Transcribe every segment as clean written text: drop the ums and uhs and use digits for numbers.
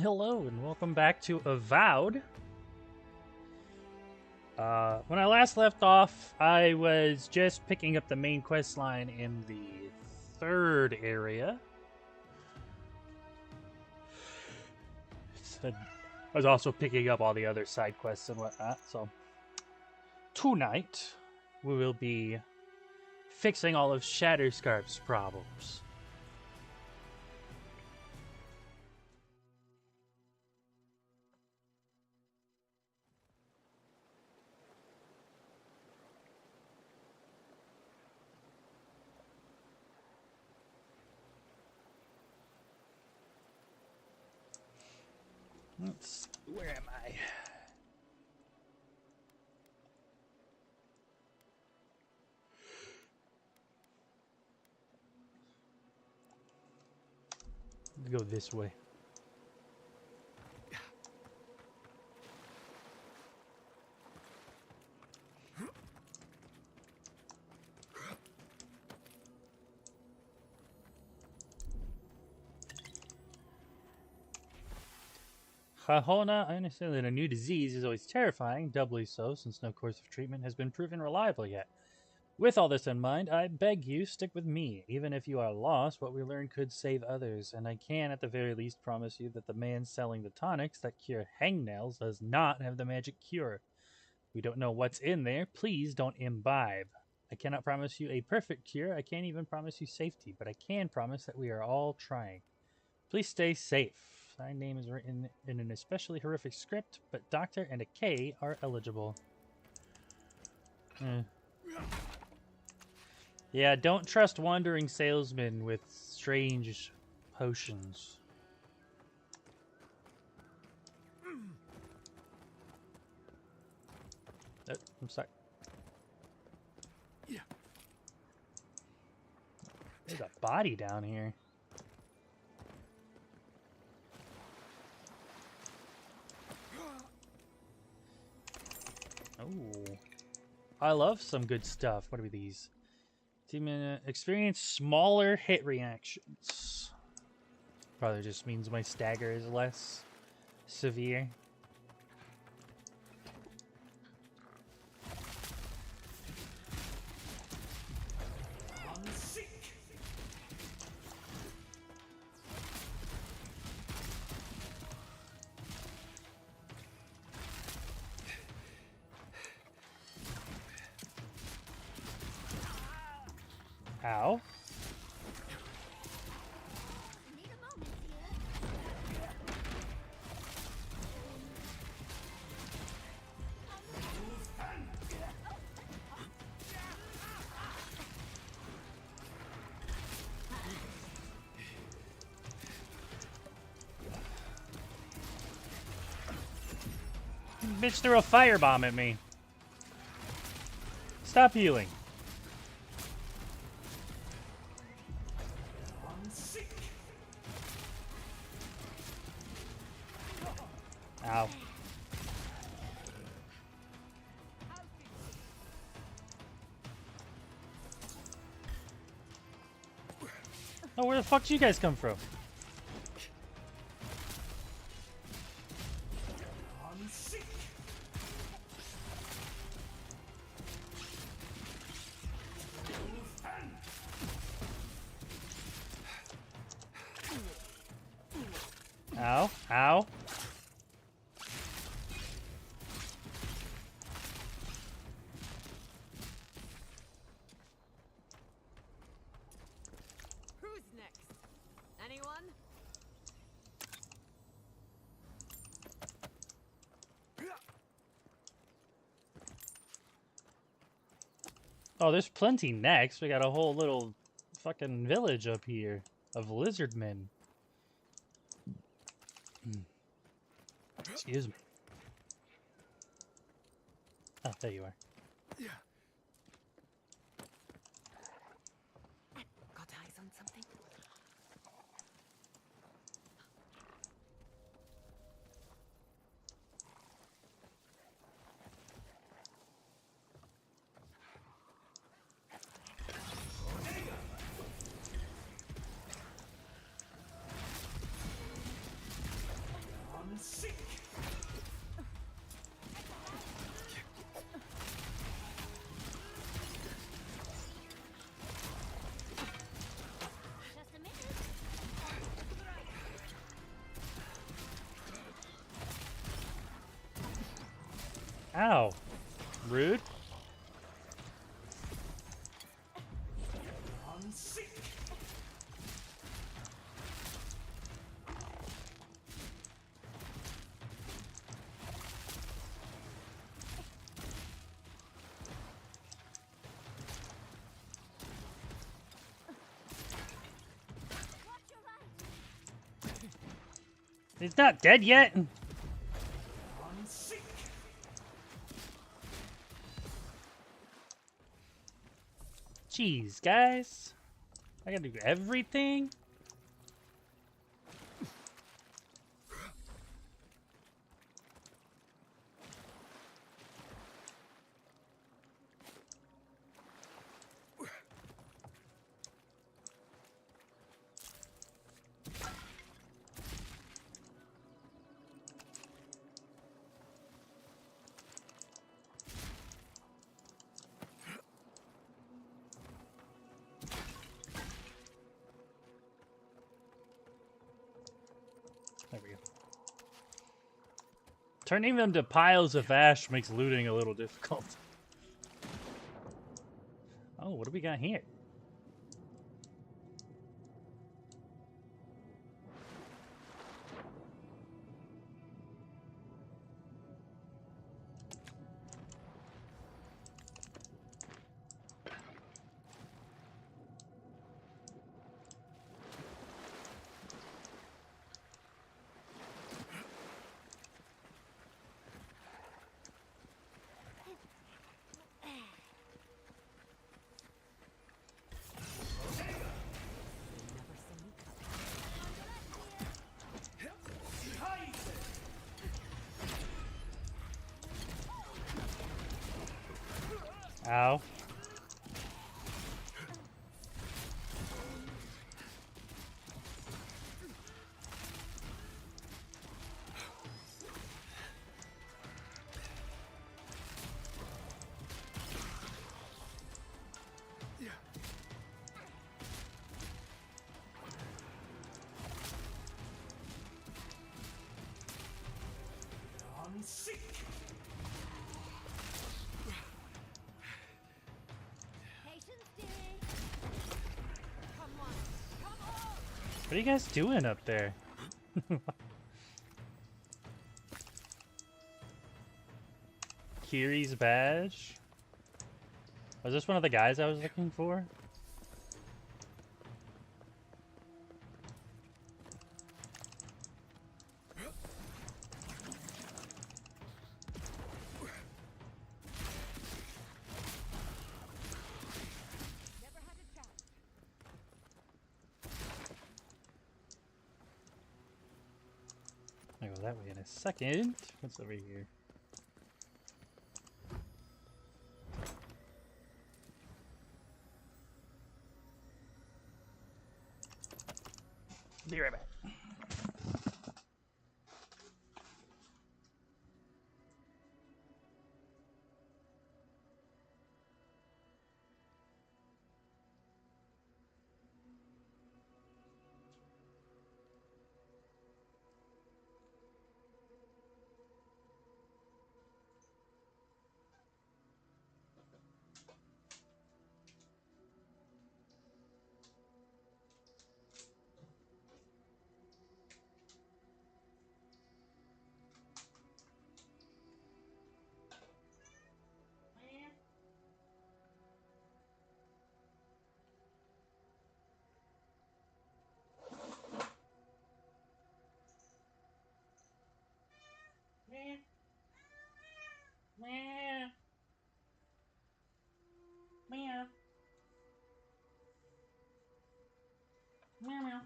Hello and welcome back to Avowed. When I last left off, I was just picking up the main quest line in the third area. I was also picking up all the other side quests and whatnot, so tonight we will be fixing all of Shatterscarp's problems. Where am I? Let's go this way. Hahona, I understand that a new disease is always terrifying, doubly so since no course of treatment has been proven reliable yet. With all this in mind, I beg you, stick with me. Even if you are lost, what we learn could save others, and I can at the very least promise you that the man selling the tonics that cure hangnails does not have the magic cure. We don't know what's in there. Please don't imbibe. I cannot promise you a perfect cure. I can't even promise you safety, but I can promise that we are all trying. Please stay safe. My name is written in an especially horrific script, but Doctor and a K are eligible. Yeah, don't trust wandering salesmen with strange potions. Oh, I'm sorry. Yeah. There's a body down here. Oh, I love some good stuff. What are these? Experience smaller hit reactions. Probably just means my stagger is less severe. Ow. Bitch threw a firebomb at me. Stop healing. Ow. Oh, where the fuck did you guys come from? Ow. Ow. Who's next? Anyone? Oh, there's plenty next. We got a whole little fucking village up here of lizard men. Excuse me. Oh, there you are. Yeah. Got eyes on something? Ow. Rude. He's not dead yet. Jeez, guys. I gotta do everything? There we go. Turning them to piles of ash makes looting a little difficult. Oh, what do we got here? Ow. What are you guys doing up there? Kiri's badge? Was this one of the guys I was looking for? I'll go that way in a second. What's over here? Be right back. Meow. Meow. Meow meow.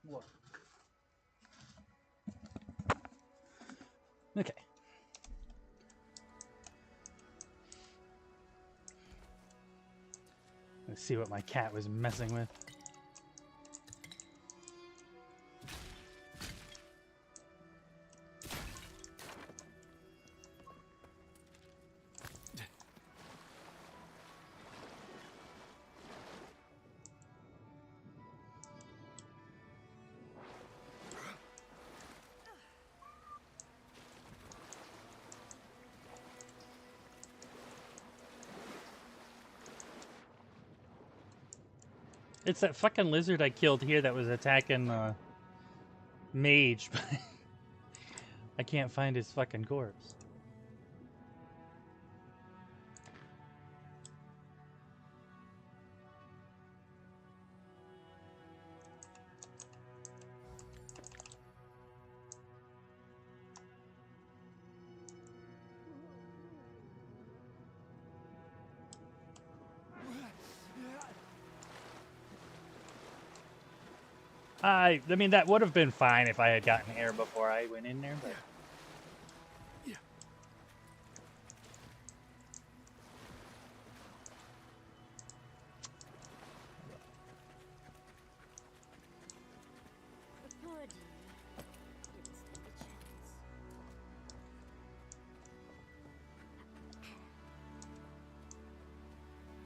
What? Okay. Let's see what my cat was messing with. It's that fucking lizard I killed here that was attacking mage, but I can't find his fucking corpse. I mean, that would have been fine if I had gotten air before I went in there, but... The poor dear didn't stand a chance.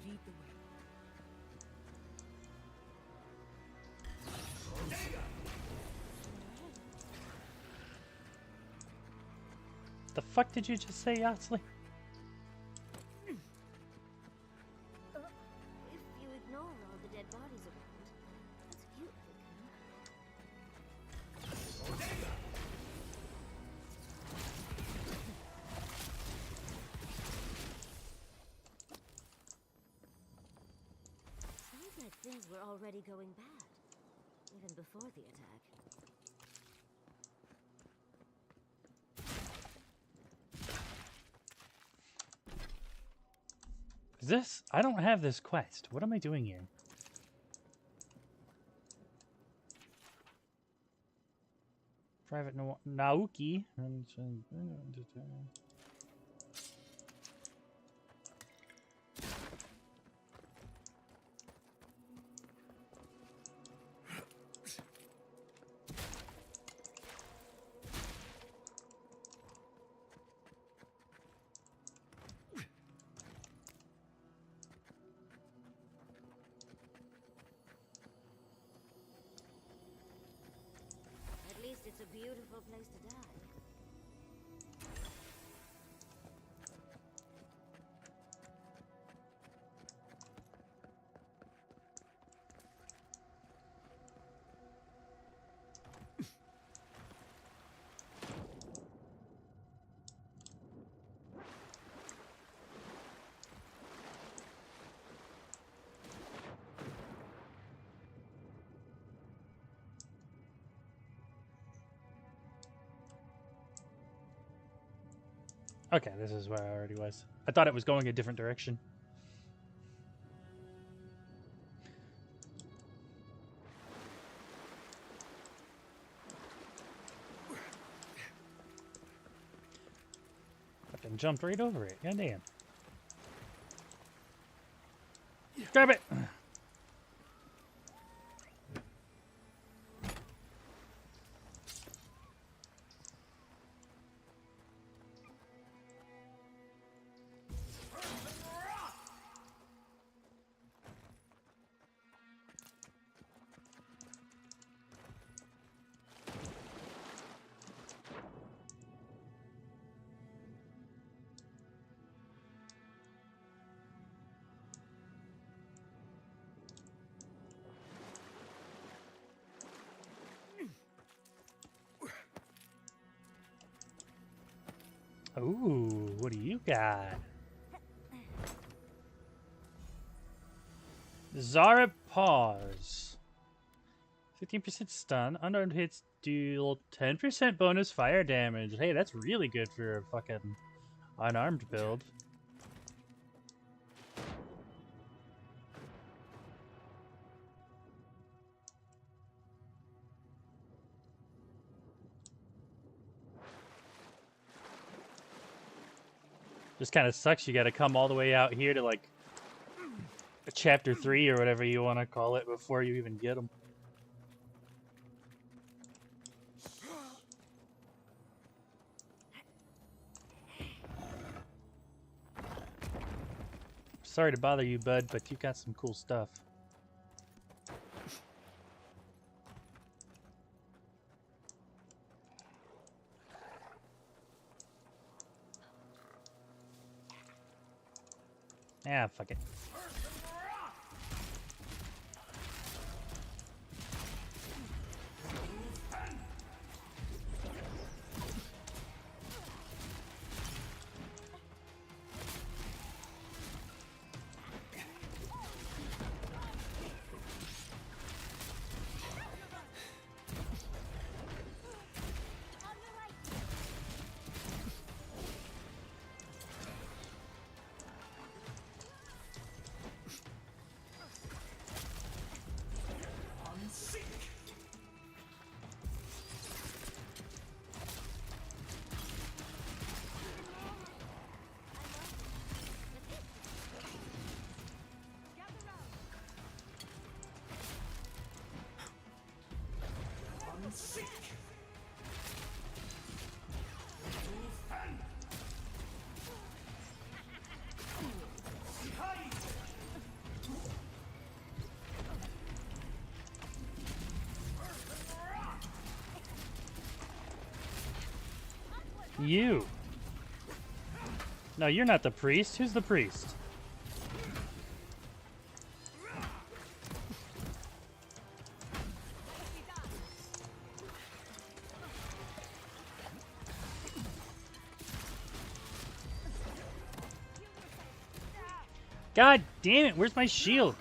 Lead the way. The fuck did you just say, Yatsley? If you ignore all the dead bodies around, that's cute, Sounds like things were already going bad, even before the attack. Is this? I don't have this quest. What am I doing here? Private Naoki. At least it's a beautiful place to die. Okay, this is where I already was. I thought it was going a different direction. Fucking jumped right over it. Goddamn. Grab it! Ooh, what do you got? Zara Pause. 15% stun. Unarmed hits deal 10% bonus fire damage. Hey, that's really good for a fucking unarmed build. Just kind of sucks you got to come all the way out here to like chapter 3 or whatever you want to call it before you even get them. Sorry to bother you, bud, but you got some cool stuff. Yeah, fuck it. You. No, you're not the priest. Who's the priest? God damn it, where's my shield?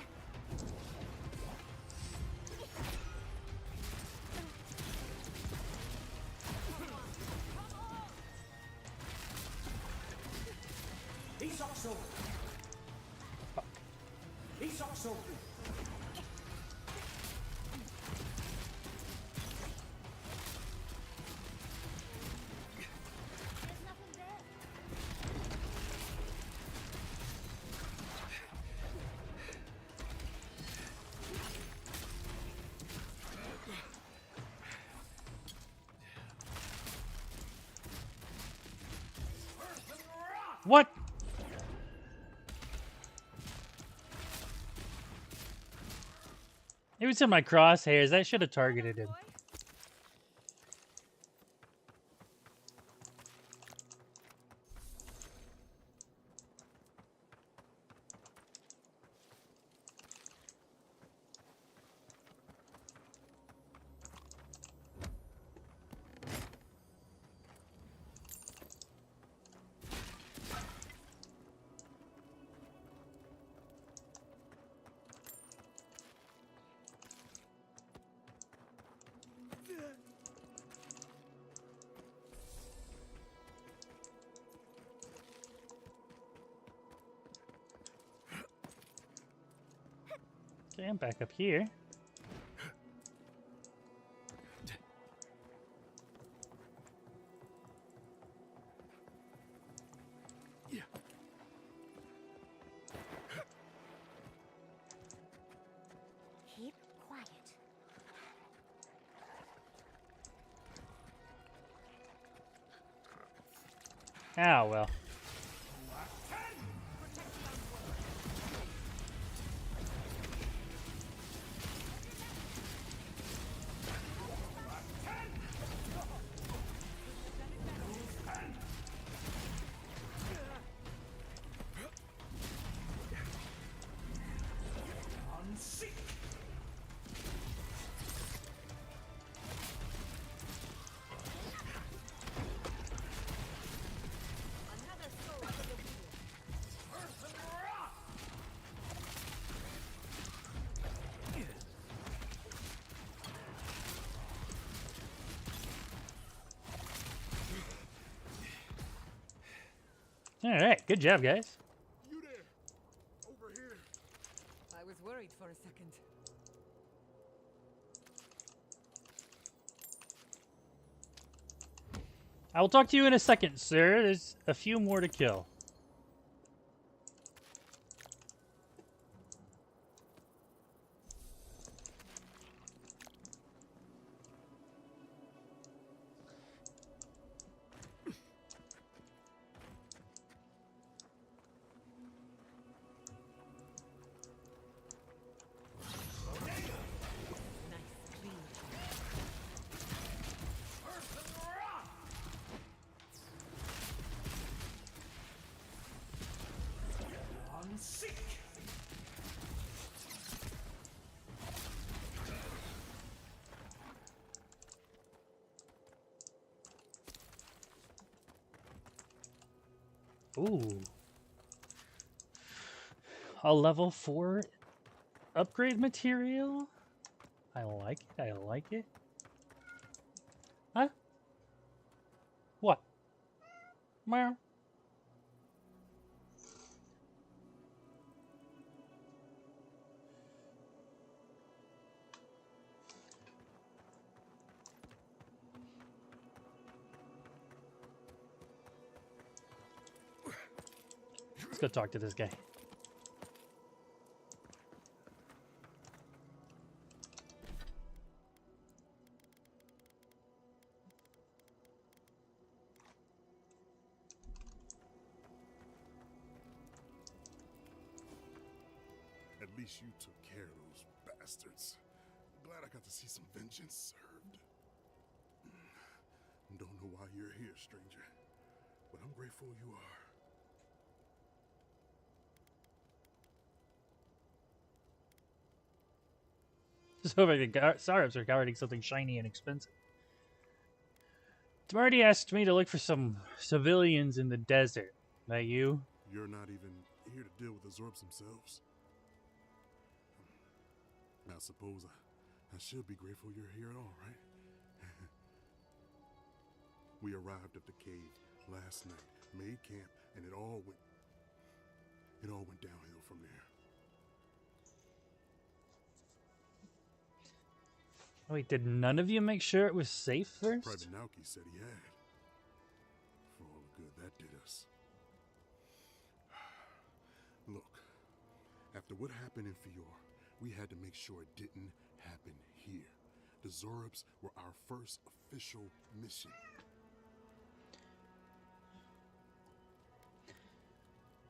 What? It was in my crosshairs. I should have targeted him. Okay, I'm back up here. Keep quiet. Ah, well. All right, good job, guys. You there? Over here. I was worried for a second. I will talk to you in a second, sir. There's a few more to kill. Ooh. A level 4 upgrade material? I like it, I like it. Huh? What? Meow. Let's go talk to this guy. At least you took care of those bastards. Glad I got to see some vengeance served. Don't know why you're here, stranger. but I'm grateful you are. So like the Sarabs are guarding something shiny and expensive. Marty asked me to look for some civilians in the desert. That you? You're not even here to deal with the Zorps themselves. I suppose I should be grateful you're here at all, right? We arrived at the cave last night, made camp, and it all went downhill from there. Wait, did none of you make sure it was safe first? Private Nauki said he had. For all the good that did us. Look, after what happened in Fior, we had to make sure it didn't happen here. The Zorps were our first official mission.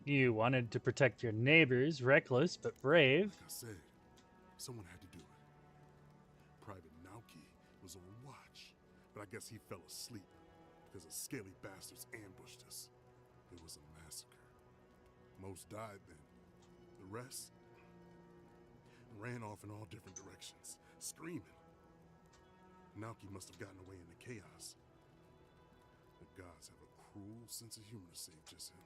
You wanted to protect your neighbors, reckless but brave. Like I said, someone had to do it. Private Nauki was on watch, but I guess he fell asleep because the scaly bastards ambushed us. It was a massacre. Most died then. The rest ran off in all different directions, screaming. Nauki must have gotten away in the chaos. The gods have a cruel sense of humor to save just him.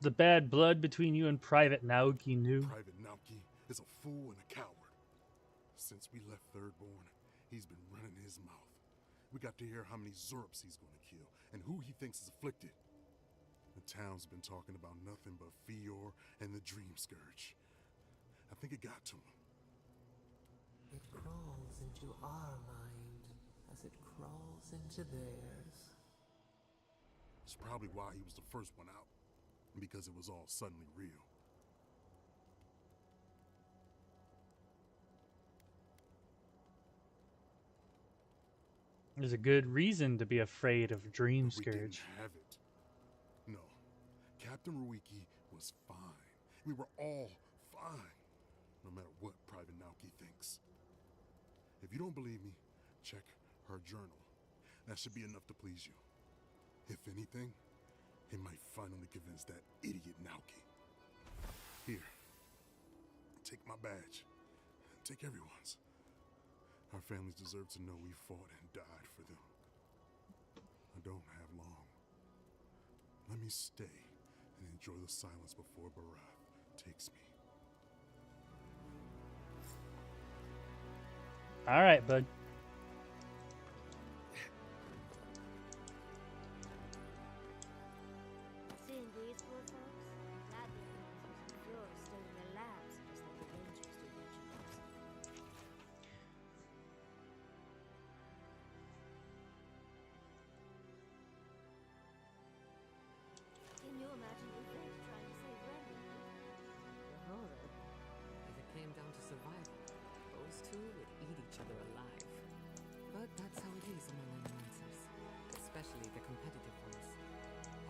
The bad blood between you and Private Naoki knew. Private Nauki is a fool and a coward. Since we left Thirdborn, he's been running his mouth. We got to hear how many Zorps he's going to kill and who he thinks is afflicted. The town's been talking about nothing but Fior and the Dream Scourge. I think it got to him. It crawls into our mind as it crawls into theirs. It's probably why he was the first one out. Because it was all suddenly real. There's a good reason to be afraid of Dream But we didn't Scourge. have it. No. Captain Ruiki was fine. We were all fine. No matter what Private Nauki thinks. If you don't believe me, check her journal. That should be enough to please you. If anything, it might finally convince that idiot Nauki. Here. Take my badge. Take everyone's. Our families deserve to know we fought and died for them. I don't have long. Let me stay and enjoy the silence before Barath takes me. All right, bud. Seeing these poor folks, glad the animals using Fiora stayed in their labs, just like the Rangers do their jobs. Can you imagine Ethos trying to save Randy? The horror. If it came down to survival, those two would eat each other alive. But that's how it is among animals, especially the competitive ones.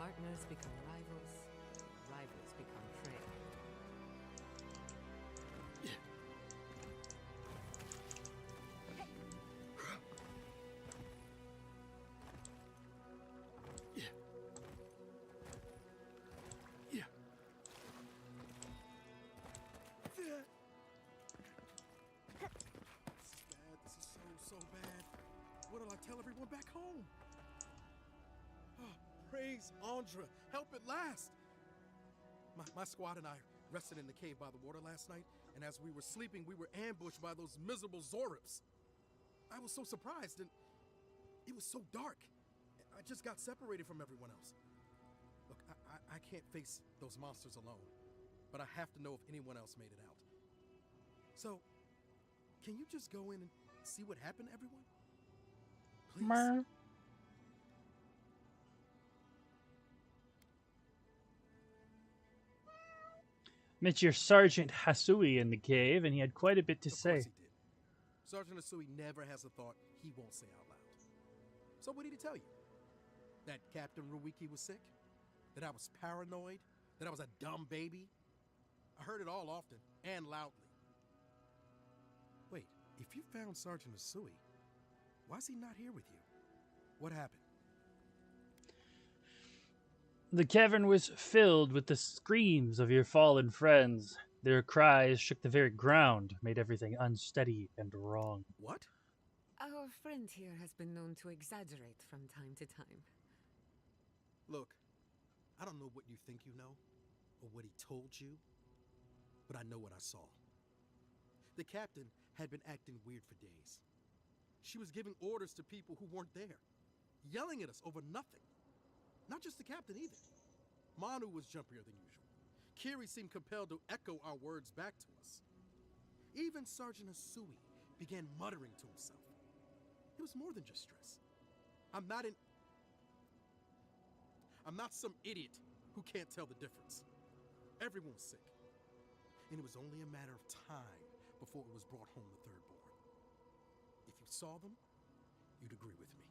Partners become rivals, rivals become prey. This is so bad. What'll I tell everyone back home? Oh, praise Andra, help at last. My squad and I rested in the cave by the water last night, and as we were sleeping, we were ambushed by those miserable Zorps. I was so surprised, and it was so dark. I just got separated from everyone else. Look, I can't face those monsters alone, but I have to know if anyone else made it out. So, can you just go in and see what happened to everyone? Please? Mer. Met your Sergeant Hasui in the cave, and he had quite a bit to Of course say. he did. Sergeant Asui never has a thought he won't say out loud. So what did he tell you? That Captain Ruiki was sick? That I was paranoid? That I was a dumb baby? I heard it all often and loudly. Wait, if you found Sergeant Asui, Why's he not here with you? What happened? The cavern was filled with the screams of your fallen friends. Their cries shook the very ground, made everything unsteady and wrong. What? Our friend here has been known to exaggerate from time to time. Look, I don't know what you think you know, or what he told you, but I know what I saw. The captain had been acting weird for days. She was giving orders to people who weren't there, yelling at us over nothing. Not just the captain either. Manu was jumpier than usual. Kiri seemed compelled to echo our words back to us. Even Sergeant Asui began muttering to himself. It was more than just stress. I'm not some idiot who can't tell the difference. Everyone was sick. And it was only a matter of time before it was brought home the third born. If you saw them, you'd agree with me.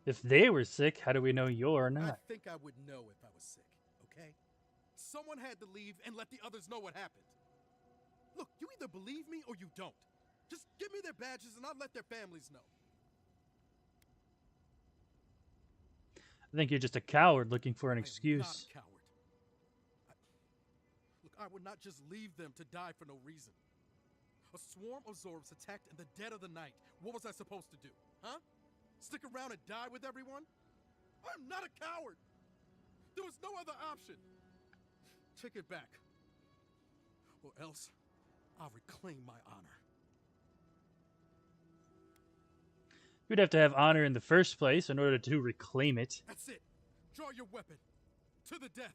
If they were sick, how do we know you're I not? think I would know if I was sick, okay? Someone had to leave and let the others know what happened. Look, you either believe me or you don't. Just give me their badges and I'll let their families know. I think you're just a coward looking for an I am excuse. not a coward. Look, I would not just leave them to die for no reason. A swarm of Zorbs attacked in the dead of the night. What was I supposed to do? Huh? Stick around and die with everyone? I'm not a coward. There was no other option. Take it back. Or else I'll reclaim my honor. You'd have to have honor in the first place in order to reclaim it. That's it. Draw your weapon. To the death.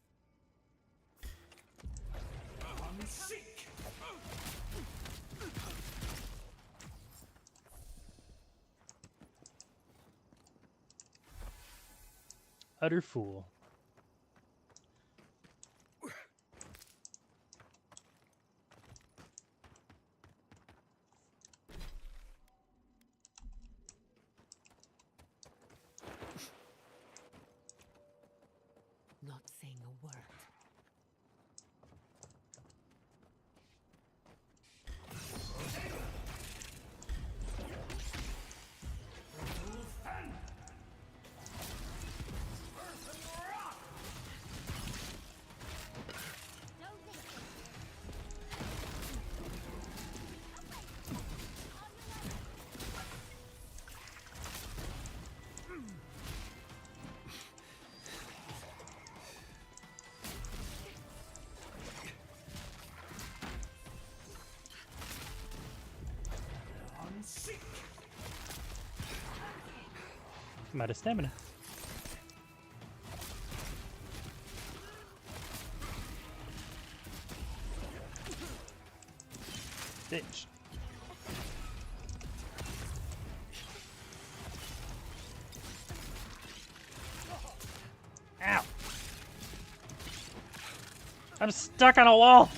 Utter fool. Not saying a word. Don't think so. I'm out of stamina. Bitch. Ow. I'm stuck on a wall.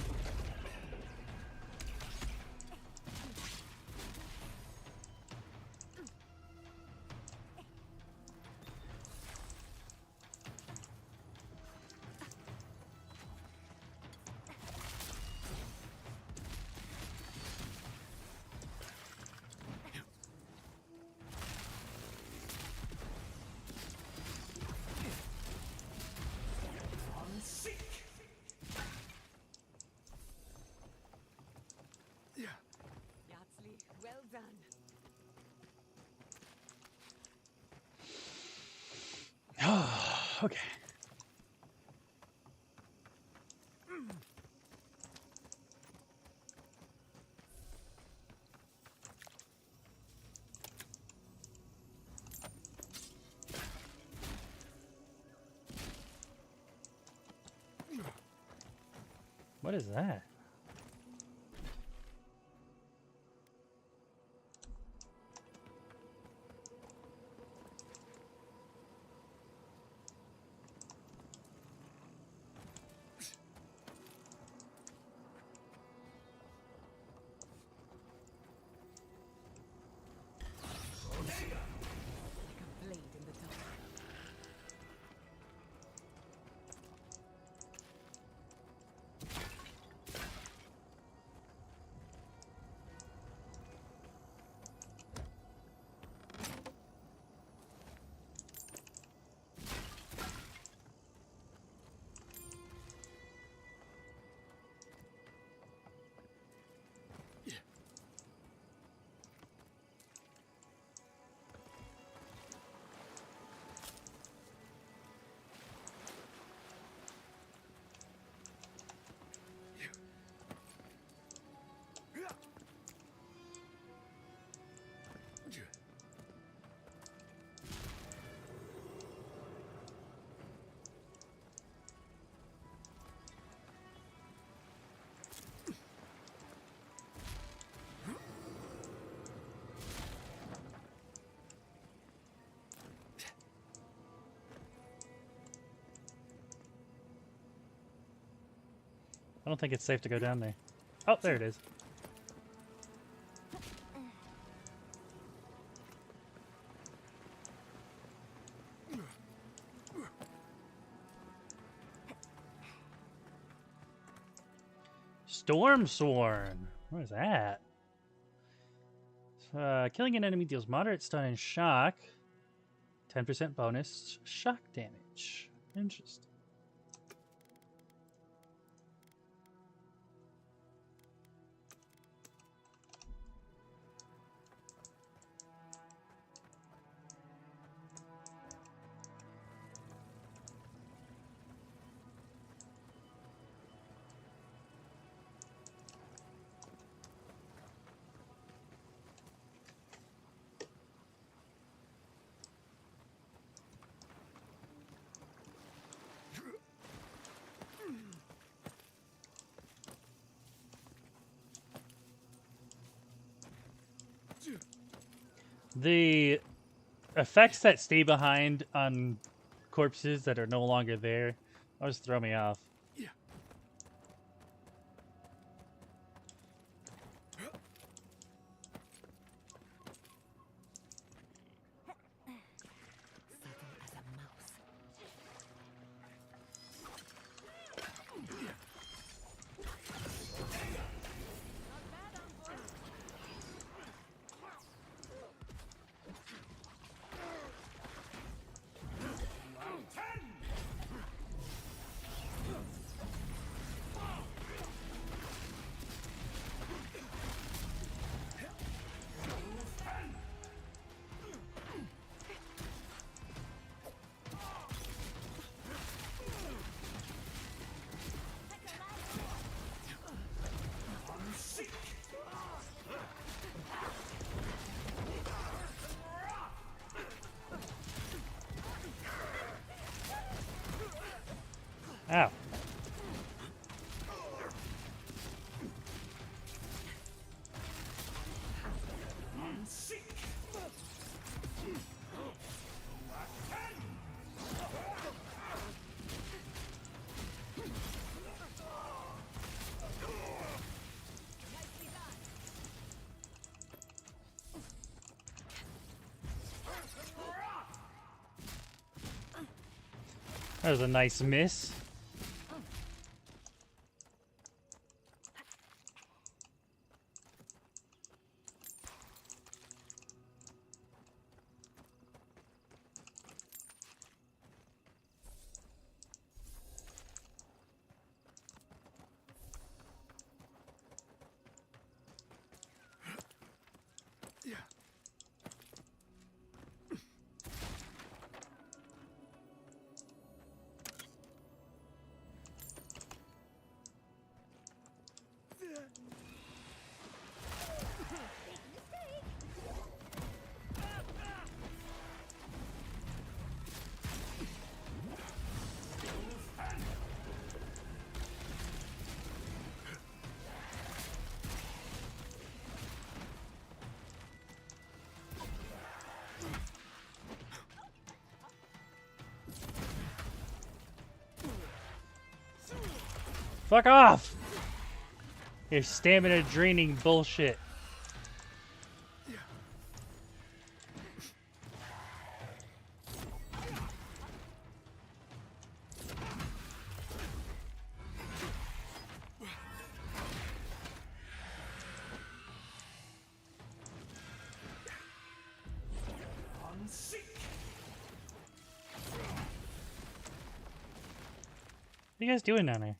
Yatsli, well done. Okay. What is that? Like a blade in the dark. I don't think it's safe to go down there. Oh, there it is. Storm Sworn. What is that? Killing an enemy deals moderate stun and shock. 10% bonus shock damage. Interesting. The effects that stay behind on corpses that are no longer there always throw me off. Subtle as a mouse. Ow. That was a nice miss. Fuck off! Your stamina draining bullshit. What are you guys doing down there?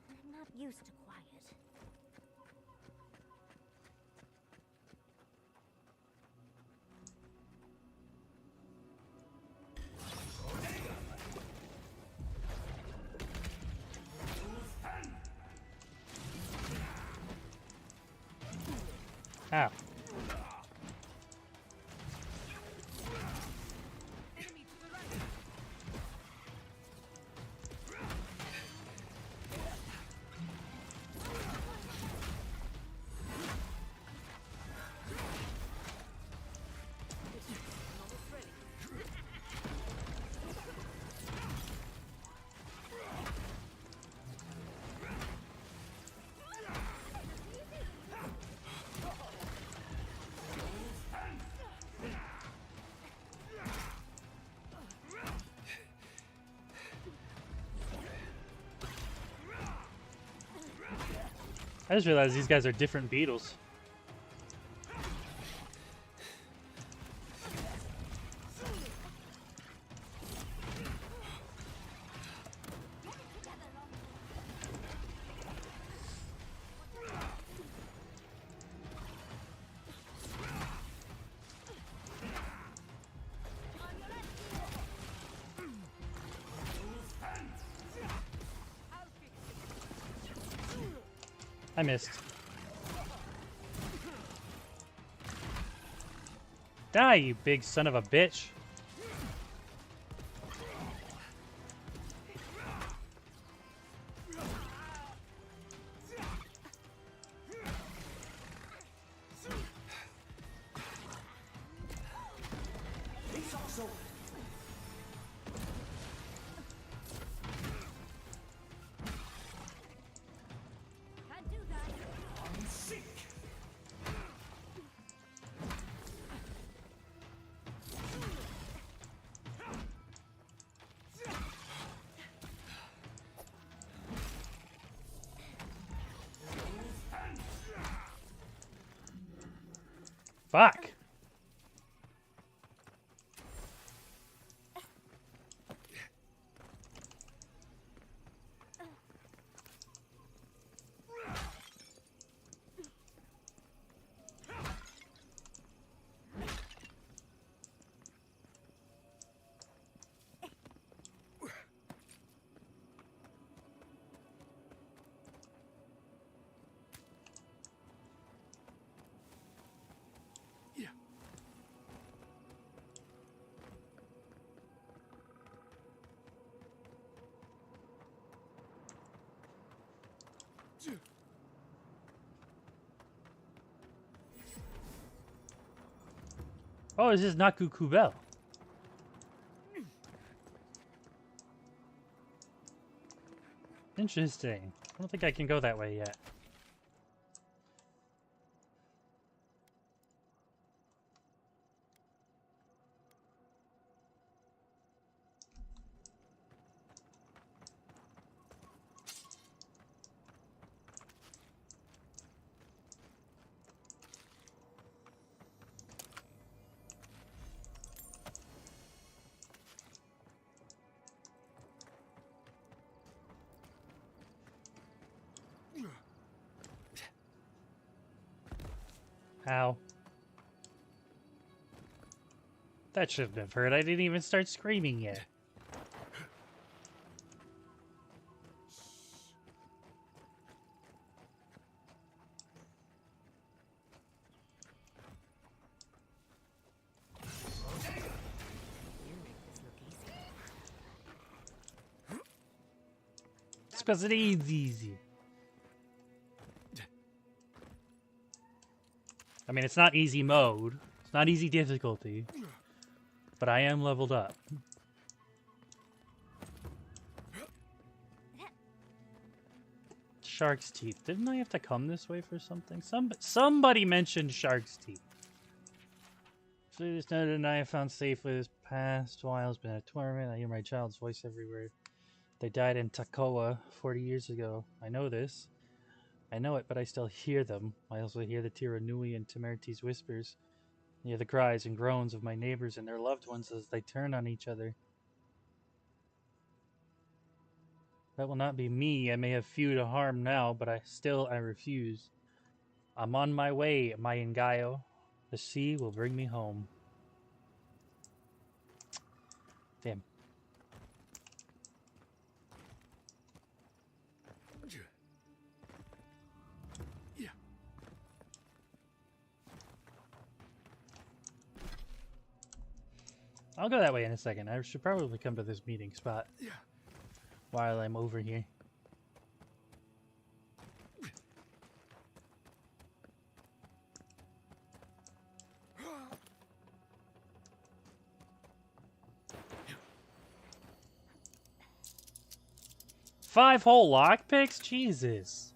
I'm not used to quiet. Ow. I just realized these guys are different beetles. I missed. Die, you big son of a bitch. Can't do that. Fuck. Oh, this is Naku Kubel. Interesting. I don't think I can go that way yet. How? That shouldn't have hurt. I didn't even start screaming yet. It's because it is easy. I mean, it's not easy mode. It's not easy difficulty. But I am leveled up. Shark's teeth. Didn't I have to come this way for something? Somebody mentioned shark's teeth. Please noted I have found safely this past while has been a tournament. I hear my child's voice everywhere. They died in Takoa 40 years ago. I know this. I know it, but I still hear them. I also hear the Tiranui and Temerti's whispers. I hear the cries and groans of my neighbors and their loved ones as they turn on each other. That will not be me. I may have few to harm now, but I refuse. I'm on my way, Mayangayo. The sea will bring me home. Damn. I'll go that way in a second. I should probably come to this meeting spot while I'm over here. Five whole lockpicks? Jesus.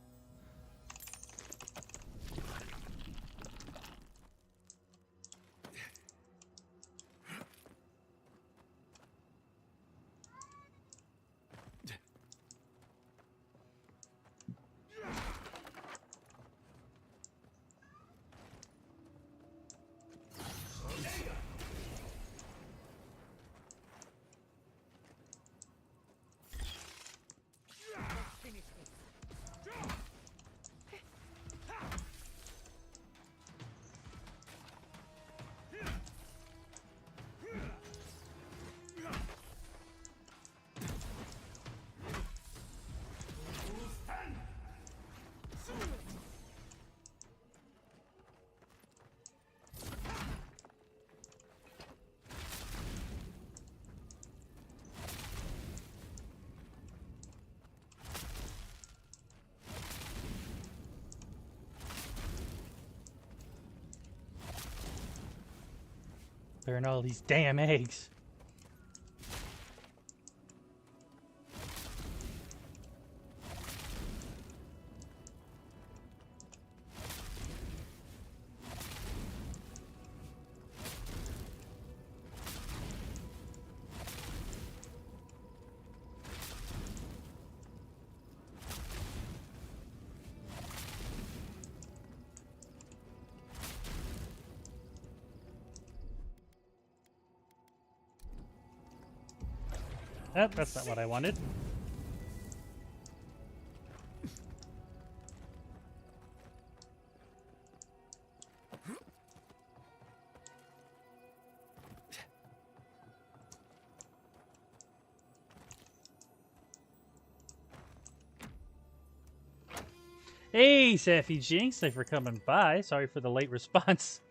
Burn all these damn eggs. Oh, that's not what I wanted. Hey, Safi Jinx, thanks for coming by. Sorry for the late response.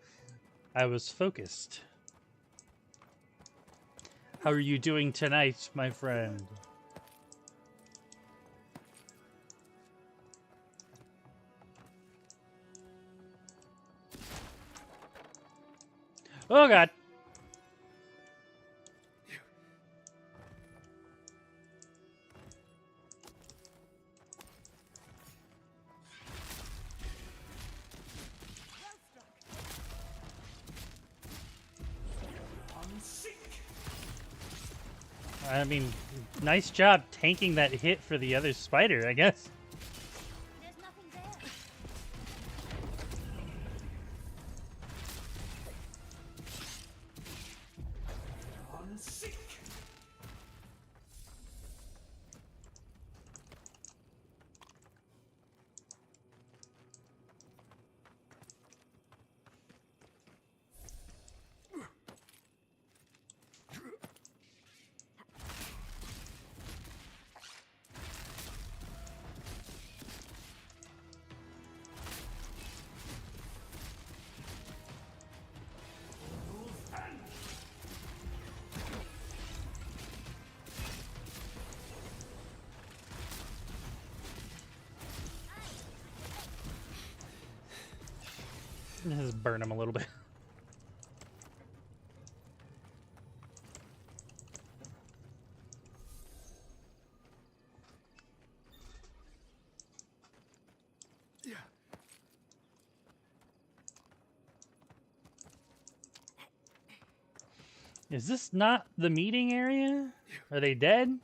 I was focused. How are you doing tonight, my friend? Oh, God. I mean, nice job tanking that hit for the other spider, I guess. There's nothing there. Just burn him a little bit. Is this not the meeting area? Are they dead?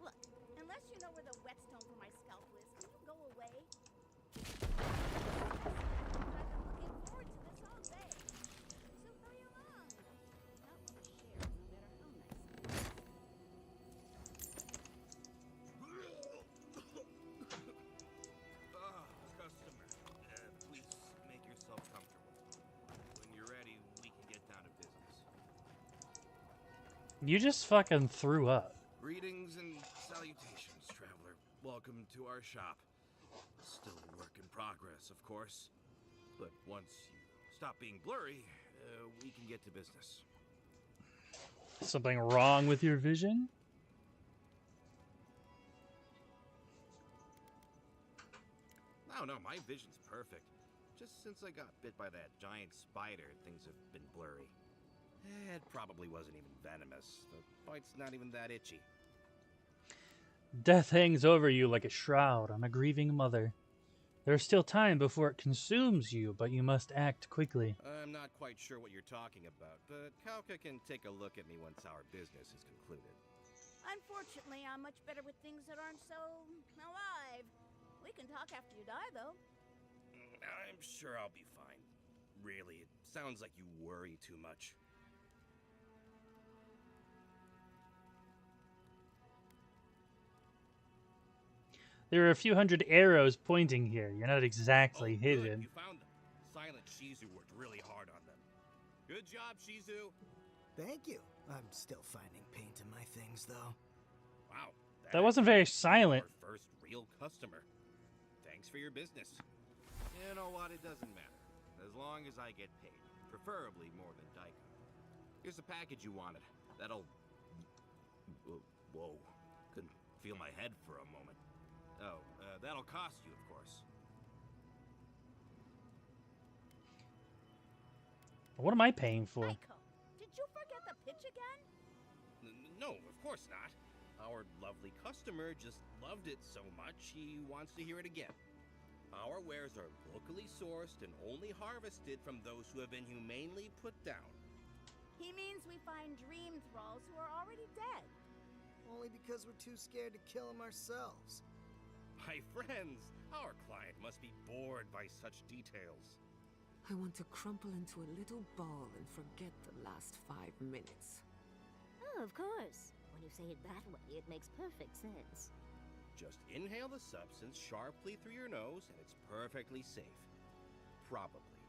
Look, unless you know where the whetstone for my scalpel is, can you go away? I've been looking forward to this all day. So hurry along. Not want to share, no matter how nice it is. Customer, please make yourself comfortable. When you're ready, we can get down to business. You just fucking threw up. Greetings and salutations, traveler. Welcome to our shop. Still a work in progress, of course. But once you stop being blurry, we can get to business. Something wrong with your vision? No, my vision's perfect. Just since I got bit by that giant spider, things have been blurry. It probably wasn't even venomous. The bite's not even that itchy. Death hangs over you like a shroud on a grieving mother. There's still time before it consumes you, but you must act quickly. I'm not quite sure what you're talking about, but Kauka can take a look at me once our business is concluded. Unfortunately, I'm much better with things that aren't so alive. We can talk after you die, though. I'm sure I'll be fine. Really, it sounds like you worry too much. There are a few hundred arrows pointing here. You're not exactly Good, hidden. you found them. Silent Shizu worked really hard on them. Good job, Shizu. Thank you. I'm still finding paint in my things, though. Wow. That wasn't very actually silent. Our first real customer. Thanks for your business. You know what? It doesn't matter. As long as I get paid. Preferably more than Daika. Here's the package you wanted. That'll... Whoa. Couldn't feel my head for a moment. Oh, that'll cost you, of course. What am I paying for? Michael, did you forget the pitch again? No, of course not. Our lovely customer just loved it so much he wants to hear it again. Our wares are locally sourced and only harvested from those who have been humanely put down. He means we find dream thralls who are already dead. Only because we're too scared to kill them ourselves. My friends, our client must be bored by such details. I want to crumple into a little ball and forget the last 5 minutes. Oh, of course. When you say it that way, it makes perfect sense. Just inhale the substance sharply through your nose and it's perfectly safe. Probably.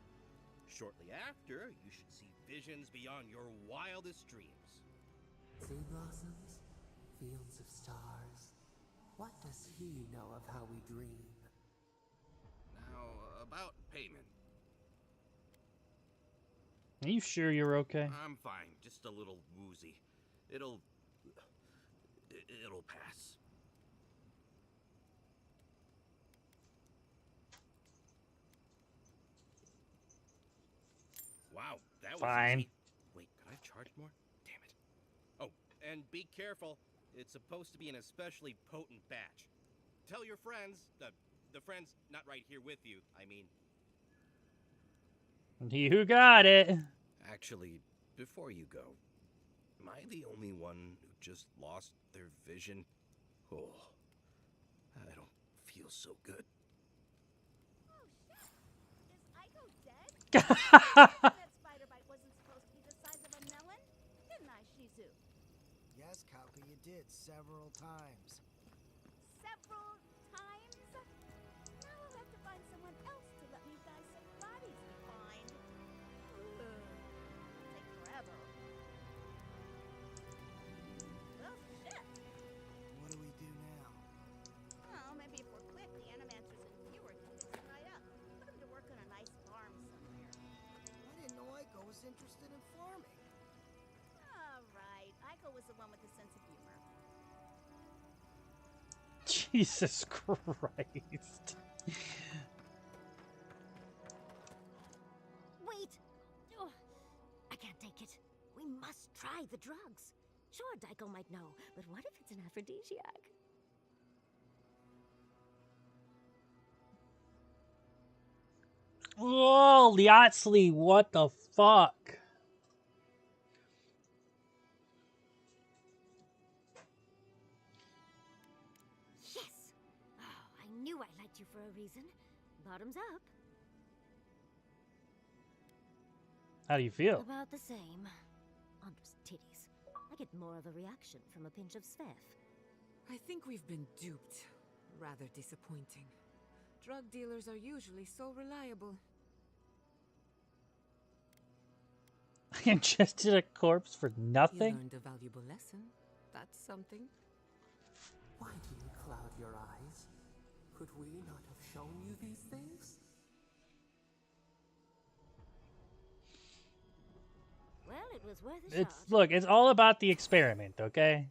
Shortly after, you should see visions beyond your wildest dreams. Sea blossoms, fields of stars. What does he know of how we dream? Now, about payment. Are you sure you're okay? I'm fine, just a little woozy. It'll pass. Wow, that was Fine. easy. Wait, could I have charged more? Damn it. Oh, and be careful. It's supposed to be an especially potent batch. Tell your friends, the friends not right here with you, I mean. He who got it. Actually, before you go, am I the only one who just lost their vision? Oh, I don't feel so good. Oh, shit! Is Aiko dead? That spider bite wasn't supposed to be the size of a melon? Didn't I, Shizu? Yes, Kauka, you did several times. Several times? Now I'll have to find someone else to let me dissect bodies we find. Take forever. Well, shit! What do we do now? Well, maybe if we're quick, the animancers and viewers can fix it right up. Put them to work on a nice farm somewhere. I didn't know Aiko was interested in farming. All right, Aiko was the one with the sense of humor. Jesus Christ. Wait! Oh, I can't take it. We must try the drugs. Sure, Daiko might know, but what if it's an aphrodisiac? Oh, Liatzli, what the fuck? Yes! Oh, I knew I liked you for a reason. Bottoms up. How do you feel? About the same. Andre's titties. I get more of a reaction from a pinch of Svev. I think we've been duped. Rather disappointing. Drug dealers are usually so reliable. I ingested a corpse for You nothing? learned a valuable lesson. That's something. Why do you cloud your eyes? Could we not have shown you these things? Well, it was worth a It's shot. look, it's all about the experiment, okay?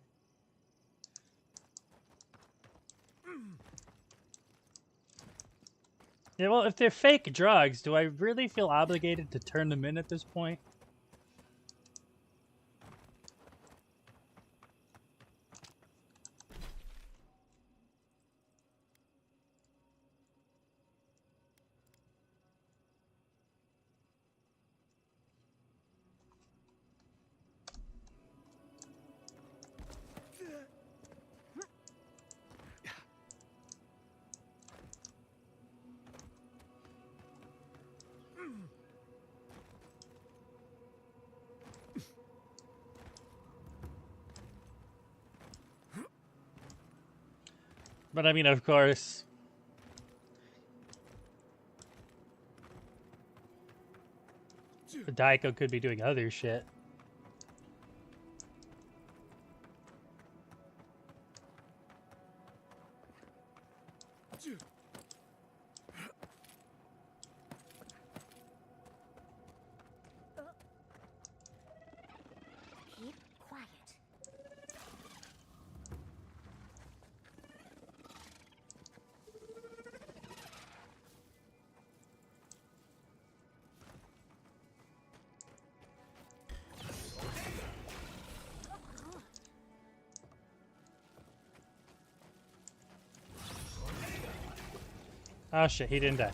Yeah, well, if they're fake drugs, do I really feel obligated to turn them in at this point? But I mean, of course, Daiko could be doing other shit. Oh shit, he didn't die.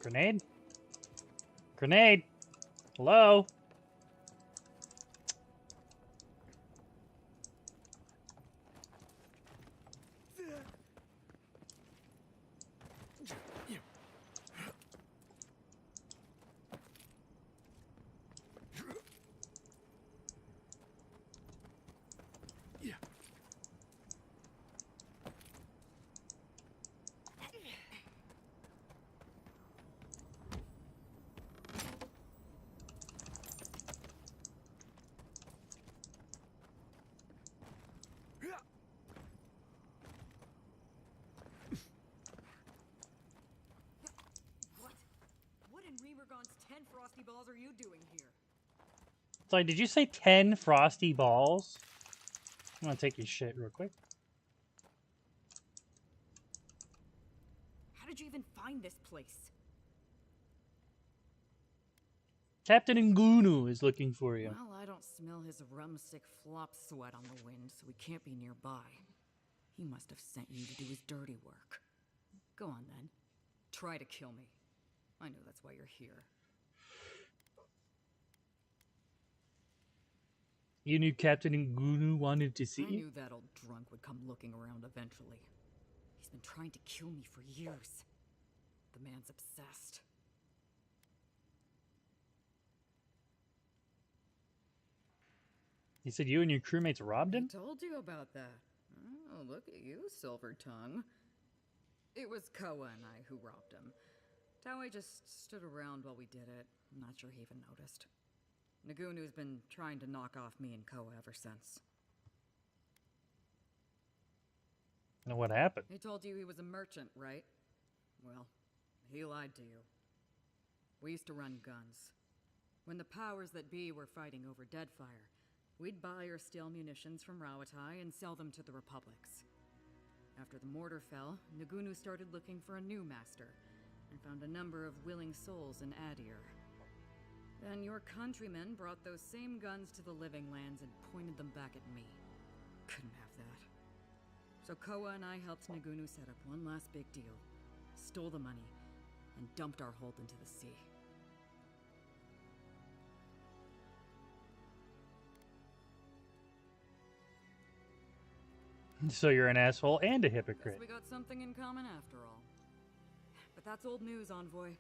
Grenade? Grenade! Hello? What in Remergon's 10 frosty balls are you doing here? Sorry, did you say 10 frosty balls? I'm gonna take your shit real quick. How did you even find this place? Captain Ngunu is looking for you. Well, I don't smell his rum-sick flop sweat on the wind, so he can't be nearby. He must have sent you to do his dirty work. Go on, then. Try to kill me. I know that's why you're here. You knew Captain Ngunu wanted to see I you? knew that old drunk would come looking around eventually. He's been trying to kill me for years. The man's obsessed. He said you and your crewmates robbed him? I told you about that. Oh, look at you, Silver Tongue. It was Koa and I who robbed him. Taue just stood around while we did it. I'm not sure he even noticed. Nagunu's been trying to knock off me and Koa ever since. And what happened? He told you he was a merchant, right? Well, he lied to you. We used to run guns. When the powers that be were fighting over Deadfire, we'd buy or steal munitions from Rawatai and sell them to the Republics. After the mortar fell, Nagunu started looking for a new master, and found a number of willing souls in Adir. Then your countrymen brought those same guns to the Living Lands and pointed them back at me. Couldn't have that. So Koa and I helped Nagunu set up one last big deal, stole the money, and dumped our hold into the sea. So you're an asshole and a hypocrite. Guess we got something in common after all. But that's old news, Envoy.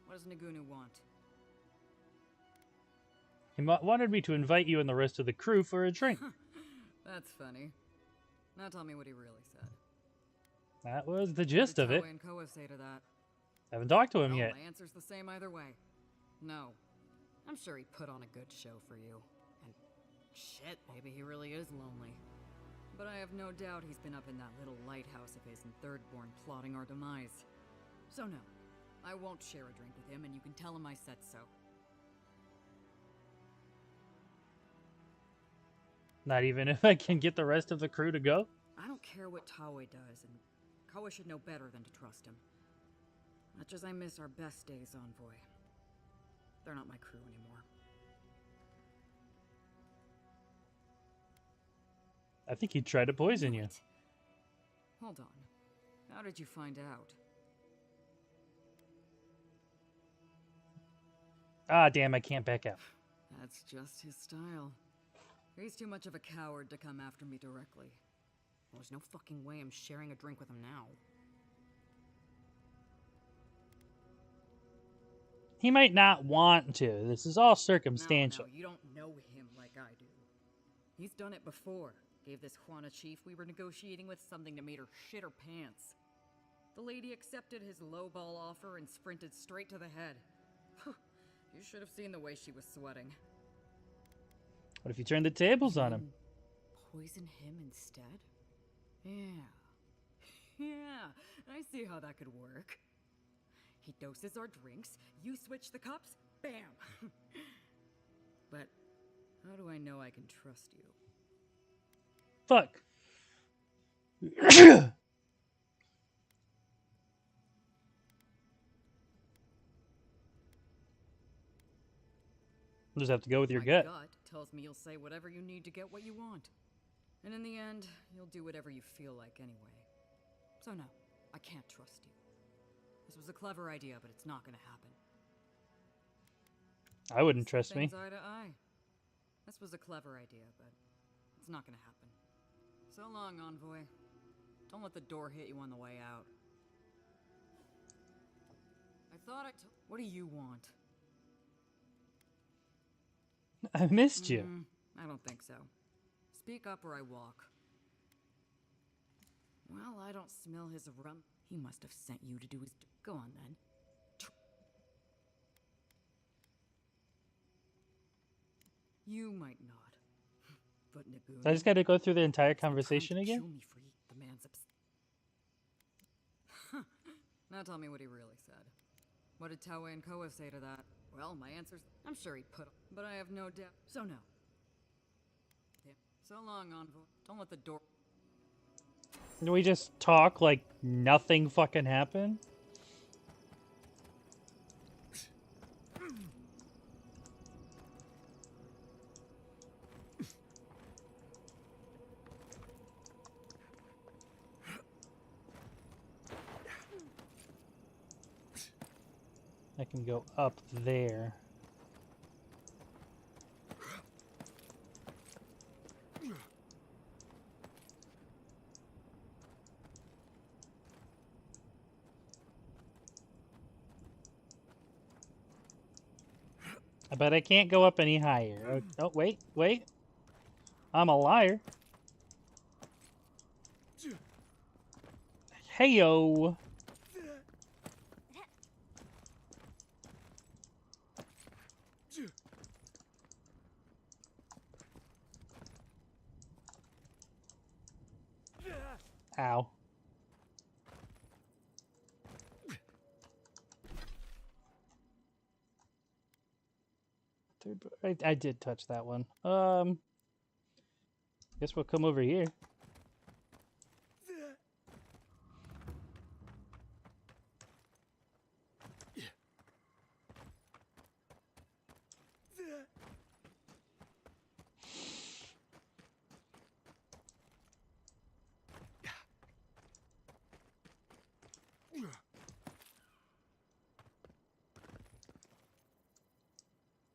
What does Nagunu want? He wanted me to invite you and the rest of the crew for a drink. That's funny. Now tell me what he really said. That was the gist of it. What did Taue and Koa say to that? Haven't talked to him Well, yet. my answer's the same either way. No. I'm sure he put on a good show for you. And shit, maybe he really is lonely. But I have no doubt he's been up in that little lighthouse of his in Thirdborn plotting our demise. So no, I won't share a drink with him, and you can tell him I said so. Not even if I can get the rest of the crew to go? I don't care what Taue does, and Koa should know better than to trust him. Much as I miss our best days, Envoy. They're not my crew anymore. I think he tried to poison you. What? Hold on. How did you find out? Ah, damn, I can't back out. That's just his style. He's too much of a coward to come after me directly. Well, there's no fucking way I'm sharing a drink with him now. He might not want to. This is all No, circumstantial. you don't know him like I do. He's done it before. Gave this Juana chief we were negotiating with something that made her shit her pants. The lady accepted his lowball offer and sprinted straight to the head. You should have seen the way she was sweating. What if you turn the tables on him? Poison him instead? Yeah. Yeah, I see how that could work. He doses our drinks, you switch the cups, bam! But how do I know I can trust you? Fuck. Just have to go with your My gut. gut tells me you'll say whatever you need to get what you want. And in the end, you'll do whatever you feel like anyway. So no, I can't trust you. This was a clever idea, but it's not gonna happen. I wouldn't See trust me. things eye to eye. This was a clever idea, but it's not gonna happen. So long, envoy. Don't let the door hit you on the way out. I thought what do you want? I missed you. I don't think so. Speak up or I walk. Well, I don't smell his rum. He must have sent you to do his... Go on, then. You might not. But Nagoon... I just got to go through the entire conversation again? Kill me for you. The man's Now tell me what he really said. What did Taue and Koa say to that? Well, my answer's... I'm sure he'd put... But I have no doubt. So no. Yeah. So long, envoy. Don't let the door... Do we just talk like nothing fucking happened? I can go up there. But I can't go up any higher. Oh, wait, wait. I'm a liar. Heyo. Ow. I did touch that one. Guess we'll come over here.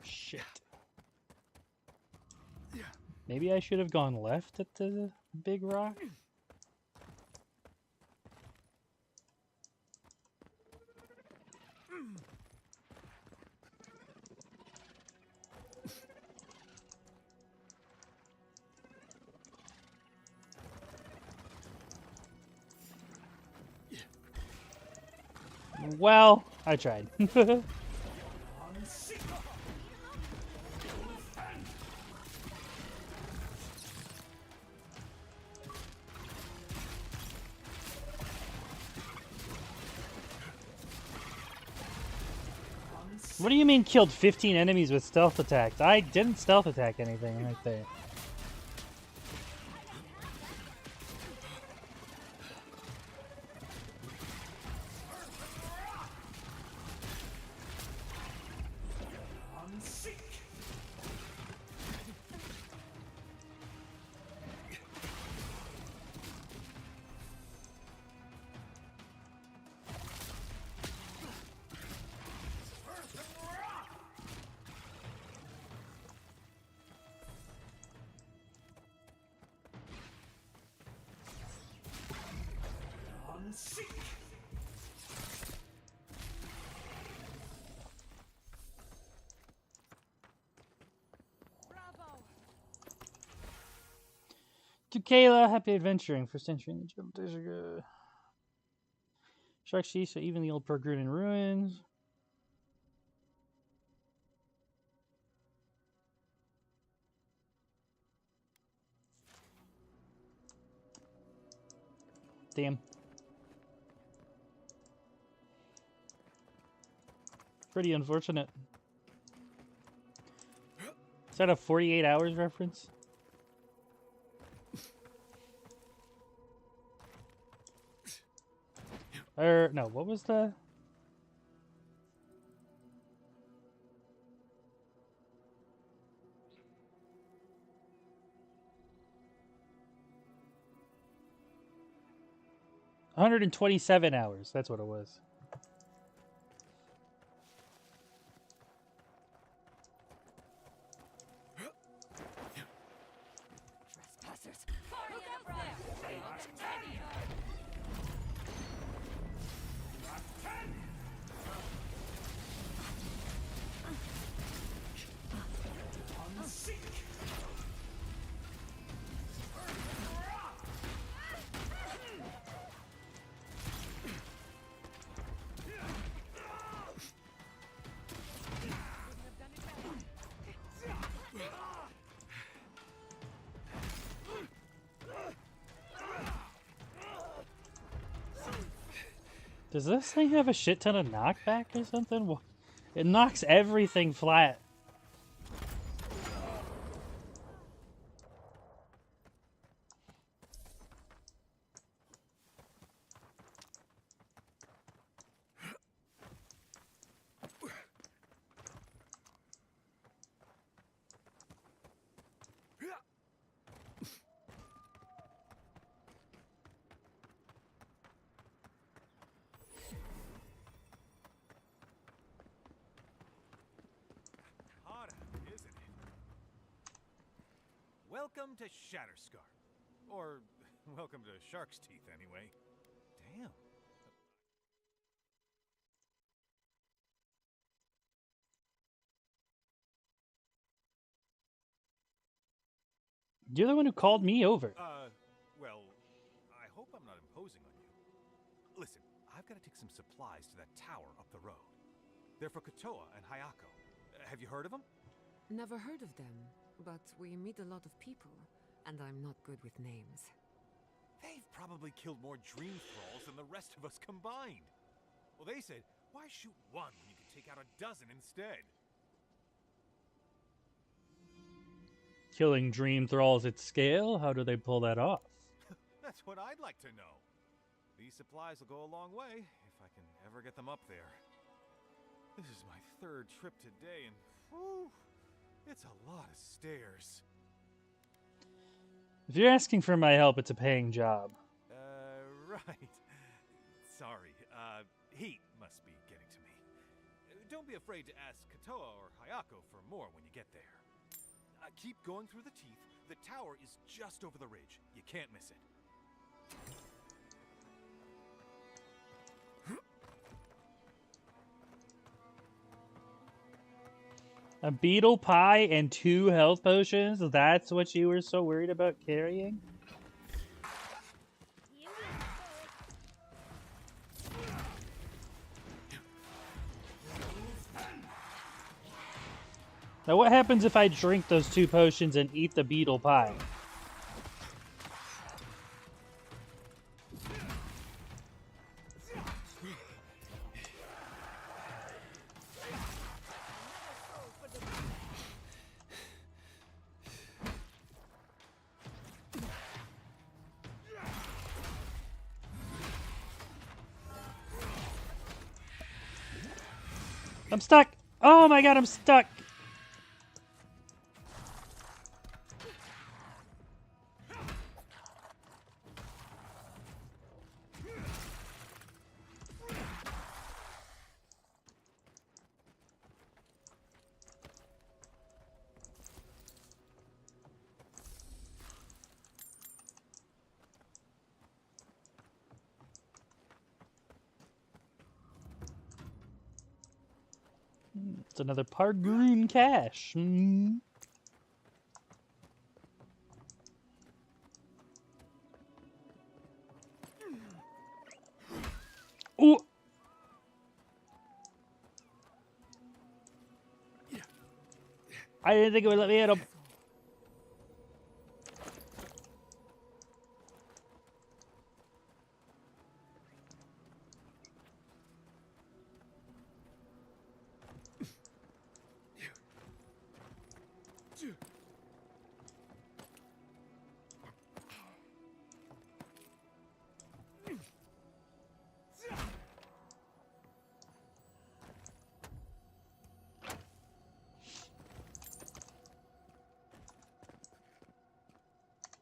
Shit. Maybe I should have gone left at the big rock? Well, I tried. What do you mean killed 15 enemies with stealth attacks? I didn't stealth attack anything right there. To Kayla, happy adventuring. First entry in the jungle. Days ago. Shark sheath, so even the old Pergrun in ruins. Damn. Pretty unfortunate. Is that a 48 hours reference? No, what was the... $127 that's what it was. Trespassers! Look out there! Does this thing have a shit ton of knockback or something? It knocks everything flat. Welcome to Shatterscarp. Or, welcome to Shark's Teeth, anyway. Damn. You're the one who called me over. Well, I hope I'm not imposing on you. Listen, I've got to take some supplies to that tower up the road. They're for Kotoa and Hayako. Have you heard of them? Never heard of them, but we meet a lot of people, and I'm not good with names. They've probably killed more dream thralls than the rest of us combined. Well, they said, why shoot one when you could take out a dozen instead? Killing dream thralls at scale? How do they pull that off? That's what I'd like to know. These supplies will go a long way if I can ever get them up there. This is my third trip today, and whew, it's a lot of stairs. If you're asking for my help, it's a paying job. Right. Sorry, heat must be getting to me. Don't be afraid to ask Kotoa or Hayako for more when you get there. Keep going through the teeth. The tower is just over the ridge. You can't miss it. A beetle pie and 2 health potions? That's what you were so worried about carrying? Now what happens if I drink those 2 potions and eat the beetle pie? I'm stuck! Oh my god, I'm stuck! It's another Pargroon cache. Ooh! I didn't think it would let me hit him.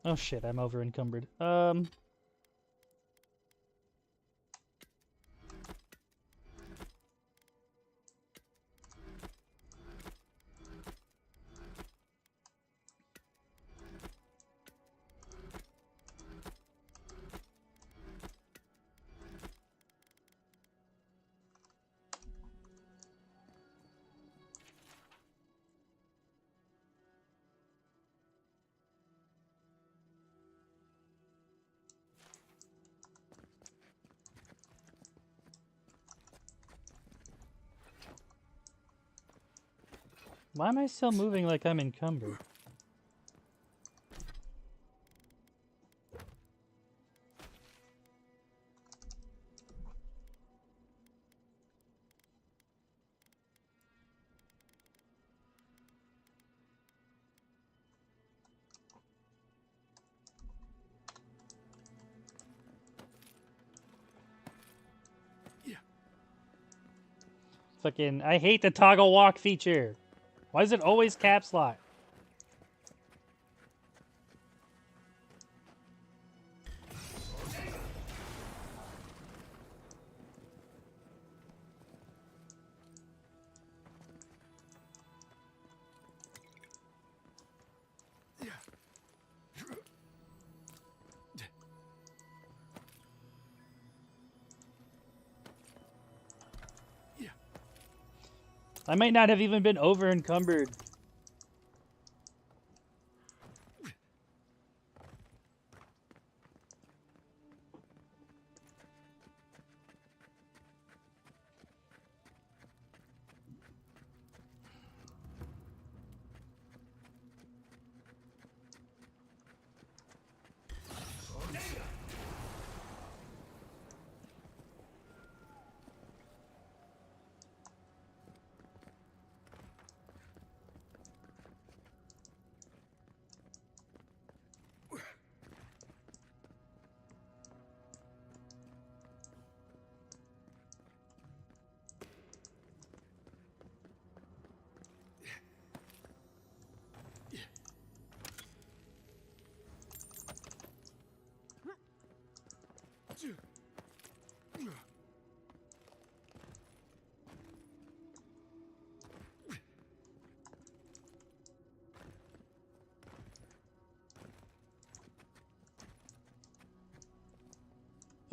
Oh shit, I'm over encumbered. Why am I still moving like I'm encumbered? Fucking, I hate the toggle walk feature. Why is it always caps lock? I might not have even been over encumbered.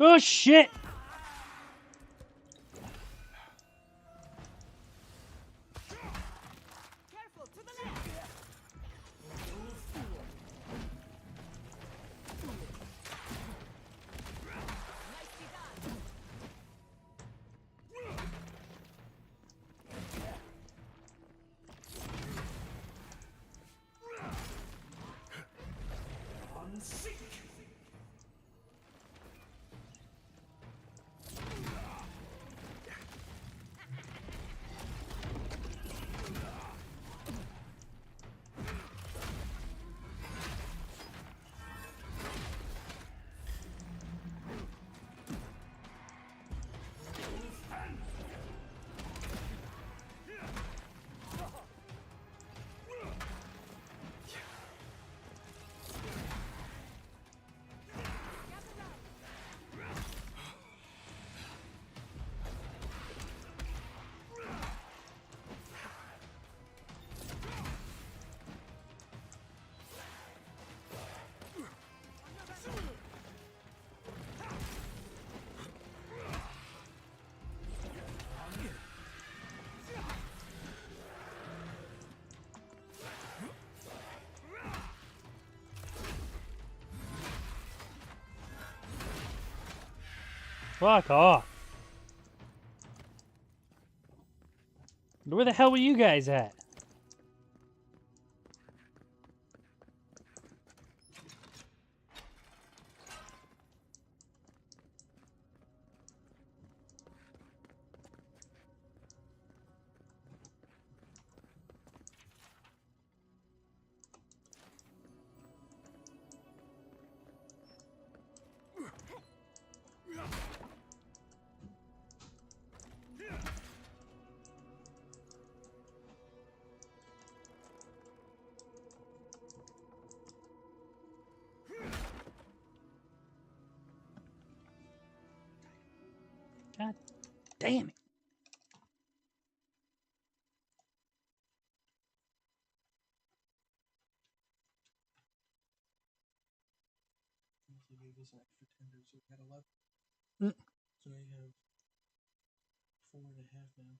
Oh shit! Careful, to the left. Nicely done. Fuck off. Where the hell were you guys at? God damn it. They gave us an extra 10 so we had 11. Mm. So now you have 4.5 now.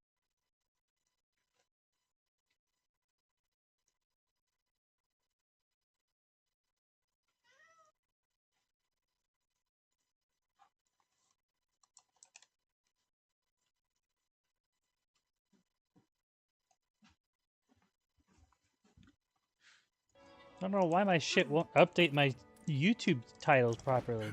I don't know why my shit won't update my YouTube titles properly.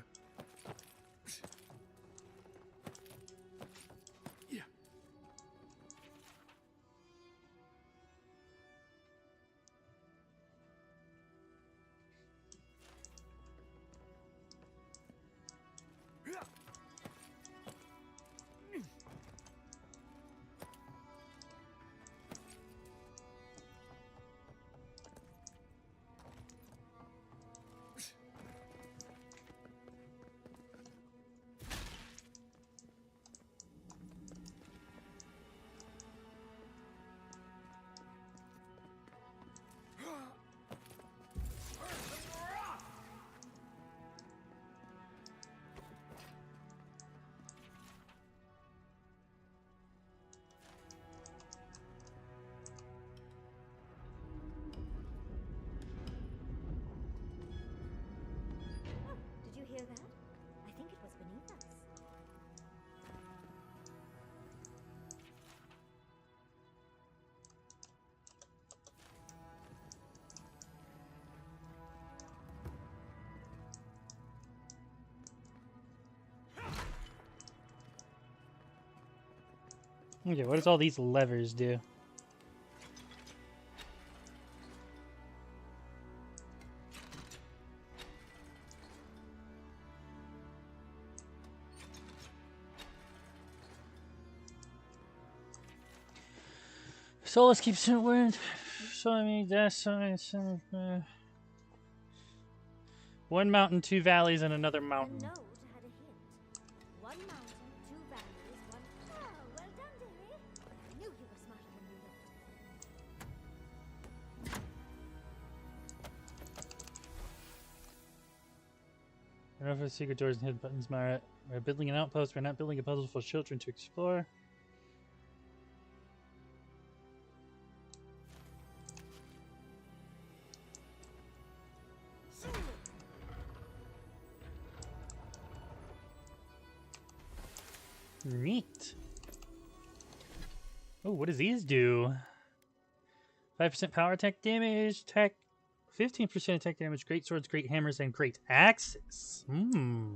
Did you hear that? I think it was beneath us. Okay, what does all these levers do? Solus keeps showing me that one mountain, two valleys, and another The mountain. note had a hint. One mountain, two valleys, one... Oh, well done, dearie. I knew you were smarter than you looked. I don't know if it's secret doors and hidden buttons, Mara. We're building an outpost. We're not building a puzzle for children to explore. Neat. Oh, what does these do? 5% power attack damage, 15% attack damage, great swords, great hammers, and great axes. Hmm.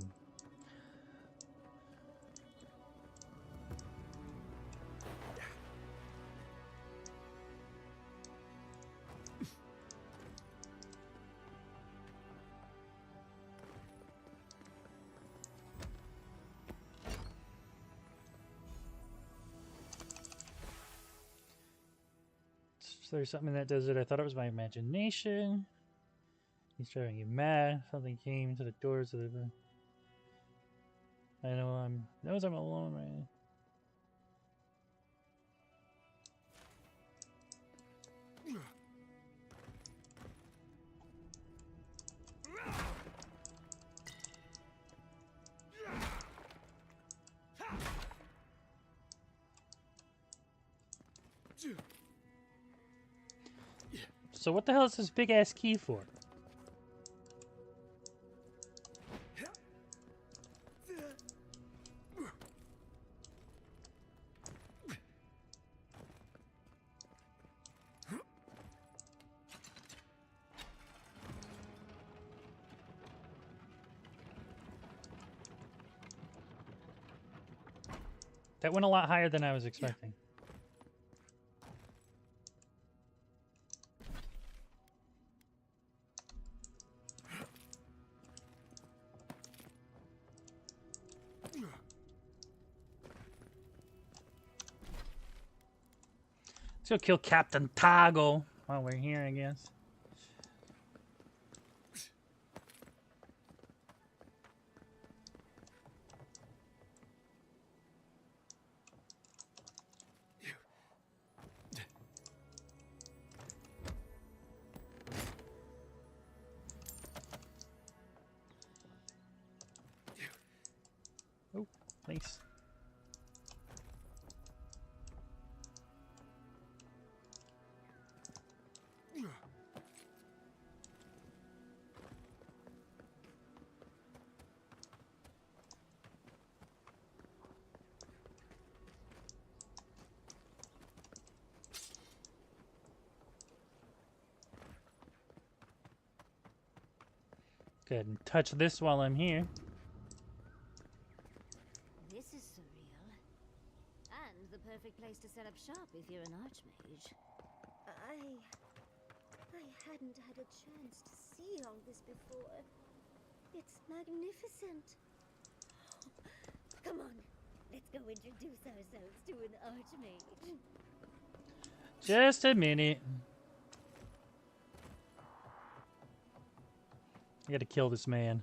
There's something that does it. I thought it was my imagination. He's driving you mad. Something came to the doors of the... I know knows I'm alone right now. So what the hell is this big ass key for? That went a lot higher than I was expecting. Let's go kill Captain Tago while we're here, I guess. Oh, nice. Go ahead and touch this while I'm here. This is surreal. And the perfect place to set up shop if you're an archmage. I hadn't had a chance to see all this before. It's magnificent. Come on, let's go introduce ourselves to an archmage. Just a minute. I gotta kill this man.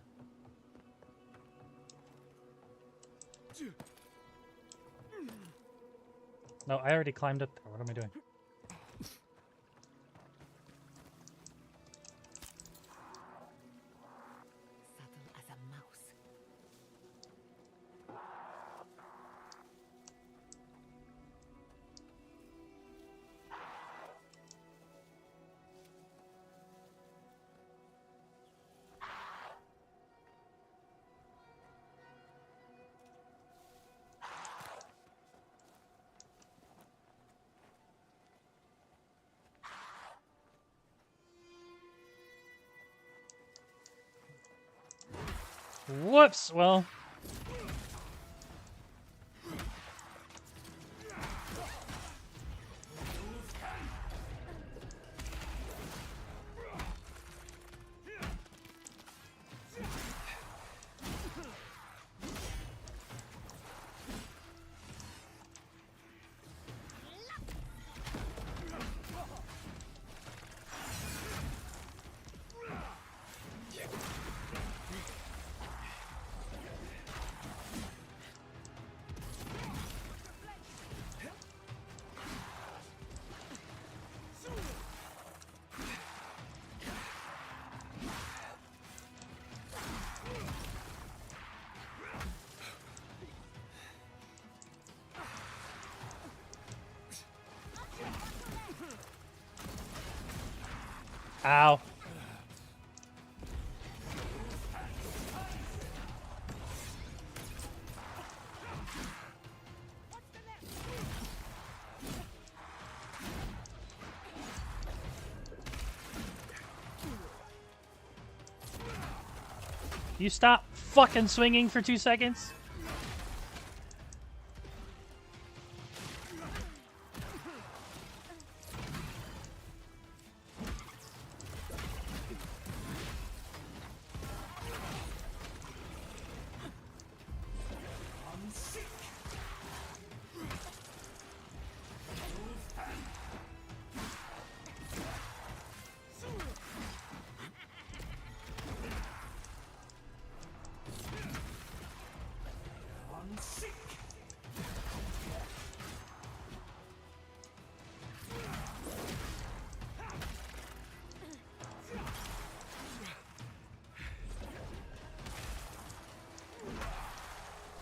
No, I already climbed up there. What am I doing? Subtle as a mouse. Whoops! Well, ow. You stop fucking swinging for 2 seconds?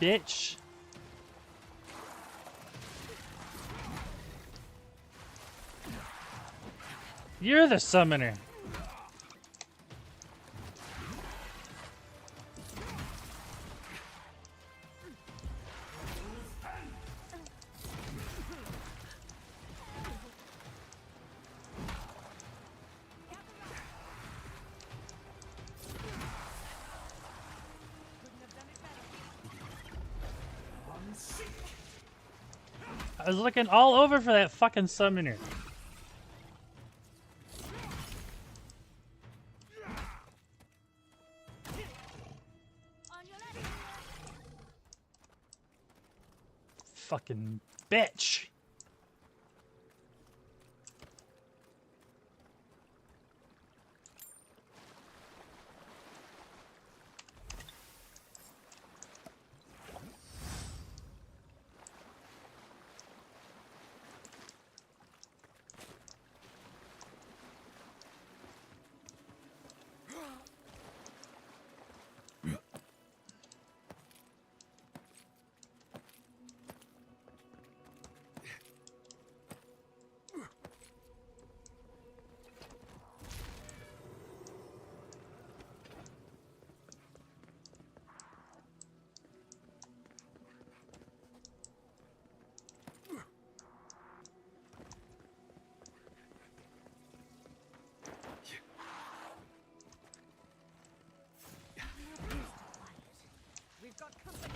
Bitch. You're the summoner. was looking all over for that fucking summoner. Fucking bitch. We've got company.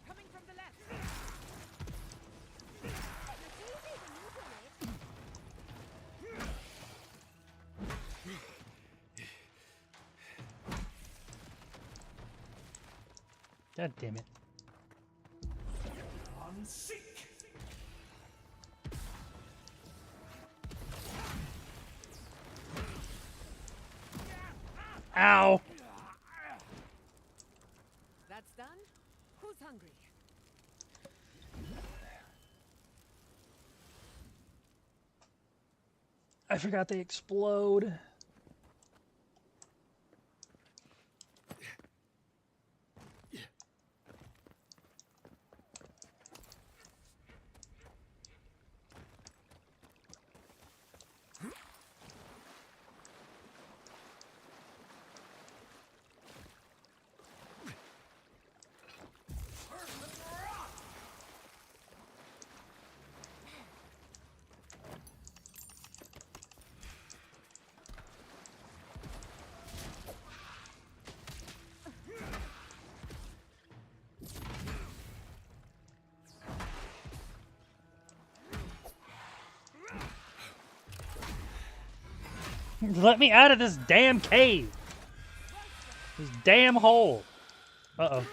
Coming from the left. God damn it. On seek. Ow! That's done? Who's hungry? I forgot they explode. Let me out of this damn cave. This damn hole. Uh-oh.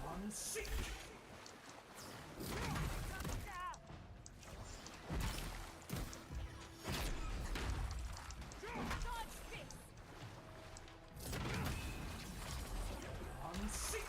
On seek. On seek.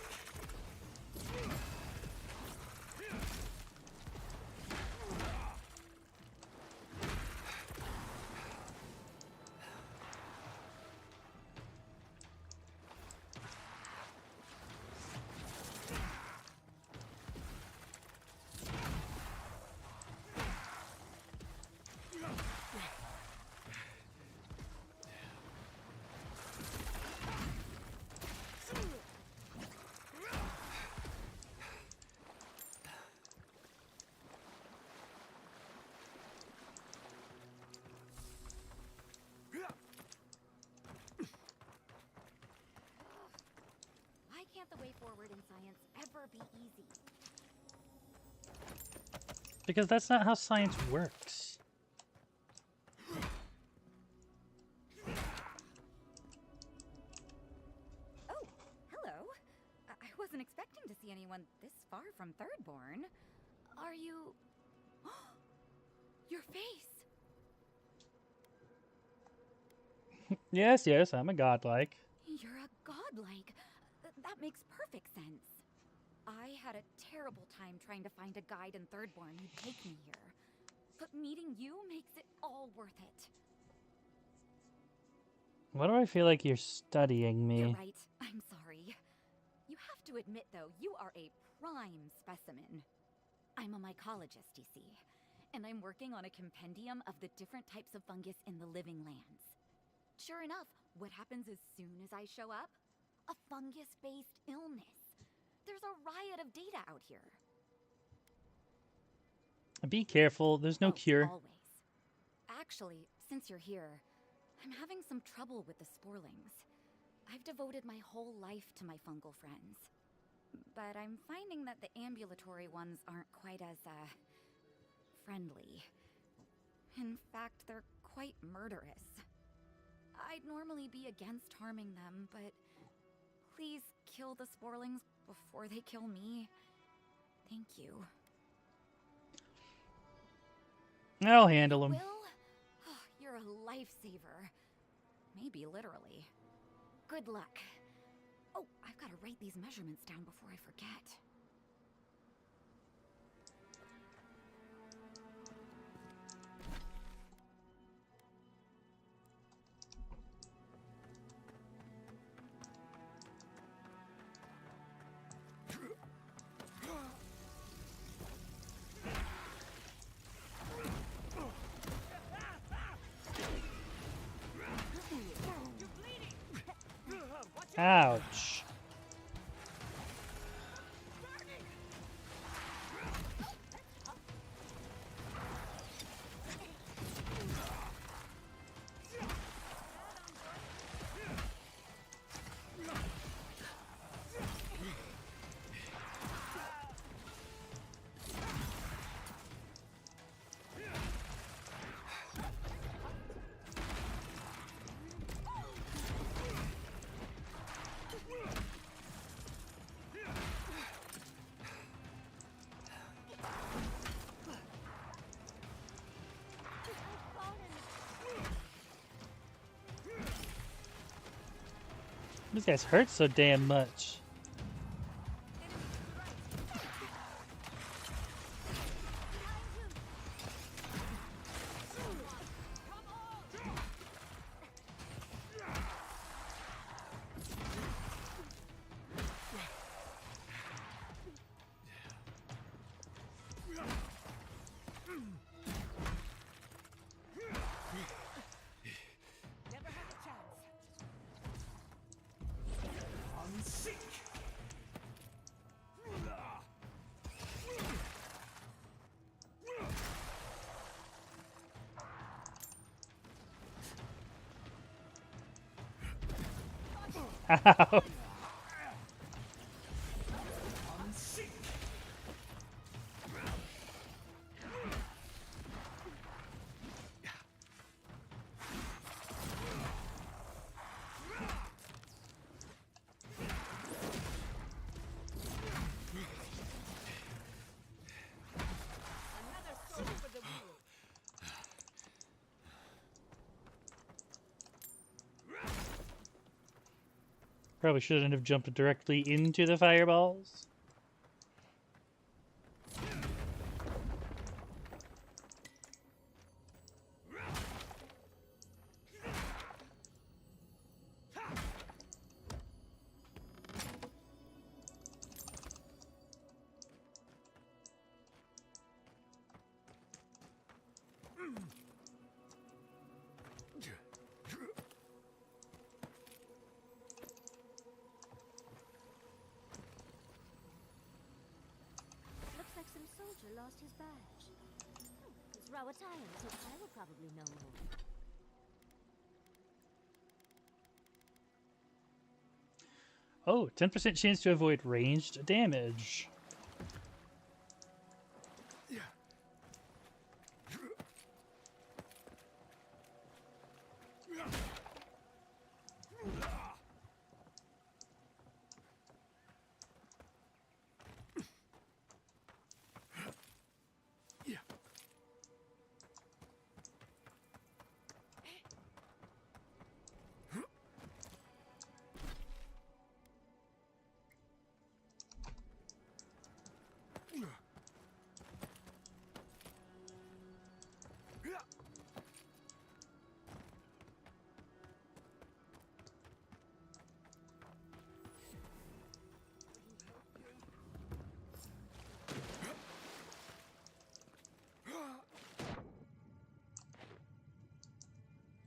Why can't the way forward in science ever be easy? Because that's not how science works. Oh, hello. I wasn't expecting to see anyone this far from Thirdborn. Are you... Your face! Yes, yes, I'm a godlike. You're a godlike. That makes perfect sense. I had a terrible time trying to find a guide in Thirdborn who'd take me here. But meeting you makes it all worth it. Why do I feel like you're studying me? You're right. I'm sorry. You have to admit, though, you are a prime specimen. I'm a mycologist, you see, and I'm working on a compendium of the different types of fungus in the living lands. Sure enough, what happens as soon as I show up? A fungus-based illness. There's a riot of data out here. Be careful, there's no cure. Always. Actually, since you're here, I'm having some trouble with the sporelings. I've devoted my whole life to my fungal friends. But I'm finding that the ambulatory ones aren't quite as, friendly. In fact, they're quite murderous. I'd normally be against harming them, but please kill the sporlings before they kill me. Thank you. I'll handle them. Will? Oh, you're a lifesaver. Maybe literally. Good luck. Oh, I've got to write these measurements down before I forget. Ouch. These guys hurt so damn much. Ow. Probably shouldn't have jumped directly into the fireballs. Looks like some soldier lost his badge. It's Rawataya, so I will probably know more. Oh, 10% chance to avoid ranged damage.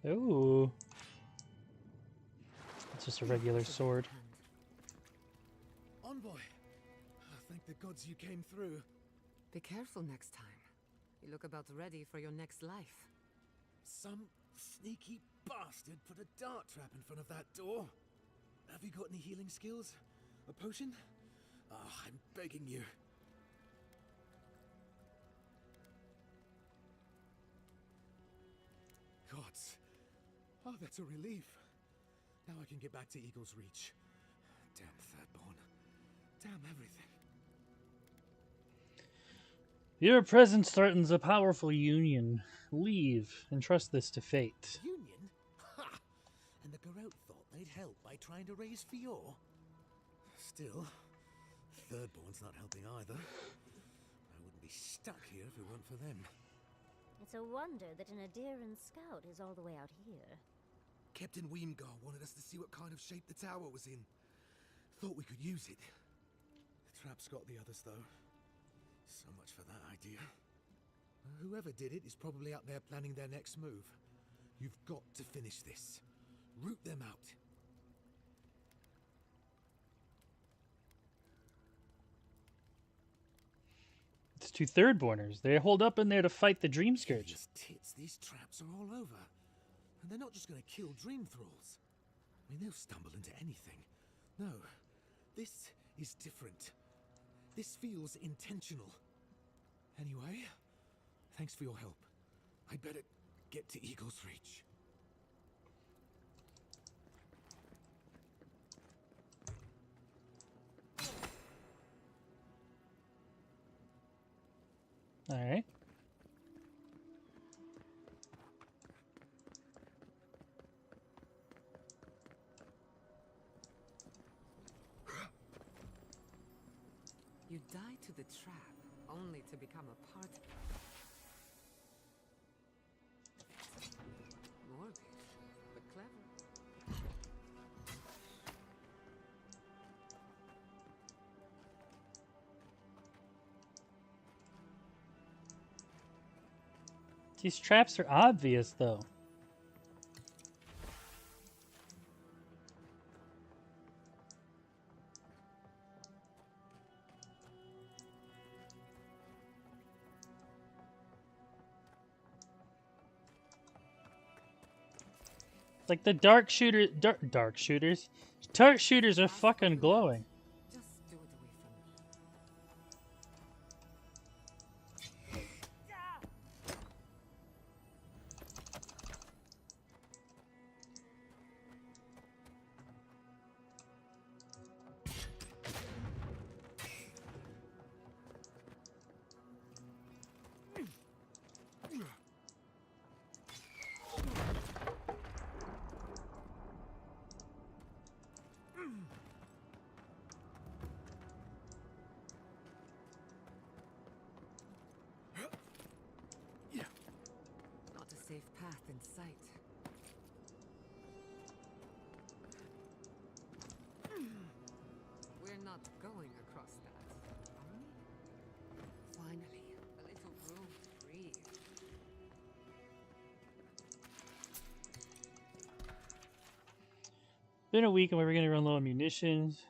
Ooh. It's just a regular sword. Envoy, I thank the gods you came through. Be careful next time. You look about ready for your next life. Some sneaky bastard put a dart trap in front of that door. Have you got any healing skills? A potion? Ah, I'm begging you. Gods. Oh, that's a relief. Now I can get back to Eagle's Reach. Damn Thirdborn. Damn everything. Your presence threatens a powerful union. Leave and trust this to fate. Union? Ha! And the Garrote thought they'd help by trying to raise Fior? Still, Thirdborn's not helping either. I wouldn't be stuck here if it weren't for them. It's a wonder that an Adairan scout is all the way out here. Captain Weemgar wanted us to see what kind of shape the tower was in. Thought we could use it. The trap's got the others, though. So much for that idea. Whoever did it is probably out there planning their next move. You've got to finish this. Root them out. It's two Thirdborners. They hold up in there to fight the Dream Scourge. These tits, these traps are all over. And they're not just going to kill Dream Thralls. I mean, they'll stumble into anything. No, this is different. This feels intentional. Anyway, thanks for your help. I better get to Eagle's Reach. All right. You die to the trap, only to become a part of it. Morbid, but clever. These traps are obvious, though. Like the dark shooters are fucking glowing. Just do it away from me. Not a safe path in sight. We're not going across that, are we? Finally, a little room to breathe. Been a week and we're gonna run low on munitions.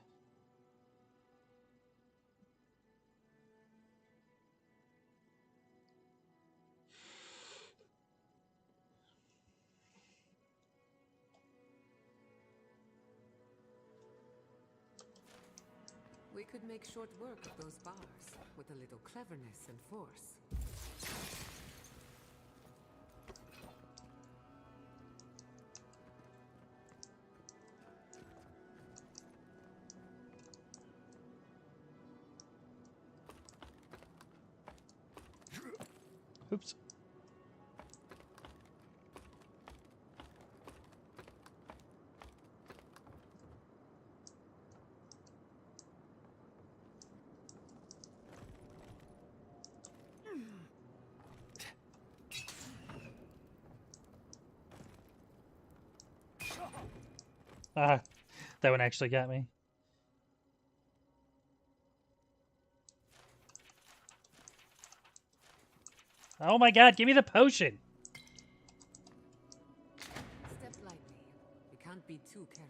We could make short work of those bars with a little cleverness and force. Oops. Ah, that one actually got me. Oh my god, give me the potion! Step lightly. You can't be too careful.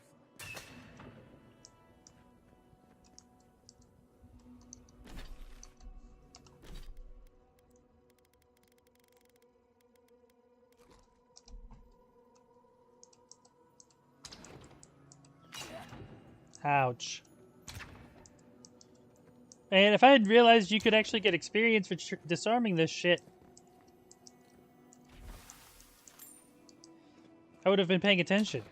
Ouch. And if I had realized you could actually get experience for disarming this shit, I would have been paying attention.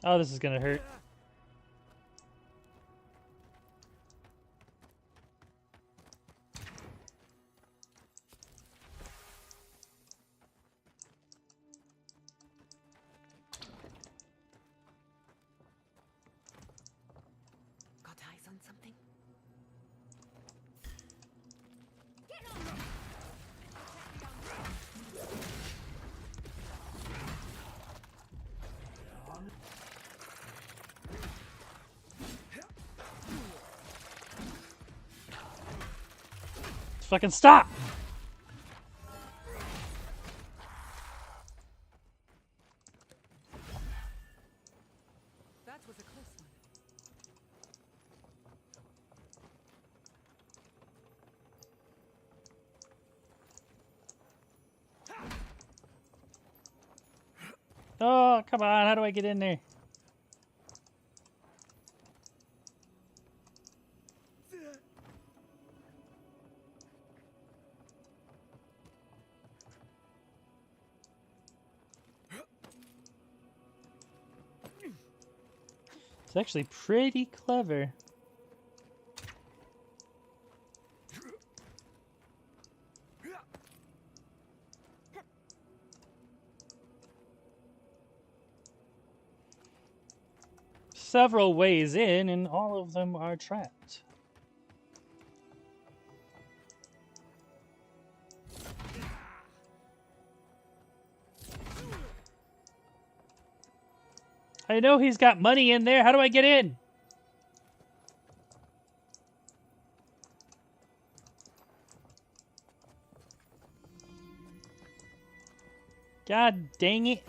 Oh, this is gonna hurt. Got eyes on something? Fucking stop! That was a close one. Oh, come on. How do I get in there? It's actually pretty clever. Several ways in, and all of them are trapped. I know he's got money in there. How do I get in? God dang it.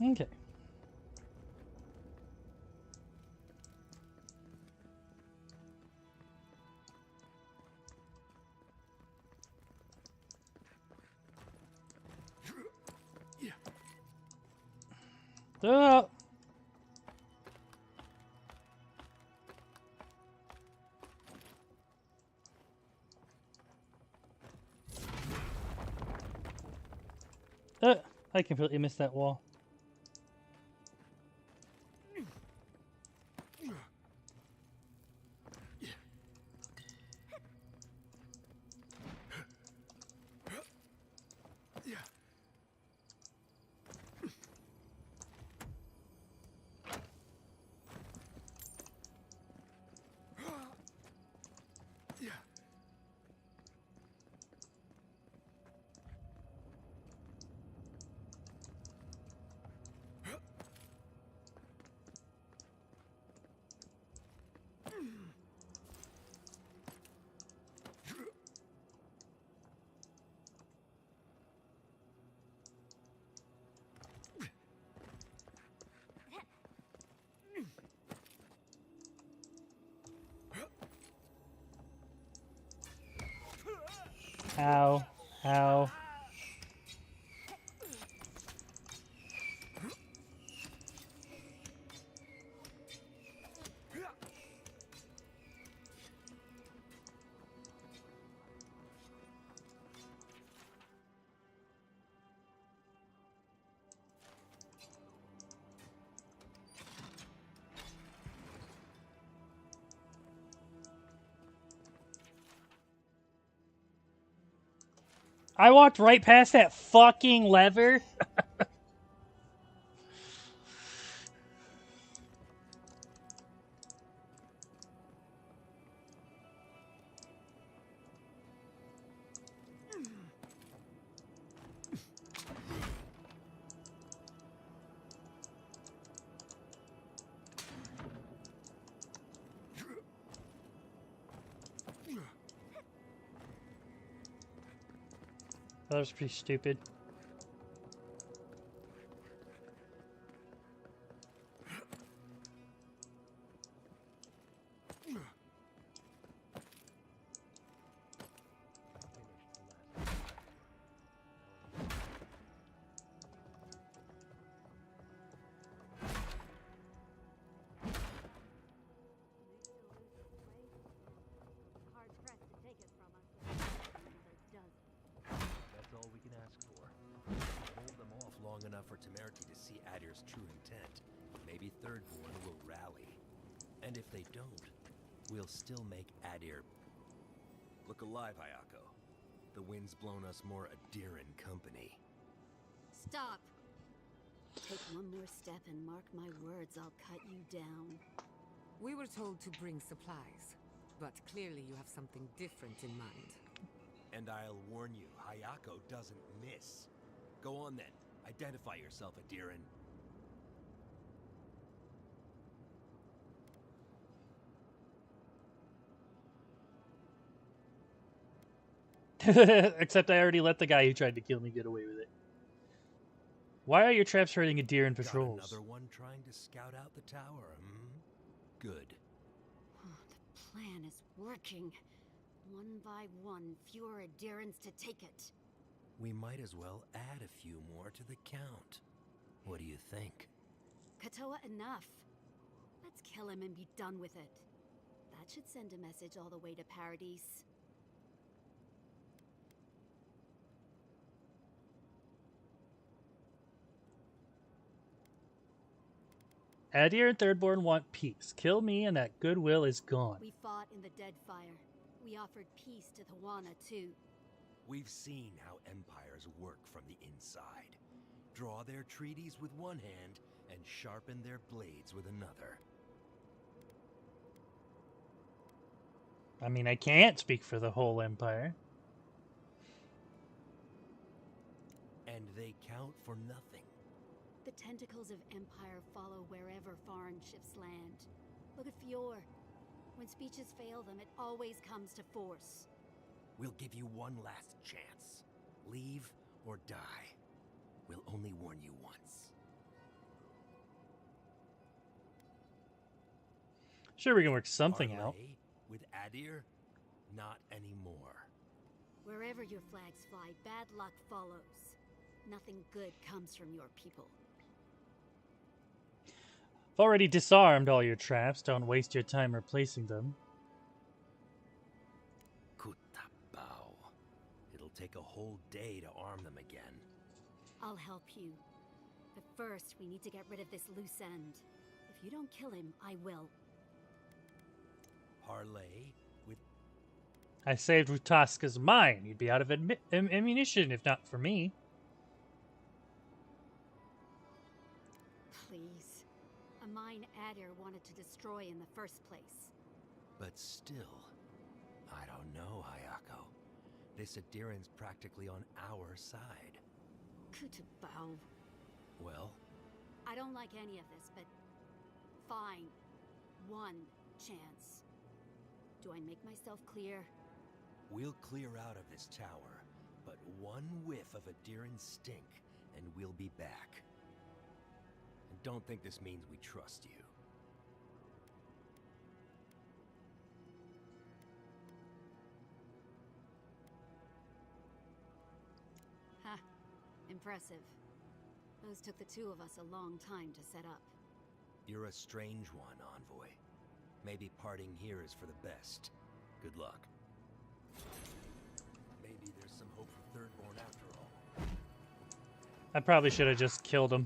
Okay. Oh. I completely missed that wall. Ow. Ow. I walked right past that fucking lever. That was pretty stupid. That's all we can ask for. Hold them off long enough for Temerity to see Adir's true intent. Maybe Thirdborn will rally. And if they don't, we'll still make Adir Look alive, Hayako. The wind's blown us more Adiran company. Stop! Take one more step and mark my words, I'll cut you down. We were told to bring supplies, but clearly you have something different in mind. And I'll warn you, Hayako doesn't miss. Go on then. Identify yourself, Adiran. Except I already let the guy who tried to kill me get away with it. Why are your traps hurting Adir and patrols? Got another one trying to scout out the tower, Good. The plan is working. One by one, fewer adherents to take it. We might as well add a few more to the count. What do you think? Katoa, enough. Let's kill him and be done with it. That should send a message all the way to Paradise. Adir and Thirdborn want peace. Kill me and that goodwill is gone. We fought in the Deadfire. We offered peace to the Wana, too. We've seen how empires work from the inside. Draw their treaties with one hand and sharpen their blades with another. I mean, I can't speak for the whole empire. And they count for nothing. The tentacles of Empire follow wherever foreign ships land. Look at Fior. When speeches fail them, it always comes to force. We'll give you one last chance. Leave or die. We'll only warn you once. Sure, we can work something out. Parley with Adir? Not anymore. Wherever your flags fly, bad luck follows. Nothing good comes from your people. I've already disarmed all your traps. Don't waste your time replacing them. Kutabao. It'll take a whole day to arm them again. I'll help you. But first, we need to get rid of this loose end. If you don't kill him, I will. Parley with... I saved Rutaska's mine. You'd be out of ammunition if not for me. Please. A mine Adir wanted to destroy in the first place. But still, I don't know, Hayako. This Adiran's practically on our side. Kutabao. Well? I don't like any of this, but... fine. One chance. Do I make myself clear? We'll clear out of this tower, but one whiff of Adiran's stink, and we'll be back. And don't think this means we trust you. Ha. Impressive. Those took the two of us a long time to set up. You're a strange one, Envoy. Maybe parting here is for the best. Good luck. Maybe there's some hope for Thirdborn after all. I probably should have just killed him.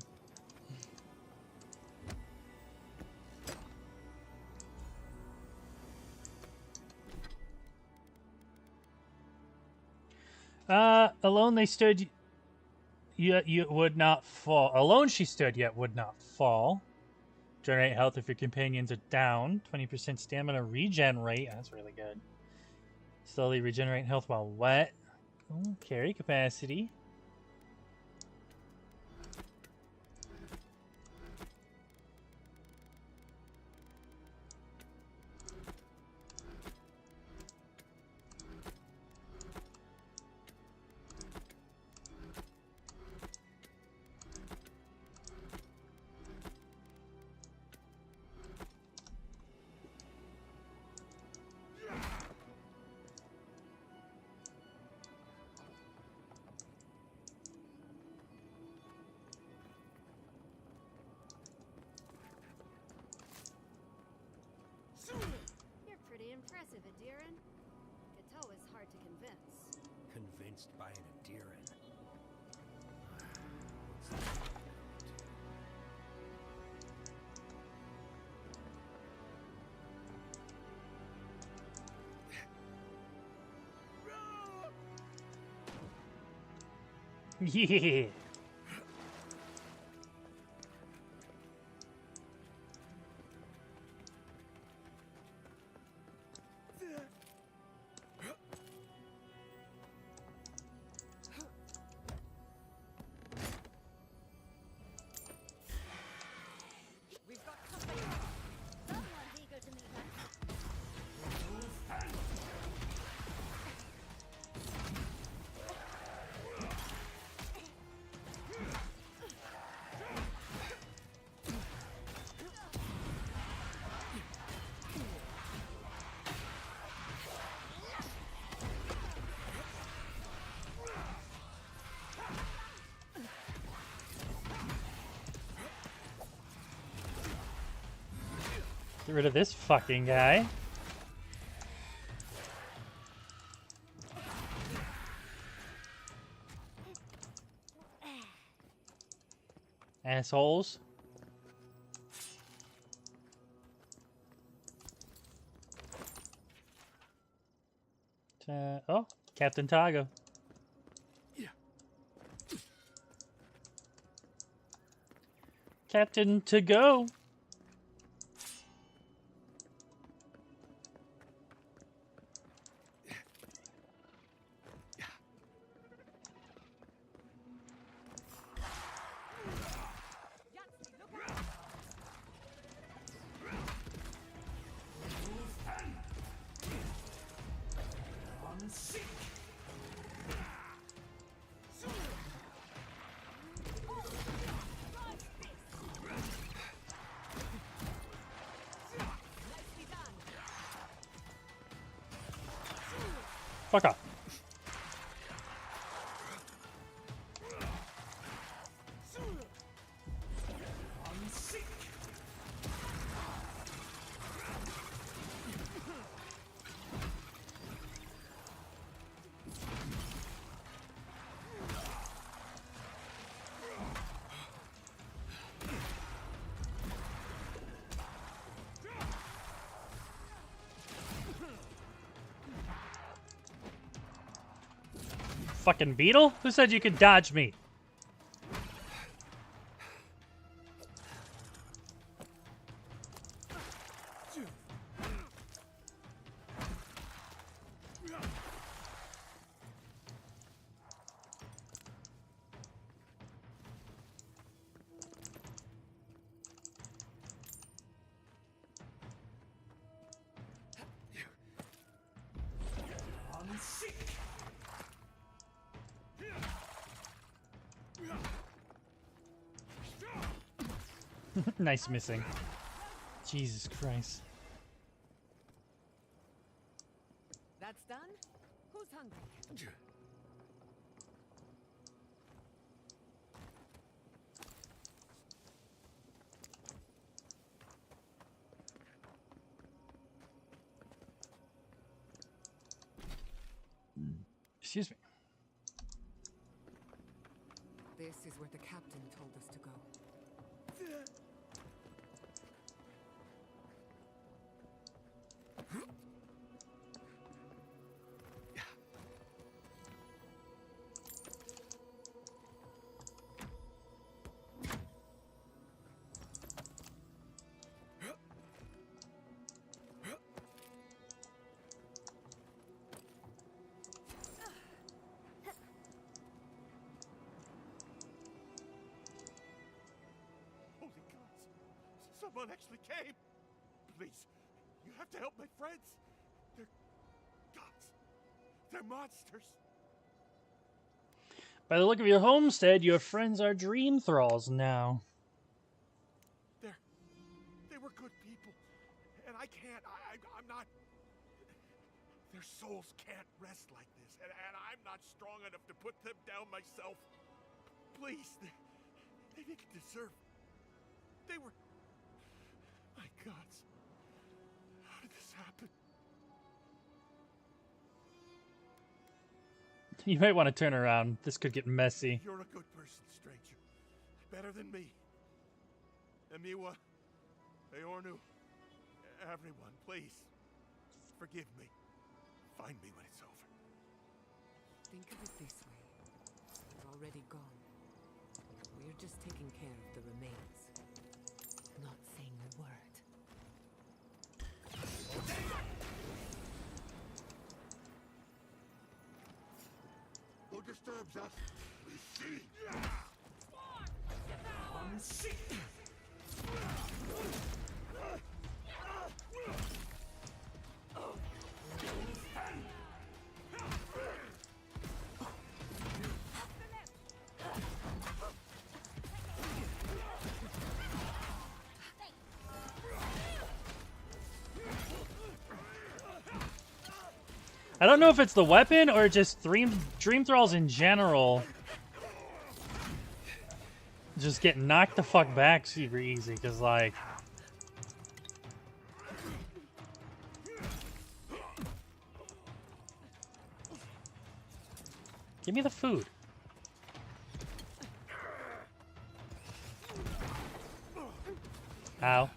Alone they stood, you would not fall. Alone she stood, yet would not fall. Generate health if your companions are down. 20% stamina regen rate. That's really good. Slowly regenerate health while wet. Ooh, carry capacity. You're pretty impressive, Adiran. Kato is hard to convince. Convinced by an Adiran. Yeah. We've got company. Someone's eager to meet us. Get rid of this fucking guy. Assholes. Oh, Captain Tago. Captain to go. Fuck off. Fucking beetle? Who said you could dodge me? Nice missing. Jesus Christ. That's done? Who's hungry? Excuse me. This is where the captain told us to go. Holy gods! Someone actually came! Please, you have to help my friends! They're gods! They're monsters! By the look of your homestead, your friends are dream thralls now. They were good people, and I can't, I'm not... Their souls can't rest like this, and I'm not strong enough to put them down myself. Please, they didn't deserve... They were... My gods. How did this happen? You might want to turn around. This could get messy. You're a good person, stranger. Better than me. Amiwa, Eornu, everyone, please. Forgive me. Find me when it's over. Think of it this way. They're already gone. We're just taking care of the remains. Not saying a word. Who disturbs us? We see. I don't know if it's the weapon or just dream thralls in general. Just get knocked the fuck back super easy, because like... Give me the food. Ow.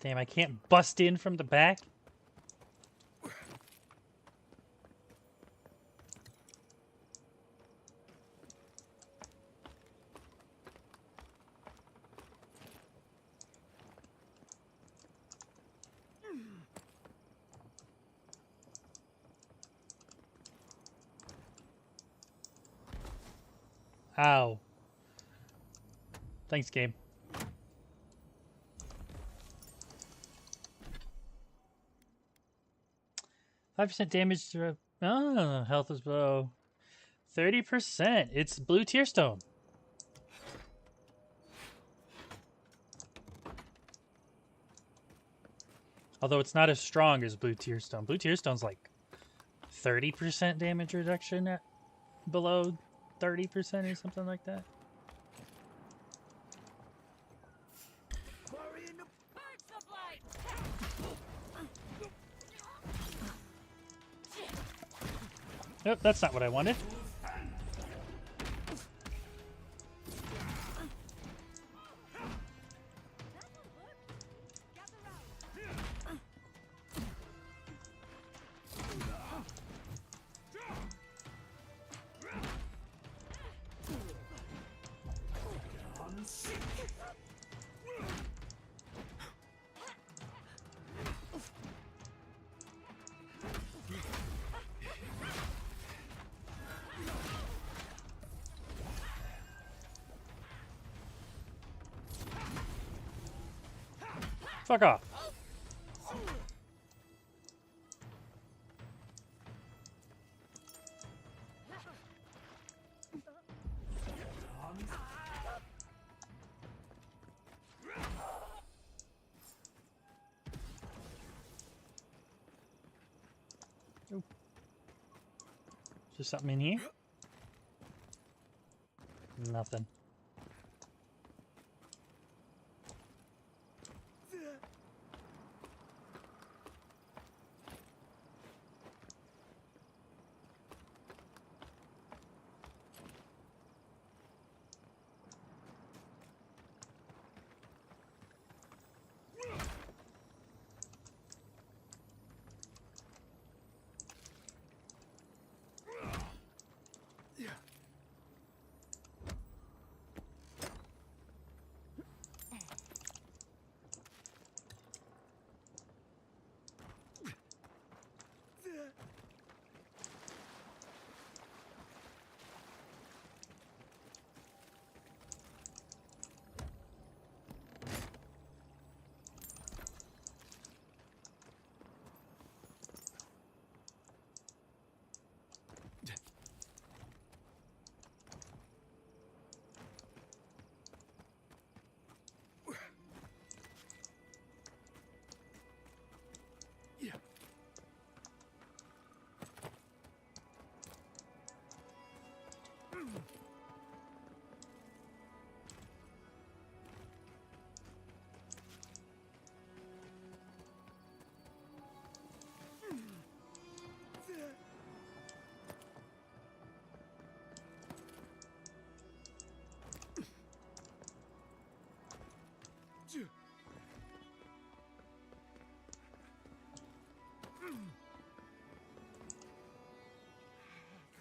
Damn, I can't bust in from the back? Ow. Thanks, game. %5 damage to... Oh, health is below 30%. It's blue tear stone. Although it's not as strong as blue tear stone. Blue tear stone's like 30% damage reduction at below 30% or something like that. Nope, that's not what I wanted. Fuck off. Is there something in here? Nothing.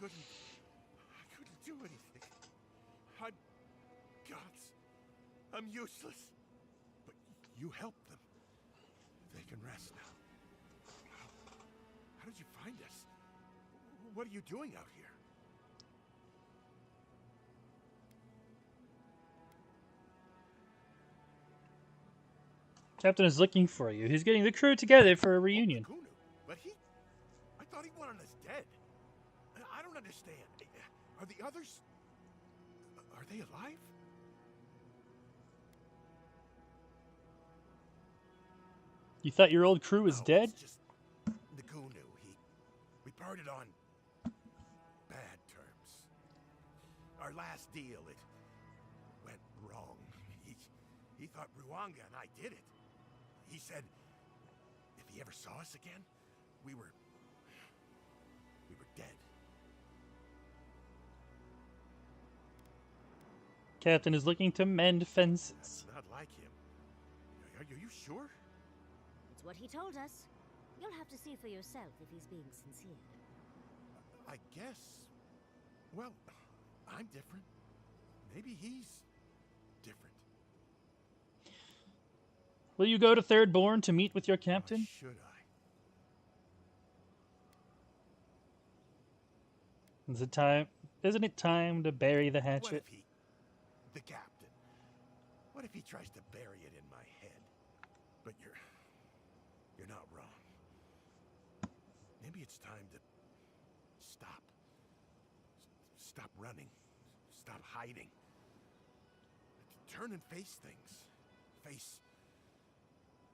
I couldn't do anything. I'm gods. I'm useless. But you helped them. They can rest now. How did you find us? What are you doing out here? Captain is looking for you. He's getting the crew together for a reunion. But I thought he wanted us dead. I don't understand. Are the others... Are they alive? You thought your old crew was dead? It's just Nagunu. We parted on bad terms. Our last deal, it went wrong. He thought Ruanga and I did it. He said if he ever saw us again, we were dead. Captain is looking to mend fences. That's not like him. Are you sure? It's what he told us. You'll have to see for yourself if he's being sincere. I guess. Well, I'm different. Maybe he's different. Will you go to Third Bourne to meet with your captain? Or should I? Isn't it time to bury the What hatchet? if he, the captain, what if he tries to bury it in my head? But you're not wrong. Maybe it's time to stop. Stop running. Stop hiding. Turn and face things. Face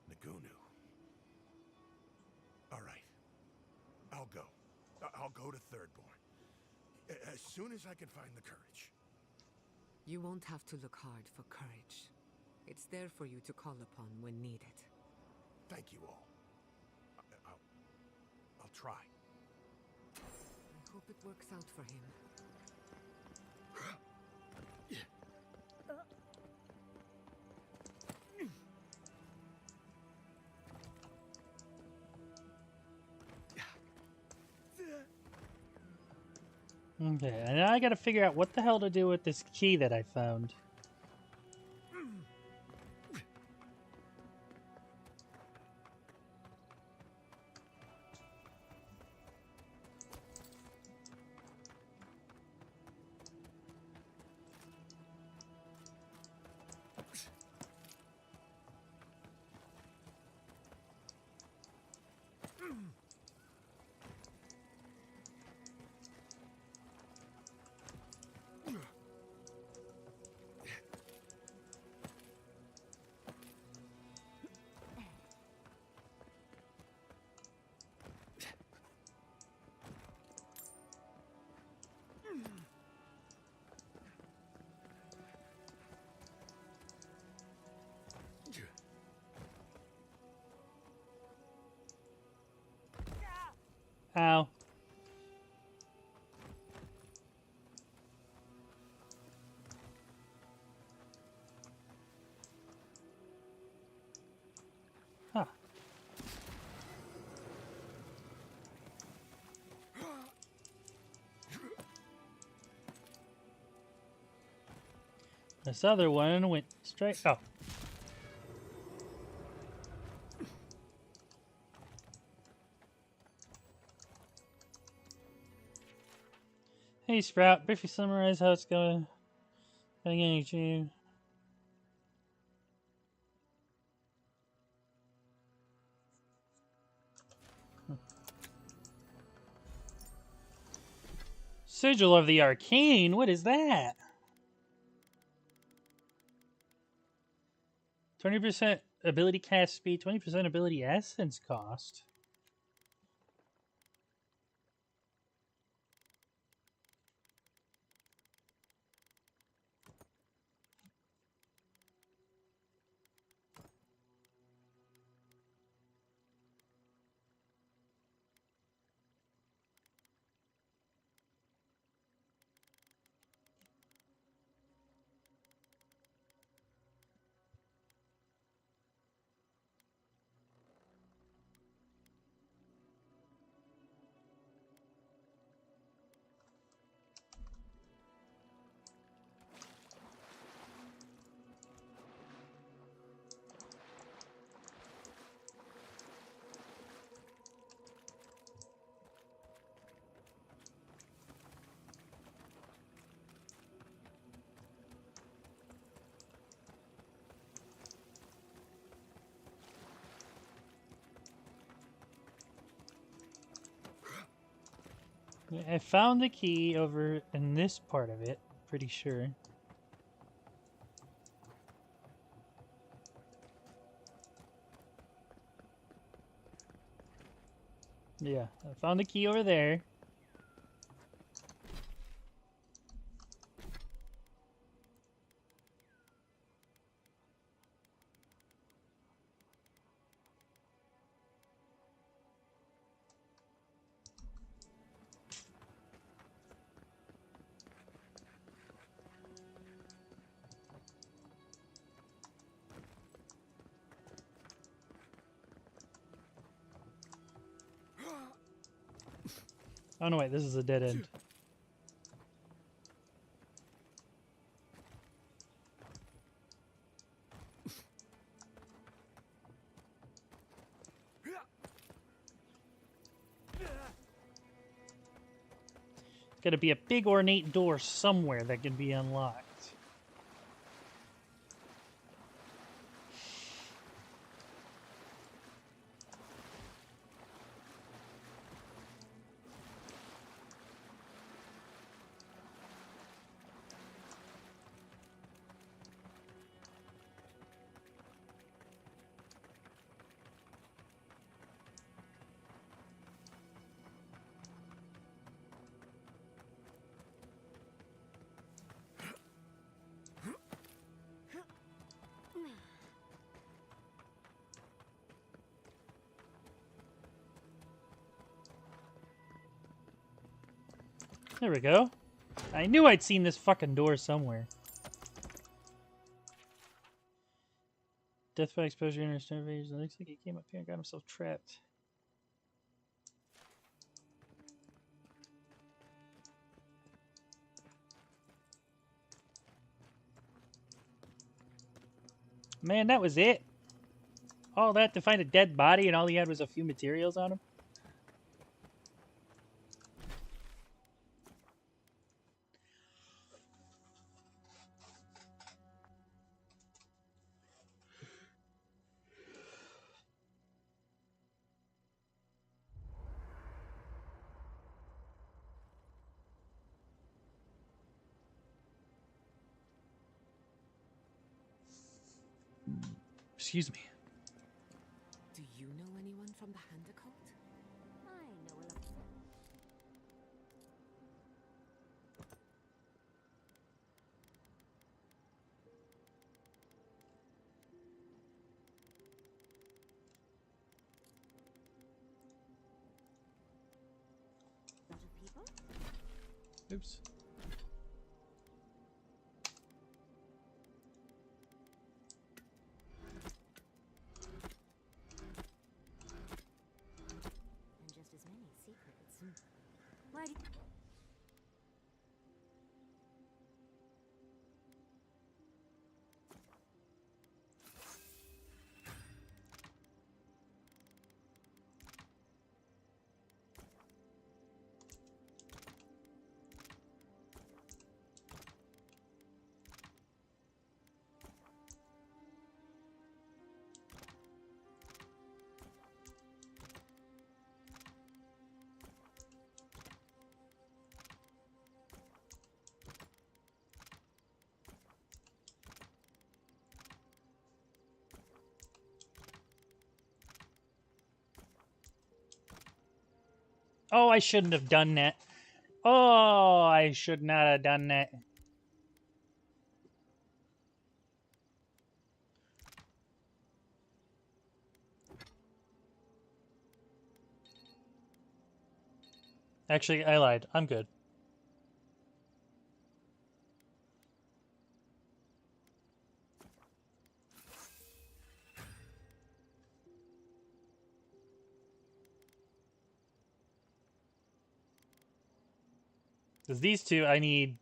Nagunu. All right. I'll go. I'll go to Thirdborn. As soon as I can find the courage. You won't have to look hard for courage. It's there for you to call upon when needed. Thank you all. I'll try. I hope it works out for him. Okay, and now I gotta figure out what the hell to do with this key that I found. Ow. Huh. This other one went straight. Oh. Hey Sprout, briefly summarize how it's going. Getting you. Sigil of the Arcane? What is that? 20% ability cast speed, 20% ability essence cost. I found the key over in this part of it, pretty sure. Yeah, I found the key over there. Oh no, wait, this is a dead end. Gotta be a big ornate door somewhere that can be unlocked. There we go. I knew I'd seen this fucking door somewhere. Death by exposure in starvation. It looks like he came up here and got himself trapped. Man, that was it. All that to find a dead body and all he had was a few materials on him? Excuse me. Do you know anyone from the Handa cult? I know a lot of them. Lot of people? Oops. And just as many secrets. Why do Oh, I shouldn't have done that. Oh, I should not have done that. Actually, I lied. I'm good. Because these two, I need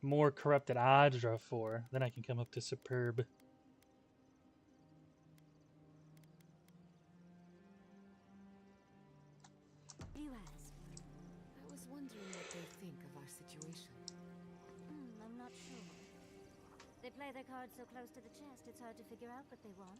more corrupted Adra for. Then I can come up to Superb. you ask? I was wondering what they think of our situation. I'm not sure. They play their cards so close to the chest, it's hard to figure out what they want.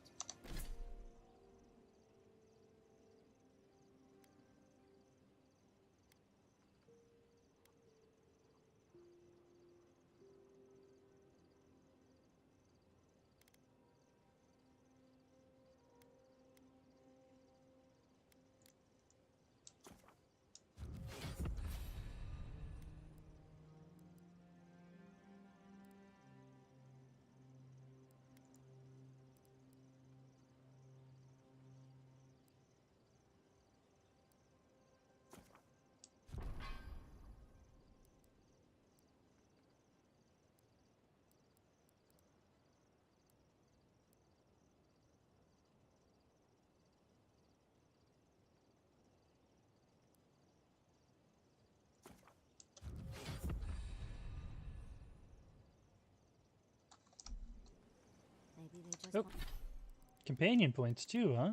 Maybe they just Oh. want... Companion points too, huh?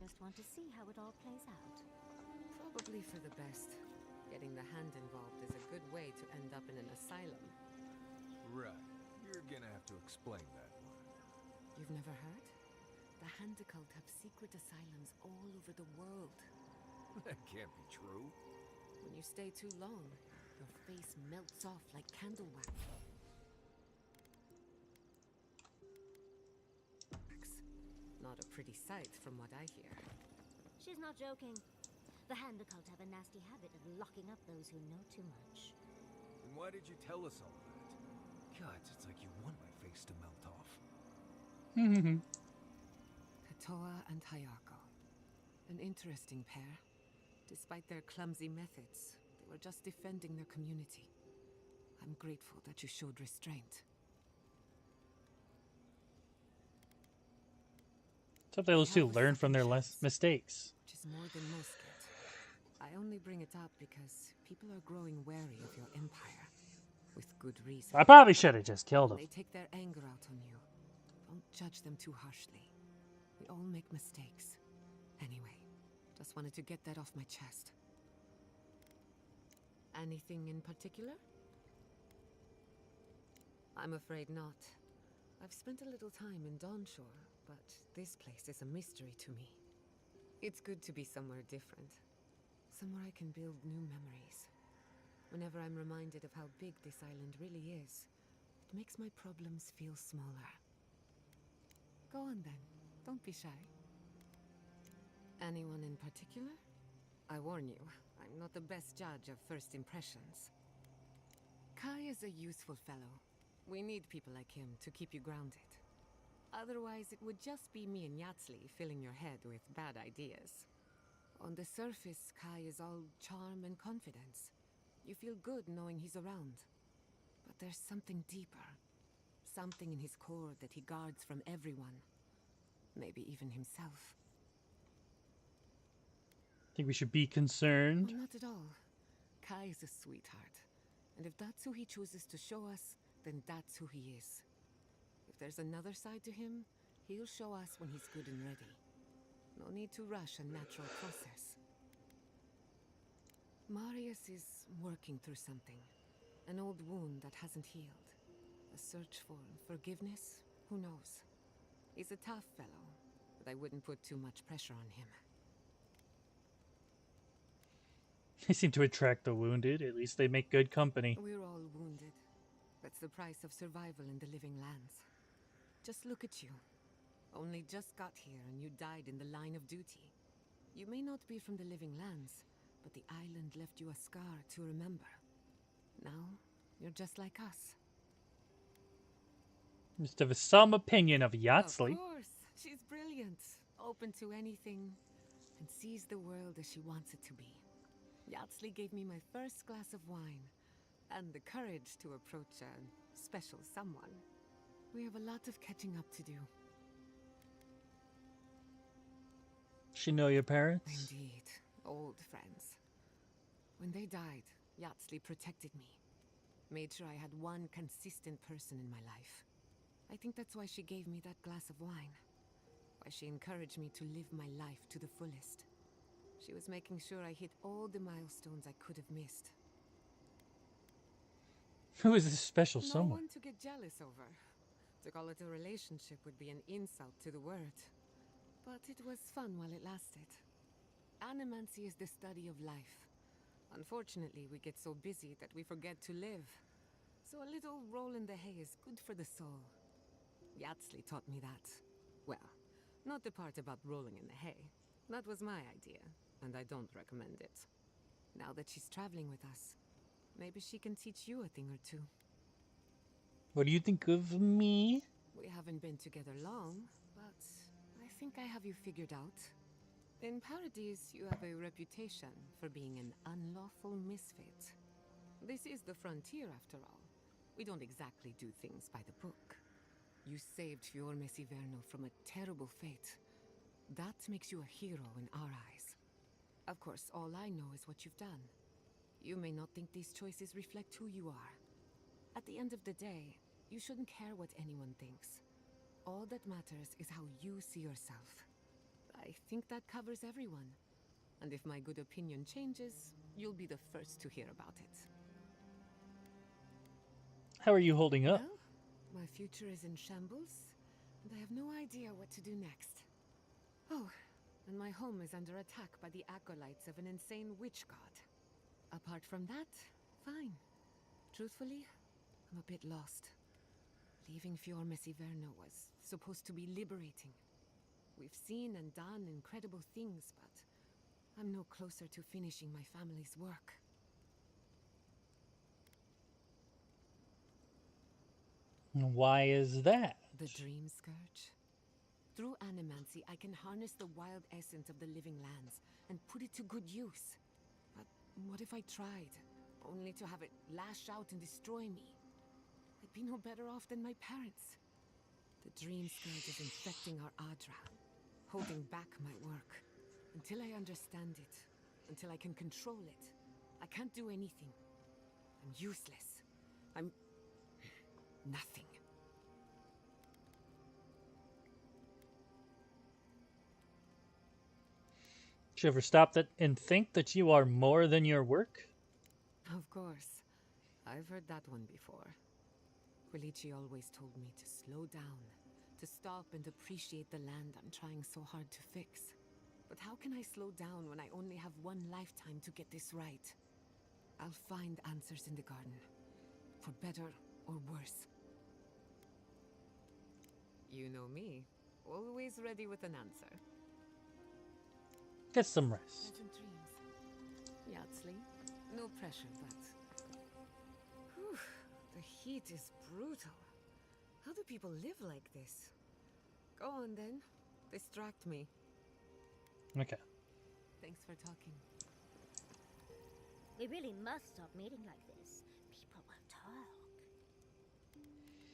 just want to see how it all plays out. Probably for the best. Getting the hand involved is a good way to end up in an asylum. Right. You're gonna have to explain that one. You've never heard? The Hand Cult have secret asylums all over the world. That can't be true. When you stay too long, your face melts off like candle wax. Not a pretty sight from what I hear. She's not joking. The Hand Cult have a nasty habit of locking up those who know too much. Then why did you tell us all that? God, it's like you want my face to melt off. Katoa and Hayako. An interesting pair. Despite their clumsy methods, they were just defending their community. I'm grateful that you showed restraint. So they'll two learn from their mistakes. Which is more than most get. I only bring it up because people are growing wary of your empire. With good reason. I probably should have just killed him. They take their anger out on you. Don't judge them too harshly. We all make mistakes. Anyway, just wanted to get that off my chest. Anything in particular? I'm afraid not. I've spent a little time in Dawnshore, but this place is a mystery to me. It's good to be somewhere different. Somewhere I can build new memories. Whenever I'm reminded of how big this island really is, it makes my problems feel smaller. Go on then. Don't be shy. Anyone in particular? I warn you, I'm not the best judge of first impressions. Kai is a useful fellow. We need people like him to keep you grounded. Otherwise, it would just be me and Yatsli filling your head with bad ideas. On the surface, Kai is all charm and confidence. You feel good knowing he's around. But there's something deeper. Something in his core that he guards from everyone. Maybe even himself. Think we should be concerned? Well, not at all. Kai is a sweetheart. And if that's who he chooses to show us, then that's who he is. If there's another side to him, he'll show us when he's good and ready. No need to rush a natural process. Marius is working through something. An old wound that hasn't healed. A search for forgiveness? Who knows? He's a tough fellow, but I wouldn't put too much pressure on him. They seem to attract the wounded. At least they make good company. We're all wounded. That's the price of survival in the living lands. Just look at you. Only just got here and you died in the line of duty. You may not be from the living lands, but the island left you a scar to remember. Now, you're just like us. Must have some opinion of Yatsli. Of course. She's brilliant. Open to anything. And sees the world as she wants it to be. Yatsli gave me my first glass of wine. And the courage to approach a special someone. We have a lot of catching up to do. She know your parents? Indeed. Old friends. When they died, Yatsli protected me. Made sure I had one consistent person in my life. I think that's why she gave me that glass of wine. Why she encouraged me to live my life to the fullest. She was making sure I hit all the milestones I could have missed. Who is this special someone? No one to get jealous over. To call it a relationship would be an insult to the word. But it was fun while it lasted. Animancy is the study of life. Unfortunately, we get so busy that we forget to live. So a little roll in the hay is good for the soul. Yatsli taught me that. Well, not the part about rolling in the hay. That was my idea, and I don't recommend it. Now that she's traveling with us, maybe she can teach you a thing or two. What do you think of me? We haven't been together long, but I think I have you figured out. In Paradise, you have a reputation for being an unlawful misfit. This is the frontier, after all. We don't exactly do things by the book. You saved Fior Mesiverno from a terrible fate. That makes you a hero in our eyes. Of course, all I know is what you've done. You may not think these choices reflect who you are. At the end of the day, you shouldn't care what anyone thinks. All that matters is how you see yourself. I think that covers everyone. And if my good opinion changes, you'll be the first to hear about it. How are you holding up? Well, my future is in shambles, and I have no idea what to do next. Oh, and my home is under attack by the acolytes of an insane witch god. Apart from that, fine. Truthfully, I'm a bit lost. Leaving Fior Messiverno was supposed to be liberating. We've seen and done incredible things, but I'm no closer to finishing my family's work. Why is that? The Dream Scourge? Through animancy, I can harness the wild essence of the living lands and put it to good use. But what if I tried, only to have it lash out and destroy me? I'd be no better off than my parents. The Dream Scourge is infecting our Adra, holding back my work. Until I understand it, until I can control it, I can't do anything. I'm useless. I'm nothing. Did you ever stop that and think that you are more than your work? Of course. I've heard that one before. Quilici always told me to slow down, to stop and appreciate the land I'm trying so hard to fix. But how can I slow down when I only have one lifetime to get this right? I'll find answers in the garden, for better or worse. You know me, always ready with an answer. Get some rest. Pleasant dreams. Yardsley, no pressure, but... Whew, the heat is brutal. How do people live like this? Go on then, distract me. Okay. Thanks for talking. We really must stop meeting like this. People will talk.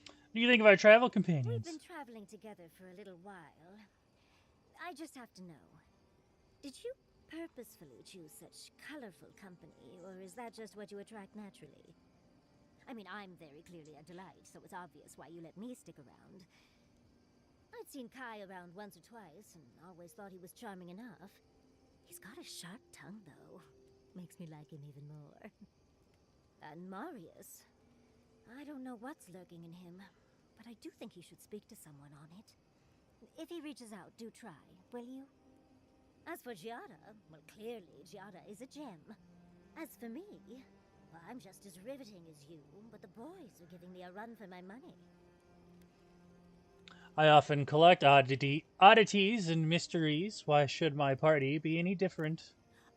What do you think of our travel We've companions? been traveling together for a little while. I just have to know. Did you purposefully choose such colorful company, or is that just what you attract naturally? I mean, I'm very clearly a delight, so it's obvious why you let me stick around. I'd seen Kai around once or twice, and always thought he was charming enough. He's got a sharp tongue, though. Makes me like him even more. And Marius. I don't know what's lurking in him, but I do think he should speak to someone on it. If he reaches out, do try, will you? As for Giada, well, clearly Giada is a gem. As for me, well, I'm just as riveting as you, but the boys are giving me a run for my money. I often collect oddities and mysteries. Why should my party be any different?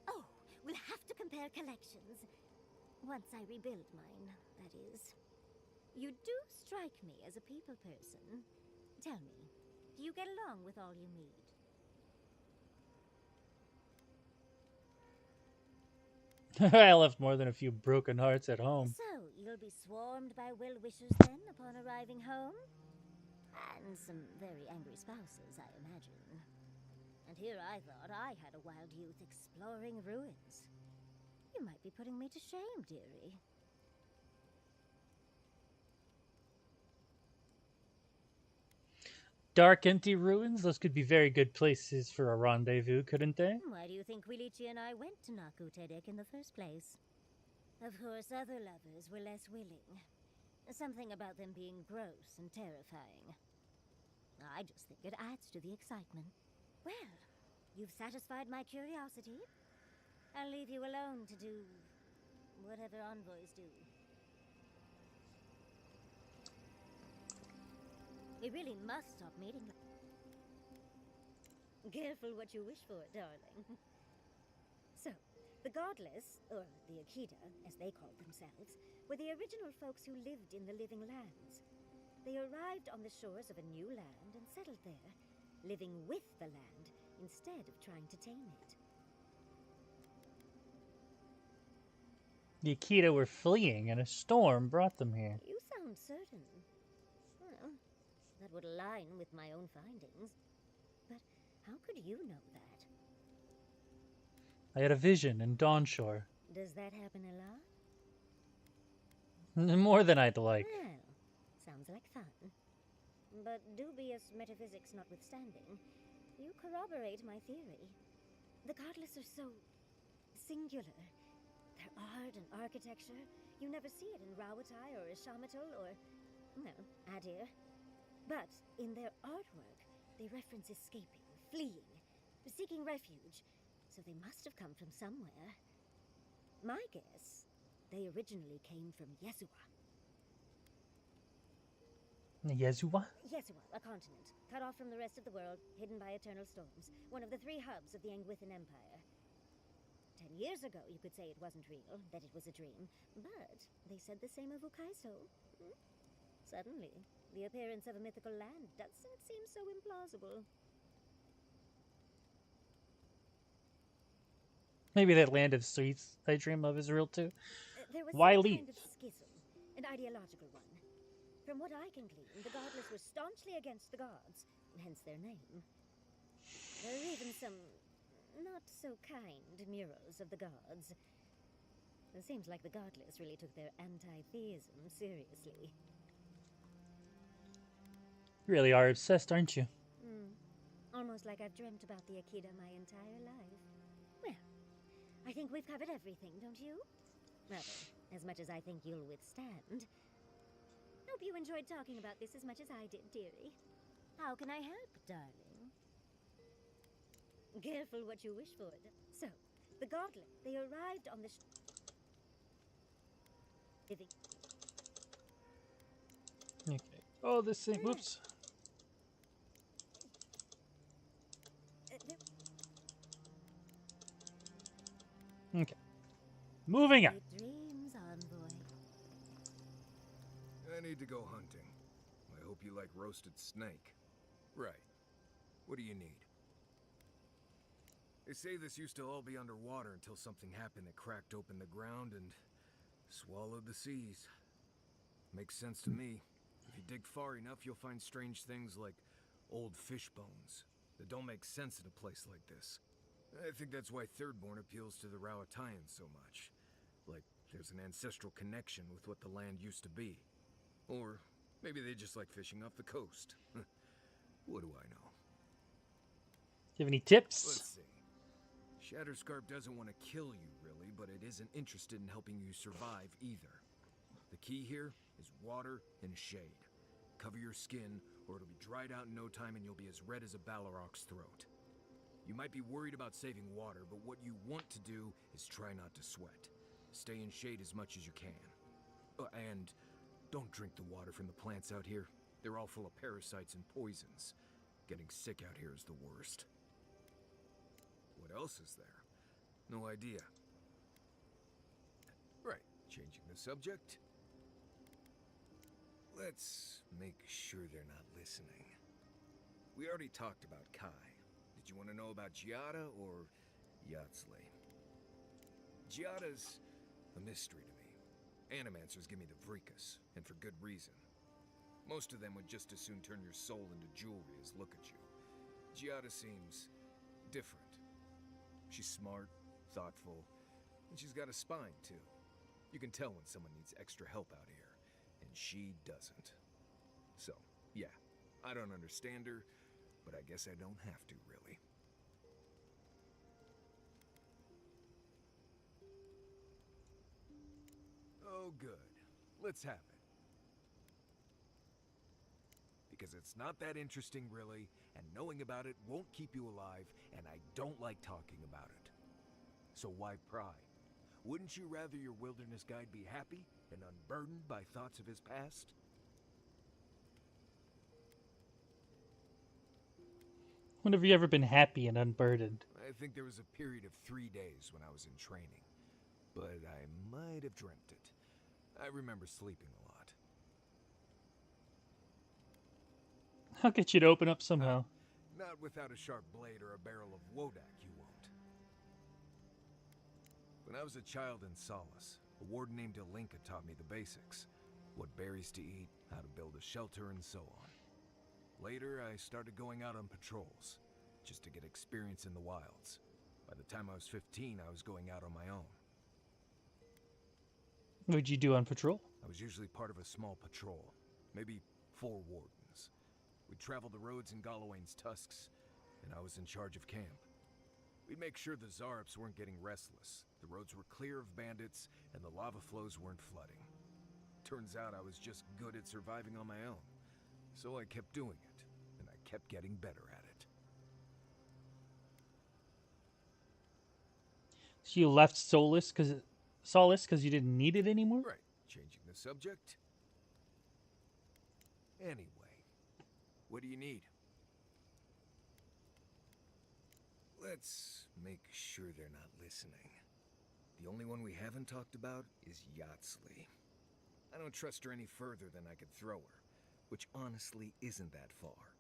Oh, we'll have to compare collections. Once I rebuild mine, that is. You do strike me as a people person. Tell me, do you get along with all you meet? I left more than a few broken hearts at home. So, you'll be swarmed by well-wishers then upon arriving home? And some very angry spouses, I imagine. And here I thought I had a wild youth exploring ruins. You might be putting me to shame, dearie. Dark, empty ruins? Those could be very good places for a rendezvous, couldn't they? Why do you think Quilici and I went to Naku Tedek in the first place? Of course, other lovers were less willing. Something about them being gross and terrifying. I just think it adds to the excitement. Well, you've satisfied my curiosity. I'll leave you alone to do whatever envoys do. We really must stop meeting. Careful what you wish for, darling. So, the Godless, or the Akita, as they called themselves, were the original folks who lived in the living lands. They arrived on the shores of a new land and settled there, living with the land instead of trying to tame it. The Akita were fleeing, and a storm brought them here. You sound certain. Well, that would align with my own findings. But how could you know that? I had a vision in Dawnshore. Does that happen a lot? More than I'd like. Well, sounds like fun. But dubious metaphysics notwithstanding, You corroborate my theory. The Godless are so singular. Their art and architecture, you never see it in Rawatai or Ishamatul or, well, Adir. But in their artwork, they reference escaping, fleeing, seeking refuge, so they must have come from somewhere. My guess, they originally came from Yesua. Yezua? Yesua, a continent, cut off from the rest of the world, hidden by eternal storms, one of the 3 hubs of the Angwithan Empire. 10 years ago, you could say it wasn't real, that it was a dream, but they said the same of Ukaiso. Suddenly, the appearance of a mythical land doesn't seem so implausible. Maybe that land of sweets I dream of is real too. There was Why some leave? kind of schism, an ideological one. From what I can glean, the Godless were staunchly against the gods, hence their name. There are even some not-so-kind murals of the gods. It seems like the Godless really took their anti-theism seriously. You really are obsessed, aren't you? Almost like I've dreamt about the Akita my entire life. Well, I think we've covered everything, don't you? Rather, as much as I think you'll withstand. Hope you enjoyed talking about this as much as I did, dearie. How can I help, darling? Careful what you wish for. So, the Godlet, they arrived on the Okay. Oh, this thing. Whoops. Okay. Moving on. Dreams, envoy. I need to go hunting. I hope you like roasted snake. Right. What do you need? They say this used to all be underwater until something happened that cracked open the ground and swallowed the seas. Makes sense to me. If you dig far enough, you'll find strange things like old fish bones that don't make sense in a place like this. I think that's why Thirdborn appeals to the Rowataians so much. Like there's an ancestral connection with what the land used to be. Or maybe they just like fishing off the coast. What do I know? Do you have any tips? Let's see. Shatterscarp doesn't want to kill you, really, but it isn't interested in helping you survive either. The key here is water and shade. Cover your skin, or it'll be dried out in no time and you'll be as red as a Balrog's throat. You might be worried about saving water, but what you want to do is try not to sweat. Stay in shade as much as you can. And don't drink the water from the plants out here. They're all full of parasites and poisons. Getting sick out here is the worst. What else is there? No idea. Right, changing the subject. Let's make sure they're not listening. We already talked about Kai. Did you want to know about Giada or Yatsley? Giada's a mystery to me. Animancers give me the Vrikas, and for good reason. Most of them would just as soon turn your soul into jewelry as look at you. Giada seems different. She's smart, thoughtful, and she's got a spine, too. You can tell when someone needs extra help out here, and she doesn't. So, yeah, I don't understand her, but I guess I don't have to, really. Oh, good. Let's have it. Because it's not that interesting, really, and knowing about it won't keep you alive, and I don't like talking about it. So why pry? Wouldn't you rather your wilderness guide be happy and unburdened by thoughts of his past? When have you ever been happy and unburdened? I think there was a period of 3 days when I was in training, but I might have dreamt it. I remember sleeping a lot. I'll get you to open up somehow. Not without a sharp blade or a barrel of Wodak, you won't. When I was a child in Solace, a warden named Alinka taught me the basics. What berries to eat, how to build a shelter, and so on. Later, I started going out on patrols, just to get experience in the wilds. By the time I was 15, I was going out on my own. What would you do on patrol? I was usually part of a small patrol, maybe 4 wardens. We'd travel the roads in Galawain's tusks, and I was in charge of camp. We'd make sure the Zarps weren't getting restless, the roads were clear of bandits, and the lava flows weren't flooding. Turns out I was just good at surviving on my own, so I kept doing it, and I kept getting better at it. So you left Solace because you didn't need it anymore? Right, changing the subject. Anyway, what do you need? Let's make sure they're not listening. The only one we haven't talked about is Yatsley. I don't trust her any further than I could throw her, which honestly isn't that far.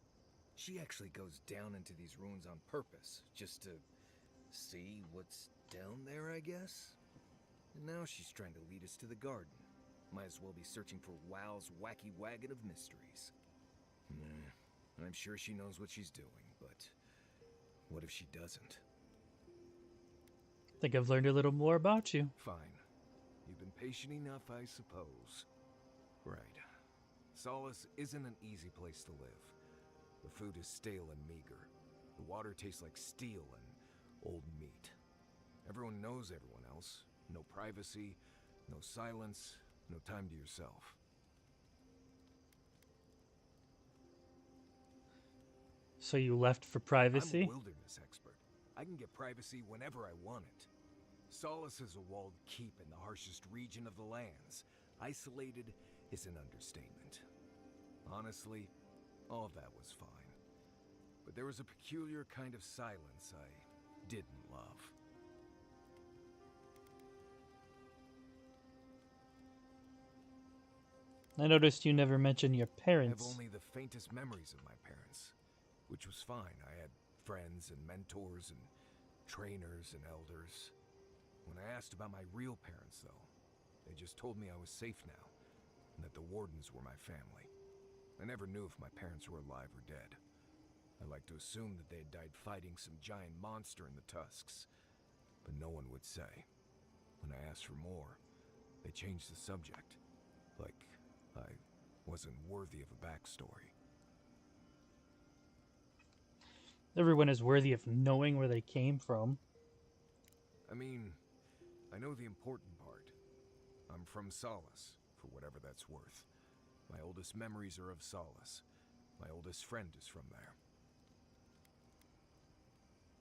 She actually goes down into these ruins on purpose, just to see what's down there, I guess? And now she's trying to lead us to the garden. Might as well be searching for WoW's wacky wagon of mysteries. Nah, I'm sure she knows what she's doing, but what if she doesn't? I think I've learned a little more about you. Fine. You've been patient enough, I suppose. Right. Solace isn't an easy place to live. The food is stale and meager. The water tastes like steel and old meat. Everyone knows everyone else. No privacy, no silence, no time to yourself. So you left for I'm privacy? a wilderness expert. I can get privacy whenever I want it. Solace is a walled keep in the harshest region of the lands. Isolated is an understatement. Honestly, all of that was fine. But there was a peculiar kind of silence I didn't love. I noticed you never mentioned your I parents. have only the faintest memories of my parents, which was fine. I had friends and mentors and trainers and elders. When I asked about my real parents, though, they just told me I was safe now, and that the Wardens were my family. I never knew if my parents were alive or dead. I like to assume that they had died fighting some giant monster in the Tusks, but no one would say. When I asked for more, they changed the subject, like I wasn't worthy of a backstory. Everyone is worthy of knowing where they came from. I mean, I know the important part. I'm from Solace, for whatever that's worth. My oldest memories are of Solace. My oldest friend is from there.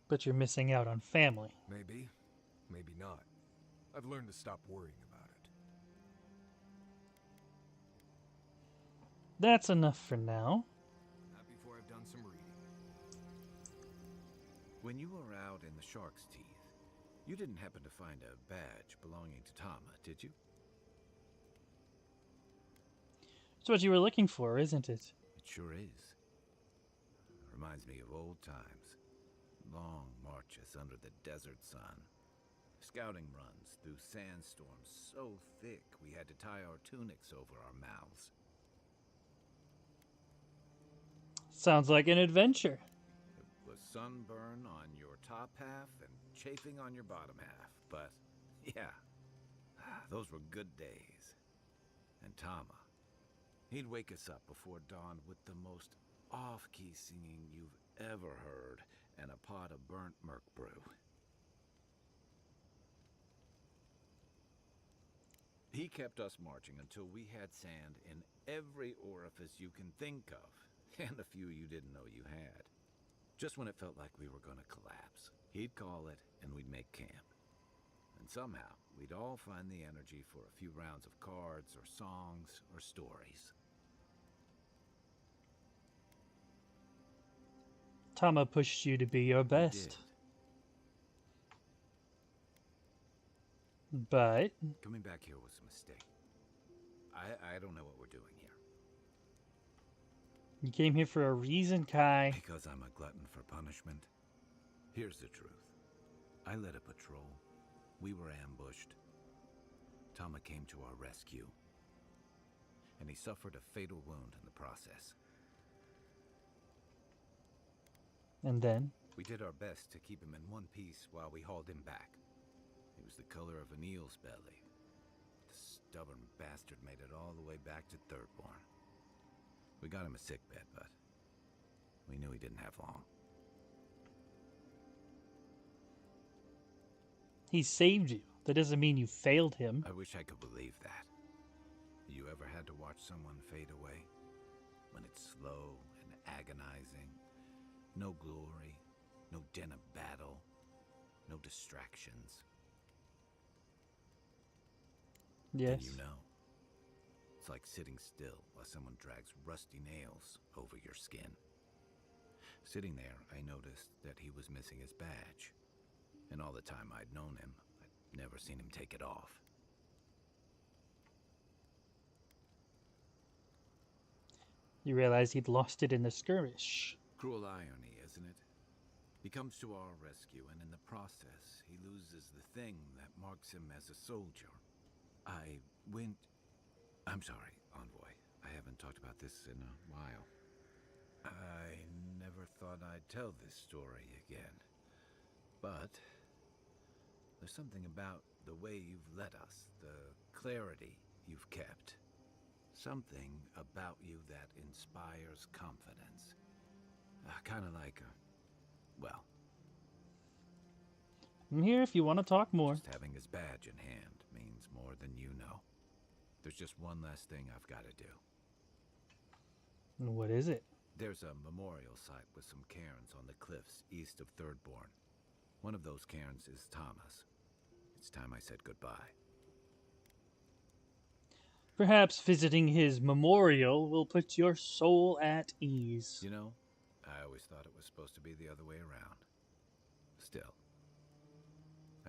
But you're missing out on family. Maybe, maybe not. I've learned to stop worrying about it. That's enough for now. Not before I've done some reading. When you were out in the Shark's Teeth, you didn't happen to find a badge belonging to Tama, did you? It's what you were looking for, isn't it? It sure is. Reminds me of old times. Long marches under the desert sun. Scouting runs through sandstorms so thick we had to tie our tunics over our mouths. Sounds like an adventure. It was sunburn on your top half and chafing on your bottom half. But, yeah, those were good days. And Tama, he'd wake us up before dawn with the most off-key singing you've ever heard and a pot of burnt merc brew. He kept us marching until we had sand in every orifice you can think of, and a few you didn't know you had. Just when it felt like we were gonna collapse, he'd call it and we'd make camp. And somehow, we'd all find the energy for a few rounds of cards or songs or stories. Tama pushed you to be your best. But Coming back here was a mistake. I don't know what we're doing here. you came here for a reason, Kai. Because I'm a glutton for punishment. Here's the truth. I led a patrol. We were ambushed. Tama came to our rescue. And he suffered a fatal wound in the process. And then? We did our best to keep him in one piece while we hauled him back. He was the color of an eel's belly. The stubborn bastard made it all the way back to Thirdborn. We got him a sickbed, but we knew he didn't have long. He saved you. That doesn't mean you failed him. I wish I could believe that. You ever had to watch someone fade away? When it's slow and agonizing? No glory, no din of battle, no distractions. Yes. Then you know. It's like sitting still while someone drags rusty nails over your skin. Sitting there, I noticed that he was missing his badge. And all the time I'd known him, I'd never seen him take it off. You realized he'd lost it in the skirmish. Cruel irony, isn't it? He comes to our rescue, and in the process, he loses the thing that marks him as a soldier. I'm sorry, Envoy. I haven't talked about this in a while. I never thought I'd tell this story again. But there's something about the way you've led us, the clarity you've kept. Something about you that inspires confidence. Kind of like, well... I'm here if you want to talk more. Just having his badge in hand means more than you know. There's just one last thing I've got to do. And what is it? There's a memorial site with some cairns on the cliffs east of Thirdborn. One of those cairns is Thomas. It's time I said goodbye. Perhaps visiting his memorial will put your soul at ease. You know, I always thought it was supposed to be the other way around. Still,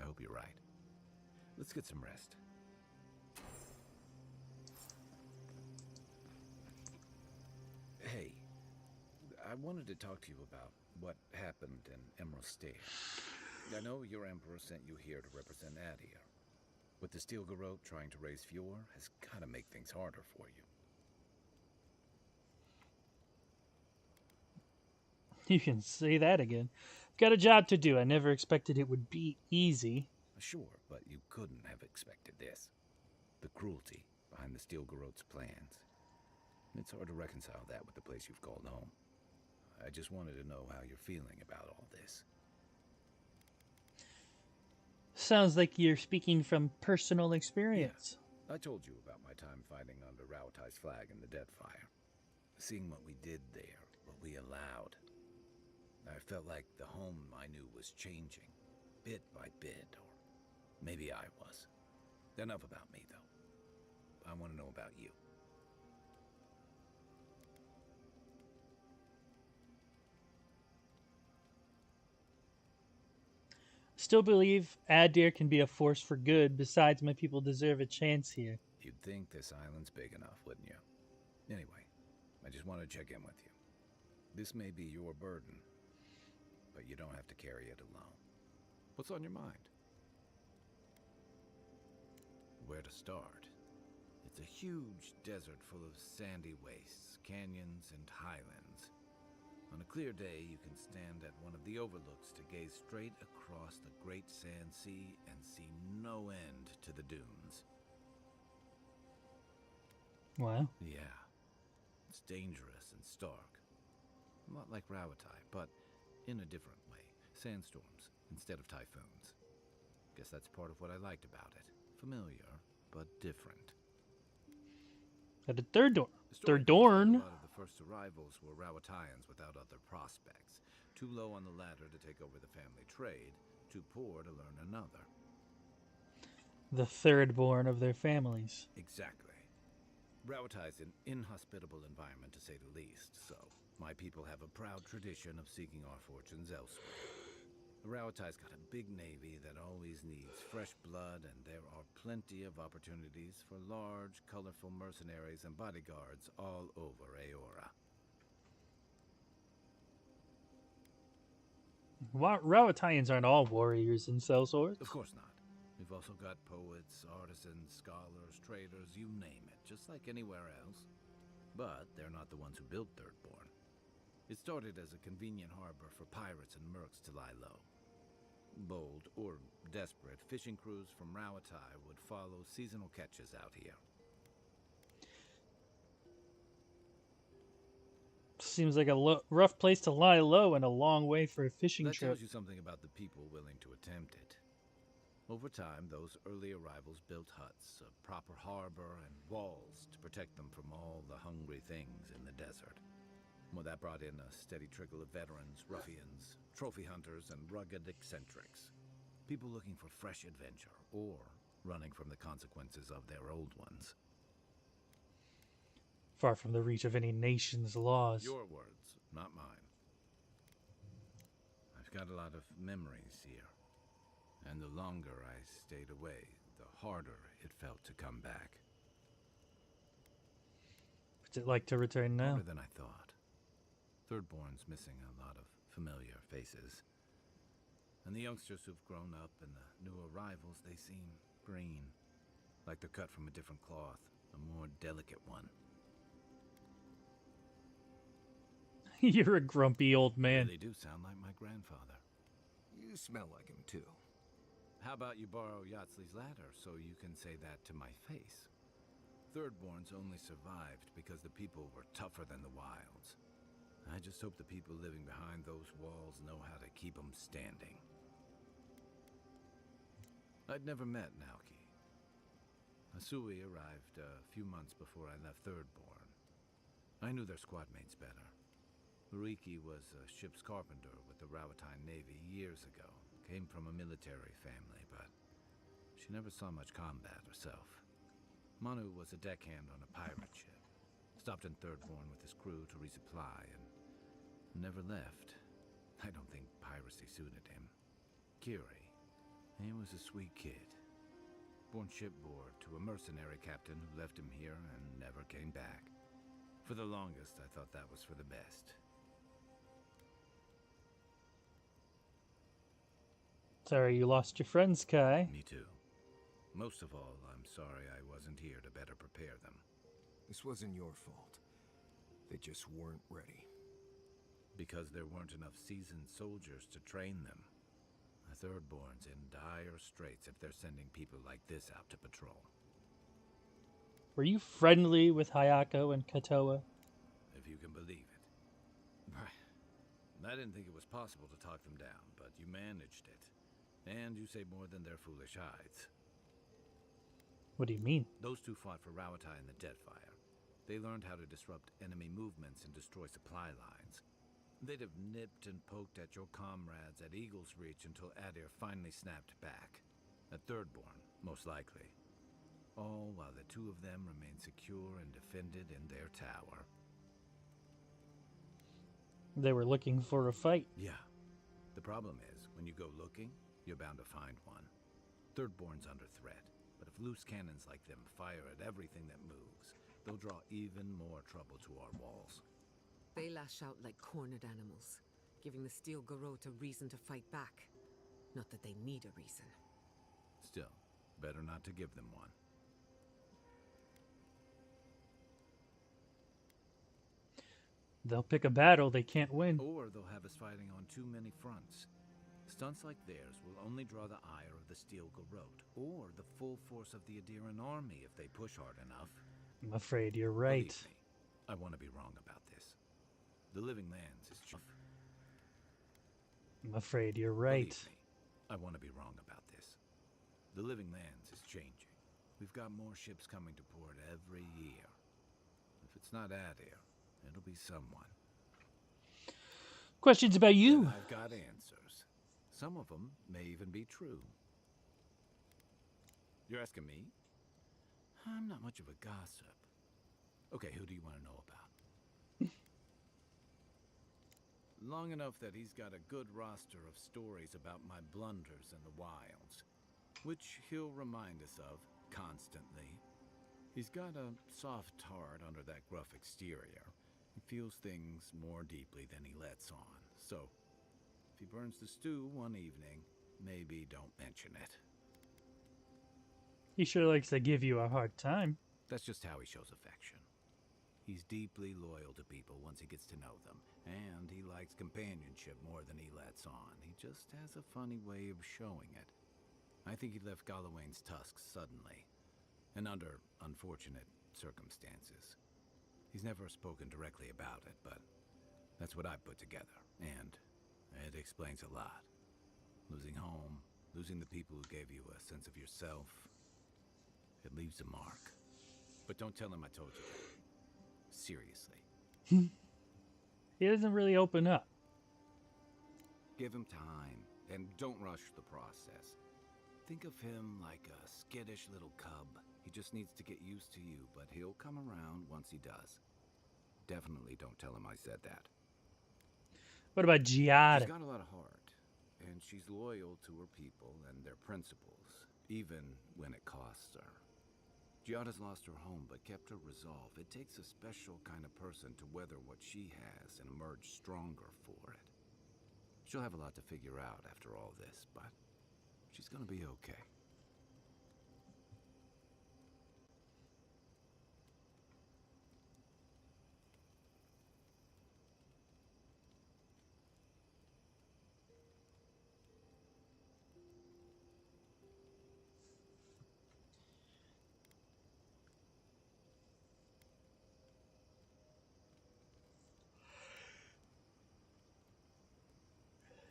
I hope you're right. Let's get some rest. Hey, I wanted to talk to you about what happened in Emerald State. I know your emperor sent you here to represent Adir. With the Steel Garrote trying to raise Fjord has got to make things harder for you. You can say that again. I've got a job to do. I never expected it would be easy. Sure, but you couldn't have expected this. The cruelty behind the Steel Garrote's plans. It's hard to reconcile that with the place you've called home. I just wanted to know how you're feeling about all this. Sounds like you're speaking from personal experience. Yeah, I told you about my time fighting under Rauatai's flag in the Deadfire. Seeing what we did there, what we allowed. I felt like the home I knew was changing, bit by bit, or maybe I was. Enough about me, though. I want to know about you. Still believe Adir can be a force for good. Besides, my people deserve a chance here. You'd think this island's big enough, wouldn't you? Anyway, I just want to check in with you. This may be your burden, but you don't have to carry it alone. What's on your mind? Where to start? It's a huge desert full of sandy wastes, canyons, and highlands. On a clear day, you can stand at one of the overlooks to gaze straight across the Great Sand Sea and see no end to the dunes. Wow. Yeah. It's dangerous and stark. A lot like Rauatai, but in a different way. Sandstorms instead of typhoons. Guess that's part of what I liked about it. Familiar, but different. At the Third Dorn. Third Dorn. A lot of the first arrivals were Rauataians without other prospects. Too low on the ladder to take over the family trade, too poor to learn another. The third born of their families. Exactly. Rauatai's an inhospitable environment, to say the least, so my people have a proud tradition of seeking our fortunes elsewhere. Rauatai's got a big navy that always needs fresh blood, and there are plenty of opportunities for large, colorful mercenaries and bodyguards all over Aora. Rauataians aren't all warriors and sell swords. Of course not. We've also got poets, artisans, scholars, traders, you name it, just like anywhere else. But they're not the ones who built Thirdborn. It started as a convenient harbor for pirates and mercs to lie low. Bold, or desperate, fishing crews from Rauatai would follow seasonal catches out here. Seems like a rough place to lie low and a long way for a fishing That trip. tells you something about the people willing to attempt it. Over time, those early arrivals built huts, a proper harbor, and walls to protect them from all the hungry things in the desert. Well, that brought in a steady trickle of veterans, ruffians, trophy hunters, and rugged eccentrics. People looking for fresh adventure, or running from the consequences of their old ones. Far from the reach of any nation's laws. Your words, not mine. I've got a lot of memories here. And the longer I stayed away, the harder it felt to come back. What's it like to return now? Harder than I thought. Thirdborn's missing a lot of familiar faces. And the youngsters who've grown up and the new arrivals, they seem green. Like they're cut from a different cloth, a more delicate one. You're a grumpy old man. They do sound like my grandfather. You smell like him, too. How about you borrow Yatsley's ladder so you can say that to my face? Thirdborns only survived because the people were tougher than the wilds. I just hope the people living behind those walls know how to keep them standing. I'd never met Naoki. Asui arrived a few months before I left Thirdborn. I knew their squad mates better. Ruiki was a ship's carpenter with the Rawatine Navy years ago. Came from a military family, but she never saw much combat herself. Manu was a deckhand on a pirate ship. Stopped in Thirdborn with his crew to resupply and never left. I don't think piracy suited him. Kiri, he was a sweet kid. Born shipboard to a mercenary captain who left him here and never came back. For the longest, I thought that was for the best. Sorry you lost your friends, Kai. Me too. Most of all, I'm sorry I wasn't here to better prepare them. This wasn't your fault. They just weren't ready. Because there weren't enough seasoned soldiers to train them. The Thirdborn's in dire straits if they're sending people like this out to patrol. Were you friendly with Hayako and Katoa? If you can believe it. I didn't think it was possible to talk them down, but you managed it. And you say more than their foolish hides. What do you mean? Those two fought for Rawatai in the Deadfire. They learned how to disrupt enemy movements and destroy supply lines. They'd have nipped and poked at your comrades at Eagle's Reach until Adir finally snapped back. At Thirdborn, most likely. All while the two of them remained secure and defended in their tower. They were looking for a fight. Yeah. The problem is, when you go looking, you're bound to find one. Thirdborn's under threat, but if loose cannons like them fire at everything that moves, they'll draw even more trouble to our walls. They lash out like cornered animals, giving the Steel Garrote a reason to fight back. Not that they need a reason. Still, better not to give them one. They'll pick a battle they can't win. Or they'll have us fighting on too many fronts. Stunts like theirs will only draw the ire of the Steel Garrote, or the full force of the Adiran army if they push hard enough. I'm afraid you're right. Believe me, I want to be wrong about this. The Living Lands is I'm afraid you're right. Believe me, I want to be wrong about this. The Living Lands is changing. We've got more ships coming to port every year. If it's not Adir, it'll be someone. Questions about you? And I've got answers. Some of them may even be true. You're asking me? I'm not much of a gossip. Okay, who do you want to know about? Long enough that he's got a good roster of stories about my blunders in the wilds, which he'll remind us of constantly. He's got a soft heart under that gruff exterior. He feels things more deeply than he lets on, so if he burns the stew one evening, maybe don't mention it. He sure likes to give you a hard time. That's just how he shows affection. He's deeply loyal to people once he gets to know them, and he likes companionship more than he lets on. He just has a funny way of showing it. I think he left Gallowayne's tusks suddenly, and under unfortunate circumstances. He's never spoken directly about it, but that's what I put together, and it explains a lot. Losing home, Losing the people who gave you a sense of yourself, it leaves a mark. But don't tell him I told you that. Seriously. He doesn't really open up. Give him time, and don't rush the process. Think of him like a skittish little cub. He just needs to get used to you, but he'll come around once he does. Definitely don't tell him I said that. What about Giada? She's got a lot of heart, and she's loyal to her people and their principles, even when it costs her. Giada's lost her home, but kept her resolve. It takes a special kind of person to weather what she has and emerge stronger for it. She'll have a lot to figure out after all this, but she's gonna be okay.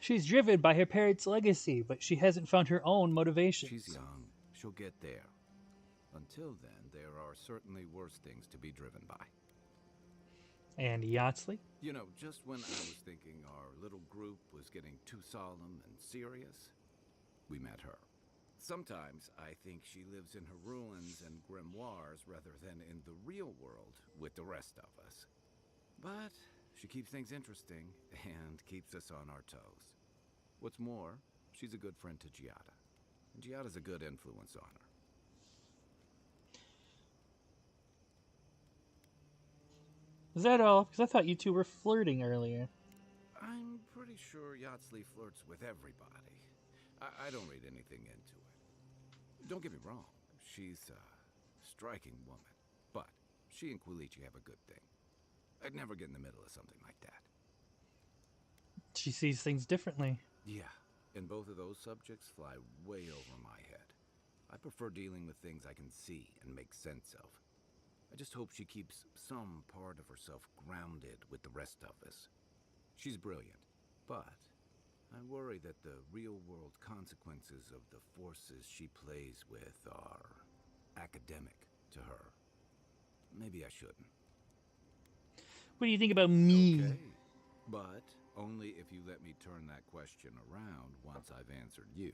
She's driven by her parents' legacy, but she hasn't found her own motivations. She's young. She'll get there. Until then, there are certainly worse things to be driven by. And Yatsley? You know, just when I was thinking our little group was getting too solemn and serious, we met her. Sometimes I think she lives in her ruins and grimoires rather than in the real world with the rest of us. But she keeps things interesting and keeps us on our toes. What's more, she's a good friend to Giada. And Giada's a good influence on her. Is that all? Because I thought you two were flirting earlier. I'm pretty sure Yatsley flirts with everybody. I don't read anything into it. Don't get me wrong, she's a striking woman. But she and Quilici have a good thing. I'd never get in the middle of something like that. She sees things differently. Yeah, and both of those subjects fly way over my head. I prefer dealing with things I can see and make sense of. I just hope she keeps some part of herself grounded with the rest of us. She's brilliant, but I worry that the real-world consequences of the forces she plays with are academic to her. Maybe I shouldn't. What do you think about me? Okay, but only if you let me turn that question around once I've answered you.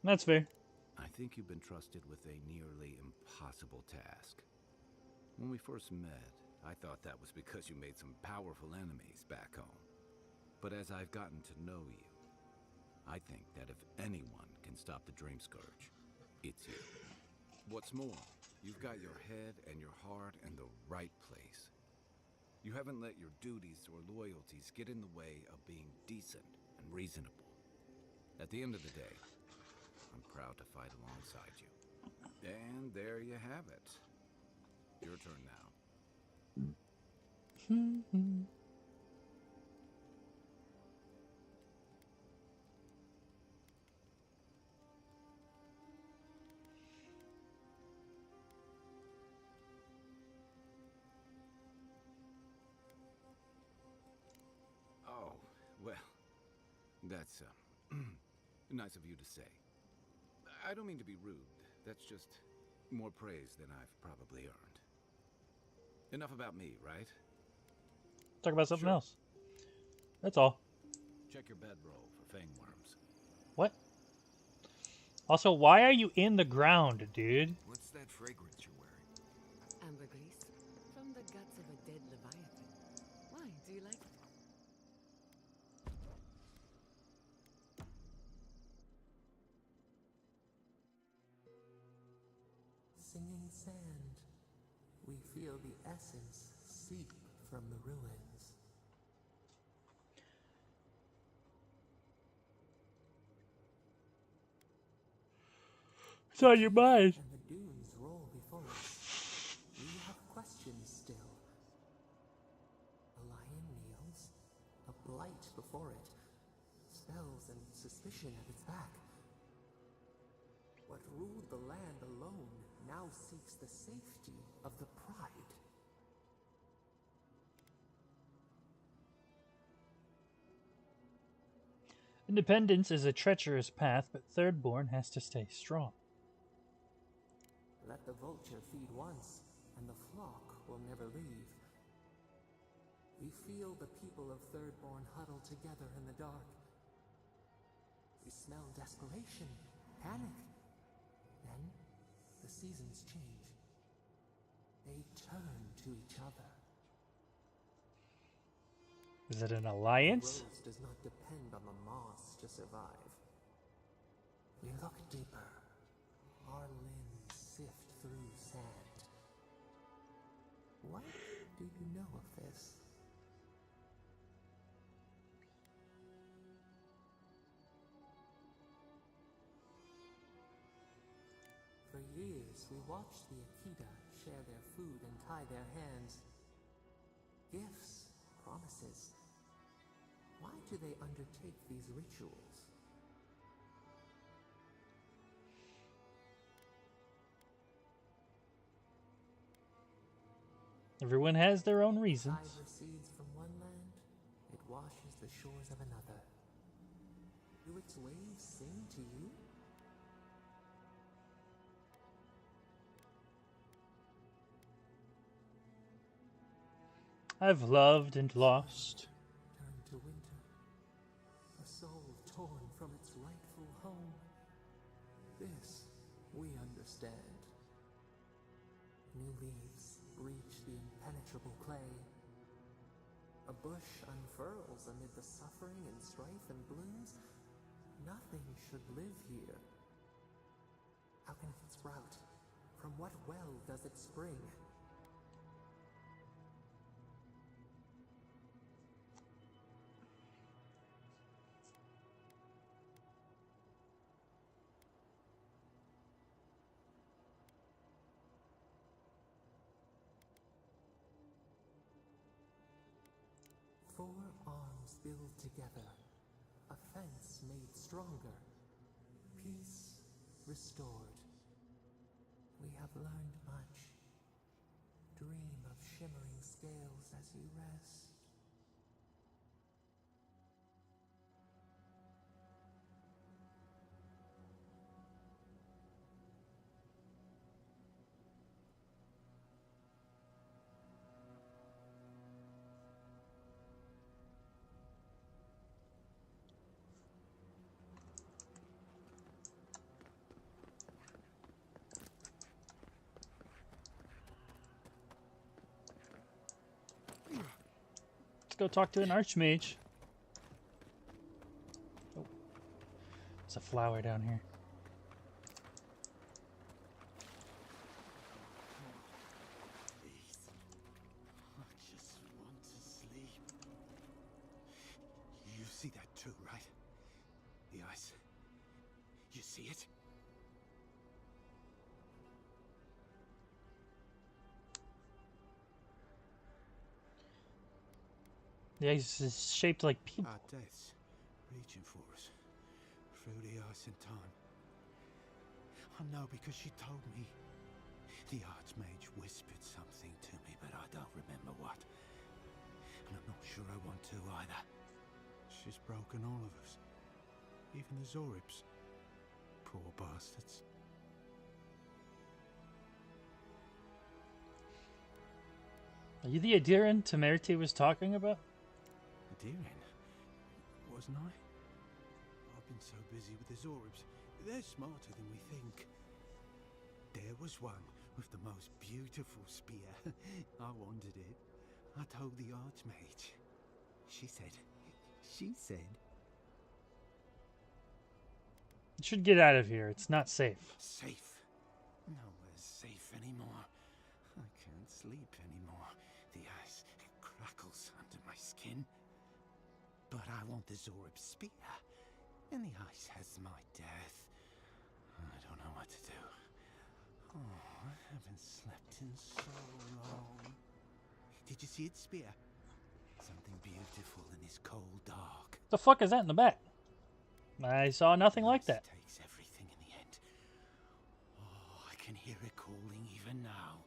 That's fair. I think you've been trusted with a nearly impossible task. When we first met, I thought that was because you made some powerful enemies back home. But as I've gotten to know you, I think that if anyone can stop the Dream Scourge, it's you. What's more, you've got your head and your heart in the right place. You haven't let your duties or loyalties get in the way of being decent and reasonable. At the end of the day, I'm proud to fight alongside you. And there you have it. Your turn now. Oh, well, that's nice of you to say. I don't mean to be rude. That's just more praise than I've probably earned. Enough about me, right? Talk about something else. That's all. Check your bedroll for fangworms. What? Also, why are you in the ground, dude? What's that fragrance you're wearing? Ambergris from the guts of a dead leviathan. Why? Do you like it? Singing sand, we feel the essence seep from the ruins. It's on your mind. And the dunes roll before us. We have questions still. A lion kneels, a blight before it, spells and suspicion at its back. What ruled the land alone now seeks the safety of the pride. Independence is a treacherous path, but Thirdborn has to stay strong. Let the vulture feed once, and the flock will never leave. We feel the people of Thirdborn huddle together in the dark. We smell desperation, panic. Then, the seasons change. They turn to each other. Is it an alliance? The rose does not depend on the moss to survive. We look deeper. Our limbs sift through sand. What do you know of this? For years, we watched the Akita share their food and tie their hands. Gifts, promises. Why do they undertake these rituals? Everyone has their own reasons. Tide recedes from one land, it washes the shores of another. Do its waves sing to you? I've loved and lost. Turn to winter, a soul torn from its rightful home. This we understand. New leaves breach the impenetrable clay. A bush unfurls amid the suffering and strife and blooms. Nothing should live here. How can it sprout? From what well does it spring? Four arms build together, a fence made stronger, peace restored. We have learned much. Dream of shimmering scales as you rest. Let's go talk to an archmage. Oh, there's a flower down here. Please. I just want to sleep. You see that too, right? The ice. You see it? The ice is shaped like people. Our deaths reaching for us through the ice and time. I know because she told me. The Archmage whispered something to me, but I don't remember what. And I'm not sure I want to either. She's broken all of us. Even the Zoribs. Poor bastards. Are you the Adiran Temerity was talking about? Adiran? Wasn't I? I've been so busy with the Zoribs. They're smarter than we think. There was one with the most beautiful spear. I wanted it. I told the Archmage. She said... You should get out of here. It's not safe. Safe? Nowhere's safe anymore. I can't sleep anymore. The ice crackles under my skin. But I want the Zorib spear. And the ice has my death. I don't know what to do. Oh, I haven't slept in so long. Did you see its spear? Something beautiful in this cold dark. The fuck is that in the back? I saw nothing like that. Takes everything in the end. Oh, I can hear it calling even now.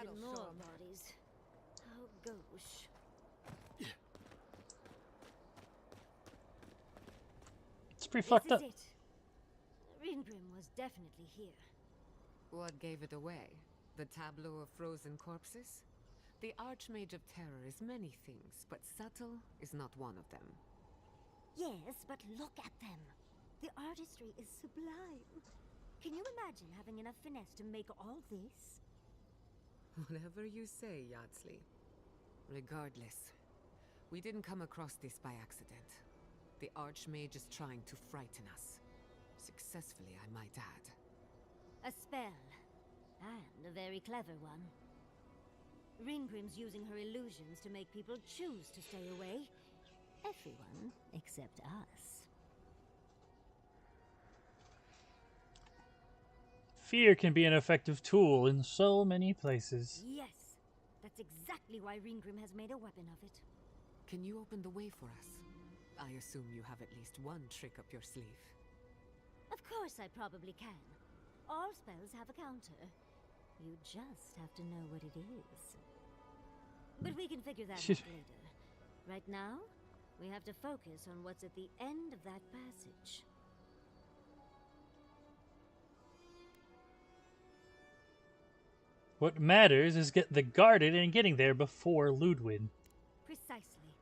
even more bodies. Oh, gosh. It's pretty fucked up. This is it. Ringrim was definitely here. What gave it away? The tableau of frozen corpses? The Archmage of Terror is many things, but subtle is not one of them. Yes, but look at them. The artistry is sublime. Can you imagine having enough finesse to make all this? Whatever you say, Yardsley. Regardless, we didn't come across this by accident. The Archmage is trying to frighten us. Successfully, I might add. A spell. And a very clever one. Ringgrim's using her illusions to make people choose to stay away. Everyone except us. Fear can be an effective tool in so many places. Yes, that's exactly why Ringgrim has made a weapon of it. Can you open the way for us? I assume you have at least one trick up your sleeve. Of course I probably can. All spells have a counter. You just have to know what it is. But we can figure that out later. Right now, we have to focus on what's at the end of that passage. What matters is get the guarded and getting there before Ludwig. Precisely.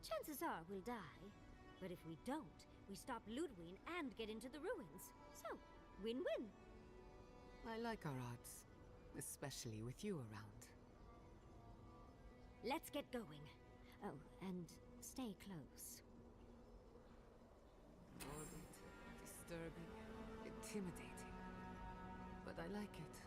Chances are we'll die, but if we don't, we stop Ludwig and get into the ruins. So, win-win. I like our odds, especially with you around. Let's get going. Oh, and stay close. Morbid, disturbing, intimidating. But I like it.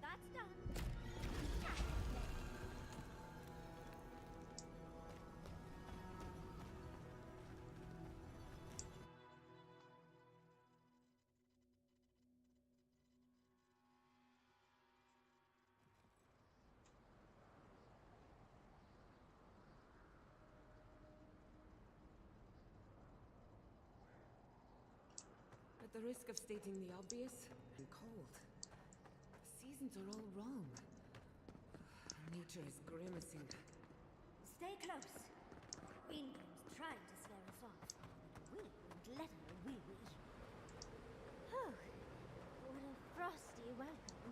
That's done. At the risk of stating the obvious, I'm cold. The seasons are all wrong. Nature is grimacing. Stay close. Ringgrim's trying to scare us off. We won't let her, will we? Oh, what a frosty welcome.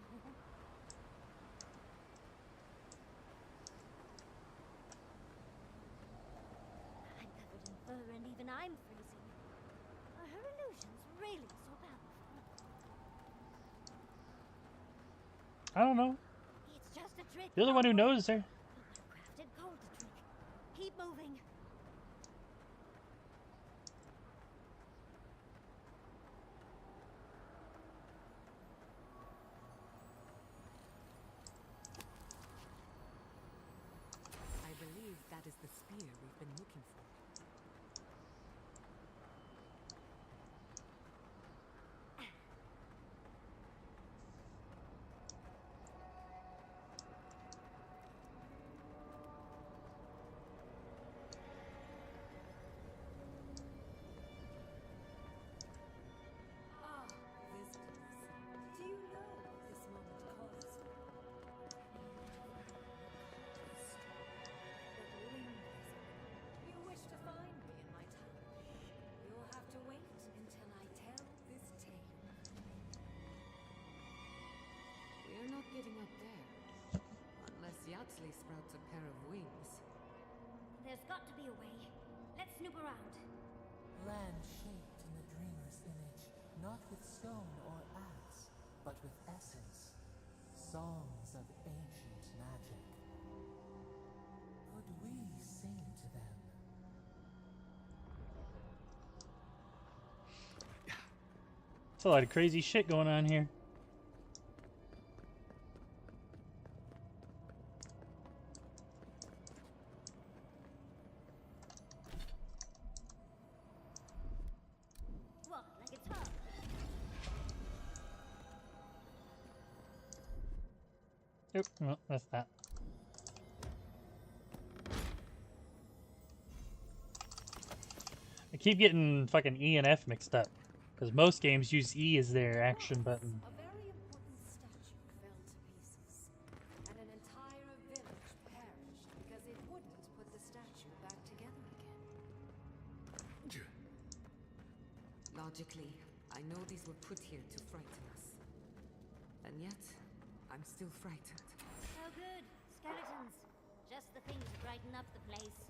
I'm covered in fur and even I'm freezing. Are her illusions really so powerful? I don't know. It's just a trick. You're the one who knows her. Crafted called the trick. Keep moving. I believe that is the spear we've been looking for. Do you know what this moment calls for? You wish to find me in my tower? You'll have to wait until I tell this tale. We're not getting up there. Unless Yardsley sprouts a pair of wings. There's got to be a way. Let's snoop around. Land shaped in the dreamer's image, not with stone or axe, but with essence. Songs of ancient magic. Could we sing to them? It's a lot of crazy shit going on here. What, like it's hard? Oop, no, that's that. I keep getting fucking E and F mixed up. Because most games use E as their action button. A very important statue fell to pieces, and an entire village perished because it wouldn't put the statue back together again. Logically, I know these were put here to frighten us. And yet, I'm still frightened. Oh good, skeletons. Just the thing to brighten up the place.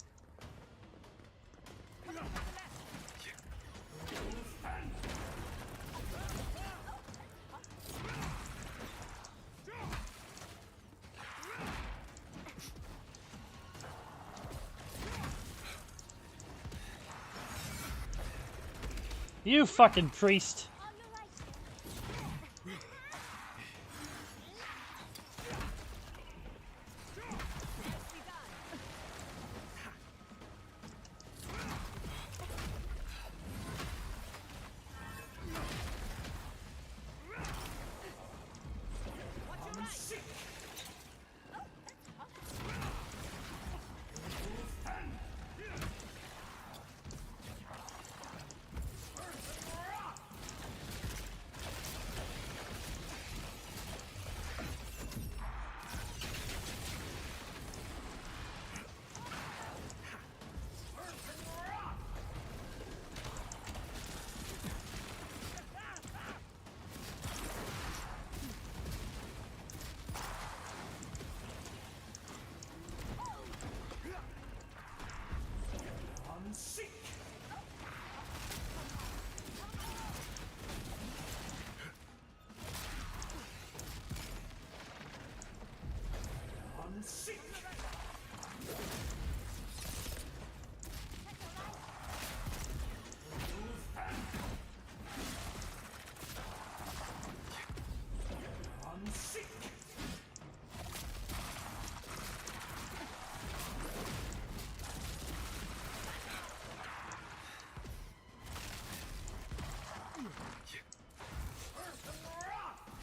You fucking priest!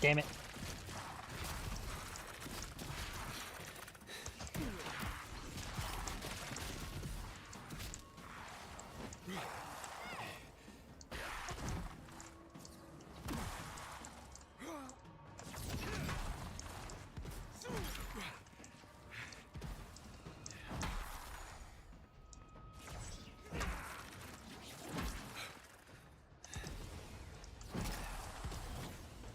Damn it.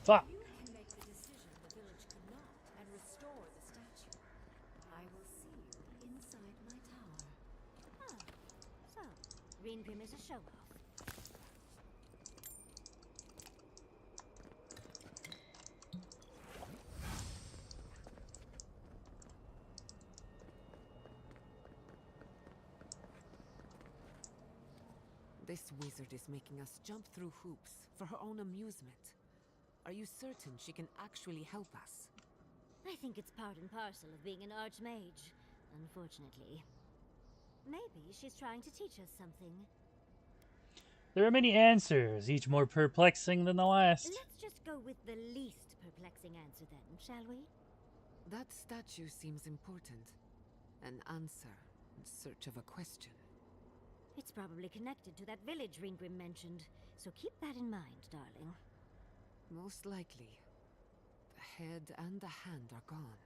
Fuck. You can make the decision the village could not and restore the statue. I will see you inside my tower. Oh, so Ringrim is a show-off. This wizard is making us jump through hoops for her own amusement. Are you certain she can actually help us? I think it's part and parcel of being an archmage, unfortunately. Maybe she's trying to teach us something. There are many answers, each more perplexing than the last. Let's just go with the least perplexing answer then, shall we? That statue seems important. An answer in search of a question. It's probably connected to that village Ringrim mentioned, so keep that in mind, darling. Most likely. The head and the hand are gone.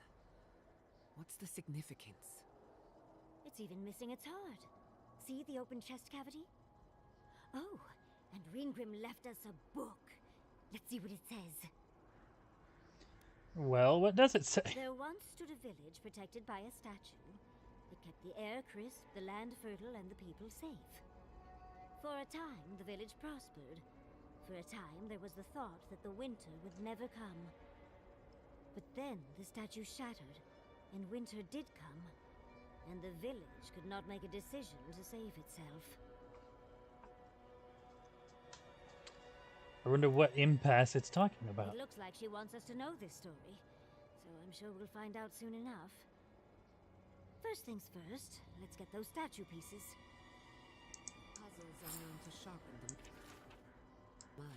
What's the significance? It's even missing its heart. See the open chest cavity? Oh, and Ringrim left us a book. Let's see what it says. Well, what does it say? There once stood a village protected by a statue. It kept the air crisp, the land fertile, and the people safe. For a time, the village prospered. For a time, there was the thought that the winter would never come. But then the statue shattered, and winter did come. And the village could not make a decision to save itself. I wonder what impasse it's talking about. It looks like she wants us to know this story, so I'm sure we'll find out soon enough. First things first, let's get those statue pieces. Puzzles are known to sharpen the mind.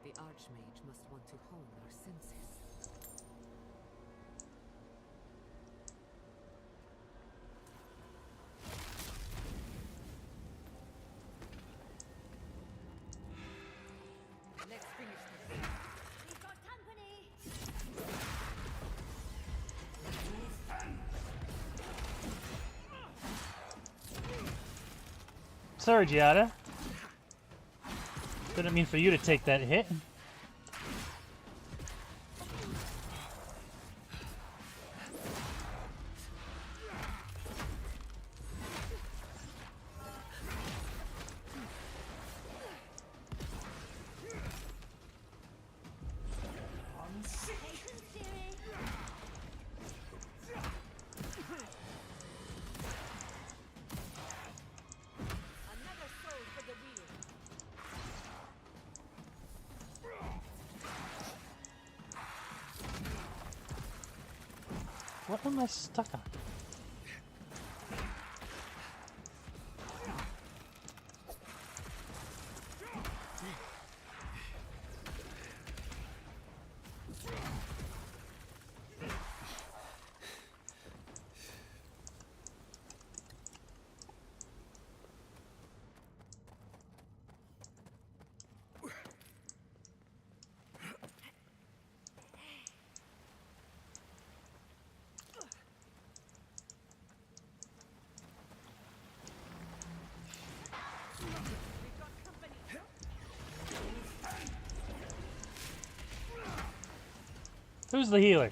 The Archmage must want to hone our senses. Sorry, Giada. Didn't mean for you to take that hit. What am I stuck on? Who's the healer?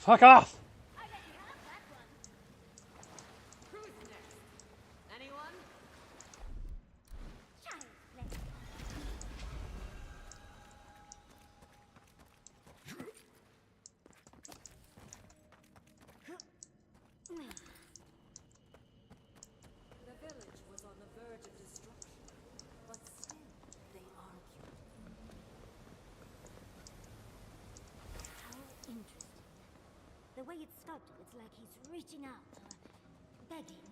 Fuck off! Anyone? The village was on the verge of destruction, but still they argued. How interesting. The way it's sculpted, it's like he's reaching out, begging.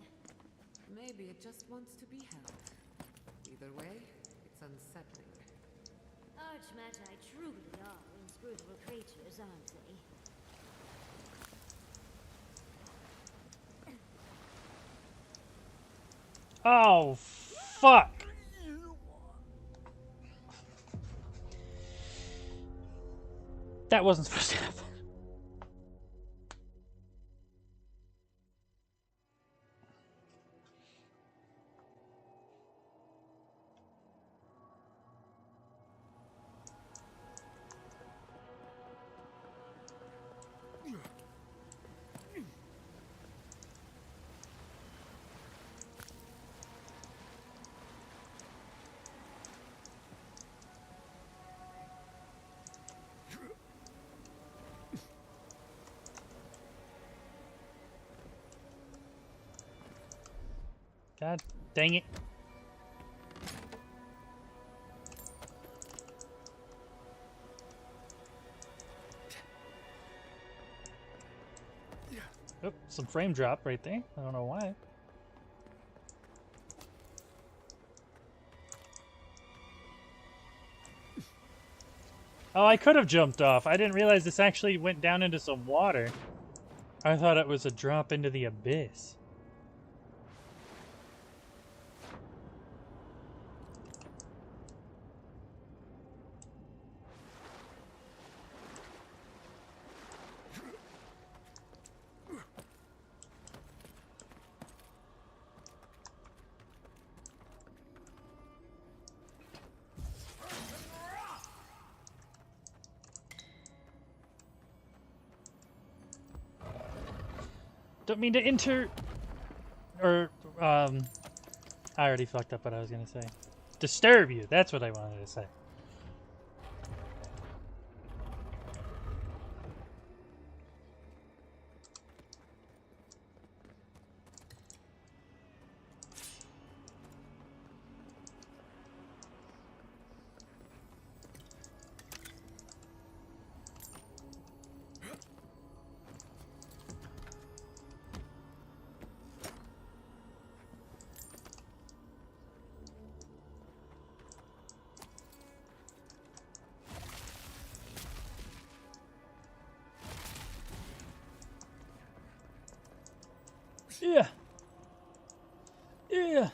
Maybe it just wants to be held. Either way, it's unsettling. Archmagi truly are inscrutable creatures, aren't they? Oh, fuck! That wasn't supposed to happen. God dang it. Oh, some frame drop right there. I don't know why. Oh, I could have jumped off. I didn't realize this actually went down into some water. I thought it was a drop into the abyss. Don't mean to or I already fucked up what I was gonna say. Disturb you. That's what I wanted to say. Yeah. Yeah.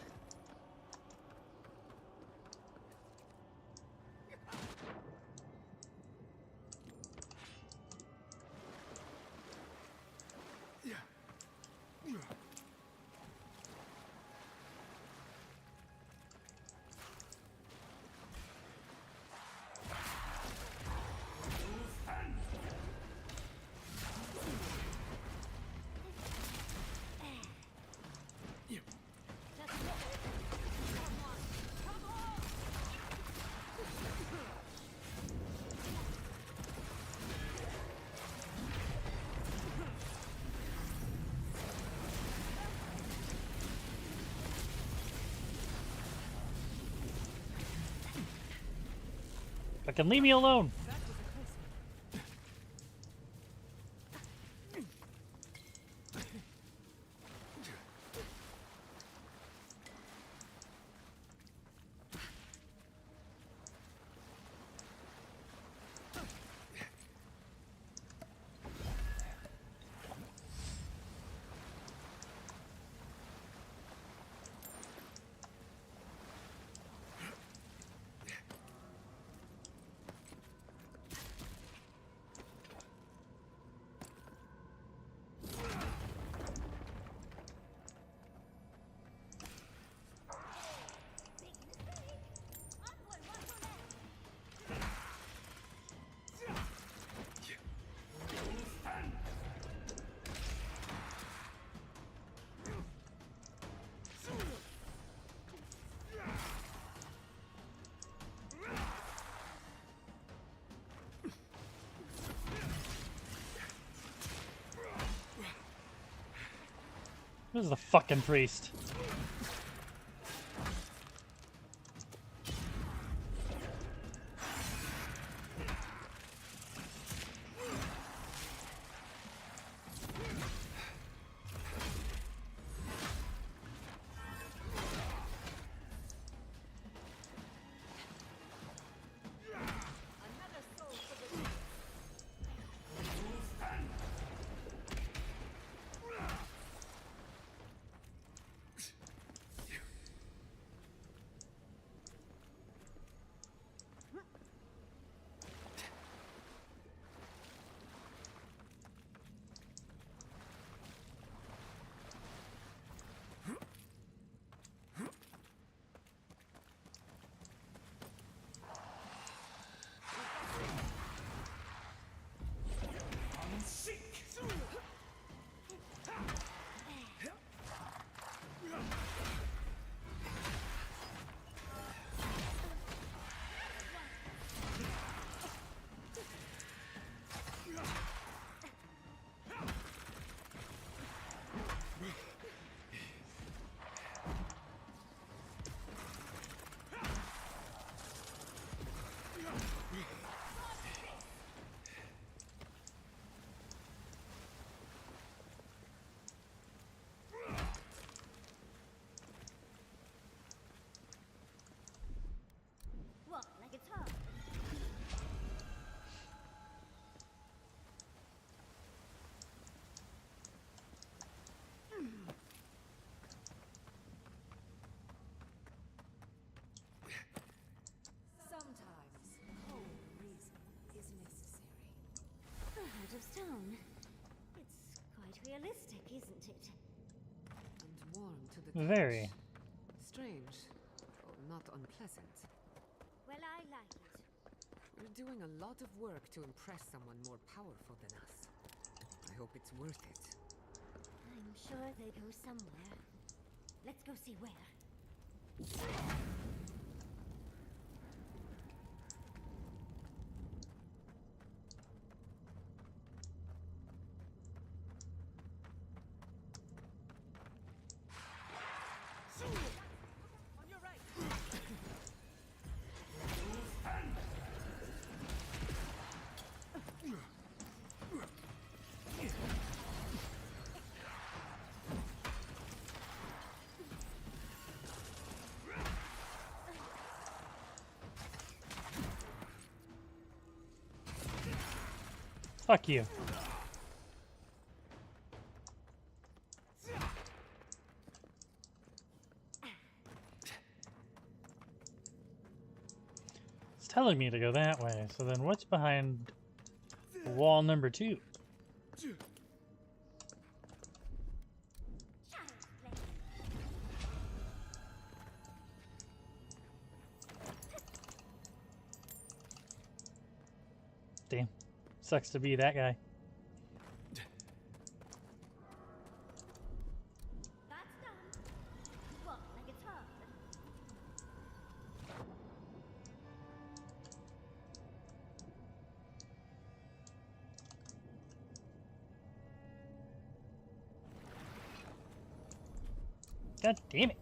Fucking leave me alone. This is the fucking priest. What, like it's hard? Sometimes cold reason is necessary. Out of stone. It's quite realistic, isn't it? And warm to the Very. touch. Strange, or not unpleasant. Well, I like it. We're doing a lot of work to impress someone more powerful than us. I hope it's worth it. I'm I'm sure they go somewhere. Let's go see where. On your right. Fuck you. It's telling me to go that way, so then what's behind wall number 2? Damn. Sucks to be that guy. That's done. Walk like it's hard. God damn it.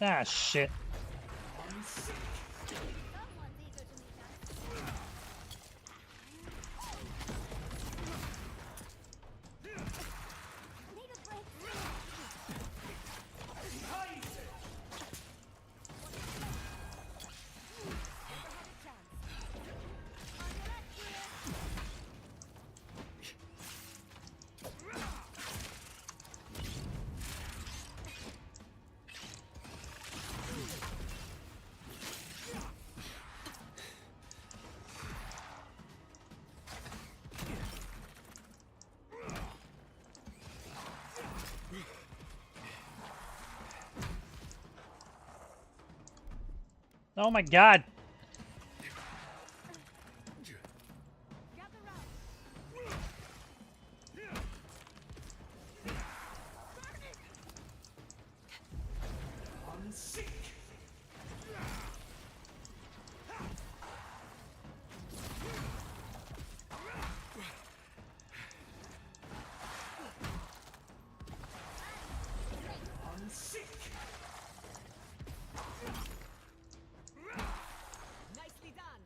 Ah, shit. Oh my god. Nicely done.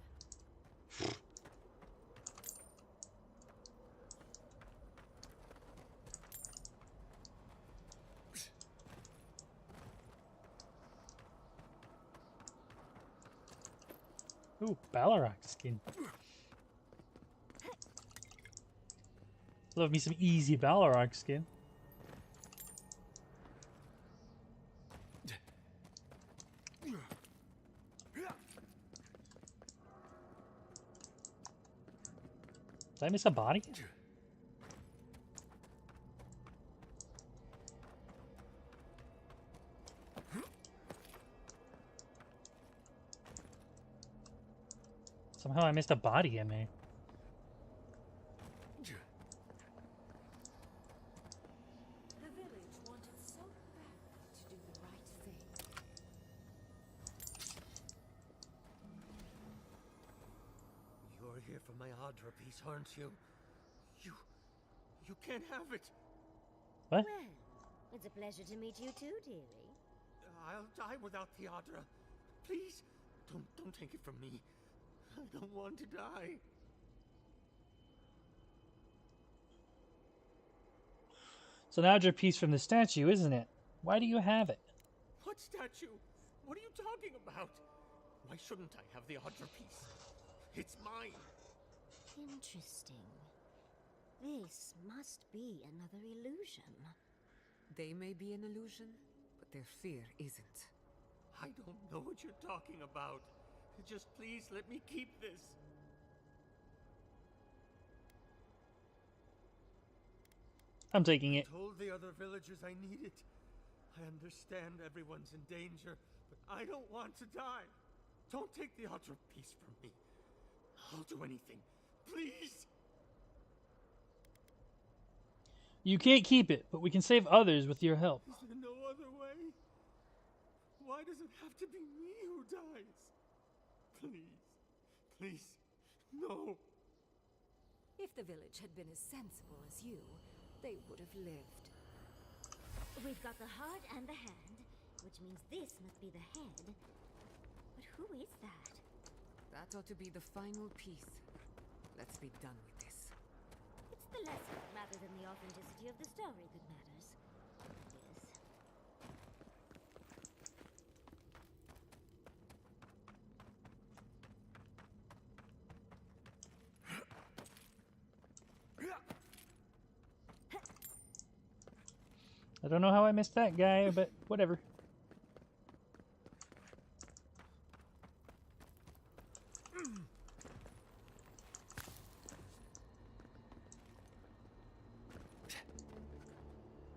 Ooh, Balrog skin. Love me some easy Balrog skin. Did I miss a body? Somehow I missed a body in there. You're here for my Adra piece, aren't you? You can't have it. What? Well, it's a pleasure to meet you too, dearie. I'll die without the Adra. Please, don't take it from me. I don't want to die. So now your piece from the statue, isn't it? Why do you have it? What statue? What are you talking about? Why shouldn't I have the Adra piece? It's mine. Interesting. This must be another illusion. They may be an illusion, but their fear isn't. I don't know what you're talking about. Just please let me keep this. I'm taking it. I told the other villagers I need it. I understand everyone's in danger, but I don't want to die. Don't take the Adra piece from me. I'll do anything. Please! You can't keep it, but we can save others with your help. Is there no other way? Why does it have to be me who dies? Please. Please. No. If the village had been as sensible as you, they would have lived. We've got the heart and the hand, which means this must be the head. But who is that? That ought to be the final piece. Let's be done with this. It's the lesson rather than the authenticity of the story that matters. I don't know how I missed that guy, but whatever.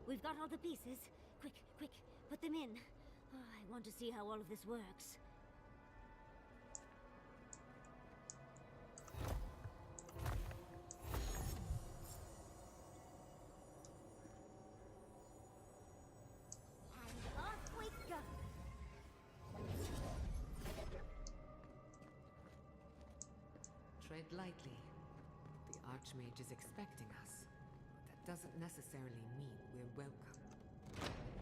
We've got all the pieces. Quick, quick, put them in. Oh, I want to see how all of this works. And off we go. Tread lightly. The Archmage is expecting us. But that doesn't necessarily mean we're welcome.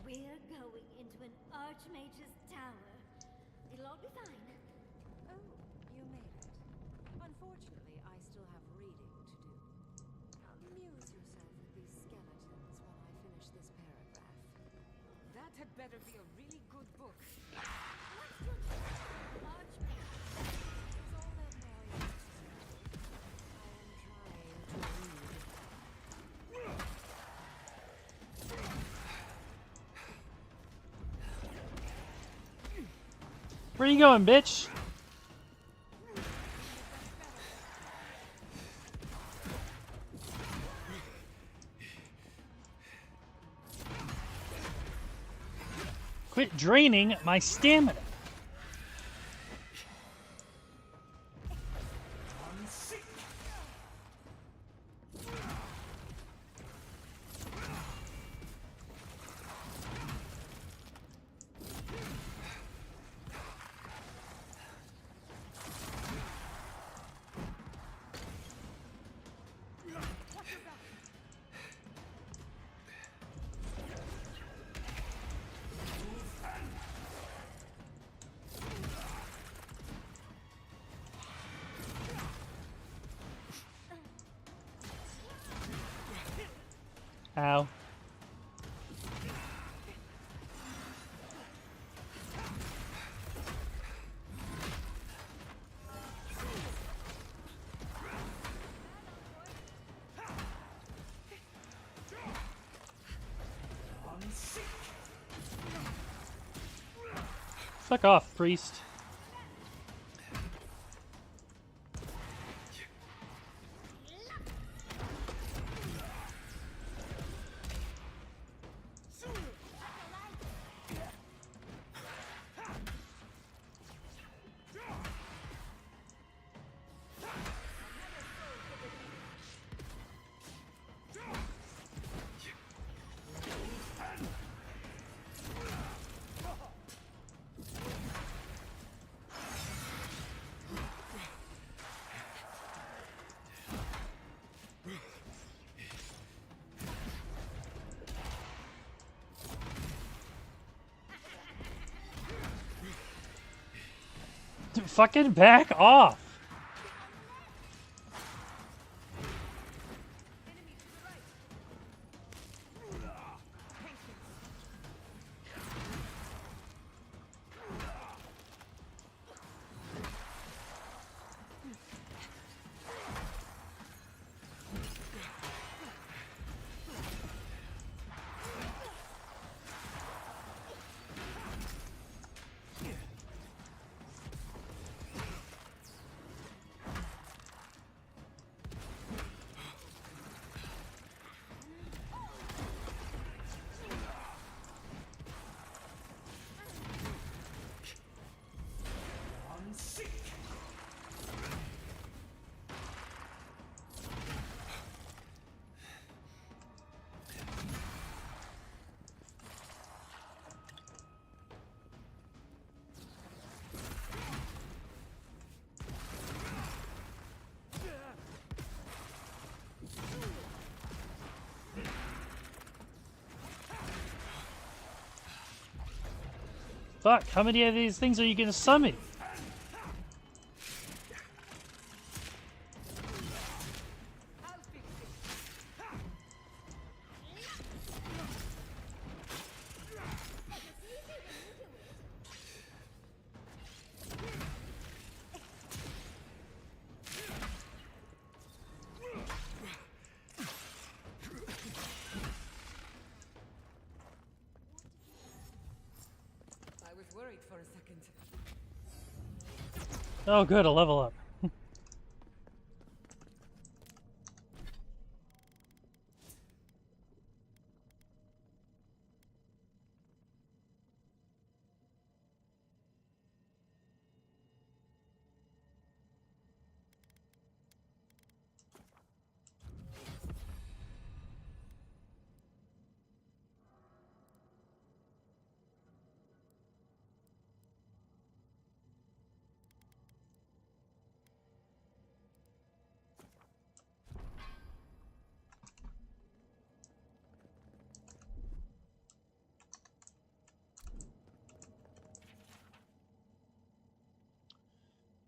We're going into an Archmage's tower. It'll all be fine. Oh, you made it. Unfortunately, I still have reading to do. Amuse yourself with these skeletons while I finish this paragraph. That had better be a really good book. What's your Archmage? Is all that Mary wants to know. I am trying to read. Where you going, bitch? Quit draining my stamina. Ow. Fuck off, priest. Fucking back off! Fuck, how many of these things are you gonna summon? I was worried for a second. Oh good, a level up.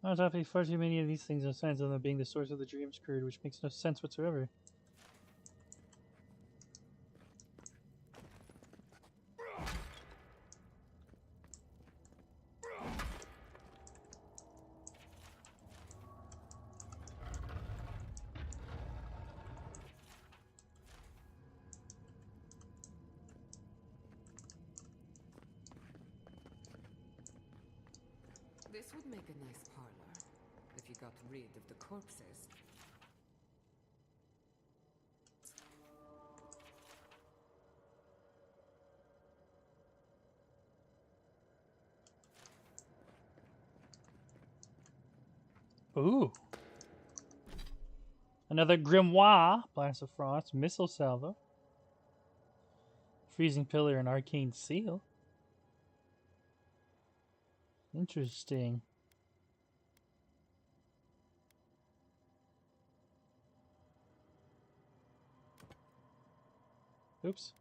I was happy far too many of these things are signs of them being the source of the dreams created, which makes no sense whatsoever. This would make a nice parlor if you got rid of the corpses. Ooh. Another grimoire, Blast of Frost, Missile Salvo, Freezing Pillar, and Arcane Seal. Interesting. Oops.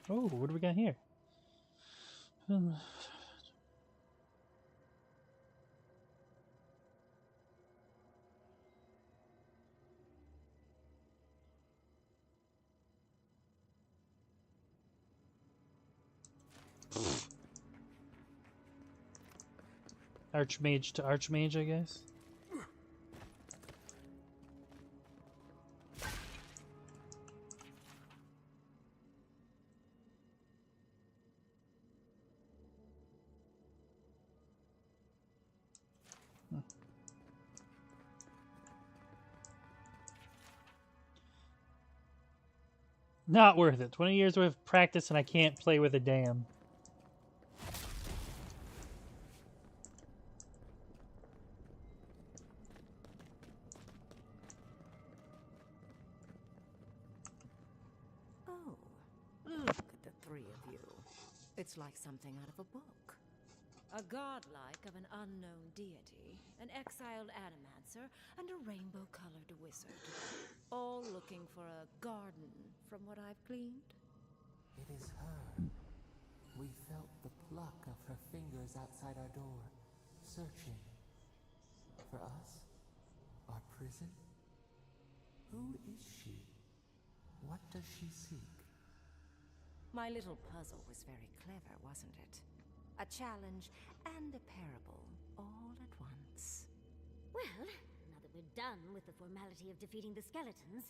Oh, what do we got here? Archmage to Archmage, I guess. Not worth it. 20 years worth of practice and I can't play with a dam. 3 of you. It's like something out of a book. A godlike of an unknown deity, an exiled animancer, and a rainbow-colored wizard. All looking for a garden, from what I've gleaned. It is her. We felt the pluck of her fingers outside our door, searching. For us? Our prison? Who is she? What does she seek? My little puzzle was very clever, wasn't it? A challenge and a parable, all at once. Well, now that we're done with the formality of defeating the skeletons...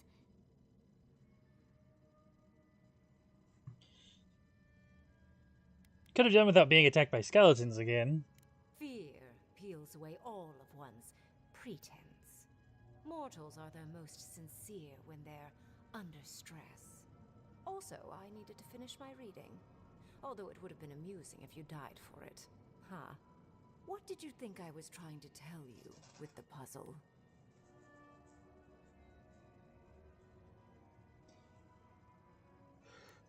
Could have done without being attacked by skeletons again. Fear peels away all of one's pretense. Mortals are their most sincere when they're under stress. Also, I needed to finish my reading. Although it would have been amusing if you died for it. Huh? What did you think I was trying to tell you with the puzzle?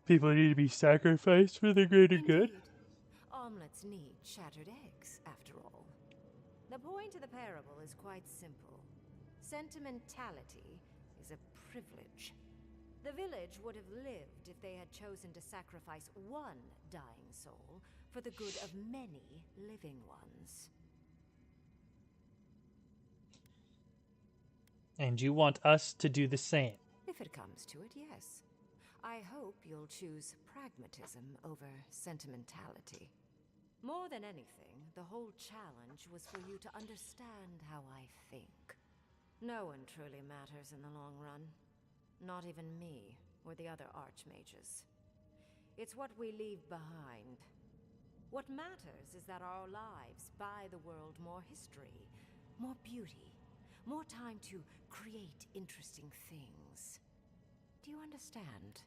People need to be sacrificed for the greater good. Omelets need shattered eggs, after all. The point of the parable is quite simple. Sentimentality is a privilege. The village would have lived if they had chosen to sacrifice one dying soul for the good of many living ones. And you want us to do the same. If it comes to it, yes. I hope you'll choose pragmatism over sentimentality. More than anything, the whole challenge was for you to understand how I think. No one truly matters in the long run. Not even me, or the other archmages. It's what we leave behind. What matters is that our lives buy the world more history, more beauty, more time to create interesting things. Do you understand?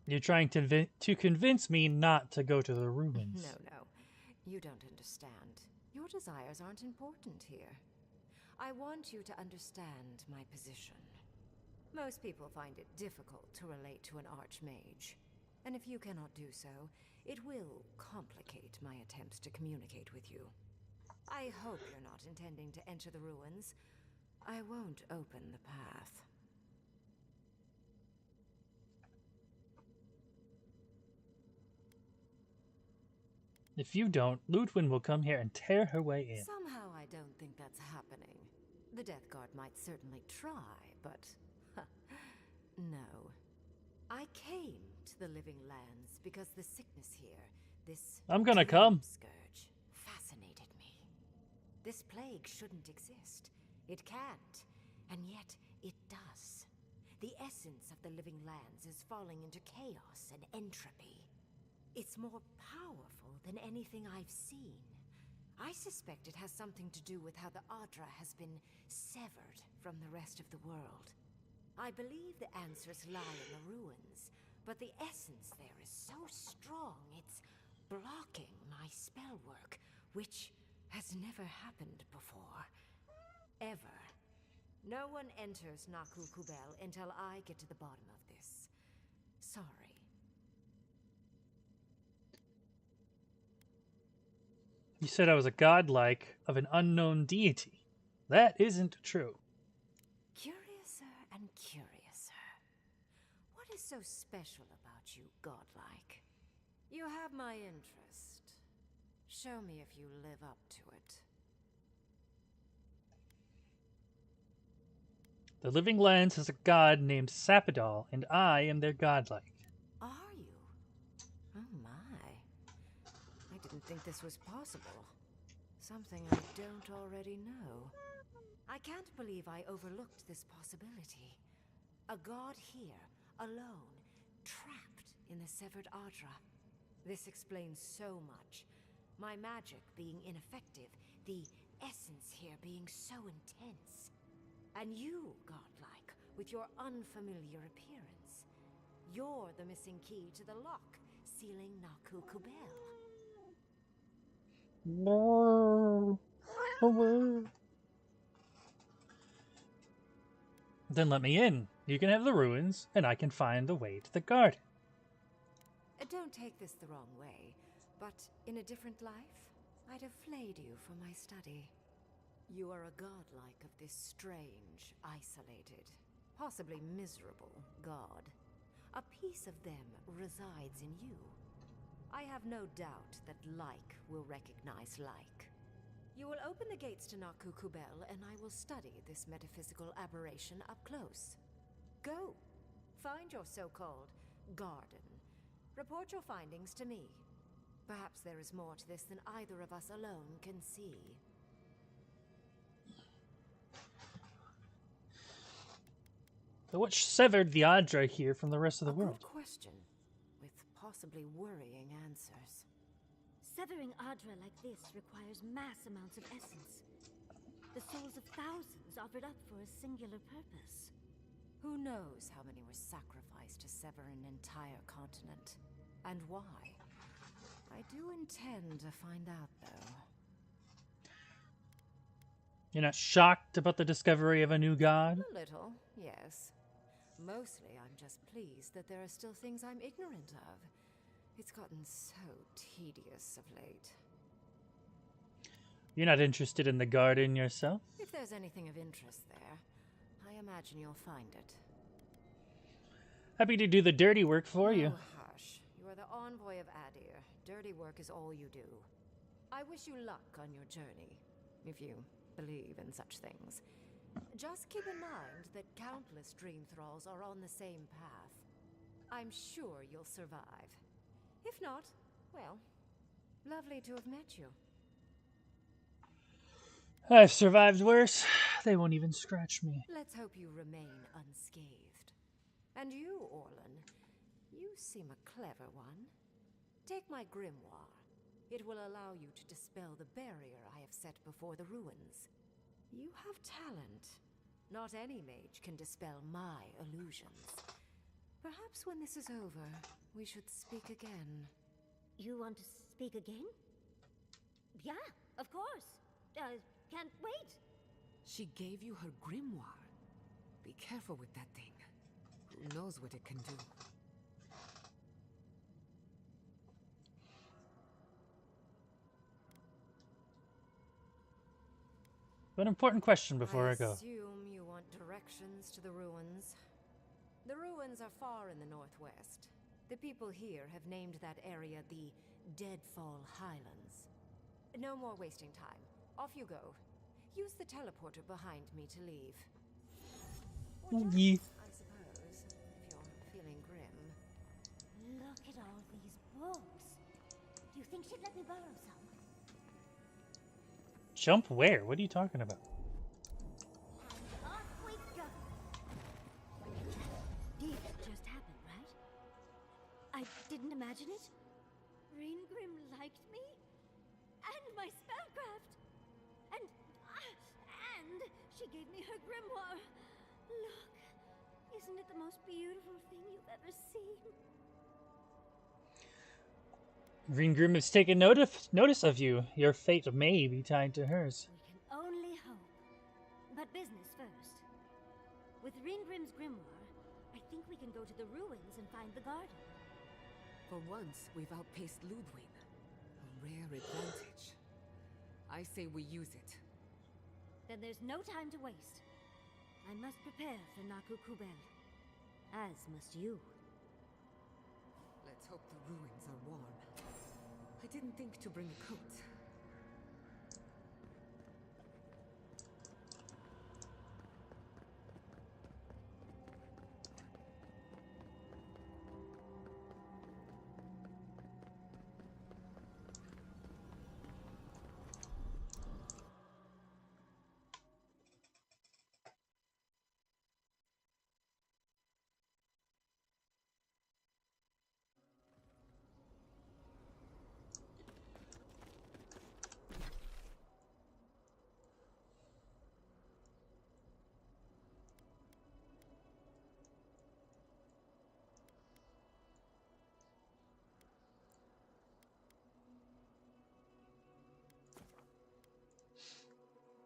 You're trying to convince me not to go to the ruins. No. You don't understand. Your desires aren't important here. I want you to understand my position. Most people find it difficult to relate to an archmage. And if you cannot do so, it will complicate my attempts to communicate with you. I hope you're not intending to enter the ruins. I won't open the path. If you don't, Ludwin will come here and tear her way in. Somehow I don't think that's happening. The Death Guard might certainly try, but... no. I came to the Living Lands because the sickness here, this... I'm gonna come. scourge, fascinated me. This plague shouldn't exist. It can't. And yet, it does. The essence of the Living Lands is falling into chaos and entropy. It's more powerful than anything I've seen. I suspect it has something to do with how the Adra has been severed from the rest of the world. I believe the answers lie in the ruins, but the essence there is so strong it's blocking my spell work, which has never happened before. Ever. No one enters Naku Kubel until I get to the bottom of this. Sorry. You said I was a godlike of an unknown deity. That isn't true. Curiouser and curiouser. What is so special about you, godlike? You have my interest. Show me if you live up to it. The Living Lands has a god named Sapadal, and I am their godlike. Are you? Oh my. I didn't think this was possible. Something I don't already know. I can't believe I overlooked this possibility. A god here, alone, trapped in the severed Adra. This explains so much. My magic being ineffective, the essence here being so intense. And you, godlike, with your unfamiliar appearance. You're the missing key to the lock, sealing Naku Kubel. No. The Then let me in. You can have the ruins, and I can find the way to the garden. Don't take this the wrong way, but in a different life, I'd have flayed you for my study. You are a godlike of this strange, isolated, possibly miserable god. A piece of them resides in you. I have no doubt that like will recognize like. You will open the gates to Naku Kubel, and I will study this metaphysical aberration up close. Go. Find your so-called garden. Report your findings to me. Perhaps there is more to this than either of us alone can see. So what severed the Adra here from the rest of the world? Good question, with possibly worrying answers. Severing Adra like this requires mass amounts of essence. The souls of thousands offered up for a singular purpose. Who knows how many were sacrificed to sever an entire continent? And why? I do intend to find out, though. You're not shocked about the discovery of a new god? A little, yes. Mostly, I'm just pleased that there are still things I'm ignorant of. It's gotten so tedious of late. You're not interested in the garden yourself? If there's anything of interest there, I imagine you'll find it. Happy to do the dirty work for you. Oh, hush. You are the envoy of Adir. Dirty work is all you do. I wish you luck on your journey, if you believe in such things. Just keep in mind that countless dream thralls are on the same path. I'm sure you'll survive. If not, well, lovely to have met you. I've survived worse. They won't even scratch me. Let's hope you remain unscathed. And you, Orlan, you seem a clever one. Take my grimoire. It will allow you to dispel the barrier I have set before the ruins. You have talent. Not any mage can dispel my illusions. Perhaps when this is over, we should speak again. You want to speak again? Yeah, of course. Can't wait. She gave you her grimoire. Be careful with that thing. Who knows what it can do? An important question before I go. I assume you want directions to the ruins. The ruins are far in the northwest. The people here have named that area the Deadfall Highlands. No more wasting time. Off you go. Use the teleporter behind me to leave. Or just, I suppose, if you're feeling grim. Look at all these books. Do you think she'd let me borrow some? Jump where? What are you talking about? And off we go. This just happened, right? I didn't imagine it. Reingrim liked me and my spellcraft, and she gave me her grimoire. Look, isn't it the most beautiful thing you've ever seen? Reingrim has taken notice of you. Your fate may be tied to hers. We can only hope. But business first. With Reingrim's grimoire, I think we can go to the ruins and find the garden. For once, we've outpaced Ludwig. A rare advantage. I say we use it. Then there's no time to waste. I must prepare for Naku Kubel. As must you. Let's hope the ruins are warm. I didn't think to bring a coat.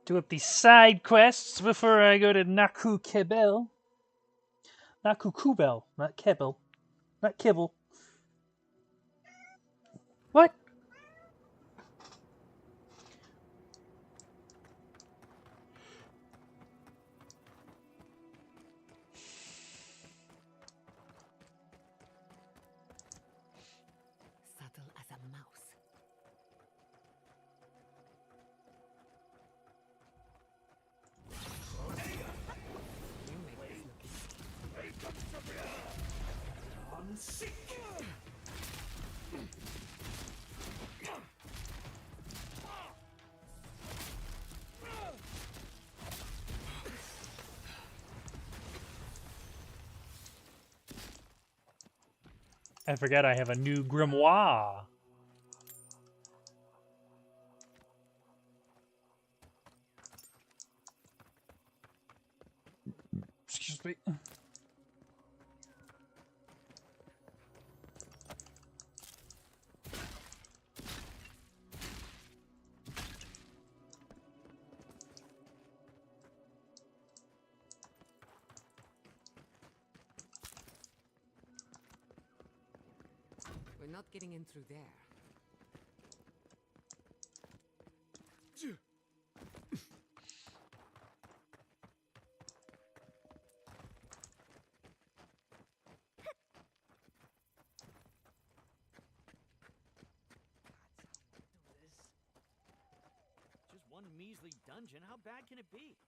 Do up these side quests before I go to Naku Kebel. Not Kukubel. Not Kibble. Not Kibble. What? Subtle as a mouse. You make this look easy. I forget I have a new grimoire. Excuse me. We're not getting in through there. Just one measly dungeon. How bad can it be?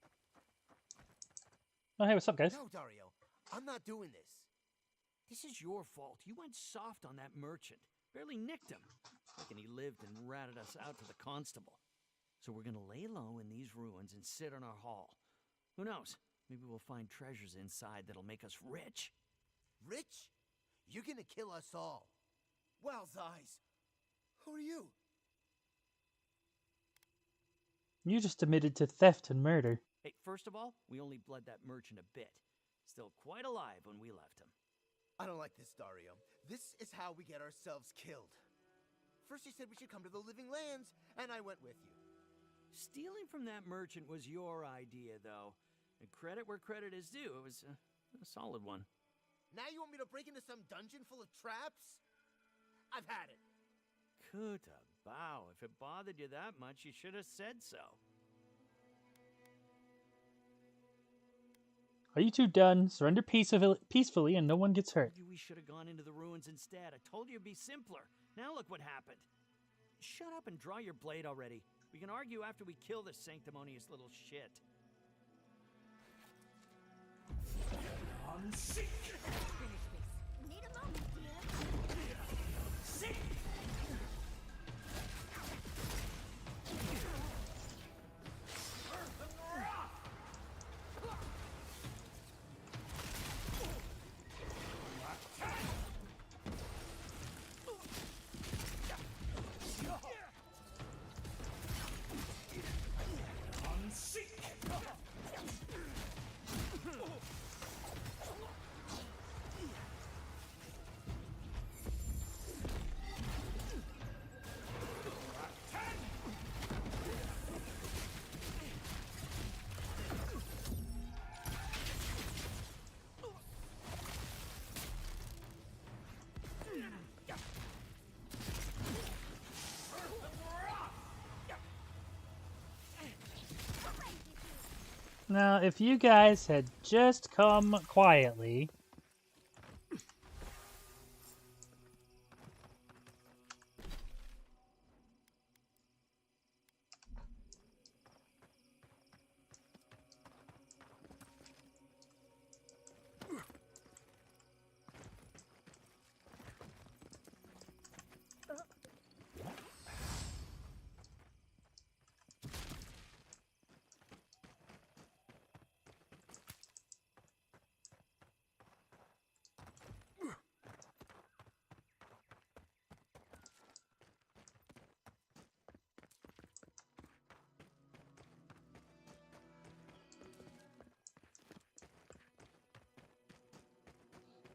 Oh, hey, what's up, guys? No, Dario. I'm not doing this. This is your fault. You went soft on that merchant. Barely nicked him. Reckon he lived and ratted us out to the constable. So we're gonna lay low in these ruins and sit on our haul. Who knows? Maybe we'll find treasures inside that'll make us rich. Rich? You're gonna kill us all. Wow's eyes. Who are you? You just admitted to theft and murder. Hey, first of all, we only bled that merchant a bit. Still quite alive when we left him. I don't like this, Dario. This is how we get ourselves killed. First you said we should come to the living lands, and I went with you. Stealing from that merchant was your idea, though. And credit where credit is due. It was a solid one. Now you want me to break into some dungeon full of traps? I've had it. Kuta bow. If it bothered you that much, you should have said so. Are you two done? Surrender peacefully and no one gets hurt. We should have gone into the ruins instead. I told you it'd be simpler. Now look what happened. Shut up and draw your blade already. We can argue after we kill this sanctimonious little shit. Finish this. Need a moment, dear. Sick! Now, if you guys had just come quietly...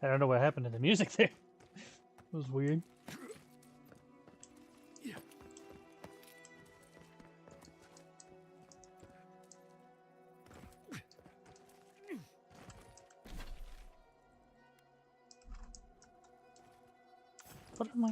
I don't know what happened to the music there. It was weird. What am I?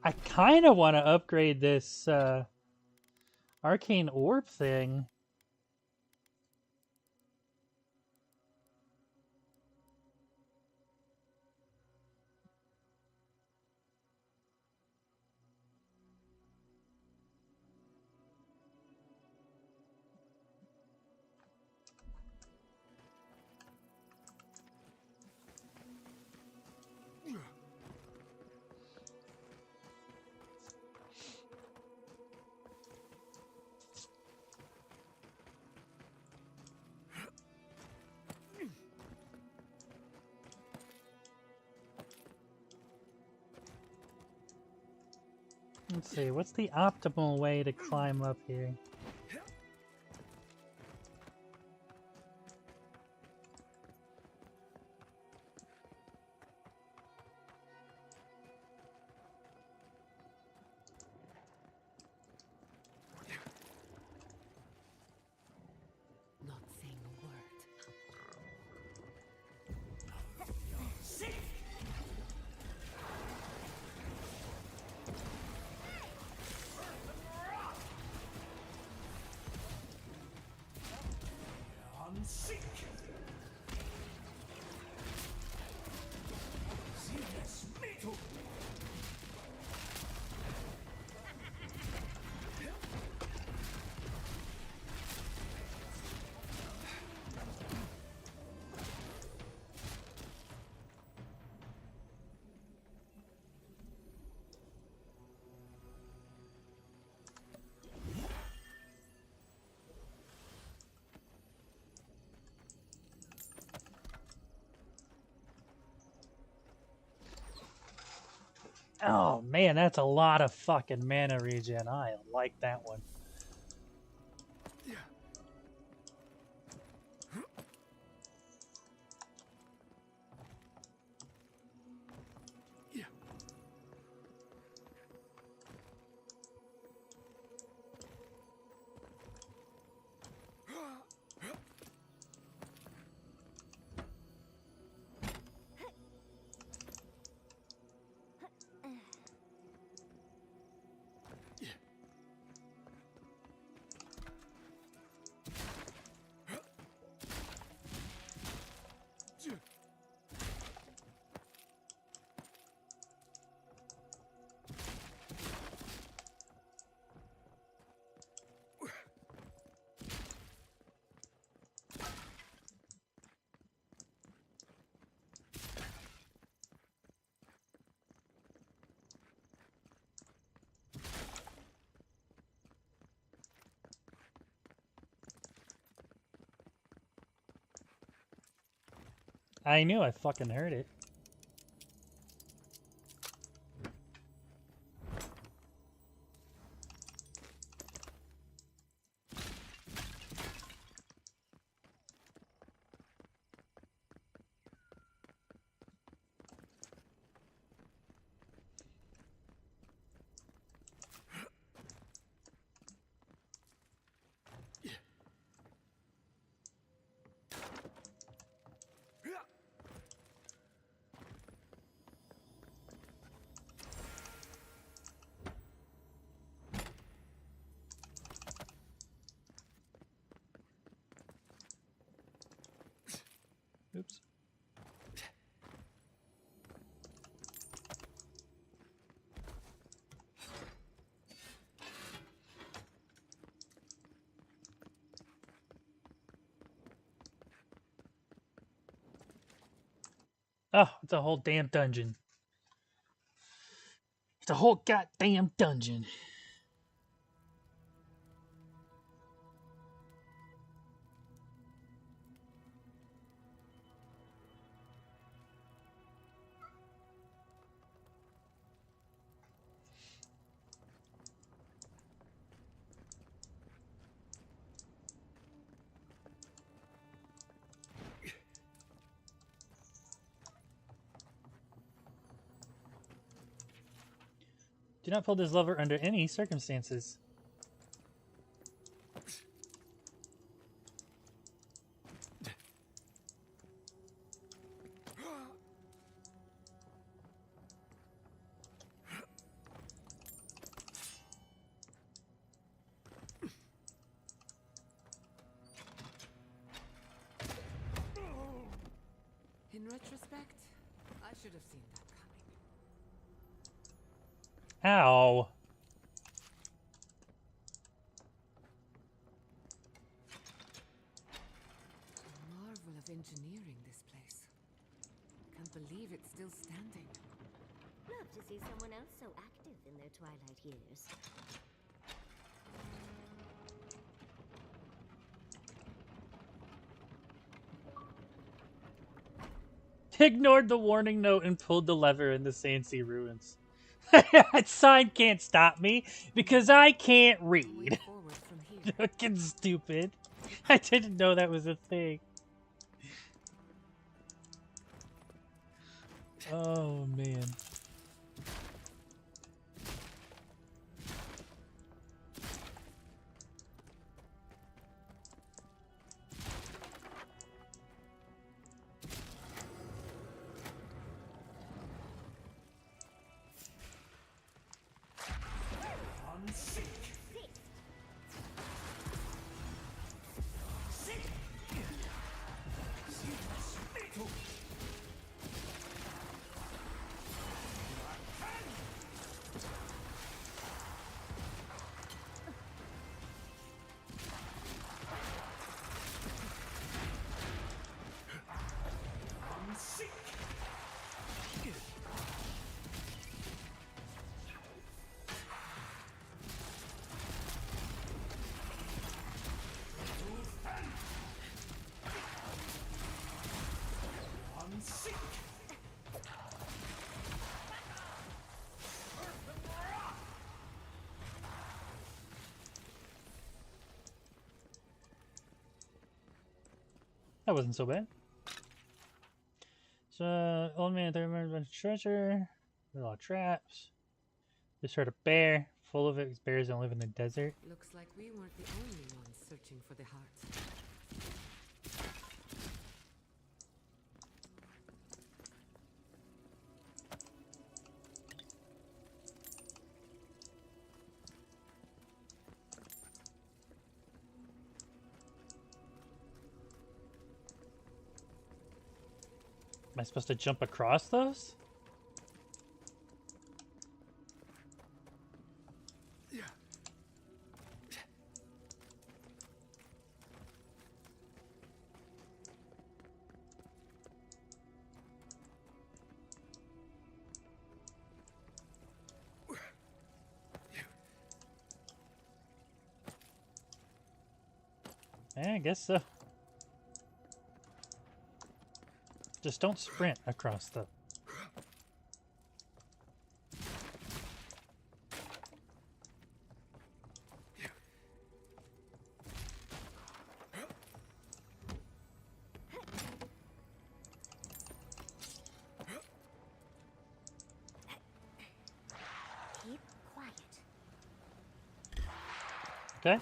I kind of want to upgrade this arcane orb thing. Let's see, what's the optimal way to climb up here? Not saying a word. Oh man, that's a lot of fucking mana regen. I like that one. I knew I fucking heard it. Oh, it's a whole damn dungeon. It's a whole goddamn dungeon. Do not pull this lever under any circumstances. In retrospect, I should have seen that coming. Ow. A marvel of engineering, this place. Can't believe it's still standing. Love to see someone else so active in their twilight years. Ignored the warning note and pulled the lever in the Sandsea ruins. That sign can't stop me because I can't read. Fucking stupid. I didn't know that was a thing. Oh man. That wasn't so bad. So, old man, there remembers a bunch of treasure. There's a lot of traps. Just heard a bear. Full of it because bears don't live in the desert. Looks like we weren't the only ones searching for the heart. Am I supposed to jump across those? I guess so. Just don't sprint across the... Keep quiet. Okay.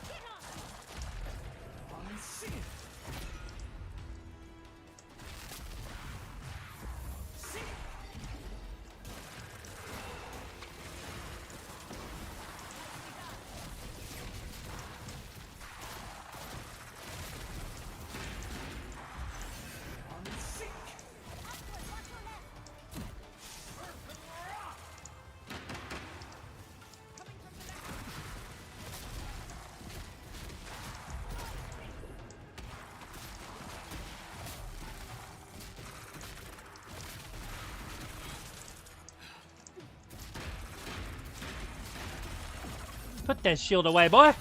Put that shield away, boy.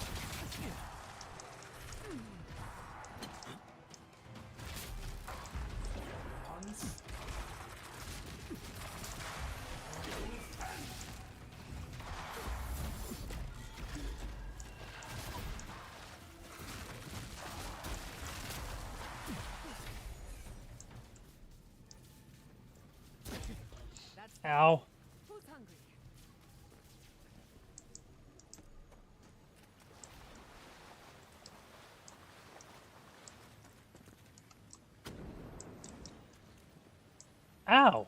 Ow. Who's hungry? Ow.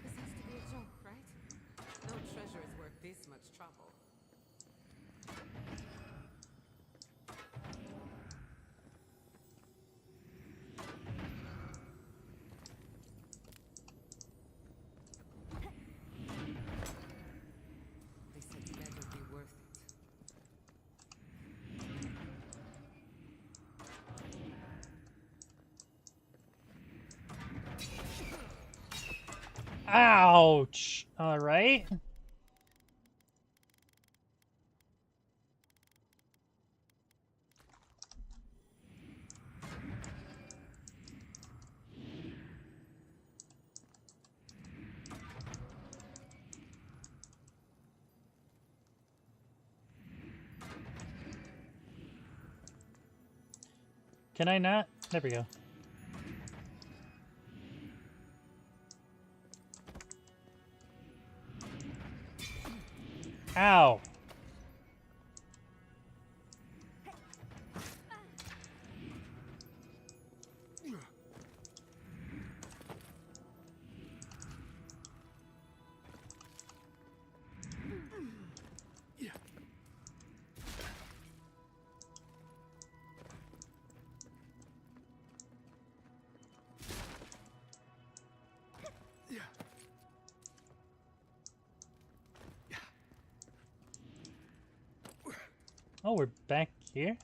This has to be a joke, right? No treasure is worth this much trouble. They said the lead would be worth it. Ouch. All right. Can I not? There we go. Ow. Oh, we're back here?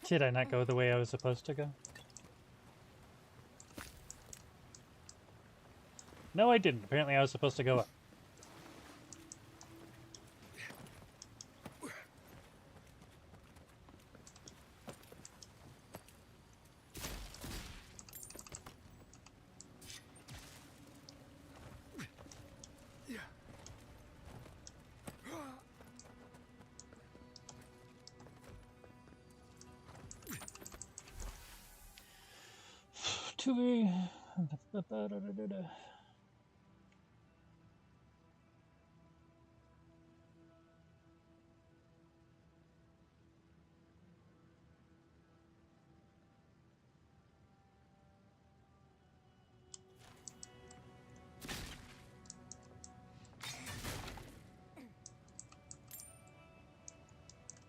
Did I not go the way I was supposed to go? No, I didn't. Apparently I was supposed to go up. To be...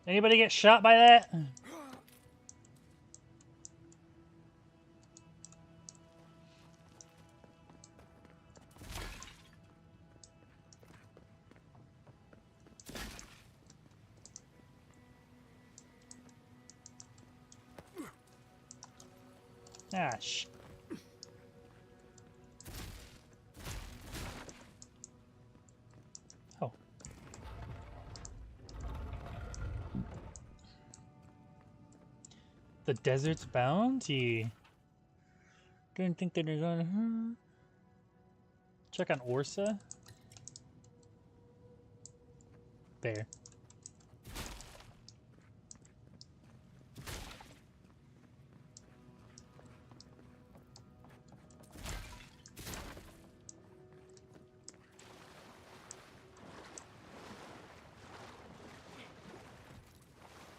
Anybody get shot by that? Ah, sh. Oh. The desert's bounty. Didn't think that they're gonna. Check on Orsa. There.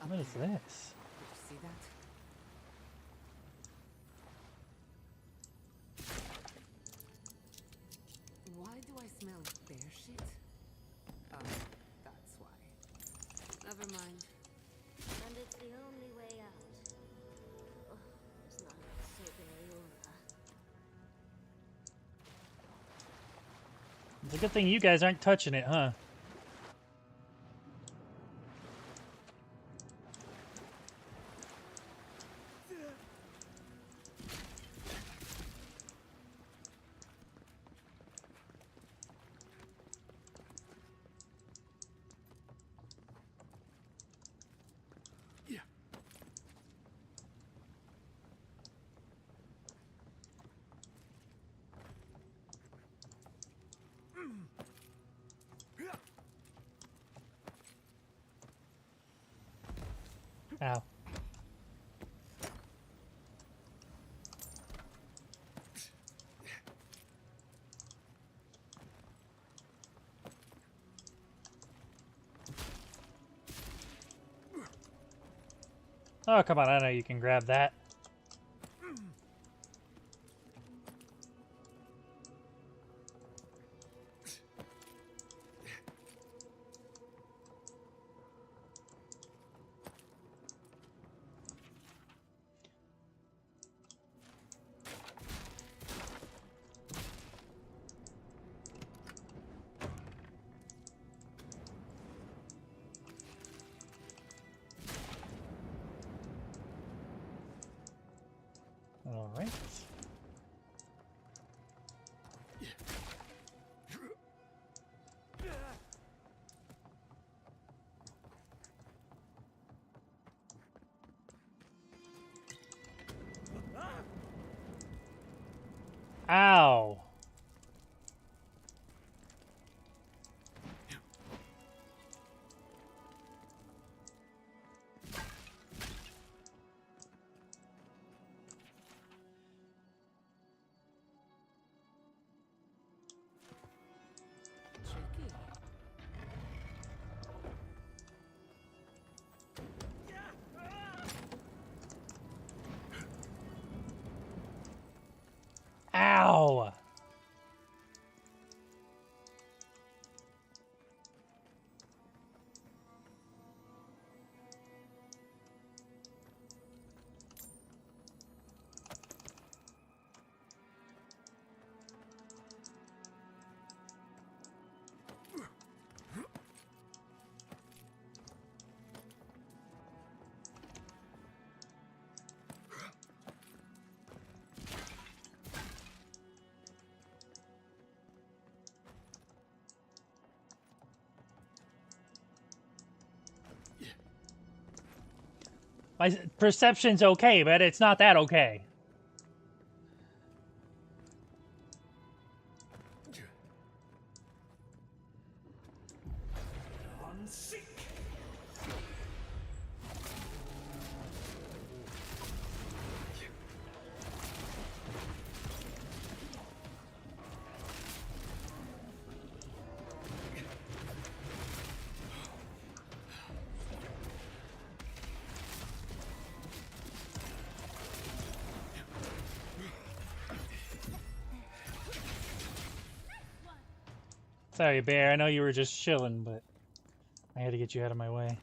What is this? Did you see that? Why do I smell bear shit? Oh, that's why. Never mind. And it's the only way out. Oh, there's not enough soap in Aurora. It's a good thing you guys aren't touching it, huh? Ow. Oh, come on, I know you can grab that. All right. Ow. Tricky. Ow. My perception's okay, but it's not that okay. Sorry, Bear. I know you were just chilling, but I had to get you out of my way.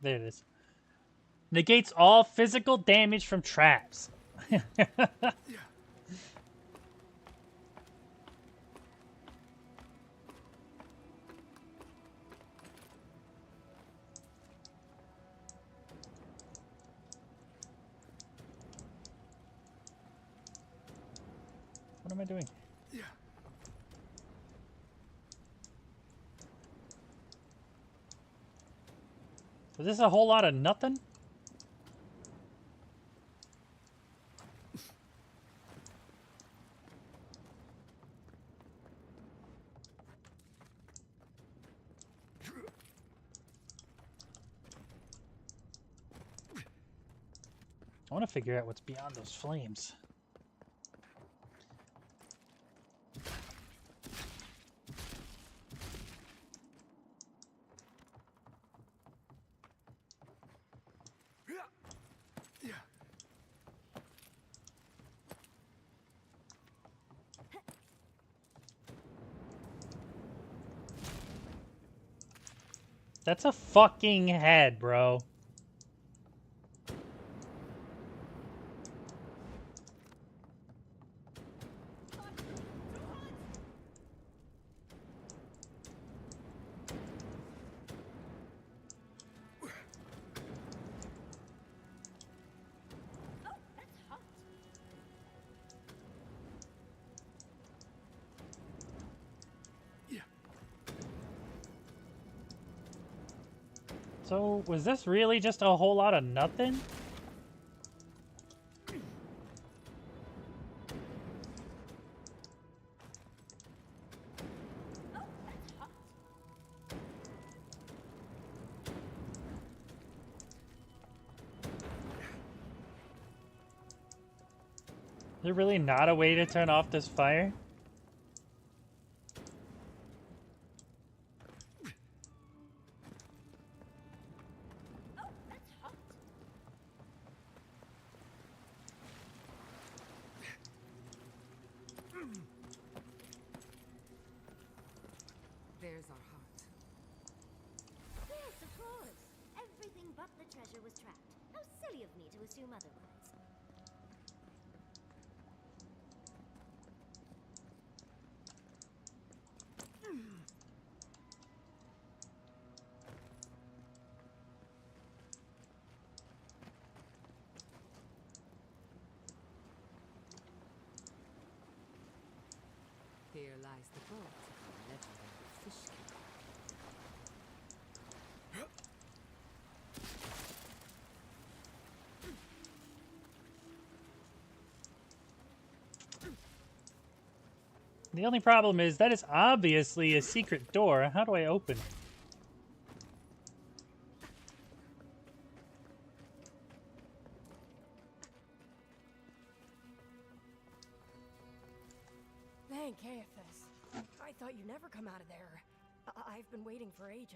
There it is. Negates all physical damage from traps. What am I doing? Is this a whole lot of nothing? I want to figure out what's beyond those flames. That's a fucking head, bro. So, was this really just a whole lot of nothing? Is there really not a way to turn off this fire? There's our heart. Yes, of course. Everything but the treasure was trapped. How silly of me to assume otherwise. Here lies the boat of the legendary fish keeper. The only problem is that is obviously a secret door. How do I open it? Thank Aethys. I thought you'd never come out of there. I've been waiting for ages.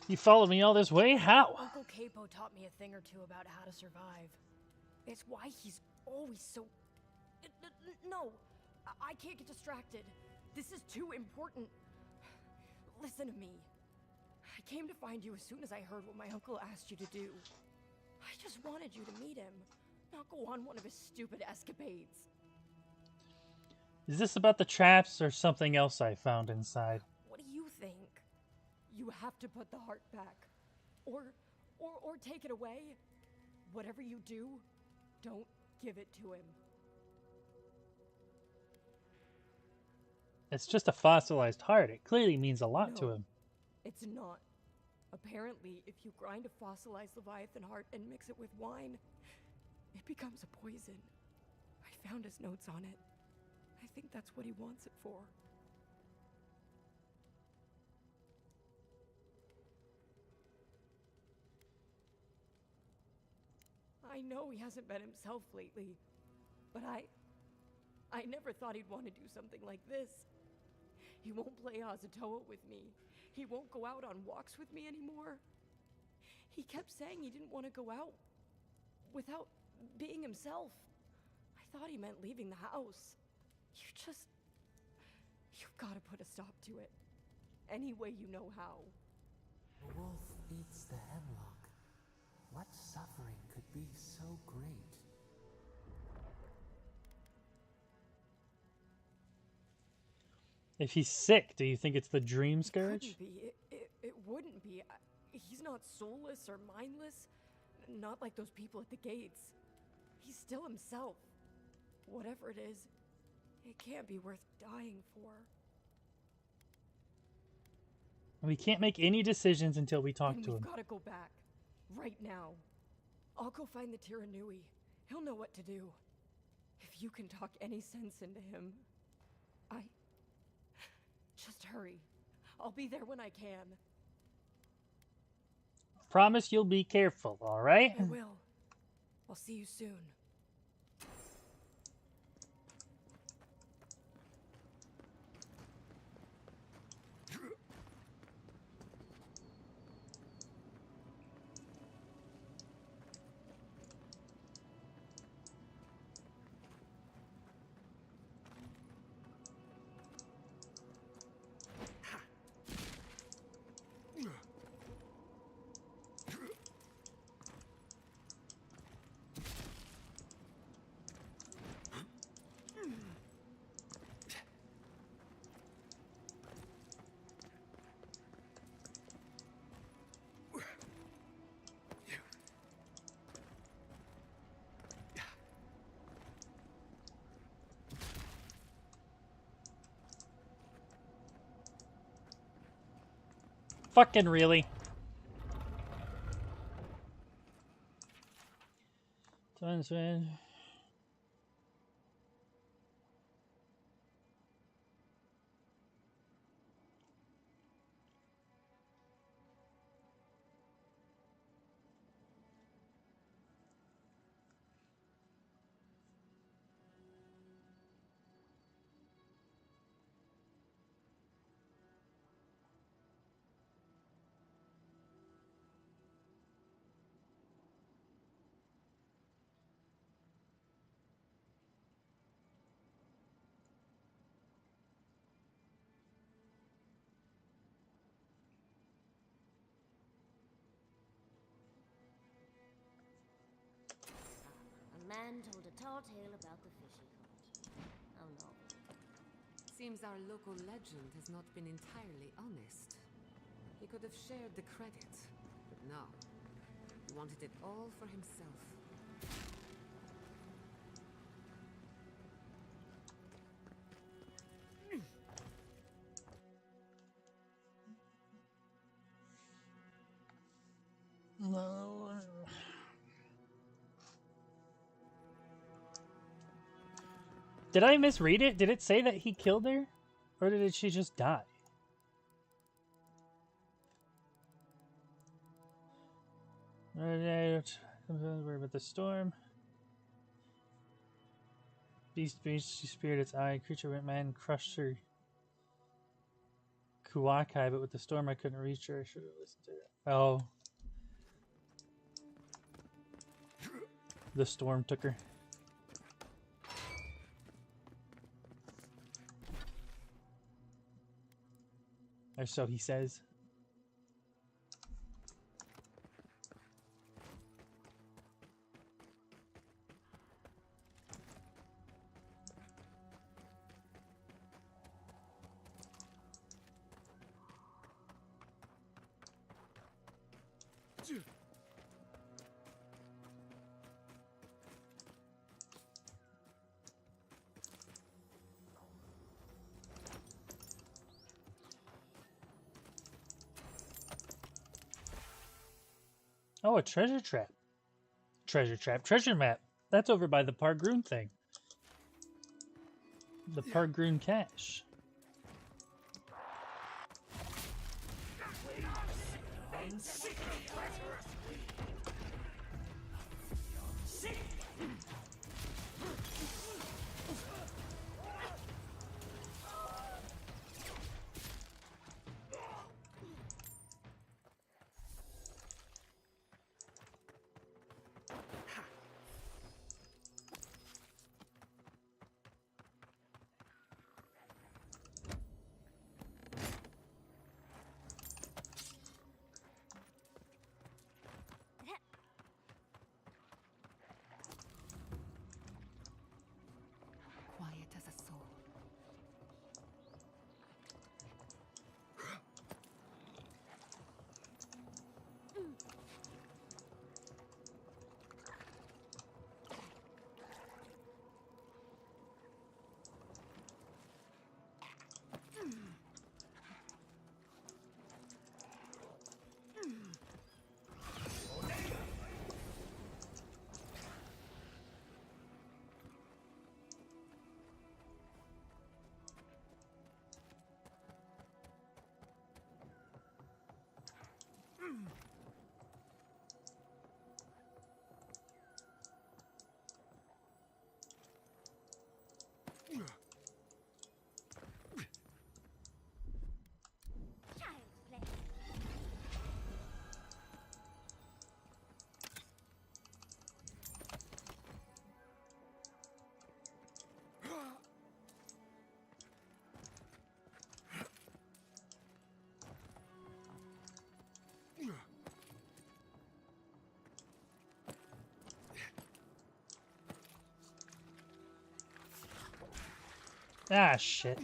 You followed me all this way? How? Uncle Capo taught me a thing or two about how to survive. It's why he's always so... No, I can't get distracted. This is too important. Listen to me. I came to find you as soon as I heard what my uncle asked you to do. I just wanted you to meet him, not go on one of his stupid escapades. Is this about the traps or something else I found inside? What do you think? You have to put the heart back. Or take it away. Whatever you do, don't give it to him. It's just a fossilized heart. It clearly means a lot to him. It's not. Apparently, if you grind a fossilized Leviathan heart and mix it with wine, it becomes a poison. I found his notes on it. I think that's what he wants it for. I know he hasn't been himself lately, but I never thought he'd want to do something like this. He won't play Azatoa with me. He won't go out on walks with me anymore. He kept saying he didn't want to go out without being himself. I thought he meant leaving the house. You've got to put a stop to it. Any way you know how. The wolf eats the hemlock. What suffering could be so great? If he's sick, do you think it's the dream It scourge? couldn't be. It wouldn't be. He's not soulless or mindless. Not like those people at the gates. He's still himself. Whatever it is, it can't be worth dying for. We can't make any decisions until we talk Then to him. we've got to go back. Right now. I'll go find the Tiranui. He'll know what to do. If you can talk any sense into him, just hurry. I'll be there when I can. Promise you'll be careful, all right? I will. I'll see you soon. Fucking really? Transfer. A man told a tall tale about the fish he caught. Oh no. Seems our local legend has not been entirely honest. He could have shared the credit, but no. He wanted it all for himself. No. Did I misread it? Did it say that he killed her? Or did she just die? Worry about the storm. Beast, she speared its eye. Creature went man, crushed her Kuwakai, but with the storm I couldn't reach her. I should have listened to it. Oh. The storm took her. Or so he says. Oh, a treasure trap. Treasure trap. Treasure map. That's over by the Pargroon thing. The Pargroon cache. Ah, shit.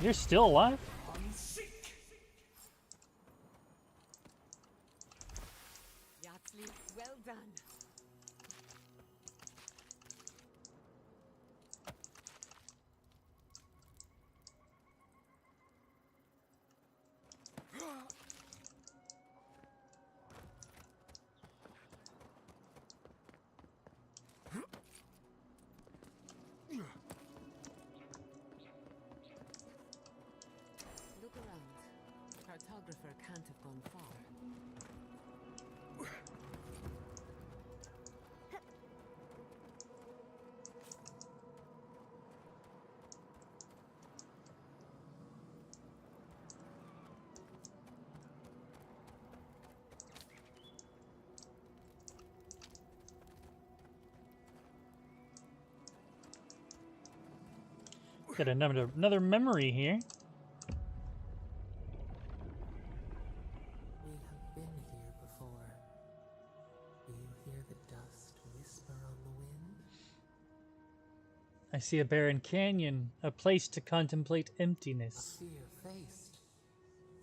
You're still alive? Yahtzee, well done. Look around. Cartographer can't have gone far. Got another memory here. We have been here before. Do you hear the dust whisper on the wind? I see a barren canyon, a place to contemplate emptiness. A fear faced.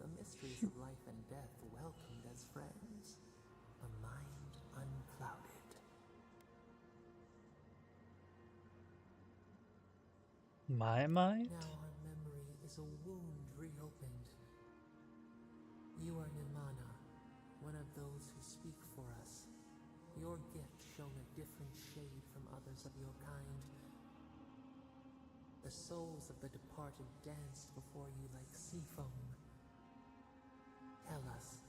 The mysteries of life and death welcomed as friends. A mind unclouded. My mind? Now our memory is a wound reopened. You are Nimana, one of those who speak for us. Your gift shone a different shade from others of your kind. The souls of the departed danced before you like sea foam. Tell us,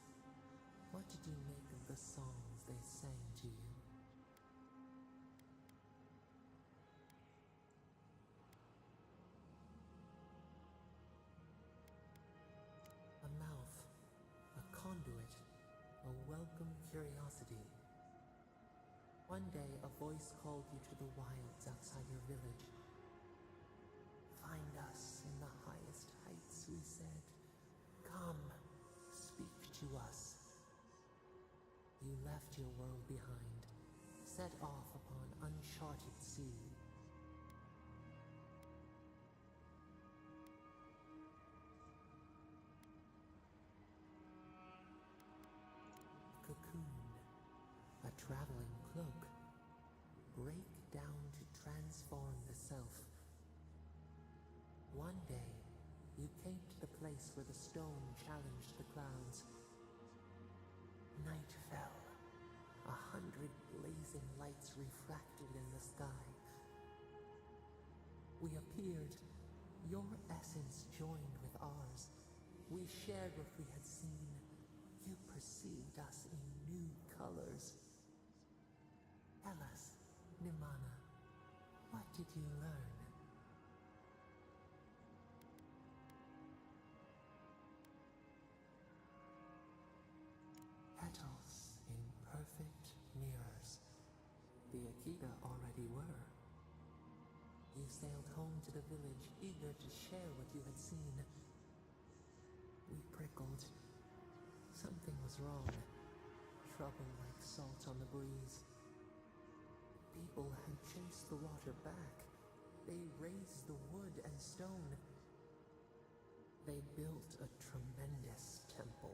what did you make of the songs they sang to you? A mouth, a conduit, a welcome curiosity. One day a voice called you to the wilds outside your village. Find us in the highest heights, we said. Come, speak to us. You left your world behind, set off upon uncharted sea. Cocoon, a traveling cloak. Break down to transform the self. One day, you came to the place where the stone challenged the clouds. Night fell. 100 blazing lights refracted in the sky. We appeared. Your essence joined with ours. We shared what we had seen. You perceived us in new colors. Tell us, Nimana, what did you learn? Petals in perfect mirrors. The Akita already were. You You sailed home to the village, eager to share what you had seen. We prickled. Something was wrong. Trouble like salt on the breeze. People had chased the water back. They raised the wood and stone. They built a tremendous temple.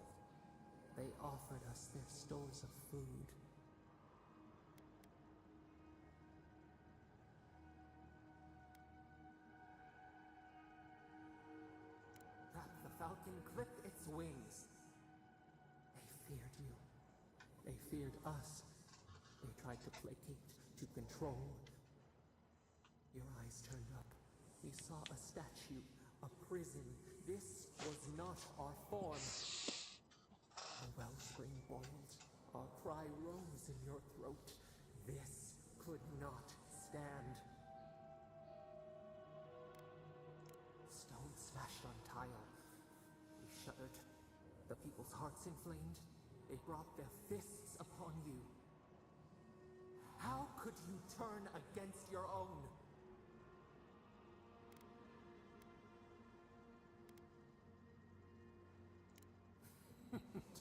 They offered us their stores of food. That the falcon clipped its wings. They feared you. They feared us. They tried to placate, to control. Your eyes turned up. We saw a statue, a prison. This was not our form. A wellspring boiled. Our cry rose in your throat. This could not stand. Stone smashed on tile. We shuddered. The people's hearts inflamed. They brought their fists upon you. How could you turn against your own?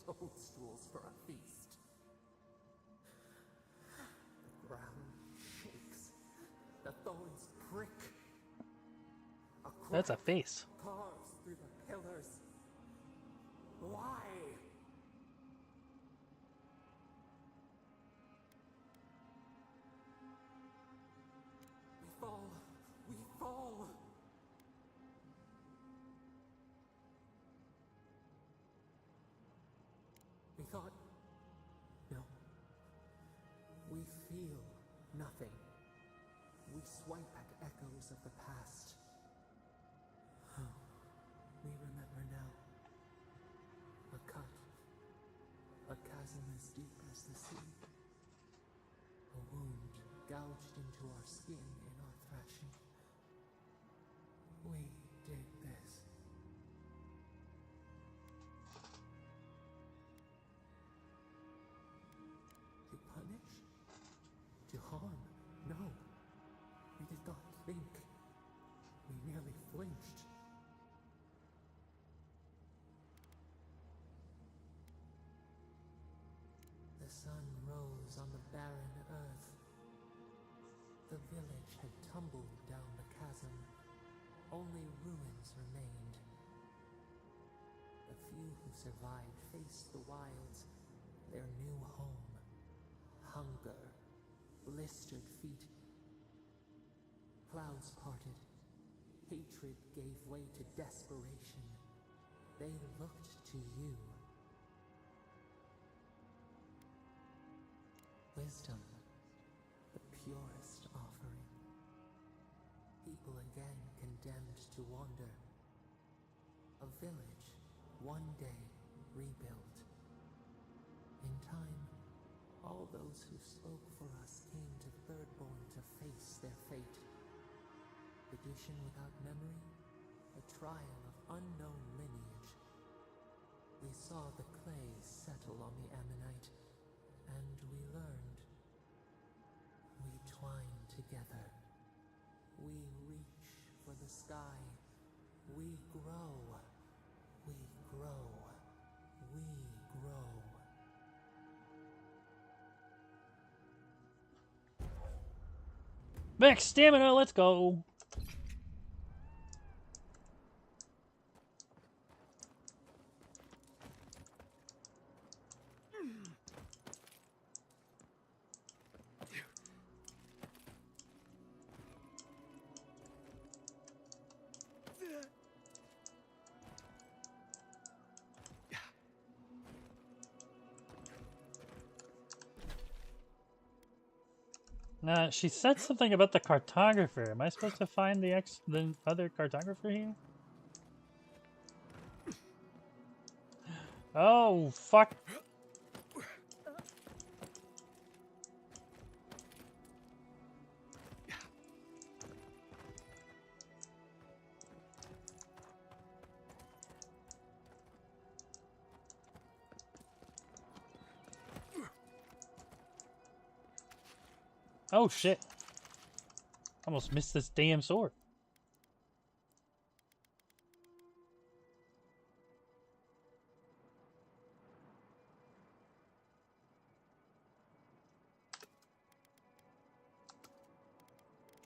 Toadstools for a feast. The ground shakes. The thorns prick. That's a face. Carves through the pillars. Why? We fall. We fall. We thought, no. We feel nothing. We swipe at echoes of the past. Oh, we remember now. A cut. A chasm as deep as the sea. A wound gouged into our skin in our thrashing. We did this. To punish? To harm? No. We did not think. We merely flinched. The sun rose on the barren earth. The village had tumbled down the chasm. Only ruins remained. The few who survived faced the wilds, their new home. Hunger, blistered feet. Clouds parted. Hatred gave way to desperation. They looked to you. Wisdom, the purest offering. People again condemned to wander. A village, one day rebuilt. In time, all those who spoke for us came to Thirdborn to face their fate. Tradition without memory, a trial of unknown lineage. We saw the clay settle on the ammonite, and we learned. We twine together. We reach for the sky. We grow. We grow. We grow. Max stamina, let's go. Now, she said something about the cartographer. Am I supposed to find the other cartographer here? Oh, fuck. Oh, shit. Almost missed this damn sword.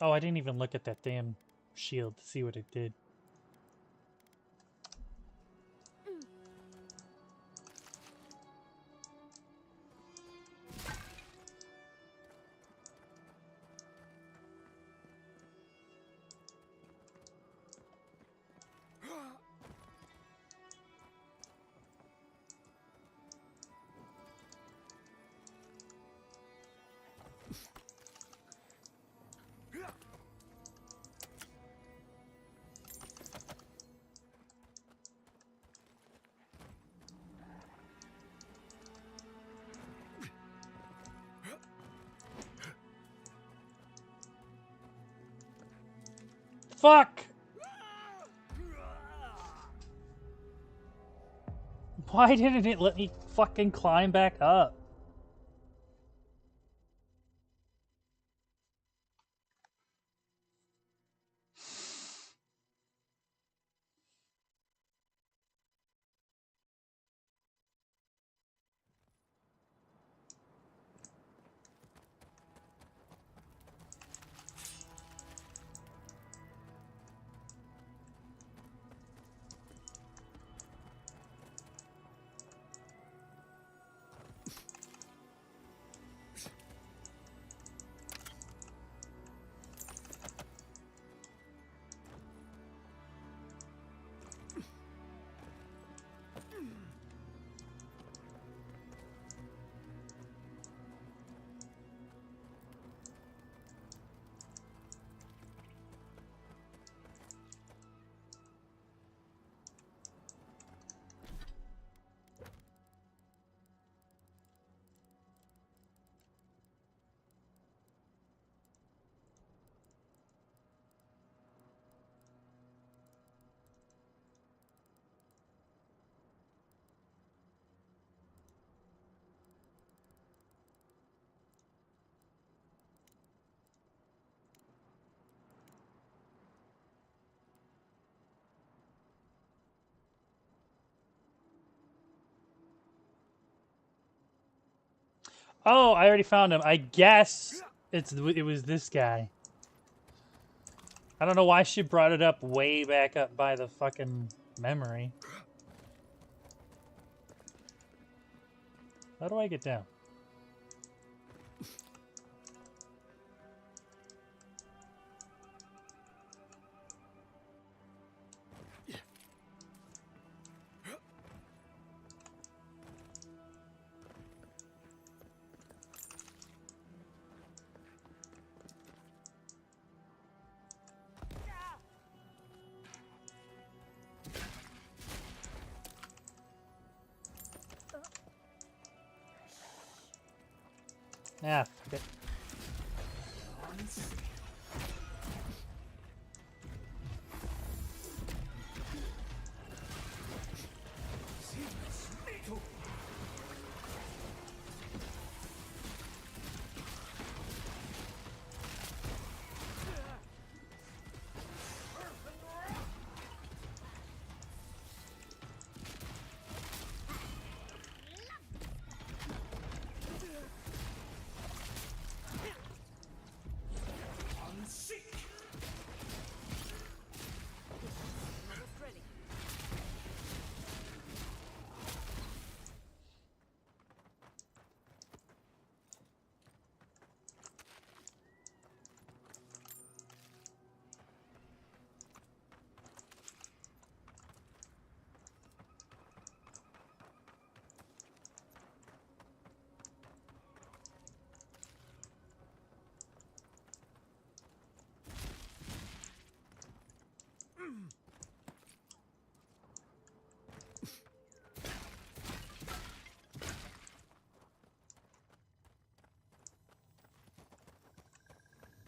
Oh, I didn't even look at that damn shield to see what it did. Fuck! Why didn't it let me fucking climb back up? Oh, I already found him. I guess it was this guy. I don't know why she brought it up way back up by the fucking memory. How do I get down? Ah, fuck it.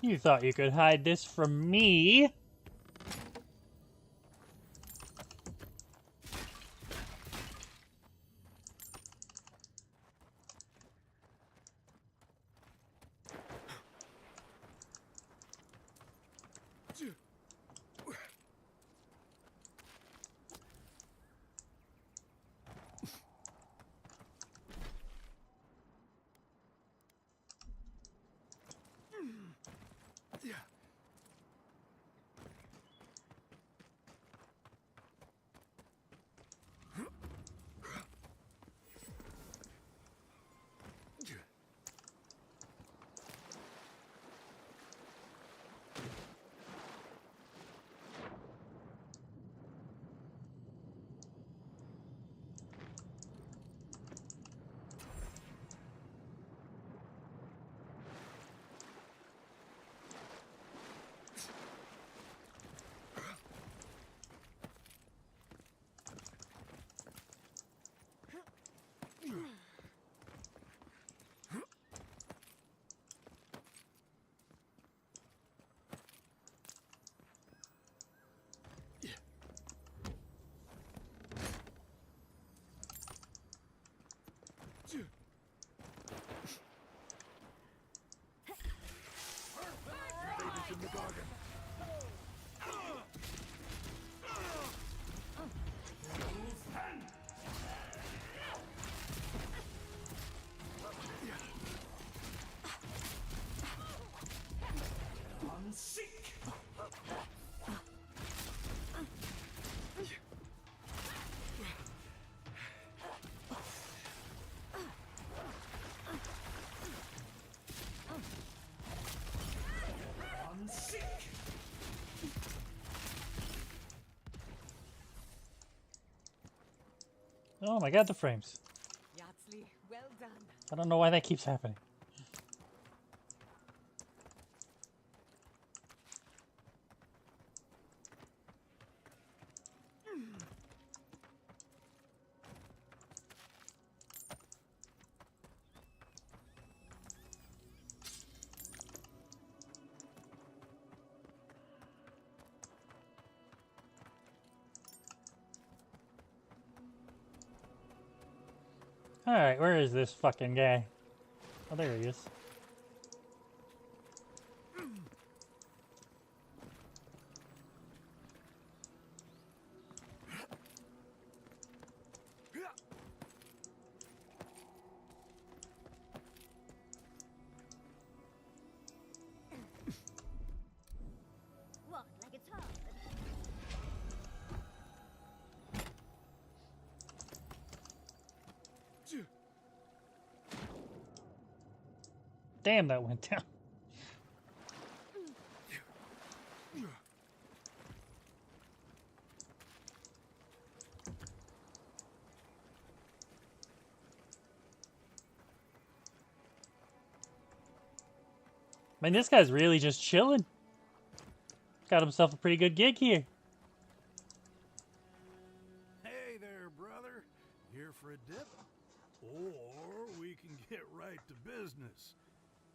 You thought you could hide this from me? the Gorgon. Oh my god, the frames. Yahtzee, well done. I don't know why that keeps happening. Alright, where is this fucking guy? Oh, there he is. What, like it's hard? Damn, that went down. Man, this guy's really just chilling. Got himself a pretty good gig here. Hey there, brother. Here for a dip? Or we can get right to business.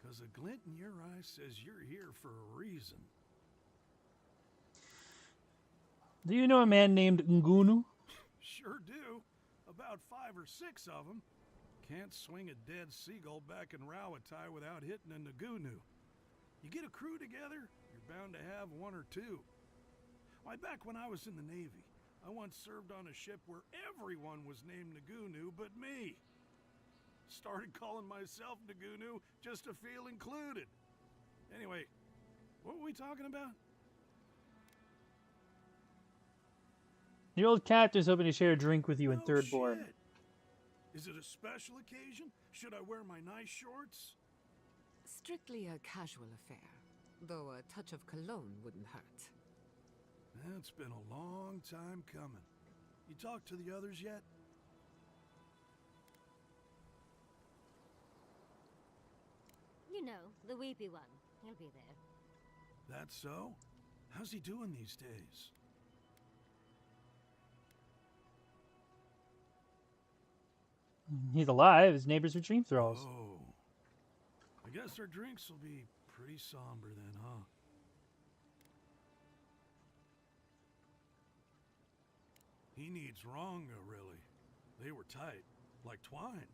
Because a glint in your eye says you're here for a reason. Do you know a man named Ngunu? Sure do. About 5 or 6 of them. Can't swing a dead seagull back in Rawatai without hitting a Nagunu. You get a crew together, you're bound to have 1 or 2. Why, back when I was in the Navy, I once served on a ship where everyone was named Nagunu but me. Started calling myself Nagunu just to feel included. Anyway, what were we talking about? Your old captain's hoping to share a drink with you in Third Born. Shit. Is it a special occasion? Should I wear my nice shorts? Strictly a casual affair, though a touch of cologne wouldn't hurt. It's been a long time coming. You talked to the others yet? You know, the weepy one. He'll be there. That's so? How's he doing these days? He's alive. His neighbors are dream thralls. Oh. I guess our drinks will be pretty somber then, huh? He needs Ronga, really. They were tight, like twine.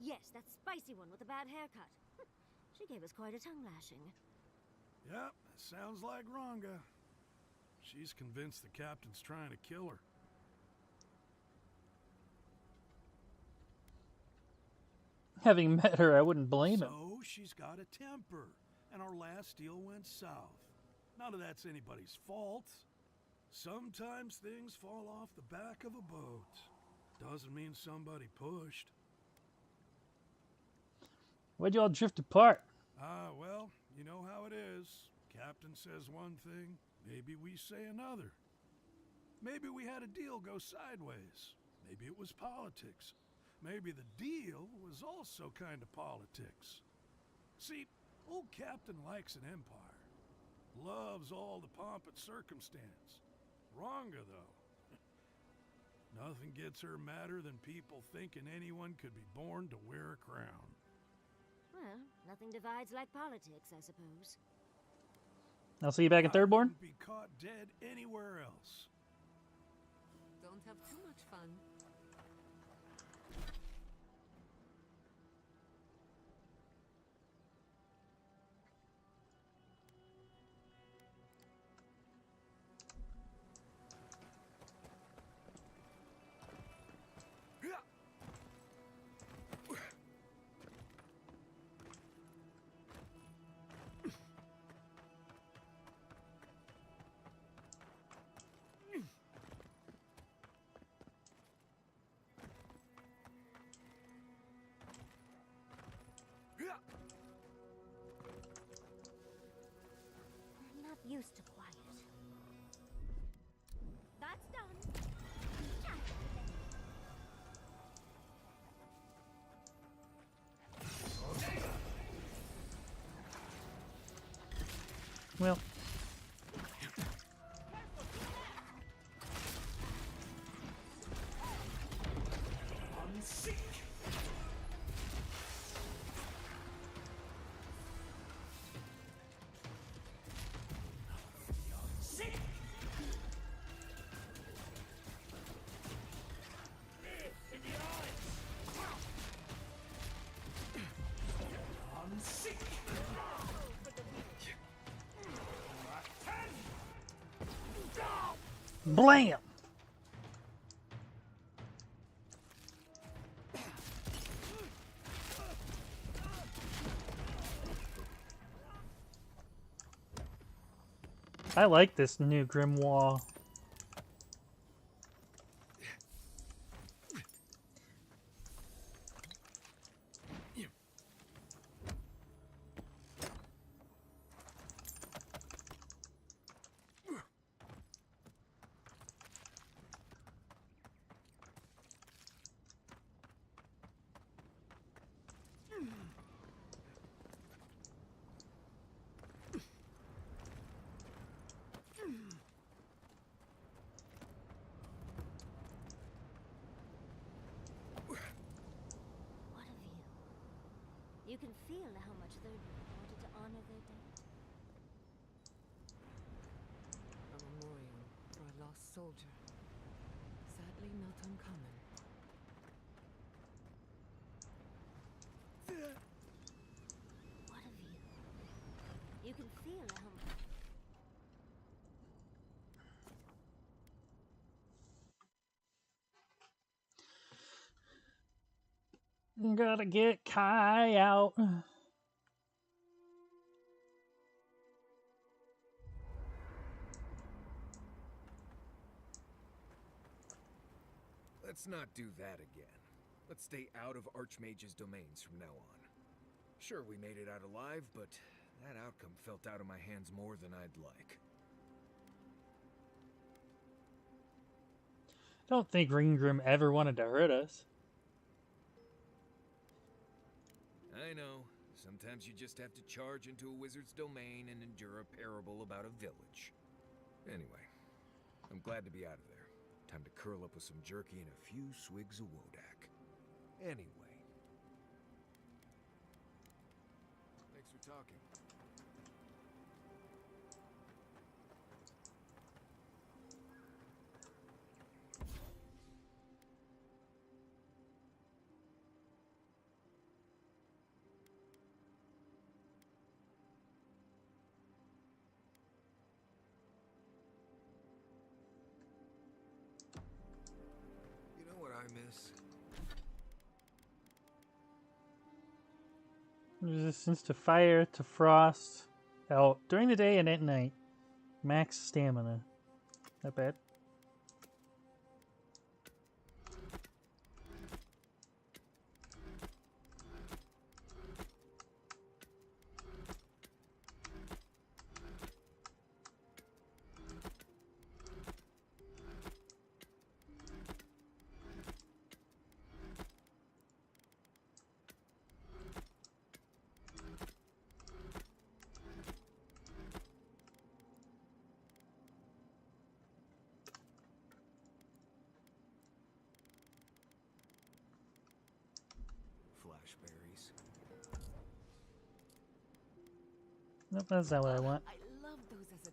Yes, that spicy one with the bad haircut. She gave us quite a tongue lashing. Yep, sounds like Ronga. She's convinced the captain's trying to kill her. Having met her, I wouldn't blame him. So she's got a temper, and our last deal went south. None of that's anybody's fault. Sometimes things fall off the back of a boat. Doesn't mean somebody pushed. Why'd y'all drift apart? Well, you know how it is. Captain says one thing, maybe we say another. Maybe we had a deal go sideways. Maybe it was politics. Maybe the deal was also kind of politics. See, old Captain likes an empire. Loves all the pomp and circumstance. Ronga, though. Nothing gets her madder than people thinking anyone could be born to wear a crown. Well, nothing divides like politics, I suppose. I'll see you back in Third Born. Wouldn't be caught dead anywhere else. Don't have too much fun. used to quiet. That's done. Well. Blam! I like this new grimoire. You can feel how much Thirdwood wanted to honor their dead. A memorial for a lost soldier. Sadly not uncommon. What a view. You can feel how much... Gotta get Kai out. Let's not do that again. Let's stay out of Archmage's domains from now on. Sure, we made it out alive, but that outcome felt out of my hands more than I'd like. I don't think Ringgrim ever wanted to hurt us. I know. Sometimes you just have to charge into a wizard's domain and endure a parable about a village. Anyway, I'm glad to be out of there. Time to curl up with some jerky and a few swigs of Wodak. Anyway. Thanks for talking. You know what I miss? Resistance to fire, to frost. Oh, during the day and at night. Max stamina. Not bad. Flashberries. Nope, that's not what I want. I love those as a...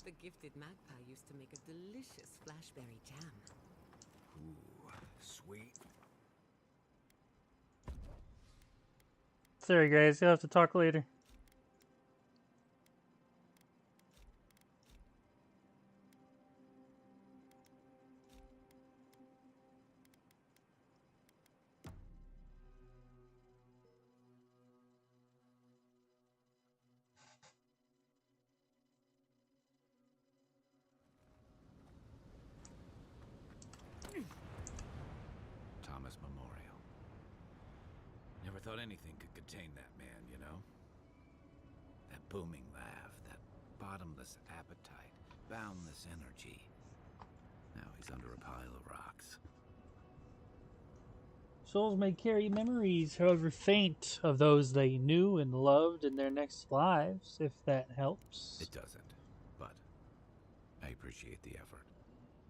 The gifted magpie used to make a delicious flashberry jam. Ooh, sweet. Sorry, guys. You'll have to talk later. Thomas Memorial. Never thought anything could contain that man, you know? That booming laugh, that bottomless appetite, boundless energy. Now he's under a pile of rocks. Souls may carry memories, however faint, of those they knew and loved in their next lives, if that helps. It doesn't, but I appreciate the effort.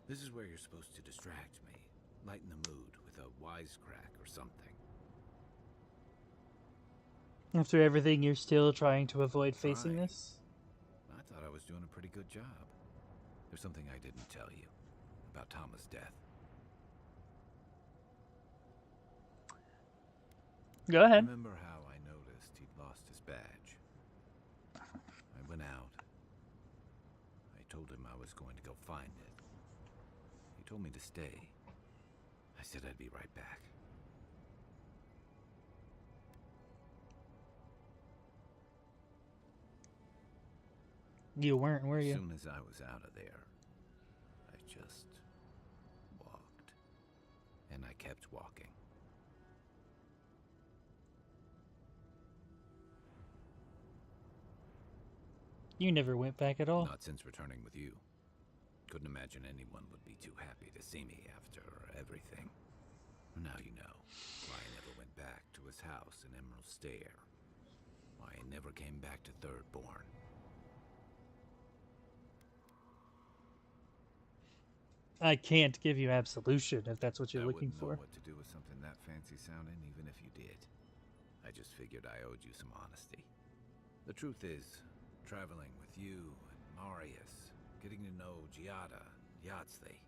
This is where you're supposed to distract me, lighten the mood with a wisecrack or something. After everything, you're still trying to avoid facing Trying? this? I thought I was doing a pretty good job. There's something I didn't tell you about Thomas' death. Go ahead. Remember how I noticed he'd lost his badge? I went out. I told him I was going to go find it. He told me to stay. I said I'd be right back. You weren't, were you? As soon as I was out of there, I just walked. And I kept walking. You never went back at all? Not since returning with you. Couldn't imagine anyone would be too happy to see me after everything. Now you know why I never went back to his house in Emerald Stair. Why I never came back to Thirdborn. I can't give you absolution if that's what you're looking I for. wouldn't know what to do with something that fancy sounding, even if you did. I just figured I owed you some honesty. The truth is, traveling with you and Marius, getting to know Giada, Yahtzee,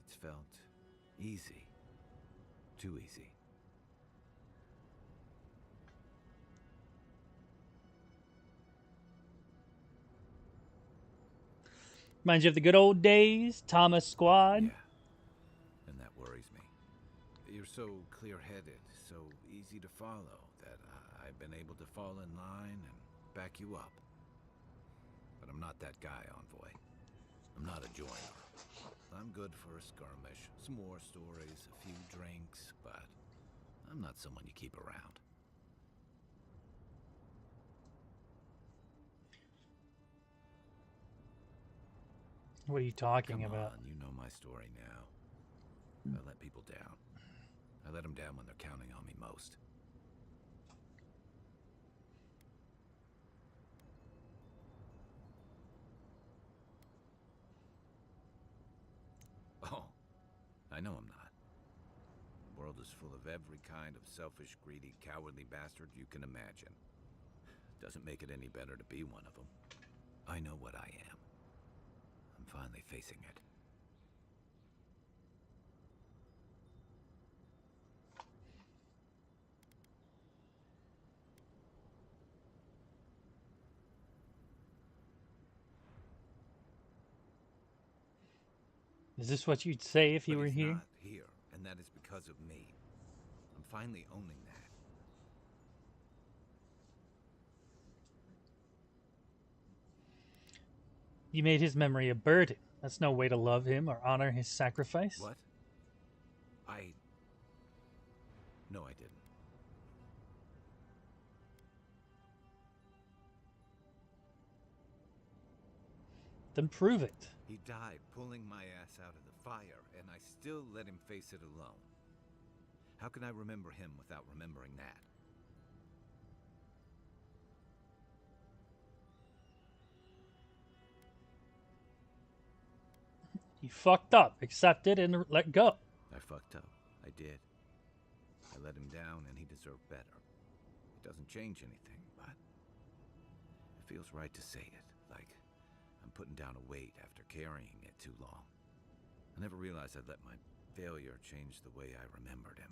it's felt easy. Too easy. Reminds you of the good old days, Thomas Squad? Yeah, and that worries me. You're so clear-headed, so easy to follow, that I've been able to fall in line and back you up. But I'm not that guy, Envoy. I'm not a joiner. I'm good for a skirmish, some war stories, a few drinks, but I'm not someone you keep around. What are you talking Come about? on, you know my story now. I let people down. I let them down when they're counting on me most. Oh, I know I'm not. The world is full of every kind of selfish, greedy, cowardly bastard you can imagine. Doesn't make it any better to be one of them. I know what I am. I'm finally facing it. Is this what you'd say if you were he's here? Not here, and that is because of me. I'm finally owning that. You made his memory a burden. That's no way to love him or honor his sacrifice. What? No, I didn't. Then prove it. He died pulling my ass out of the fire, and I still let him face it alone. How can I remember him without remembering that? You fucked up. Accept it and let go. I fucked up. I did. I let him down, and he deserved better. It doesn't change anything, but it feels right to say it, like I'm putting down a weight after carrying it too long. I never realized I'd let my failure change the way I remembered him.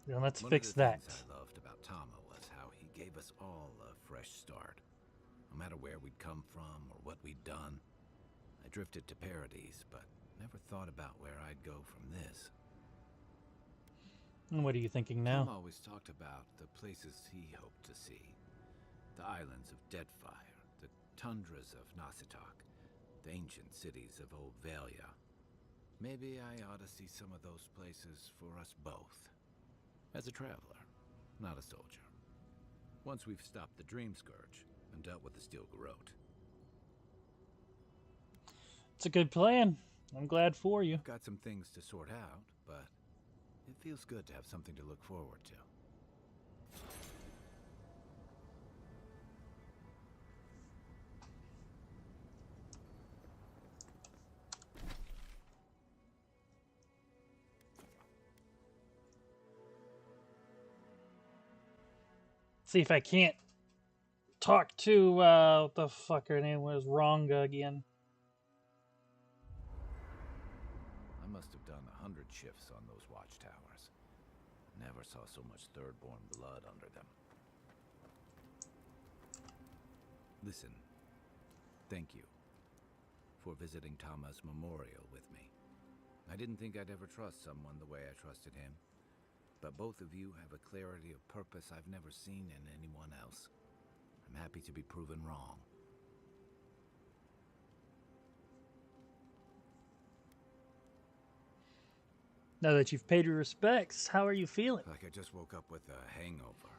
Then let's One fix of the that. things I loved about Tama was how he gave us all a fresh start. No matter where we'd come from or what we'd done. I drifted to Paradise, but never thought about where I'd go from this. And what are you thinking now? Tom always talked about the places he hoped to see. The islands of Deadfire, the tundras of Nasitok, the ancient cities of Old Valia. Maybe I ought to see some of those places for us both. As a traveler, not a soldier. Once we've stopped the Dream Scourge and dealt with the Steel Garrote. It's a good plan. I'm glad for you. I've got some things to sort out, but it feels good to have something to look forward to. See if I can't talk to what the fuck her name was, Ronga again. I must have done 100 shifts on those watchtowers. Never saw so much Thirdborn blood under them. Listen, thank you for visiting Tama's memorial with me. I didn't think I'd ever trust someone the way I trusted him. But both of you have a clarity of purpose I've never seen in anyone else. I'm happy to be proven wrong. Now that you've paid your respects, how are you feeling? Like I just woke up with a hangover.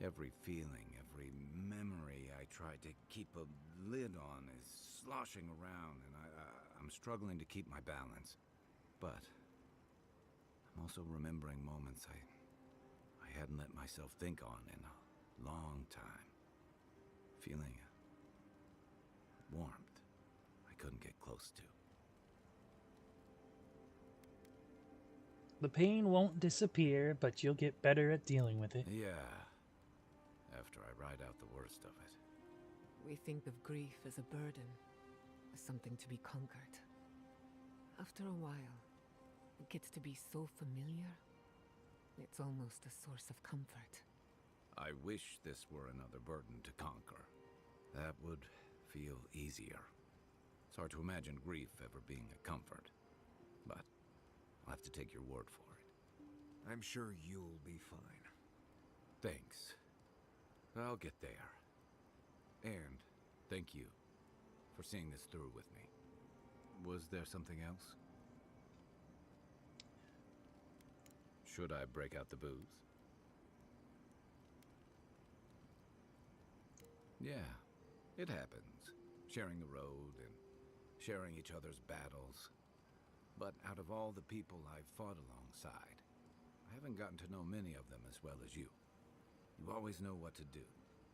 Every feeling, every memory I tried to keep a lid on is sloshing around, and I'm struggling to keep my balance. But I'm also remembering moments I hadn't let myself think on in a long time. Feeling a warmth I couldn't get close to. The pain won't disappear, but you'll get better at dealing with it. Yeah, after I ride out the worst of it. We think of grief as a burden, as something to be conquered. After a while, it gets to be so familiar, it's almost a source of comfort. I wish this were another burden to conquer. That would feel easier. It's hard to imagine grief ever being a comfort, but I'll have to take your word for it. I'm sure you'll be fine. Thanks. I'll get there. And thank you for seeing this through with me. Was there something else? Should I break out the booze? Yeah, it happens. Sharing the road and sharing each other's battles. But out of all the people I've fought alongside, I haven't gotten to know many of them as well as you. You always know what to do.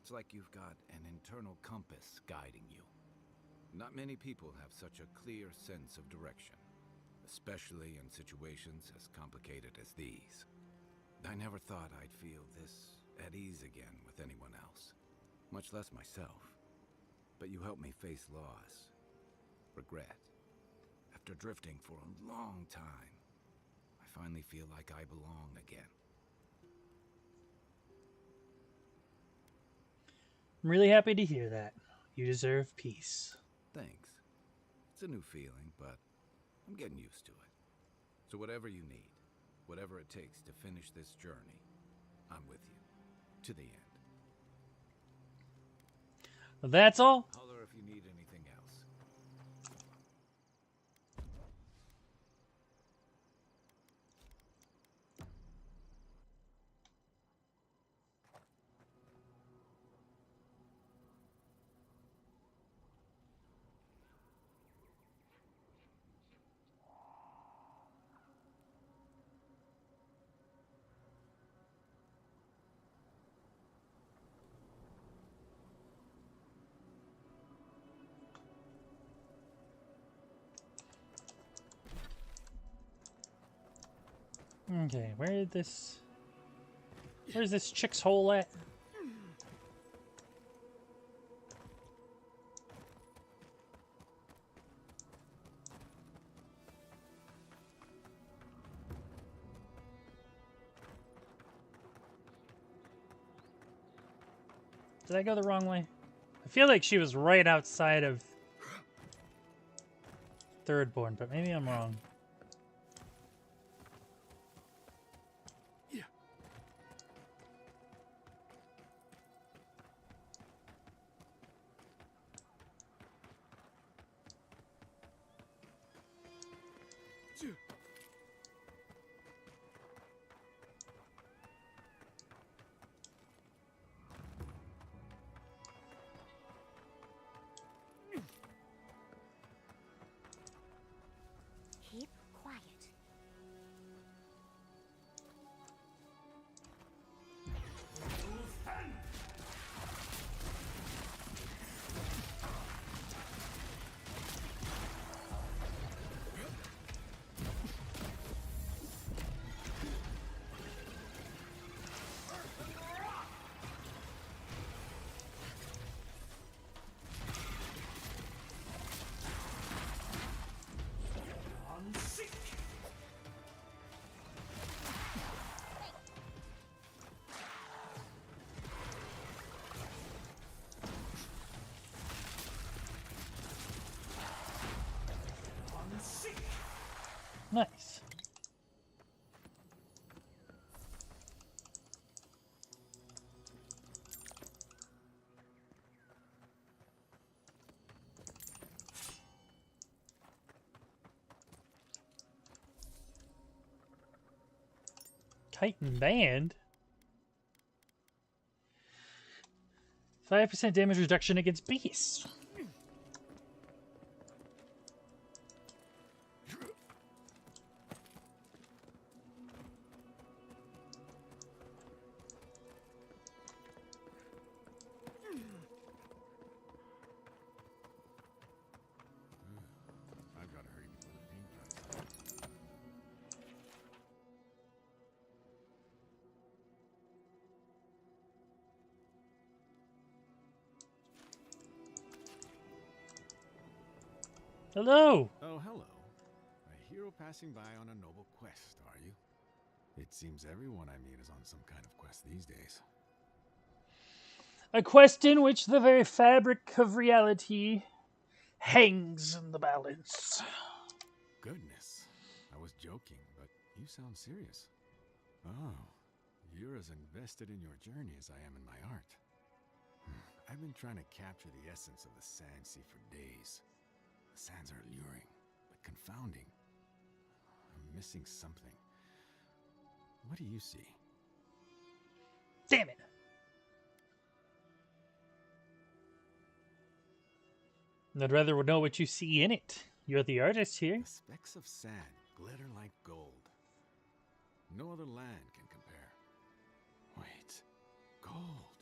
It's like you've got an internal compass guiding you. Not many people have such a clear sense of direction, especially in situations as complicated as these. I never thought I'd feel this at ease again with anyone else, much less myself. But you helped me face loss, regret. After drifting for a long time, I finally feel like I belong again. I'm really happy to hear that. You deserve peace. Thanks. It's a new feeling, but I'm getting used to it. So whatever you need, whatever it takes to finish this journey, I'm with you. To the end. That's all? Holler if you need anything else. Okay, where's this chick's hole at? Did I go the wrong way? I feel like she was right outside of Thirdborn, but maybe I'm wrong. Keep quiet. Nice. Titan Band? 5% damage reduction against beasts. I've got to hurry before the paint dries out. Hello. Oh, hello. A hero passing by on a noble quest, are you? It seems everyone I meet is on some kind of quest these days. A quest in which the very fabric of reality hangs in the balance. Goodness. I was joking, but you sound serious. Oh, you're as invested in your journey as I am in my art. I've been trying to capture the essence of the Sand Sea for days. The sands are alluring, but confounding. I'm missing something. What do you see? Damn it. I'd rather know what you see in it. You're the artist here. The specks of sand glitter like gold. No other land can compare. Wait, gold.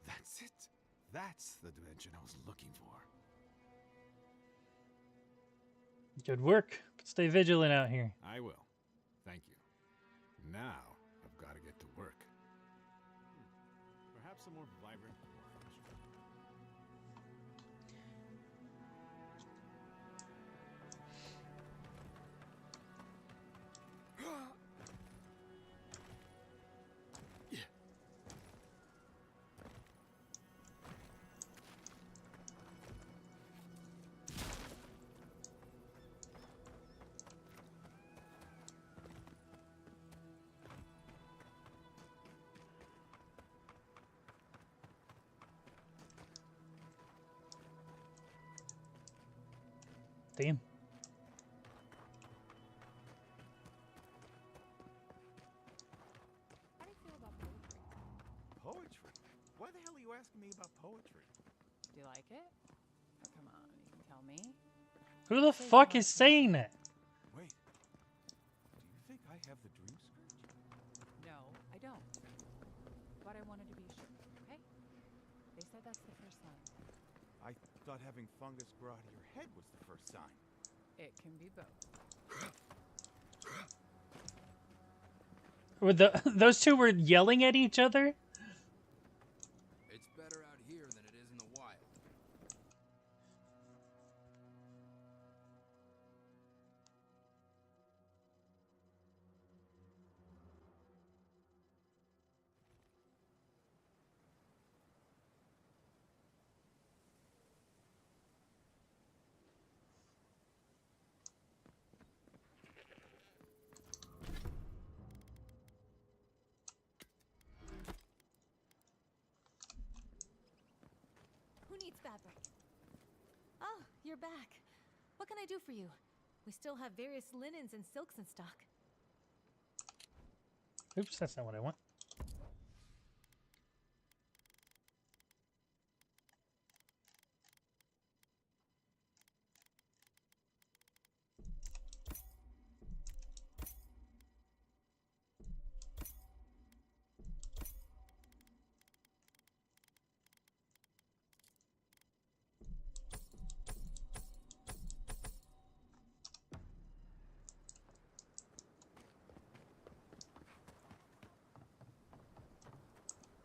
That's it. That's the dimension I was looking for. Good work. Stay vigilant out here. I will. Thank you. Now, I've got to get to work. Perhaps a more vibrant... Damn. How do you feel about poetry? Poetry? Why the hell are you asking me about poetry? Do you like it? Oh, come on, you can tell me. Who the fuck is saying that? Wait. Do you think I have the dream scourge? No, I don't. But I wanted to be sure, okay? They said that's the first sign. I thought having fungus grow out of your head was the first sign. It can be both. Those two were yelling at each other? It's better out here than it is in the wild. needs fabric. Oh, you're back. What can I do for you? We still have various linens and silks in stock. Oops, that's not what I want.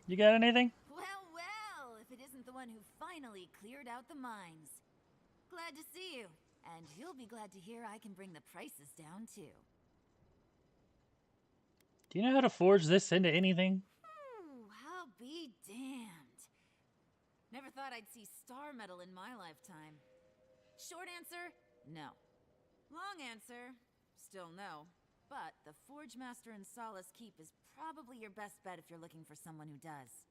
You got anything? Well, well, if it isn't the one who finally cleared out the mines. Glad to see you. And you'll be glad to hear I can bring the prices down, too. Do you know how to forge this into anything? Ooh, I'll be damned. Never thought I'd see star metal in my lifetime. Short answer, no. Long answer, still no. But the Forge Master in Solace Keep is probably your best bet if you're looking for someone who does.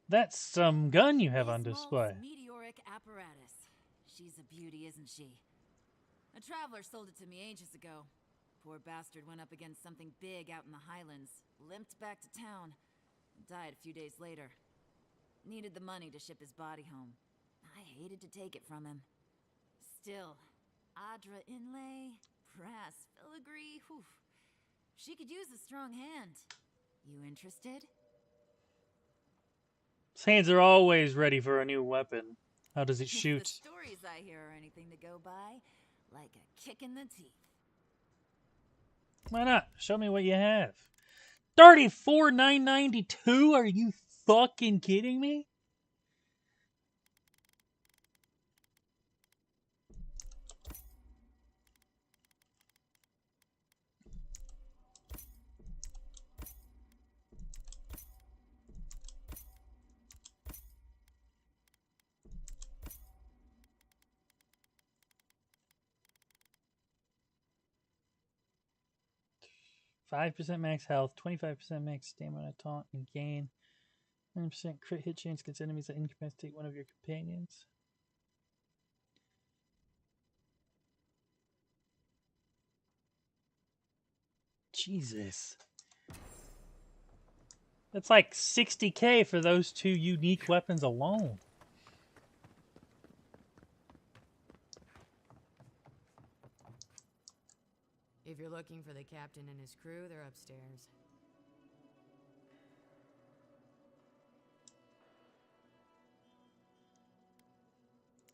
That's some gun you have on display. Meteoric apparatus. She's a beauty, isn't she? A traveler sold it to me ages ago. Poor bastard went up against something big out in the Highlands, limped back to town, and died a few days later. Needed the money to ship his body home. I hated to take it from him. Still, Adra inlay, brass filigree, whew. She could use a strong hand. You interested? His hands are always ready for a new weapon. How does it If shoot? the stories I hear are anything to go by, like a kick in the teeth. Why not? Show me what you have. $34,992? Are you fucking kidding me? %, max health, 25% max stamina, taunt, and gain. 100% crit hit chance against enemies that incapacitate one of your companions. Jesus. That's like $60K for those two unique weapons alone. If you're looking for the captain and his crew, they're upstairs.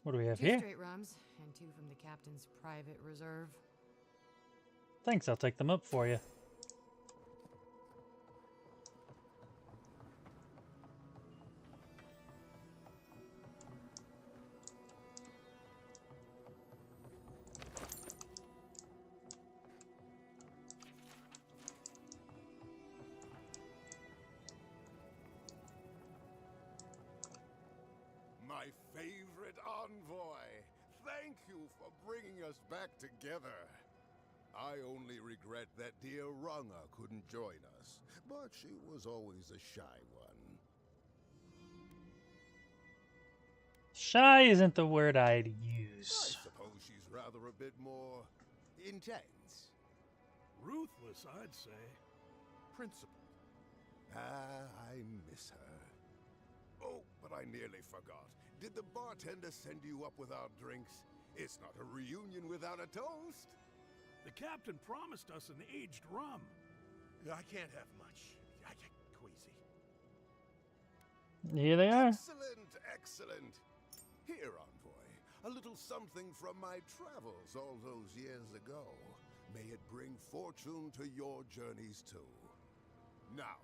What do we have 2 here? straight rums, and 2 from the captain's private reserve. Thanks, I'll take them up for you. My favorite envoy! Thank you for bringing us back together. I only regret that dear Runga couldn't join us, but she was always a shy one. Shy isn't the word I'd I use. suppose she's rather a bit more intense. Ruthless, I'd say. Principled. I miss her. Oh, but I nearly forgot. Did the bartender send you up without drinks? It's not a reunion without a toast. The captain promised us an aged rum. I can't have much. I get queasy. Here they are. Excellent, excellent. Here, envoy, a little something from my travels all those years ago. May it bring fortune to your journeys too. Now,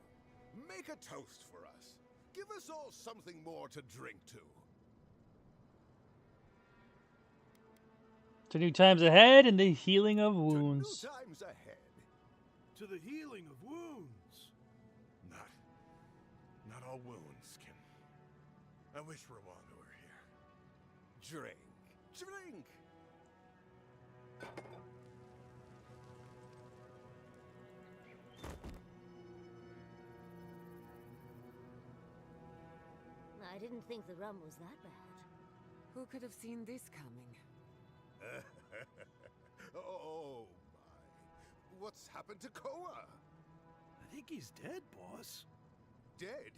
make a toast for us. Give us all something more to drink to. To new times ahead and the healing of wounds. To new times ahead. To the healing of wounds. Not all wounds can. I wish Rwanda were here. Drink. Drink! I'd didn't think the rum was that bad. Who could have seen this coming? Oh, my. What's happened to Koa? I think he's dead, boss. Dead?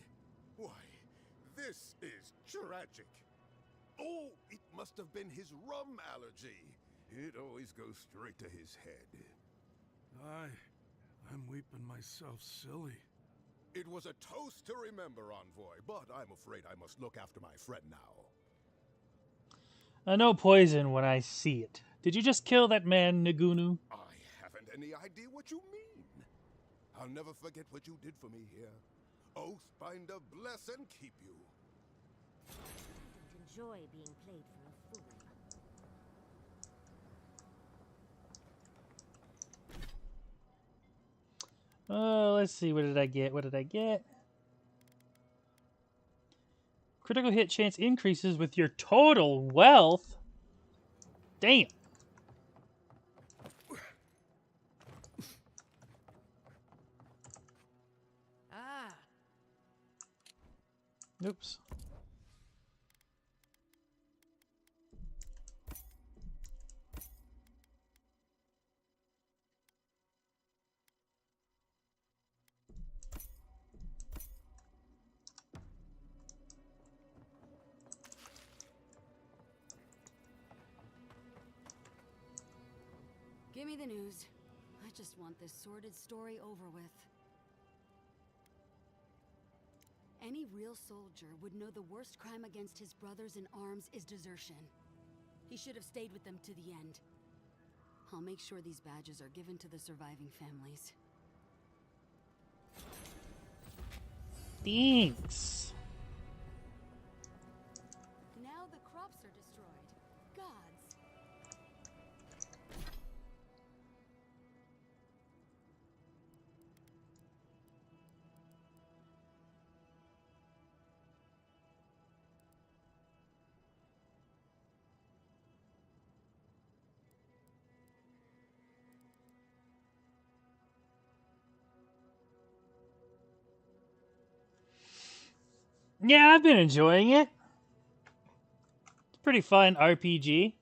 Why, this is tragic. Oh, it must have been his rum allergy. It always goes straight to his head. I'm weeping myself silly. It was a toast to remember, Envoy, but I'm afraid I must look after my friend now. I know poison when I see it. Did you just kill that man, Nagunu? I haven't any idea what you mean. I'll never forget what you did for me here. Oathbinder bless and keep you. I don't enjoy being played for a fool. Oh, let's see. What did I get? What did I get? Critical hit chance increases with your total wealth. Damn. Ah. Oops. Give me the news. I just want this sordid story over with. Any real soldier would know the worst crime against his brothers in arms is desertion. He should have stayed with them to the end. I'll make sure these badges are given to the surviving families. Thanks. Now the crops are destroyed. Gods. Yeah, I've been enjoying it. It's a pretty fun RPG.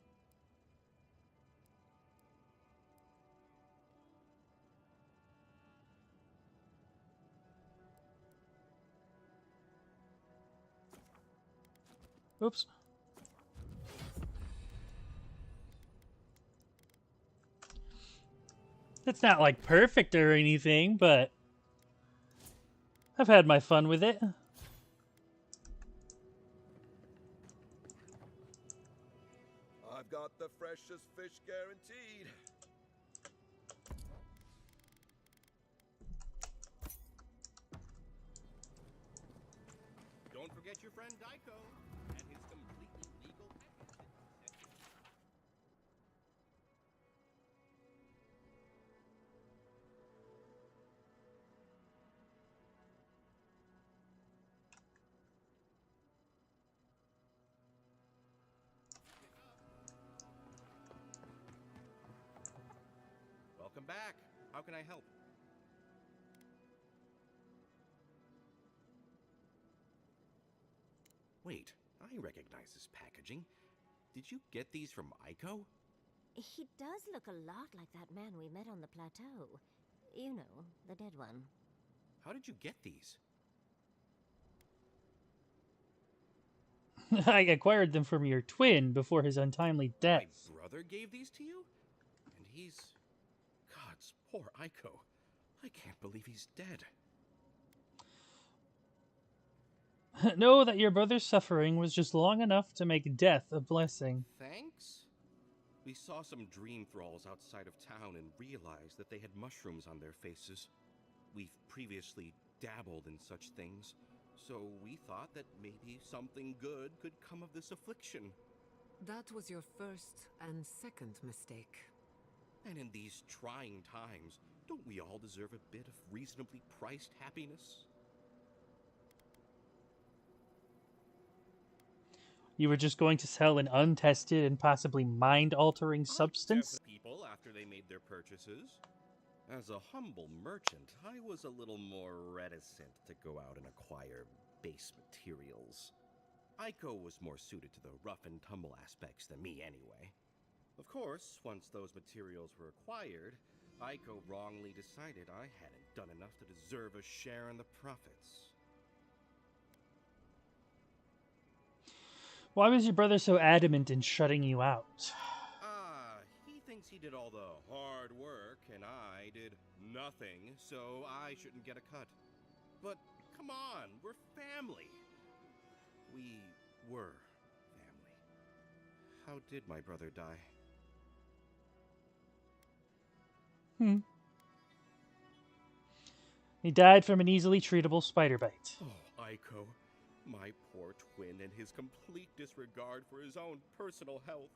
Oops. It's not like perfect or anything, but I've had my fun with it. I've got the freshest fish guaranteed. Don't forget your friend Daiko and his completely legal package. Welcome back. How can I help? Wait, I recognize this packaging. Did you get these from Aiko? He does look a lot like that man we met on the plateau. You know, the dead one. How did you get these? I acquired them from your twin before his untimely death. My brother gave these to you? And he's... Gods, poor Aiko. I can't believe he's dead. Know that your brother's suffering was just long enough to make death a blessing. Thanks? We saw some dream thralls outside of town and realized that they had mushrooms on their faces. We've previously dabbled in such things, so we thought that maybe something good could come of this affliction. That was your first and second mistake. And in these trying times, don't we all deserve a bit of reasonably priced happiness? You were just going to sell an untested and possibly mind-altering substance? People after they made their purchases. As a humble merchant, I was a little more reticent to go out and acquire base materials. Aiko was more suited to the rough and tumble aspects than me anyway. Of course, once those materials were acquired, Aiko wrongly decided I hadn't done enough to deserve a share in the profits. Why was your brother so adamant in shutting you out? He thinks he did all the hard work and I did nothing, so I shouldn't get a cut. But come on, we're family. We were family. How did my brother die? He died from an easily treatable spider bite. Oh, Aiko, my poor twin and his complete disregard for his own personal health.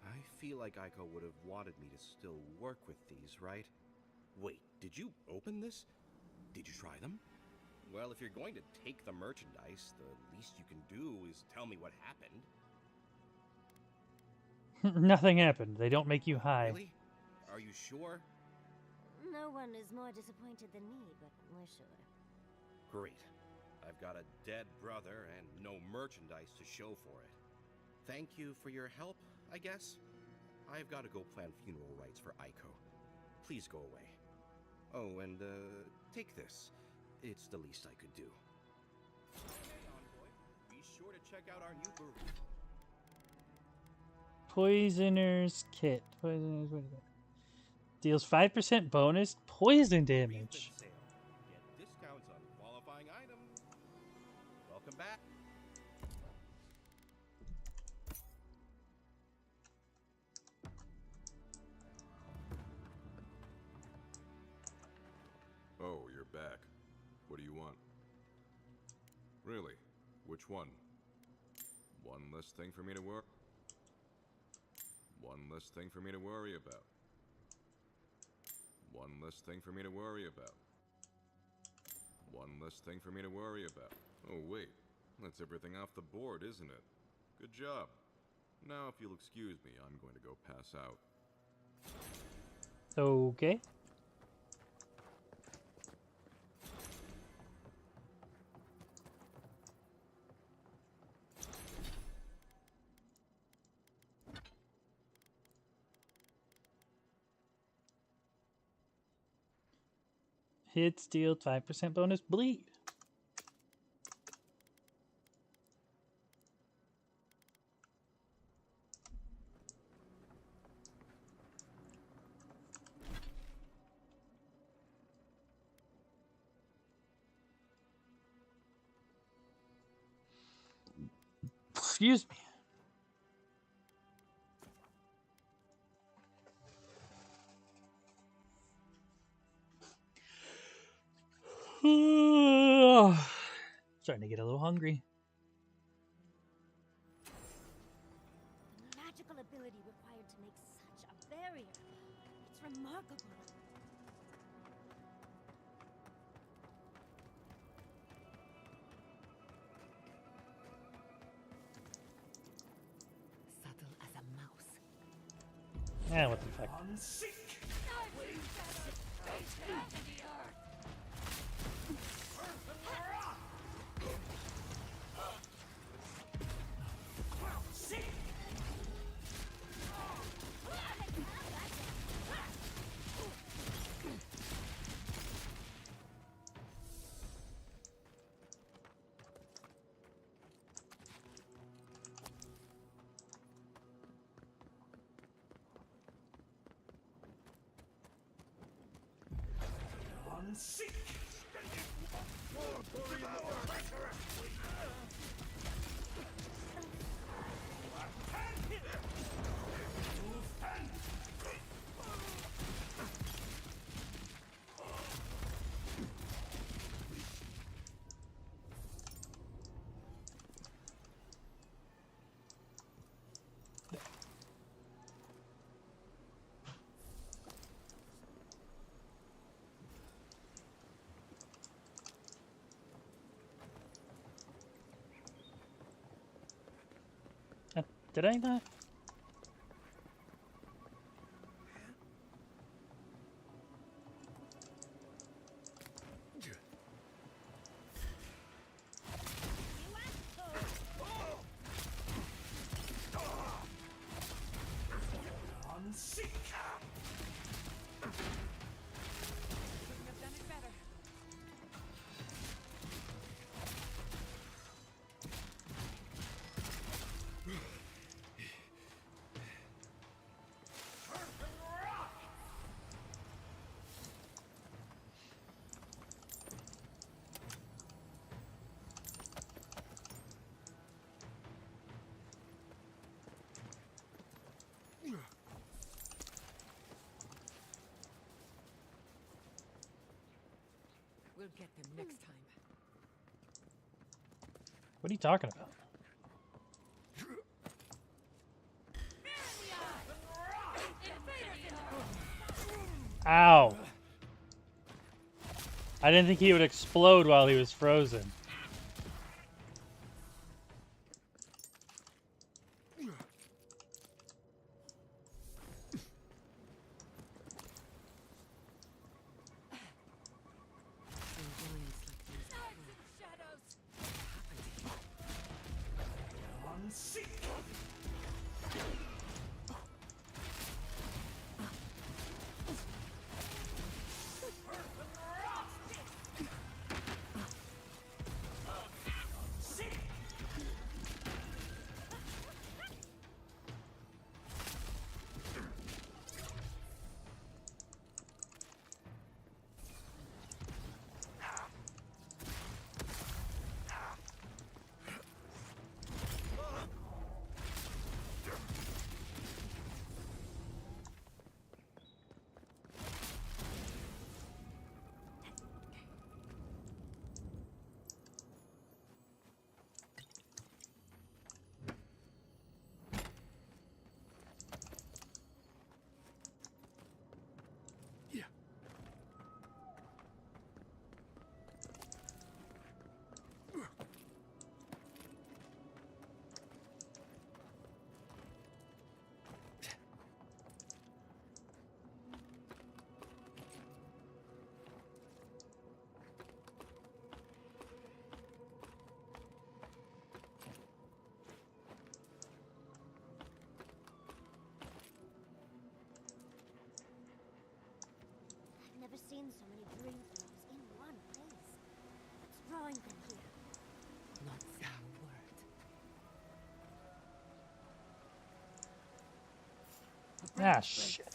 I feel like Aiko would have wanted me to still work with these, right? Wait, did you open this? Did you try them? Well, if you're going to take the merchandise, the least you can do is tell me what happened. Nothing happened. They don't make you high. Really? Are you sure? No one is more disappointed than me, but we're sure. Great. I've got a dead brother and no merchandise to show for it. Thank you for your help, I guess. I've got to go plan funeral rites for Aiko. Please go away. Oh, and take this. It's the least I could do. Okay, Envoy. Be sure to check out our new brewery. Poisoner's Kit. Poisoner's, what is that? Deals 5% bonus poison damage. Get discounts on qualifying items. Welcome back. Oh, you're back. What do you want? Really? Which one? One less thing for me to work. One less thing for me to worry about. One less thing for me to worry about. One less thing for me to worry about. Oh, wait. That's everything off the board, isn't it? Good job. Now, if you'll excuse me, I'm going to go pass out. Okay. Hits deal 5% bonus bleed. Excuse me. Starting to get a little hungry. The magical ability required to make such a barrier. It's remarkable. Subtle as a mouse. Yeah, what the fuck. Did I not? Couldn't have done it better. We'll get them next time. What are you talking about? Ow. I didn't think he would explode while he was frozen. I've never seen so many dream throws in one place. What's drawing them here? Not say a word. Ah, shit.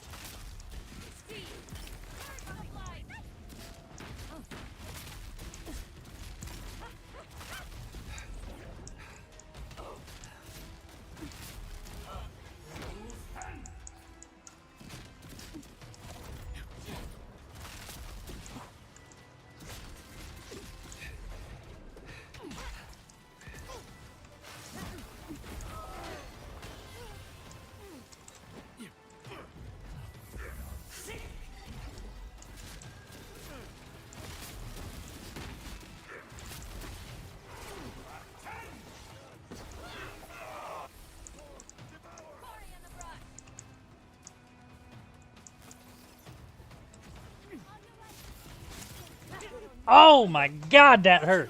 Oh my god, that hurt.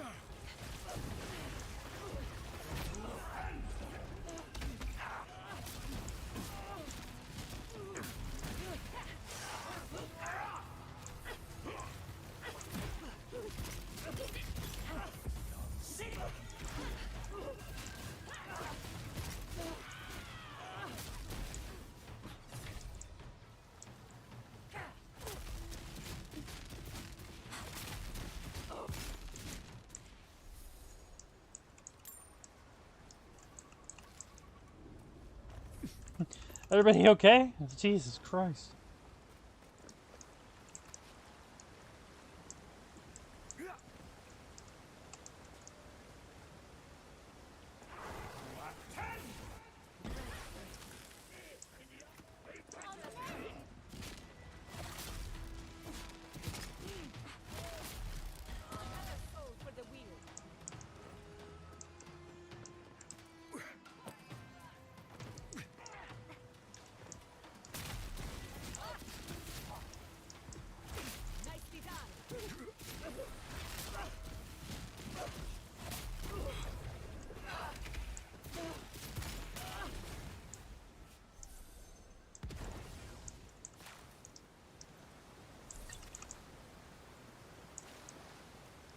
Everybody okay? Jesus Christ.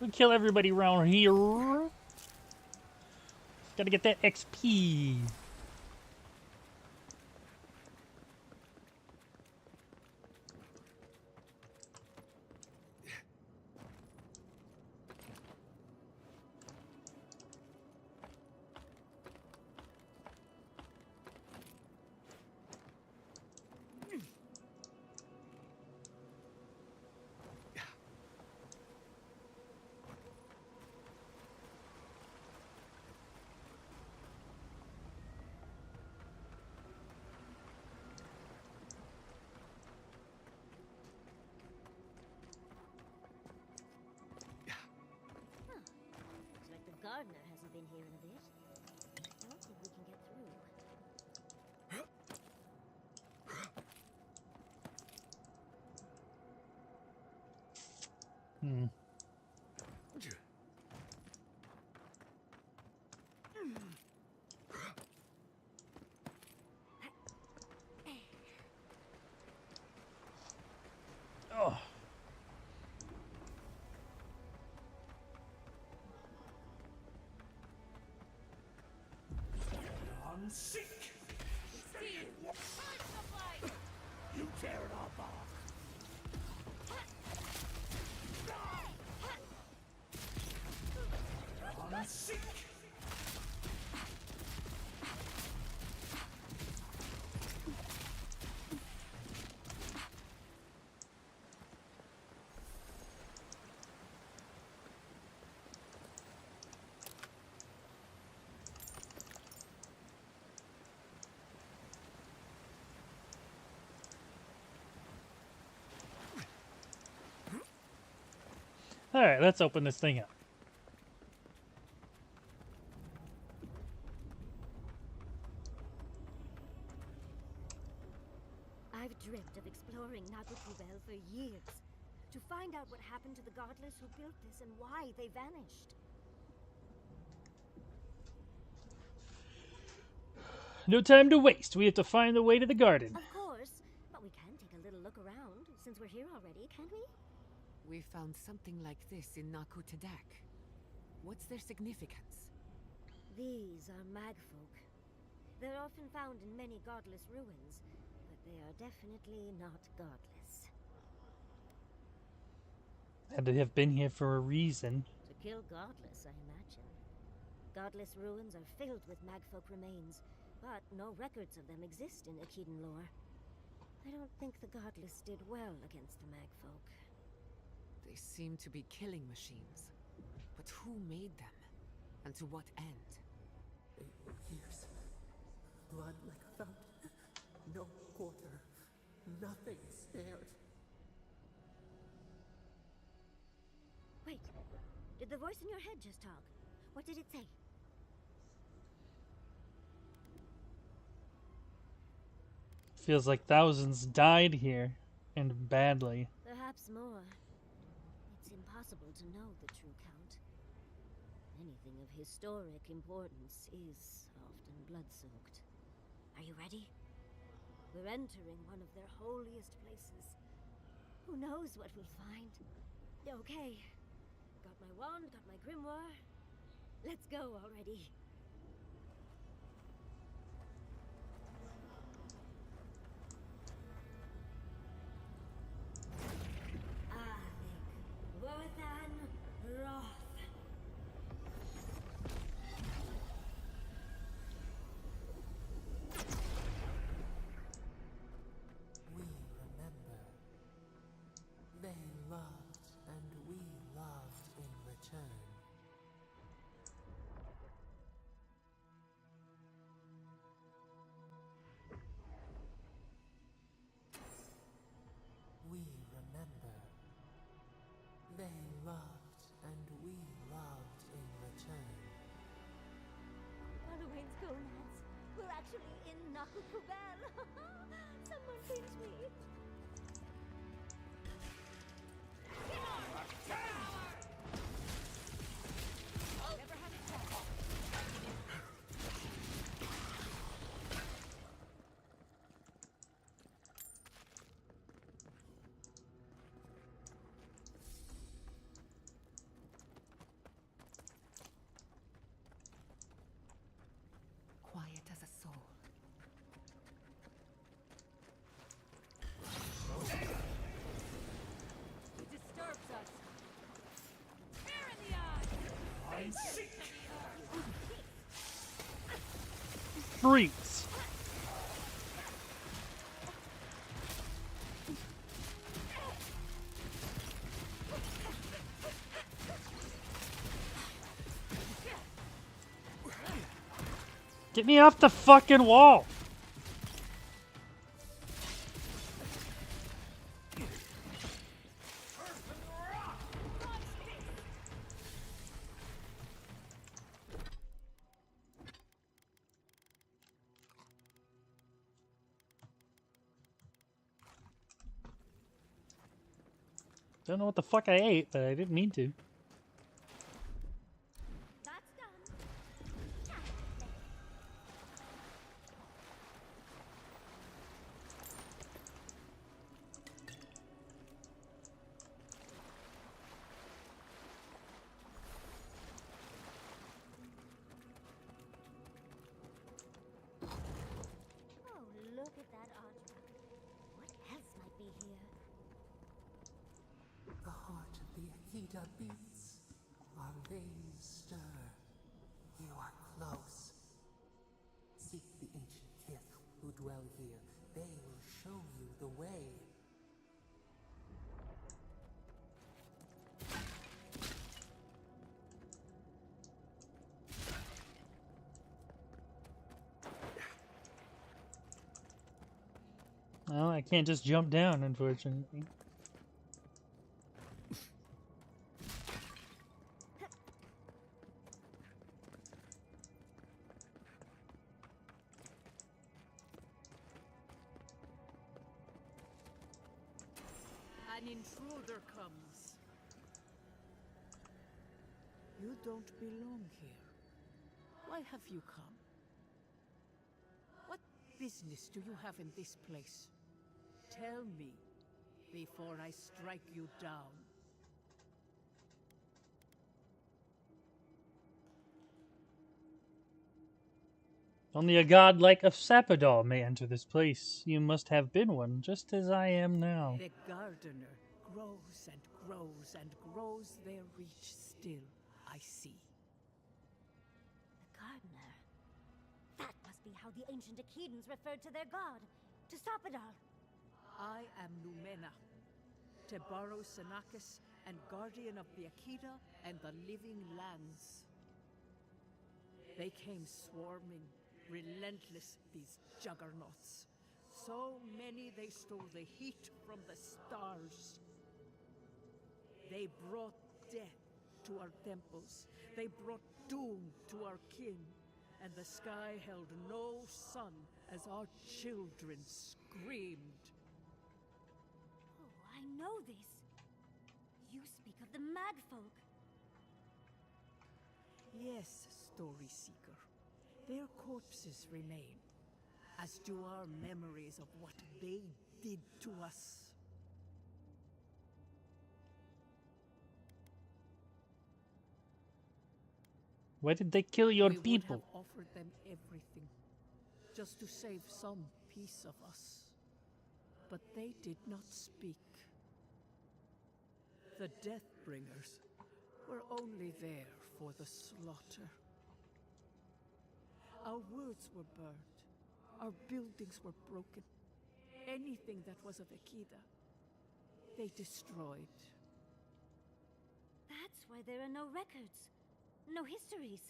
We kill everybody around here. Gotta get that XP. Looks like the gardener hasn't been here in a bit. I don't think we can get through. Hmm. Oh. On seek! You tear it all off! On seek! Alright, let's open this thing up. I've dreamt of exploring Nakukubel for years. To find out what happened to the godless who built this and why they vanished. No time to waste. We have to find the way to the garden. Of course, but we can take a little look around since we're here already, can't we? We found something like this in Nakutadak. What's their significance? These are magfolk. They're often found in many godless ruins, but they are definitely not godless. And they have been here for a reason. To kill godless, I imagine. Godless ruins are filled with magfolk remains, but no records of them exist in Akhidan lore. I don't think the godless did well against the magfolk. They seem to be killing machines. But who made them? And to what end? Years. Blood like a fountain. No quarter. Nothing spared. Wait. Did the voice in your head just talk? What did it say? Feels like thousands died here, and badly. Perhaps more. It's impossible to know the true count. Anything of historic importance is often blood-soaked. Are you ready? We're entering one of their holiest places. Who knows what we'll find? Okay. Got my wand, got my grimoire. Let's go already. We remember. They loved, and we loved in return. We remember. They loved, and we loved in return. Halloween's gonads. We're actually in Nakukubel. Someone pinch me. freaks. Get me off the fucking wall. Don't know what the fuck I ate, but I didn't mean to. Oh, look at that artwork. What else might be here? The heart of the Akita beats. Our veins stir. You are close. Seek the ancient kith who dwell here. They will show you the way. Well, I can't just jump down, unfortunately. An intruder comes. You don't belong here. Why have you come? What business do you have in this place? Tell me, before I strike you down. Only a god like a Sapodol may enter this place. You must have been one, just as I am now. The gardener grows and grows and grows their reach still, I see. The gardener. That must be how the ancient Akidans referred to their god, to Sapadal. I am Numena, Tebaro Senakis, and guardian of the Akita and the living lands. They came swarming, relentless, these juggernauts. So many they stole the heat from the stars. They brought death to our temples. They brought doom to our kin. And the sky held no sun as our children screamed. Oh, I know this. You speak of the Magfolk. Yes, Story Seeker. Their corpses remain, as do our memories of what they did to us. Why did they kill your We would people? have offered them everything, just to save some piece of us. But they did not speak. The Deathbringers were only there for the slaughter. Our words were burned. Our buildings were broken. Anything that was of Akida, they destroyed. That's why there are no records, no histories.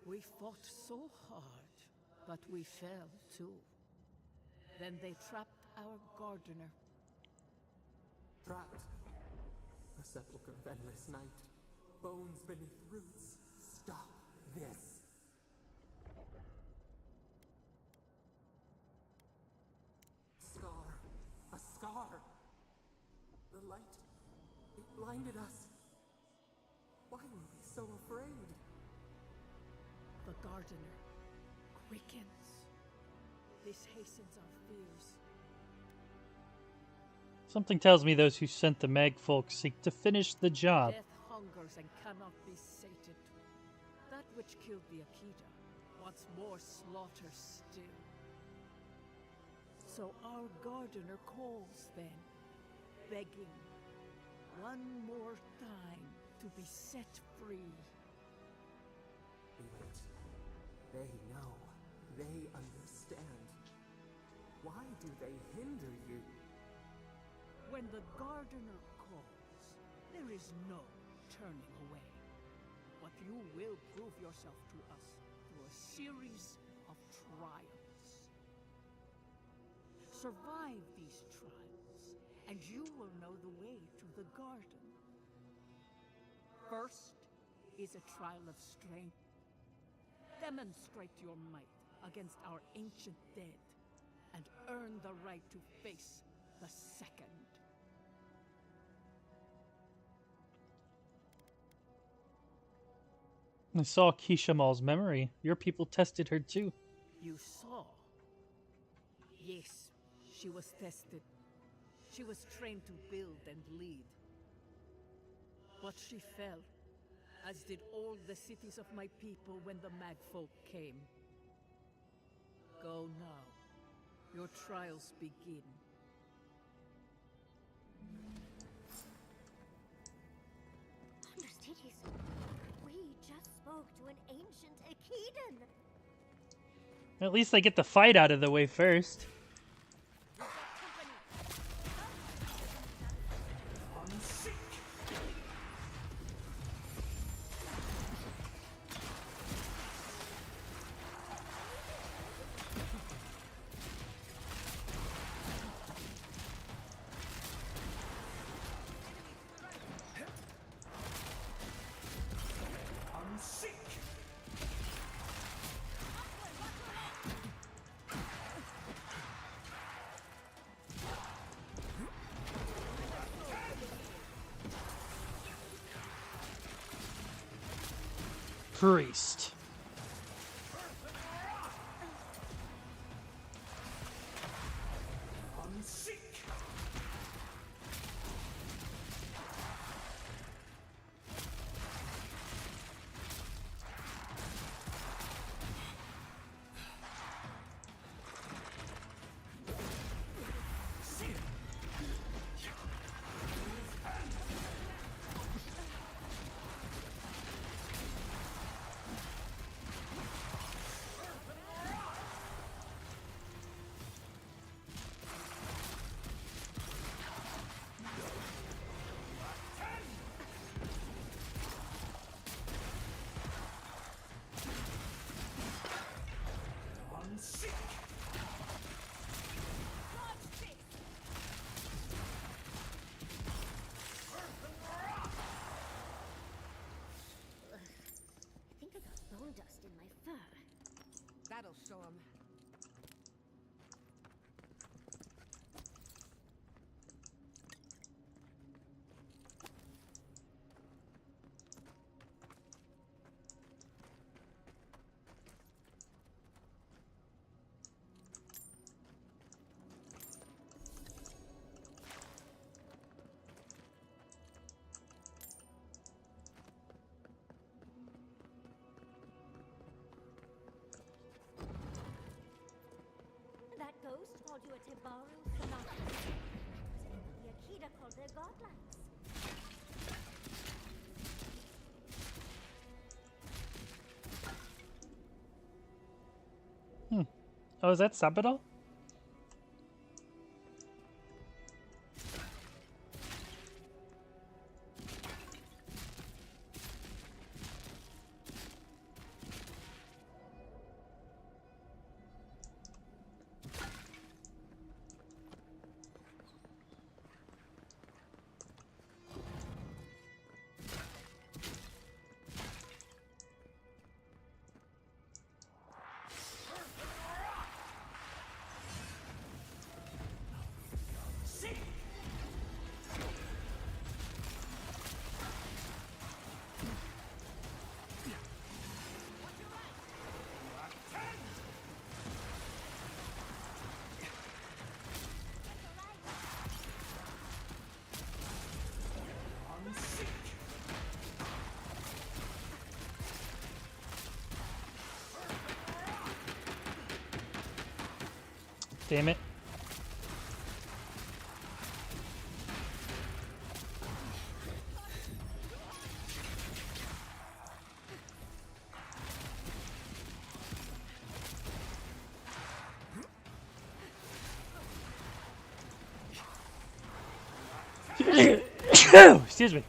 We fought so hard, but we fell too. Then they trapped our gardener. Trapped. A sepulchre of endless night. Bones beneath roots. Stop this. Scar. A scar. The light. It blinded us. Why were we so afraid? The gardener quickens. This hastens our fears. Something tells me those who sent the Magfolk seek to finish the job. Death hungers and cannot be sated. That which killed the Akita wants more slaughter still. So our gardener calls then, begging one more time to be set free. We wait. They know. They understand. Why do they hinder you? When the gardener calls, there is no turning away. But you will prove yourself to us through a series of trials. Survive these trials, and you will know the way to the garden. First is a trial of strength. Demonstrate your might against our ancient dead, and earn the right to face the second. I saw Kishamal's memory. Your people tested her too. You saw? Yes, she was tested. She was trained to build and lead. But she fell, as did all the cities of my people when the Magfolk came. Go now. Your trials begin. Understudies, we just spoke to an ancient Akedan. At least I get the fight out of the way first. Priest. Dust in my fur. That'll show him. That ghost called you a Tebaru Sonata. The Akita called their godlines. Oh, is that Sabado? Damn it. Excuse me.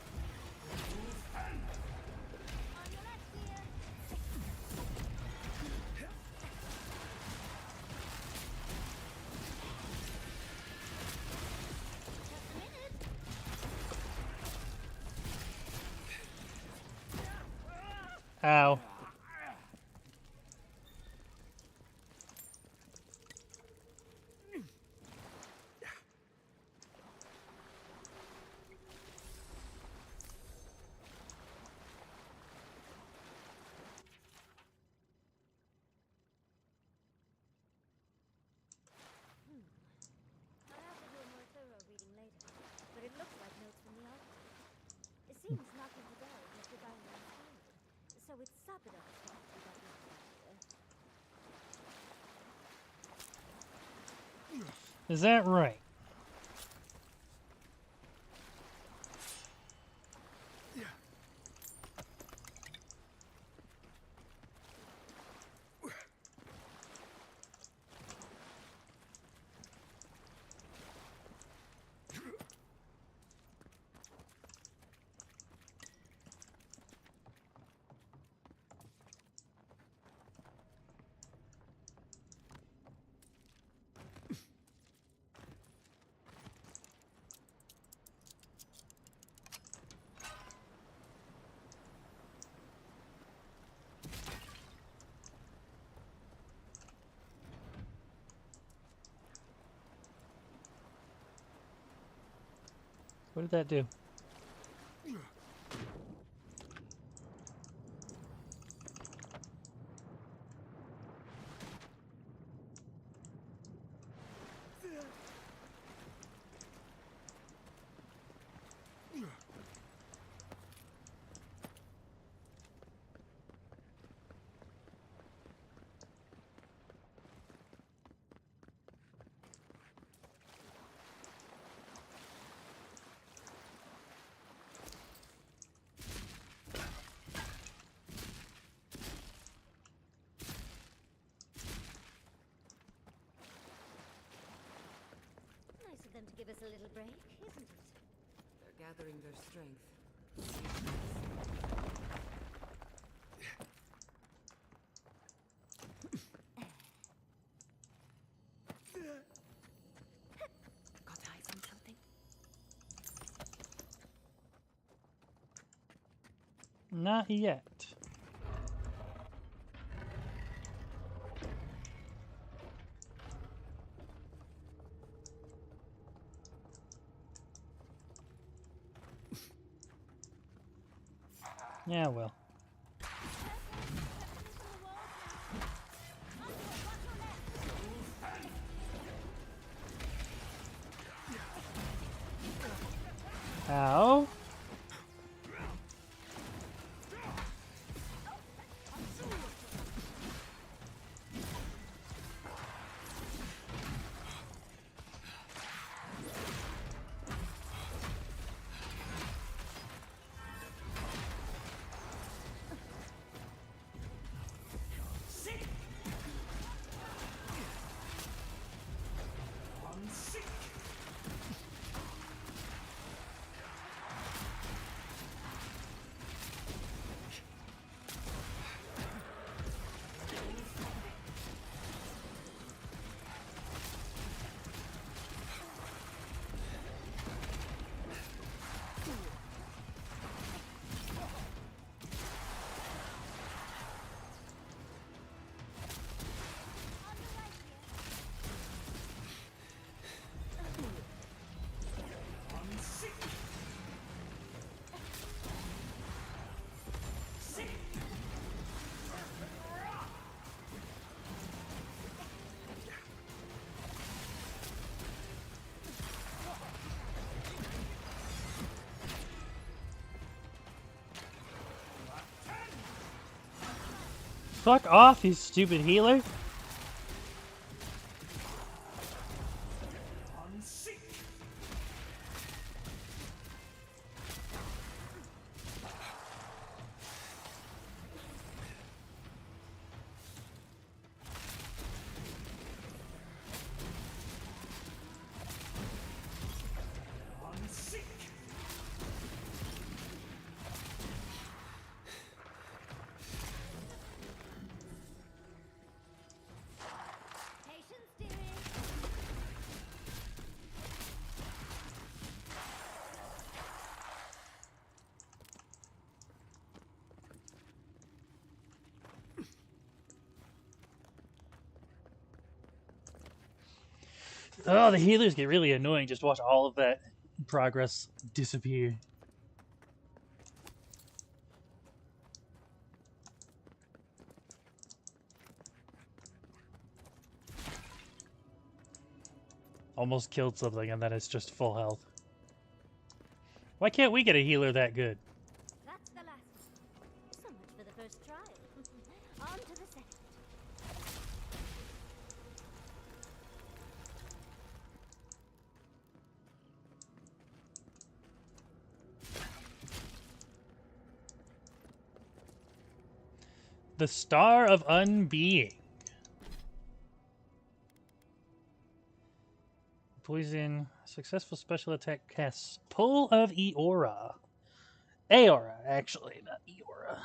Ow. I'll have to do a more thorough reading later, but it looks like notes from the architect. It seems knocking the bell was divinely inspired, so it's Sapadov's fault we got this idea. Is that right? What did that do? Nice of them to give us a little break, isn't it? They're gathering their strength. Got eyes on something? Not yet. Yeah, well. Ow. Fuck off, you stupid healer. Oh, the healers get really annoying. Just watch all of that progress disappear. Almost killed something and then it's just full health. Why can't we get a healer that good? That's the last one. So much for the first trial. On to the second. The Star of Unbeing. Poison. Successful special attack casts Pull of Eora. Aora, actually, not Eora.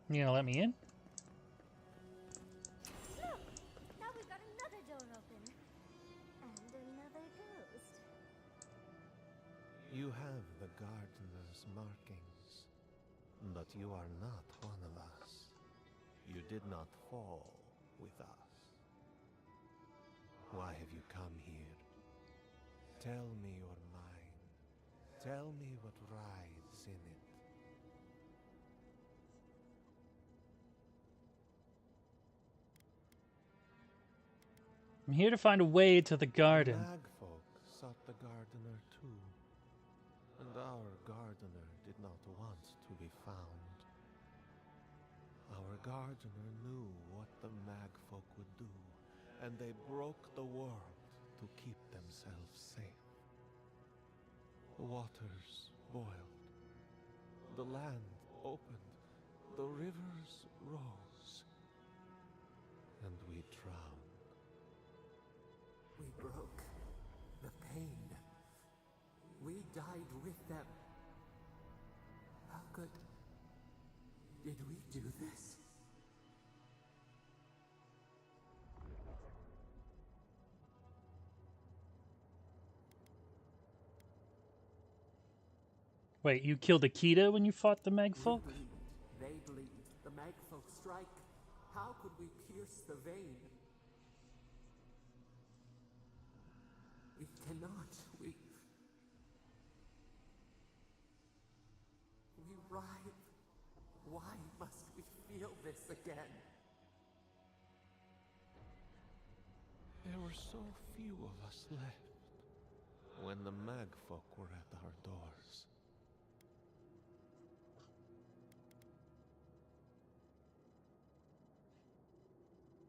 You gonna let me in? Look! Now we've got another door open. And another ghost. You have the gardener's markings, but you are not one of us. You did not fall with us. Why have you come here? Tell me your mind. Tell me what rides in it. I'm here to find a way to the garden. Magfolk sought the gardener too, and our gardener did not want to be found. Our gardener knew what the Magfolk would do, and they broke the world to keep themselves safe. The waters boiled, the land opened, the rivers rose, and we drowned. We broke the pain. We died with them. How did we do this? Wait, you killed Akita when you fought the Magfolk? We bleed, they bleed. The Magfolk strike. How could we pierce the vein? We cannot. We writhe. Why must we feel this again? There were so few of us left when the Magfolk were at our doors.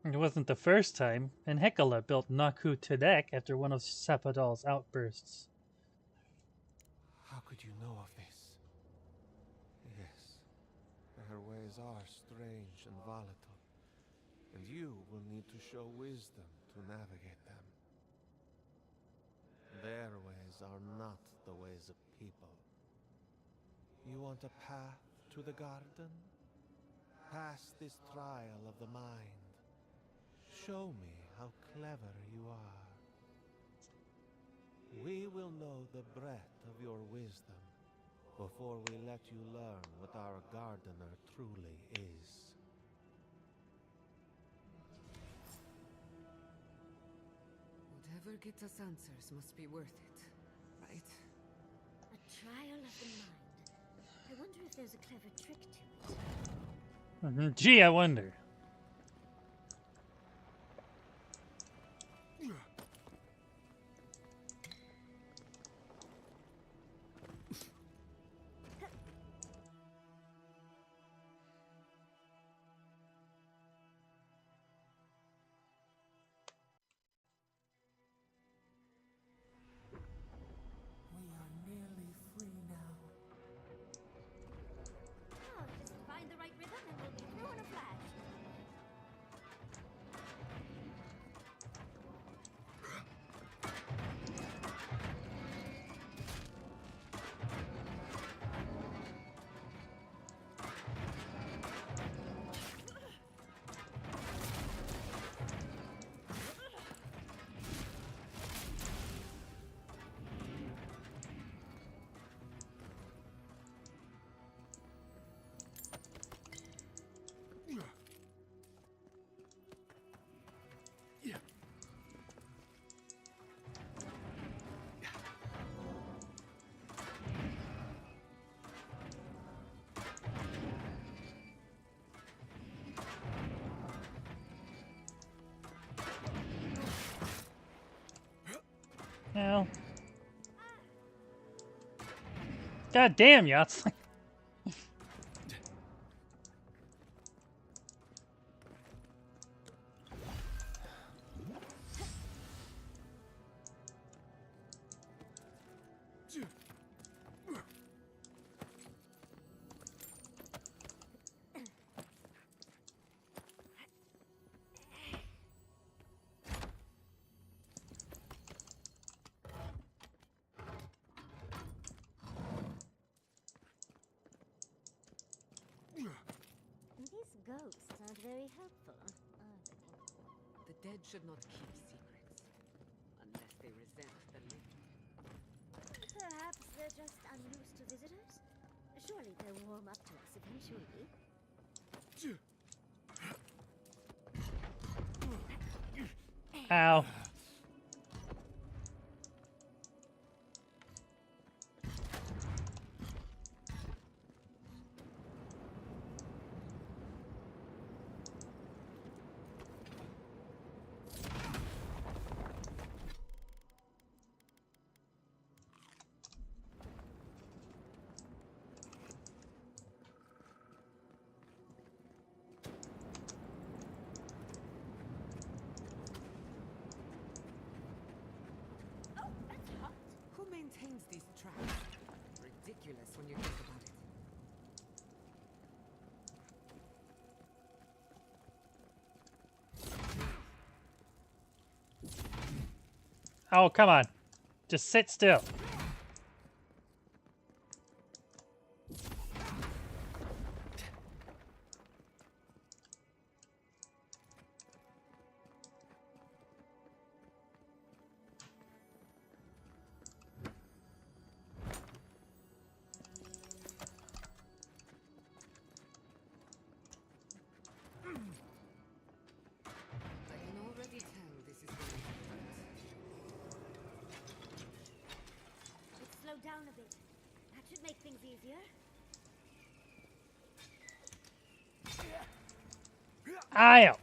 It wasn't the first time, and Hekala built Naku Tedek after one of Sapadal's outbursts. How could you know of this? Yes, their ways are strange and volatile, and you will need to show wisdom to navigate them. Their ways are not the ways of people. You want a path to the garden? Pass this trial of the mind. Show me how clever you are. We will know the breadth of your wisdom before we let you learn what our gardener truly is. Whatever gets us answers must be worth it, right? A trial of the mind. I wonder if there's a clever trick to it. Gee, I wonder. We are nearly free now. Oh, just find the right rhythm and we'll be through in a flash. Hell. God damn, yachts. These ghosts aren't very helpful, are they? The dead should not keep secrets. Unless they resent the living. Perhaps they're just unused to visitors? Surely they'll warm up to us eventually. Ow. Who maintains these traps? Ridiculous when you think about it. Oh, come on. Just sit still. I can already tell this is going to Let's slow down a bit. That should make things easier. Ow.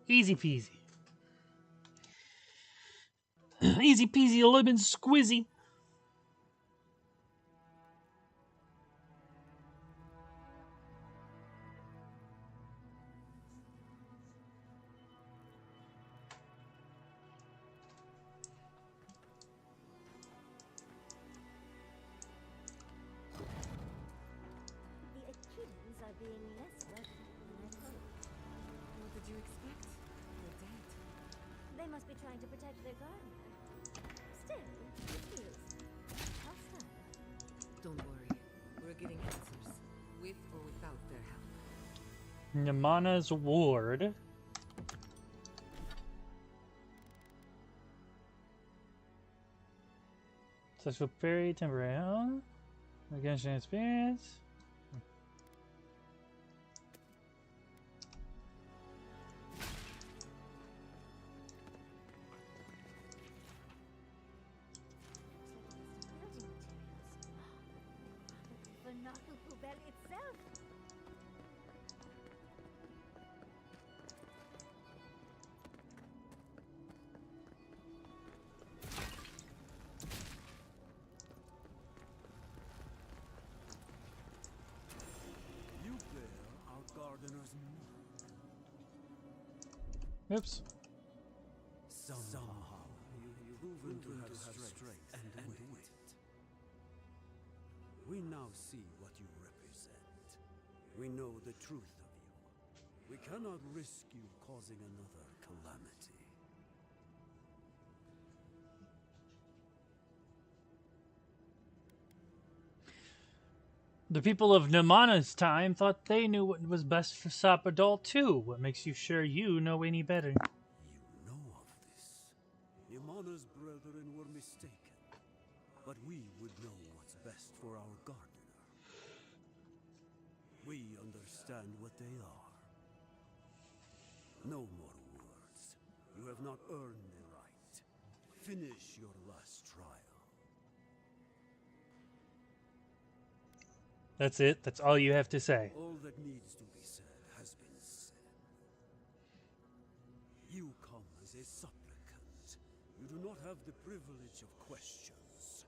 Easy peasy. Easy peasy lemon squizzy. The Achilles are being less welcome than I hoped. What did you expect? They're dead. They must be trying to protect their gardener. Still, it feels hostile. Don't worry. We're getting answers. With or without their help. Namana's ward. Successful parry, temporary health. Against an experience. Building materials. For Naku'Bel itself. You bear our gardener's mark. Oops. Somehow you've proven to have strength and wit. We now see what you represent. We know the truth of you. We cannot risk you causing another calamity. The people of Namana's time thought they knew what was best for Sapadol too. What makes you sure you know any better? You know of this. Nimana's brethren were mistaken. But we would know what's best for our gardener. We understand what they are. No more words. You have not earned the right. Finish your last trial. That's it? That's all you have to say? All that needs to be said has been said. You come as a supplicant. You do not have the privilege of questions.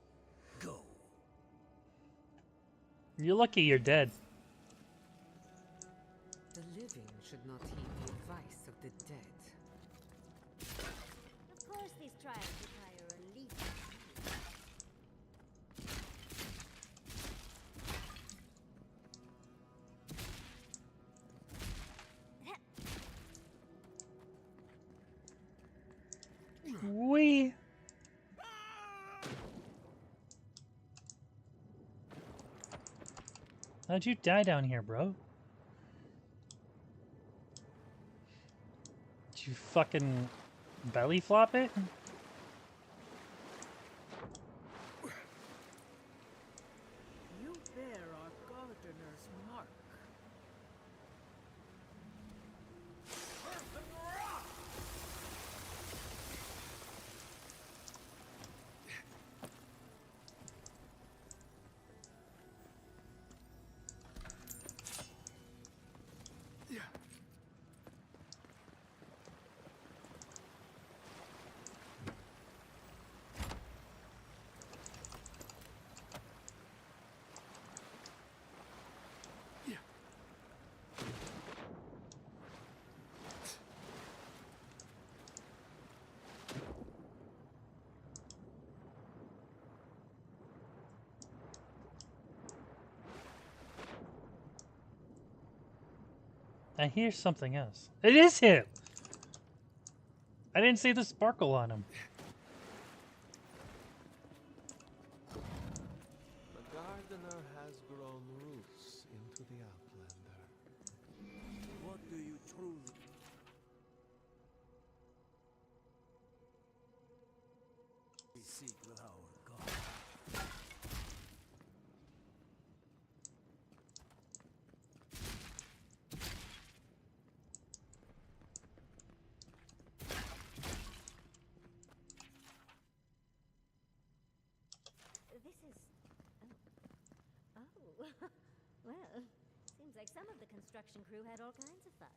Go. You're lucky you're dead. The living should not heed the advice of the dead. Of course these trials require a leap. Wee. How'd you die down here, bro? Did you fucking belly flop it? You bear our gardener's mark. I hear something else. It is him! I didn't see the sparkle on him. The gardener has grown roots into the Outlander. What do you truly... We seek with our God. This is... Oh. Well, seems like some of the construction crew had all kinds of fun.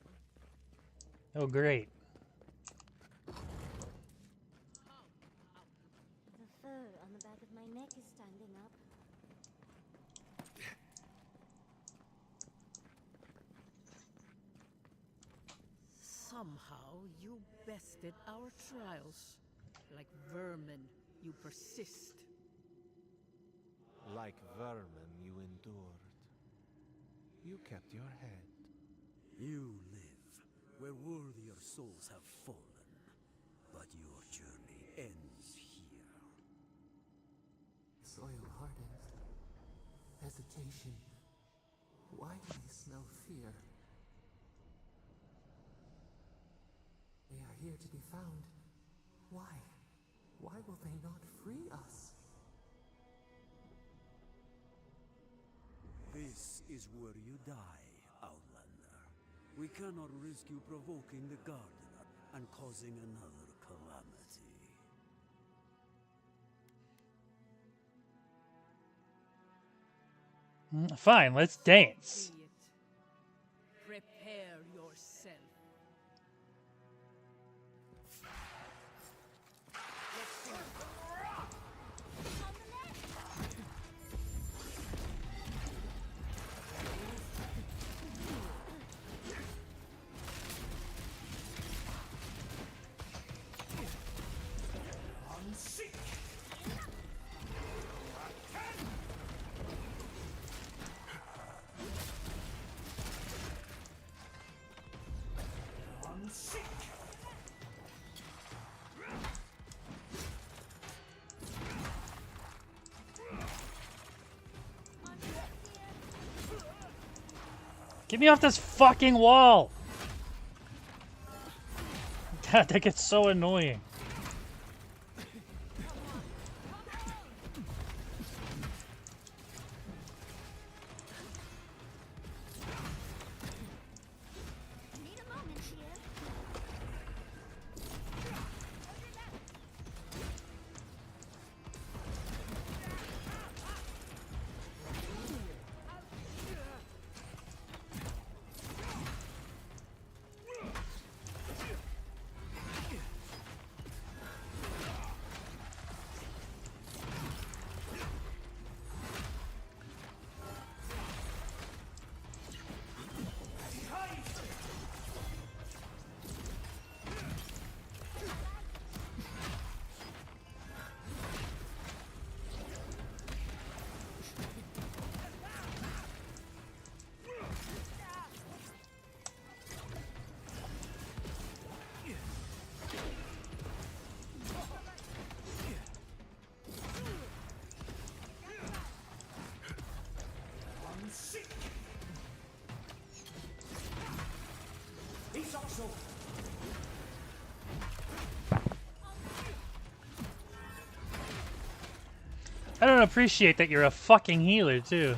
Oh, great. The fur on the back of my neck is standing up. Somehow you bested our trials. Like vermin, you persist. Like vermin, you endured. You kept your head. You live where worthier souls have fallen. But your journey ends here. Soil hardened. Hesitation. Why do they smell fear? They are here to be found. Why? Why will they not free us? This is where you die, Outlander. We cannot risk you provoking the Gardener and causing another calamity. Fine, let's dance. Be it. Prepare yourself. Get me off this fucking wall! God, that gets so annoying. I don't appreciate that you're a fucking healer, too.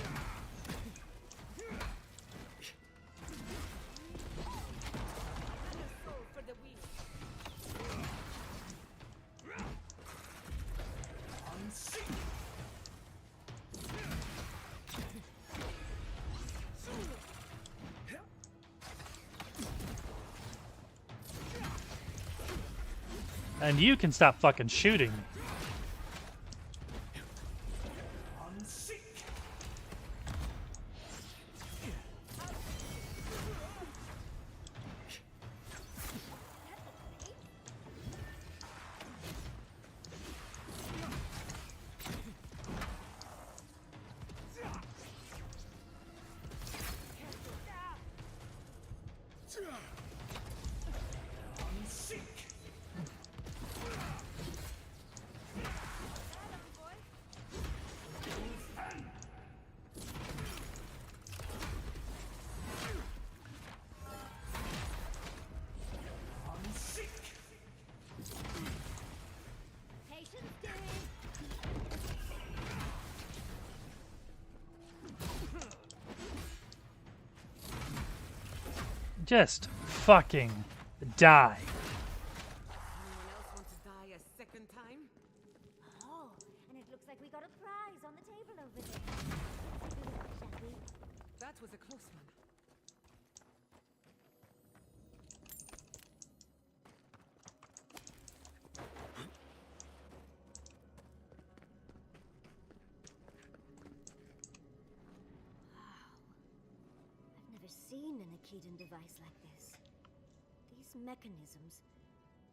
And you can stop fucking shooting. Just fucking die. Anyone else want to die a second time? Oh, and it looks like we got a prize on the table over there. Shall we? That was a close one. I've never seen an Akedan device like this. These mechanisms,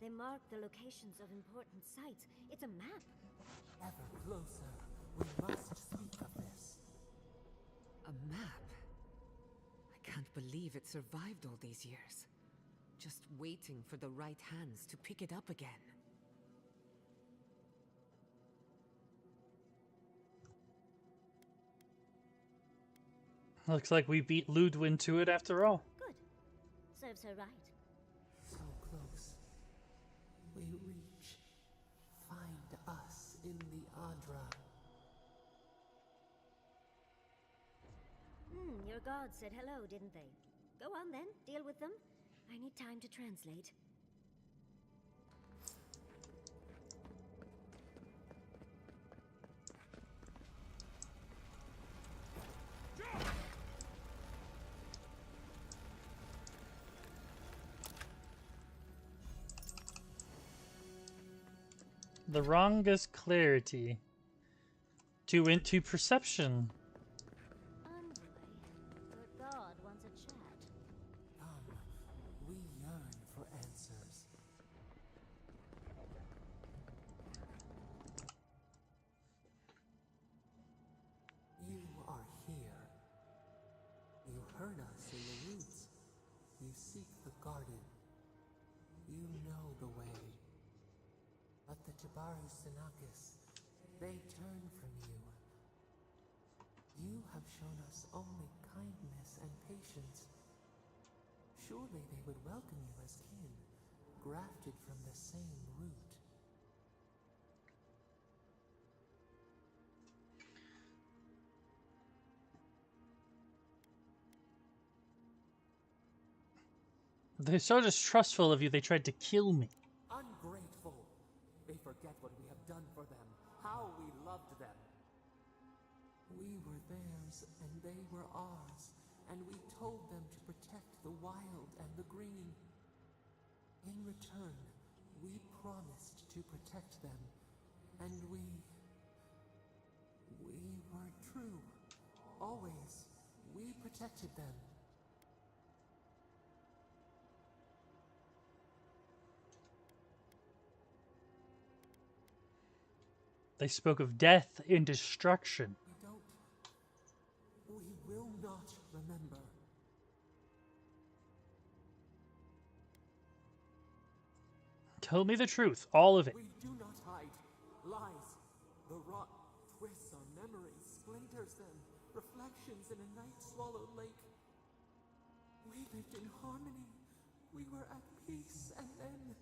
they mark the locations of important sites. It's a map. Ever closer. We must speak of this. A map? I can't believe it survived all these years. Just waiting for the right hands to pick it up again. Looks like we beat Ludwin to it after all. Good. Serves her right. So close. We reach. Find us in the Adra. Your gods said hello, didn't they? Go on then, deal with them. I need time to translate. The wrongest clarity. Too into perception. Your god wants a chat. Come, we yearn for answers. You are here. You heard us in the woods. You seek the garden. You know the way. But the Jabaru Sanakis, they turn from you. You have shown us only kindness and patience. Surely they would welcome you as kin, grafted from the same root. They're so distrustful of you, they tried to kill me. Ungrateful! They forget what we have done for them, how we loved them. We were theirs, and they were ours, and we told them to protect the wild and the green. In return, we promised to protect them, and we were true. Always, we protected them. They spoke of death and destruction. We will not remember. Tell me the truth, all of it. We do not hide. Lies. The rot twists our memories, splinters them, reflections in a night-swallowed lake. We lived in harmony. We were at peace, and then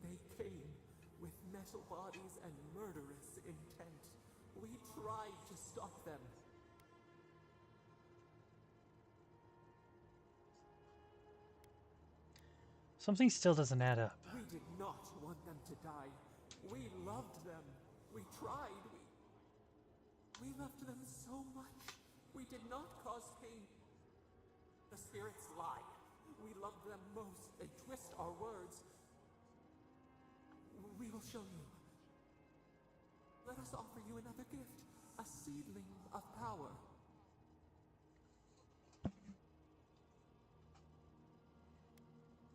they came with metal bodies and murderous intent. We tried to stop them. Something still doesn't add up. We did not want them to die. We loved them. We tried. We loved them so much. We did not cause pain. The spirits lie. We love them most. They twist our words. We will show you. Let us offer you another gift. A seedling of power.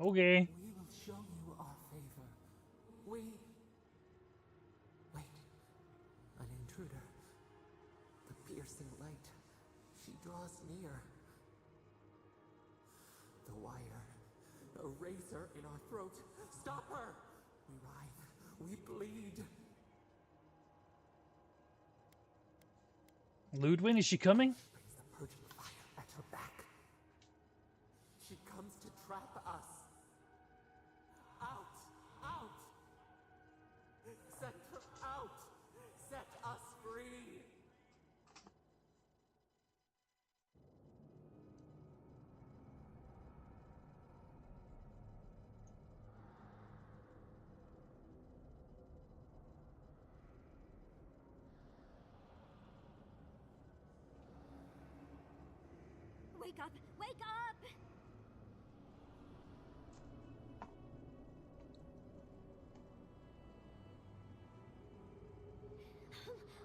Okay. We will show you our favor. Wait. An intruder. The piercing light. She draws near. The wire. A razor in our throat. Stop her! We writhe. We bleed. Ludwig, is she coming? Brings the purging fire at her back. She comes to trap us. Out! Out! Set her out! Set us free! Wake up! Wake up!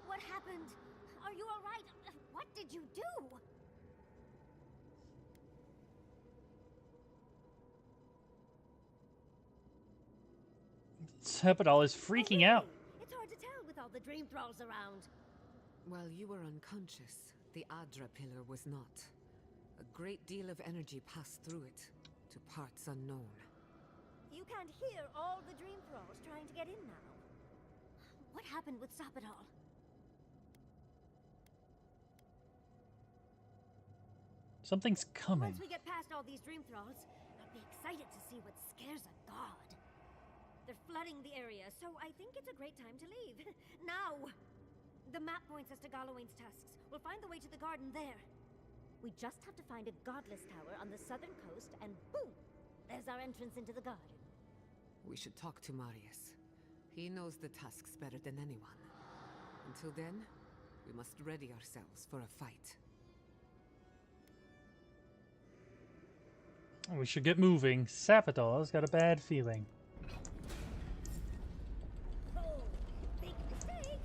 What happened? Are you all right? What did you do? Sepidal is freaking out. It's hard to tell with all the dream thralls around. While you were unconscious, the Adra pillar was not. A great deal of energy passed through it, to parts unknown. You can't hear all the dream thralls trying to get in now. What happened with Sapidal? Something's coming. Once we get past all these dream thralls, I'll be excited to see what scares a god. They're flooding the area, so I think it's a great time to leave. Now! The map points us to Gallowayne's tusks. We'll find the way to the garden there. We just have to find a godless tower on the southern coast, and boom! There's our entrance into the garden. We should talk to Marius. He knows the tusks better than anyone. Until then, we must ready ourselves for a fight. We should get moving. Sapidal's got a bad feeling. Oh, big mistake!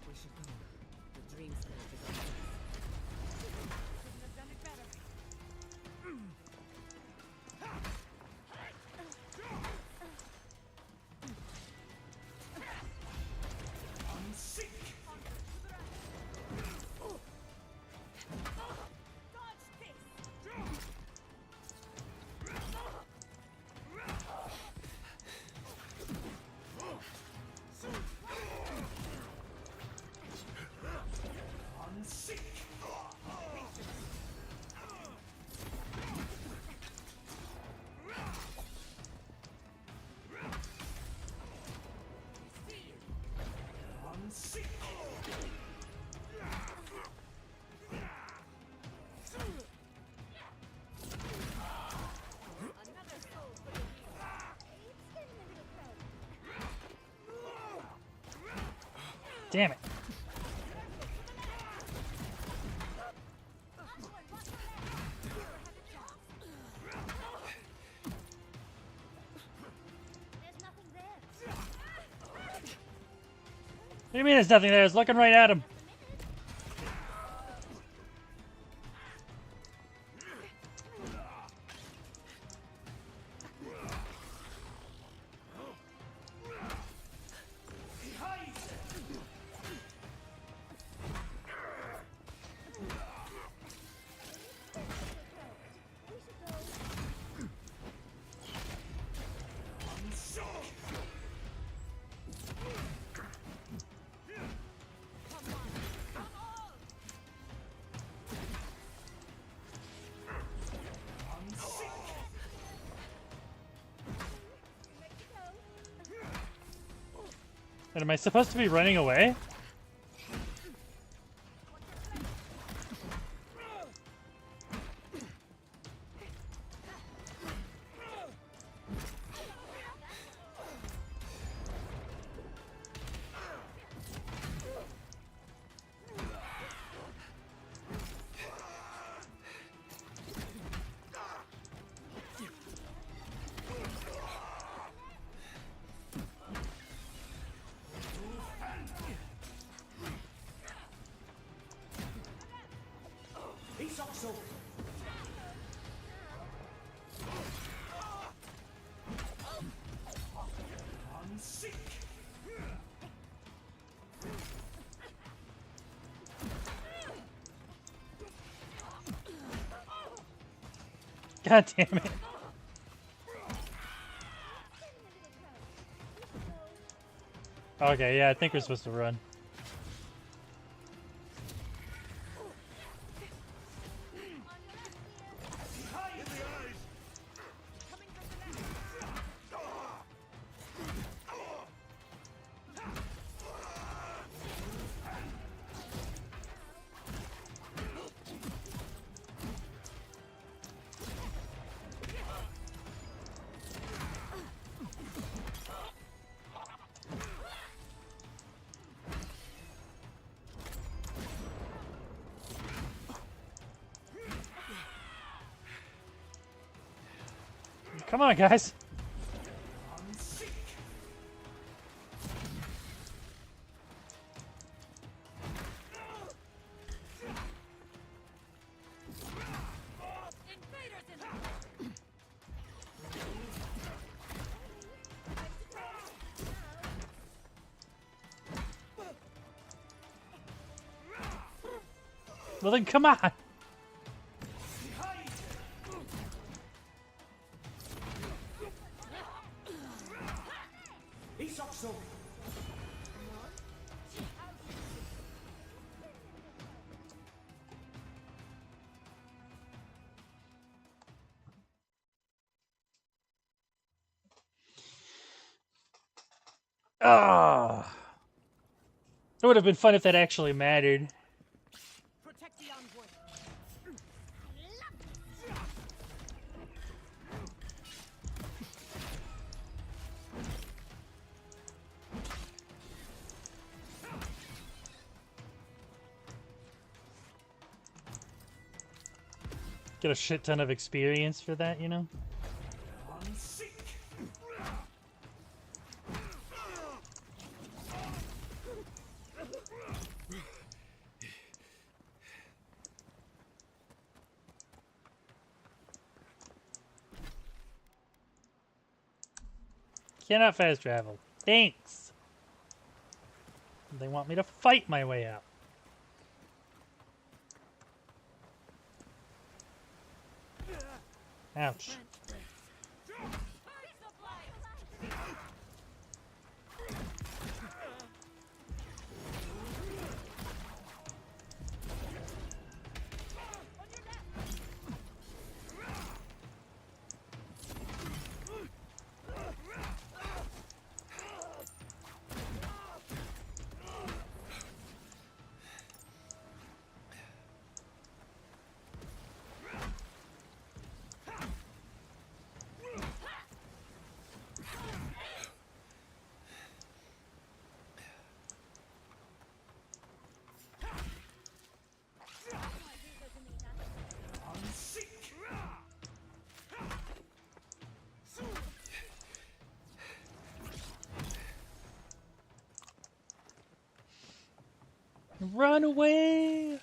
We should go. The dream scourge is on us. Couldn't have done it better. Dodge this! Damn it. What do you mean there's nothing there? I was looking right at him. And am I supposed to be running away? God damn it. Okay, yeah, I think we're supposed to run. Come on, guys. Well then, come on. Ah, it would have been fun if that actually mattered. Protect the envoy. Get a shit ton of experience for that, you know? Cannot fast travel. Thanks. They want me to fight my way out. Ouch. Run away!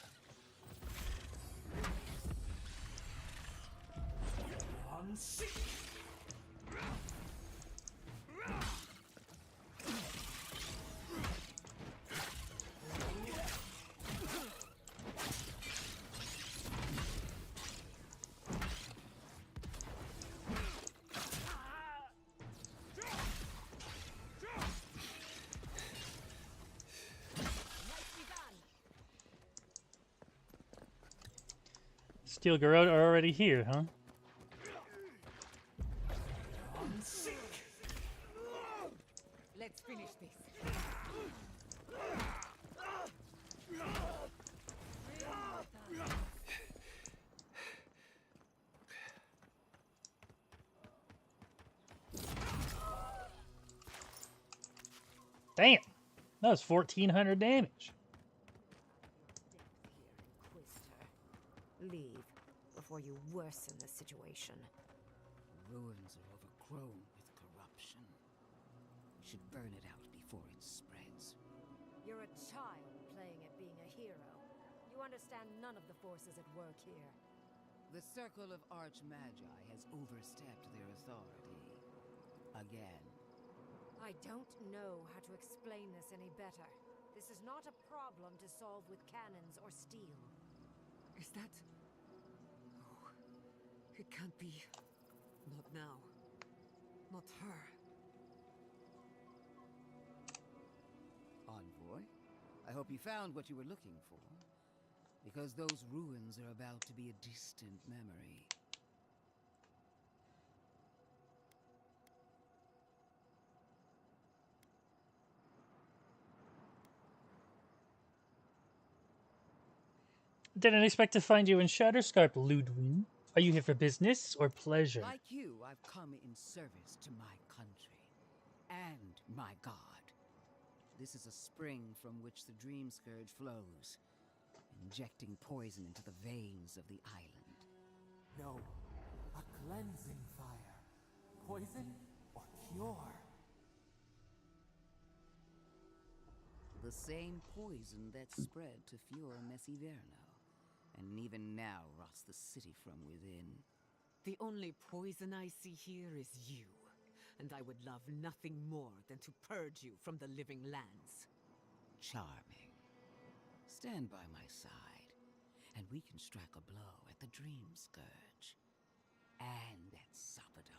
Steel Garrote are already here, huh? Let's finish this. Damn! That was 1,400 damage. Leave before you worsen the situation. Ruins are overgrown with corruption. We should burn it out before it spreads. You're a child playing at being a hero. You understand none of the forces at work here. The Circle of Archmagi has overstepped their authority. Again. I don't know how to explain this any better. This is not a problem to solve with cannons or steel. Is that... Oh, it can't be. Not now. Not her. Envoy, I hope you found what you were looking for. Because those ruins are about to be a distant memory. Didn't expect to find you in Shatterscarp, Ludwig. Are you here for business or pleasure? Like you, I've come in service to my country. And my god. This is a spring from which the Dream Scourge flows, injecting poison into the veins of the island. No, a cleansing fire. Poison or cure? The same poison that spread to Fior Messiverno, and even now rots the city from within. The only poison I see here is you. And I would love nothing more than to purge you from the living lands. Charming. Stand by my side, and we can strike a blow at the Dream Scourge. And at Sapadal.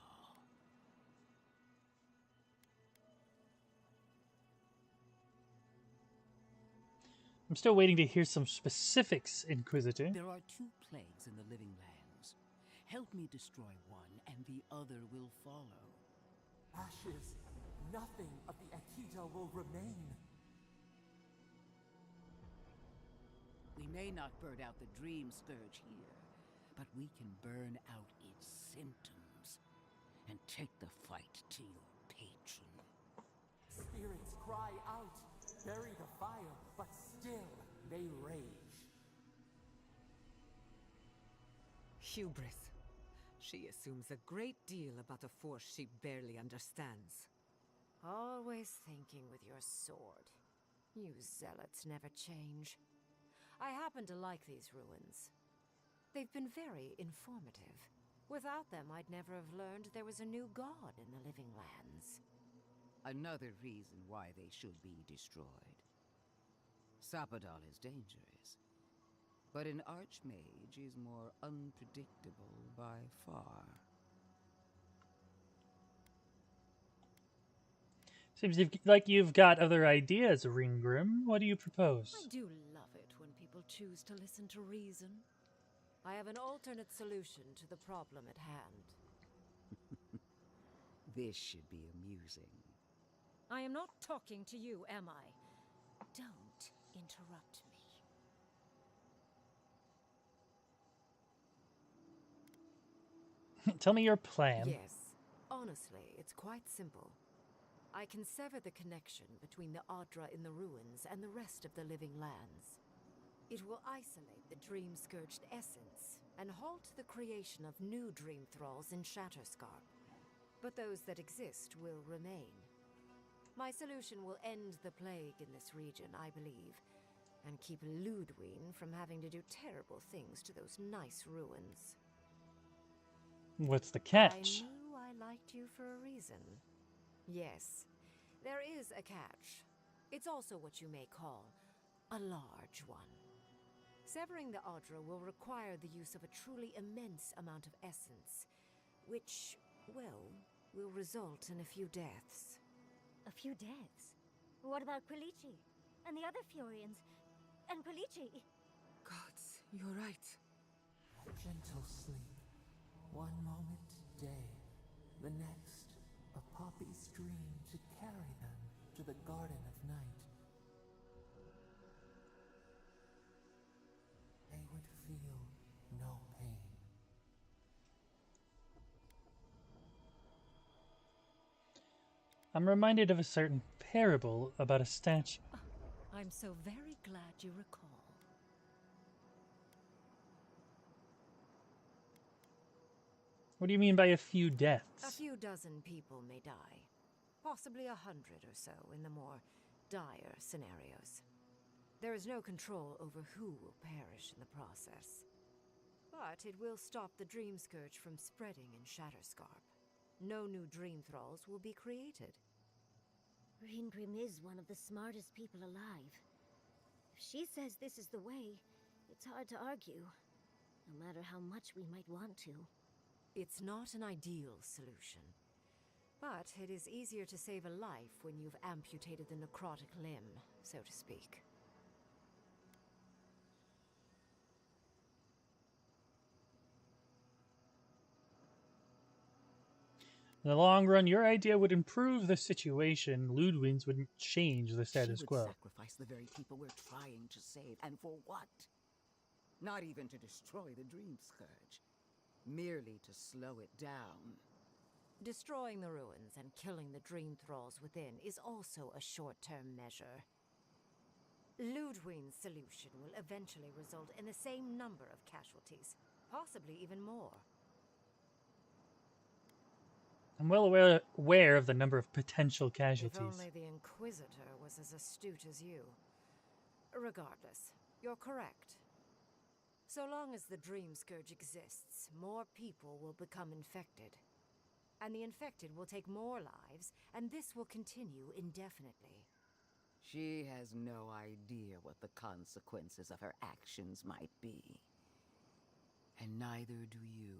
I'm still waiting to hear some specifics, Inquisitor. There are two plagues in the living lands. Help me destroy one, and the other will follow. Ashes. Nothing of the Akita will remain. We may not burn out the Dream Scourge here, but we can burn out its symptoms and take the fight to your patron. Spirits cry out, bury the fire, but still they rage. Hubris. She assumes a great deal about a force she barely understands. Always thinking with your sword. You zealots never change. I happen to like these ruins. They've been very informative. Without them, I'd never have learned there was a new god in the living lands. Another reason why they should be destroyed. Sapadal is dangerous, but an Archmage is more unpredictable by far. Seems like you've got other ideas, Ringgrim. What do you propose? I do love it when people choose to listen to reason. I have an alternate solution to the problem at hand. This should be amusing. I am not talking to you, am I? Don't interrupt me. Tell me your plan. Yes. Honestly, it's quite simple. I can sever the connection between the Adra in the ruins and the rest of the living lands. It will isolate the dream-scourged essence and halt the creation of new dream thralls in Shatterscarp. But those that exist will remain. My solution will end the plague in this region, I believe, and keep Ludwig from having to do terrible things to those nice ruins. What's the catch? I knew I liked you for a reason. Yes, there is a catch. It's also what you may call a large one. Severing the Audra will require the use of a truly immense amount of essence, which, well, will result in a few deaths. A few deaths? What about Quilici? And the other Furians? And Quilici? Gods, you're right. Gentle sleep. One moment day, the next a poppy's dream to carry them to the Garden of Night. They would feel no pain. I'm reminded of a certain parable about a statue. I'm so very glad you recall. What do you mean by a few deaths? A few dozen people may die. Possibly 100 or so in the more dire scenarios. There is no control over who will perish in the process. But it will stop the Dream Scourge from spreading in Shatterscarp. No new Dream Thralls will be created. Reengrim is one of the smartest people alive. If she says this is the way, it's hard to argue, no matter how much we might want to. It's not an ideal solution. But it is easier to save a life when you've amputated the necrotic limb, so to speak. In the long run, your idea would improve the situation. Ludwig's wouldn't change the status She would quo. sacrifice the very people we're trying to save, and for what? Not even to destroy the Dream Scourge. Merely to slow it down. Destroying the ruins and killing the Dream Thralls within is also a short-term measure. Ludwig's solution will eventually result in the same number of casualties, possibly even more. I'm well aware of the number of potential If casualties. only the Inquisitor was as astute as you. Regardless, you're correct. So long as the Dream Scourge exists, more people will become infected. And the infected will take more lives, and this will continue indefinitely. She has no idea what the consequences of her actions might be. And neither do you.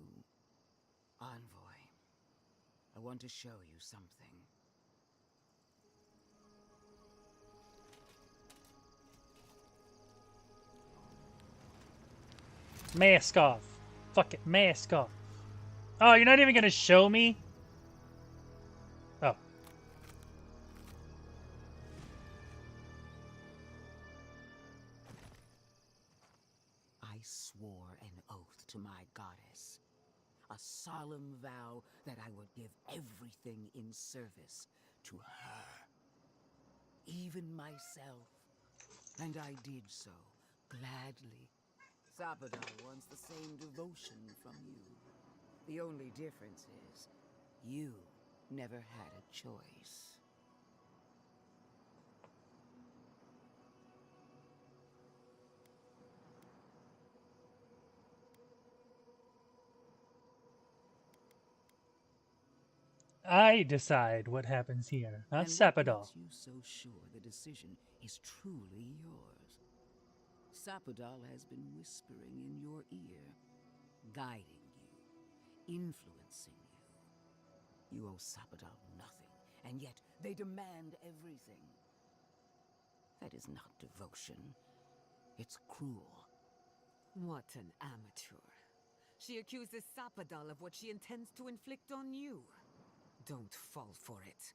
Envoy, I want to show you something. Mask off. Fuck it, mask off. Oh, you're not even gonna show me? Oh. I swore an oath to my goddess. A solemn vow that I would give everything in service to her. Even myself. And I did so, gladly. Sapodal wants the same devotion from you. The only difference is, you never had a choice. I decide what happens here, not And what Sapodal. makes you so sure the decision is truly yours? Sapodal has been whispering in your ear, guiding you, influencing you. You owe Sapodal nothing, and yet they demand everything. That is not devotion. It's cruel. What an amateur. She accuses Sapodal of what she intends to inflict on you. Don't fall for it.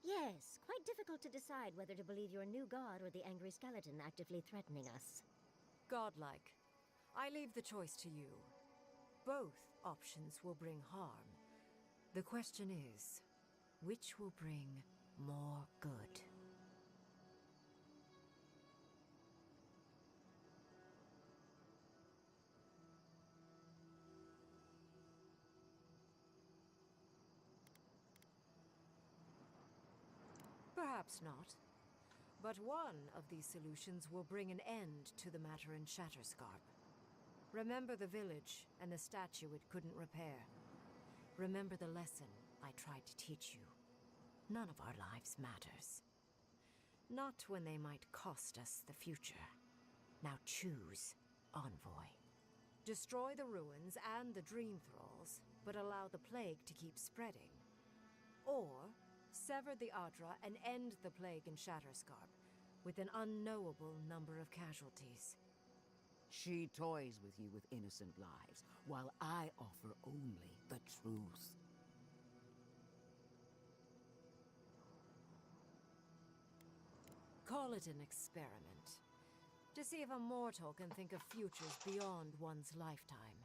Yes, quite difficult to decide whether to believe your new god or the angry skeleton actively threatening us. Godlike. I leave the choice to you. Both options will bring harm. The question is, which will bring more good? Perhaps not. But one of these solutions will bring an end to the matter in Shatterscarp. Remember the village and the statue it couldn't repair. Remember the lesson I tried to teach you. None of our lives matters. Not when they might cost us the future. Now choose, Envoy. Destroy the ruins and the Dream Thralls, but allow the plague to keep spreading. Or sever the Adra and end the plague in Shatterscarp with an unknowable number of casualties. She toys with you with innocent lives, while I offer only the truth. Call it an experiment. To see if a mortal can think of futures beyond one's lifetime.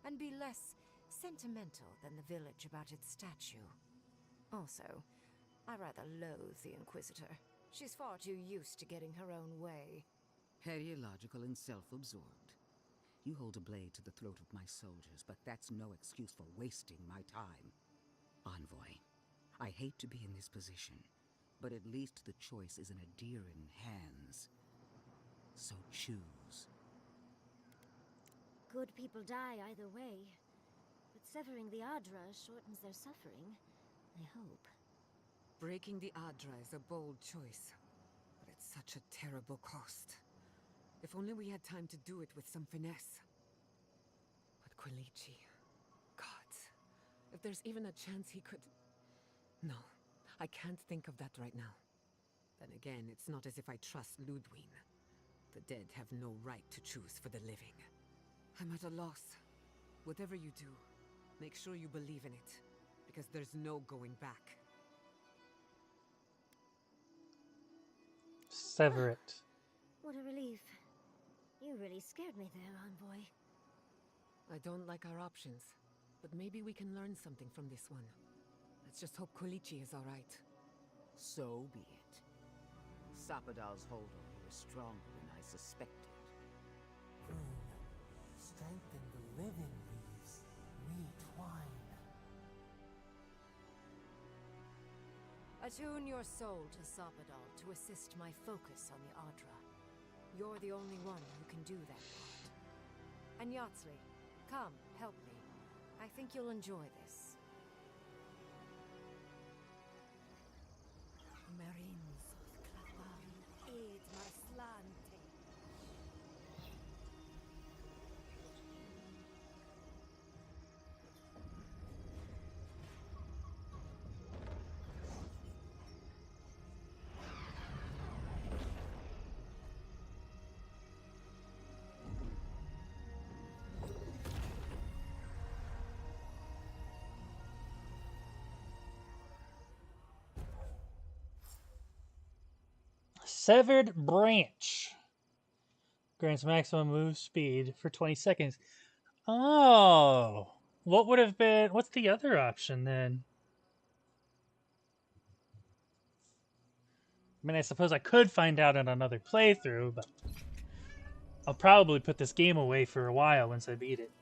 And be less sentimental than the village about its statue. Also, I rather loathe the Inquisitor. She's far too used to getting her own way. Ideological and self-absorbed. You hold a blade to the throat of my soldiers, but that's no excuse for wasting my time. Envoy, I hate to be in this position, but at least the choice is in Adiran hands. So choose. Good people die either way, but severing the Adra shortens their suffering, I hope. Breaking the Adra is a bold choice, but it's such a terrible cost. If only we had time to do it with some finesse. But Quilici... God, if there's even a chance he could... No, I can't think of that right now. Then again, it's not as if I trust Ludwig. The dead have no right to choose for the living. I'm at a loss. Whatever you do, make sure you believe in it, because there's no going back. Sever it. What a relief. You really scared me there, Envoy. I don't like our options, but maybe we can learn something from this one. Let's just hope Quilici is alright. So be it. Sapadal's hold on you is stronger than I suspected. Prune, strengthen the living leaves, retwine. Attune your soul to Sapadal to assist my focus on the Adra. You're the only one who can do that part. And Yatsley, come, help me. I think you'll enjoy this. Marines of Clafari, aid Marslante. Severed branch. Grants maximum move speed for 20 seconds. Oh. What would have been... What's the other option then? I mean, I suppose I could find out in another playthrough, but I'll probably put this game away for a while once I beat it.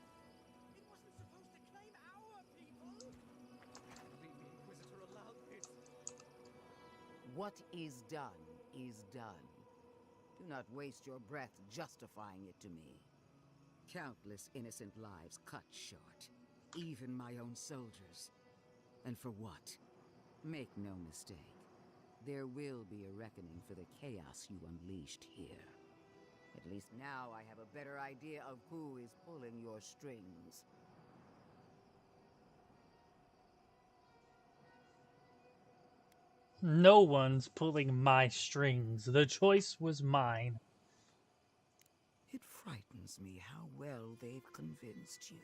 What is done is done. Do not waste your breath justifying it to me. Countless innocent lives cut short, even my own soldiers. And for what? Make no mistake, there will be a reckoning for the chaos you unleashed here. At least now I have a better idea of who is pulling your strings. No one's pulling my strings. The choice was mine. It frightens me how well they've convinced you.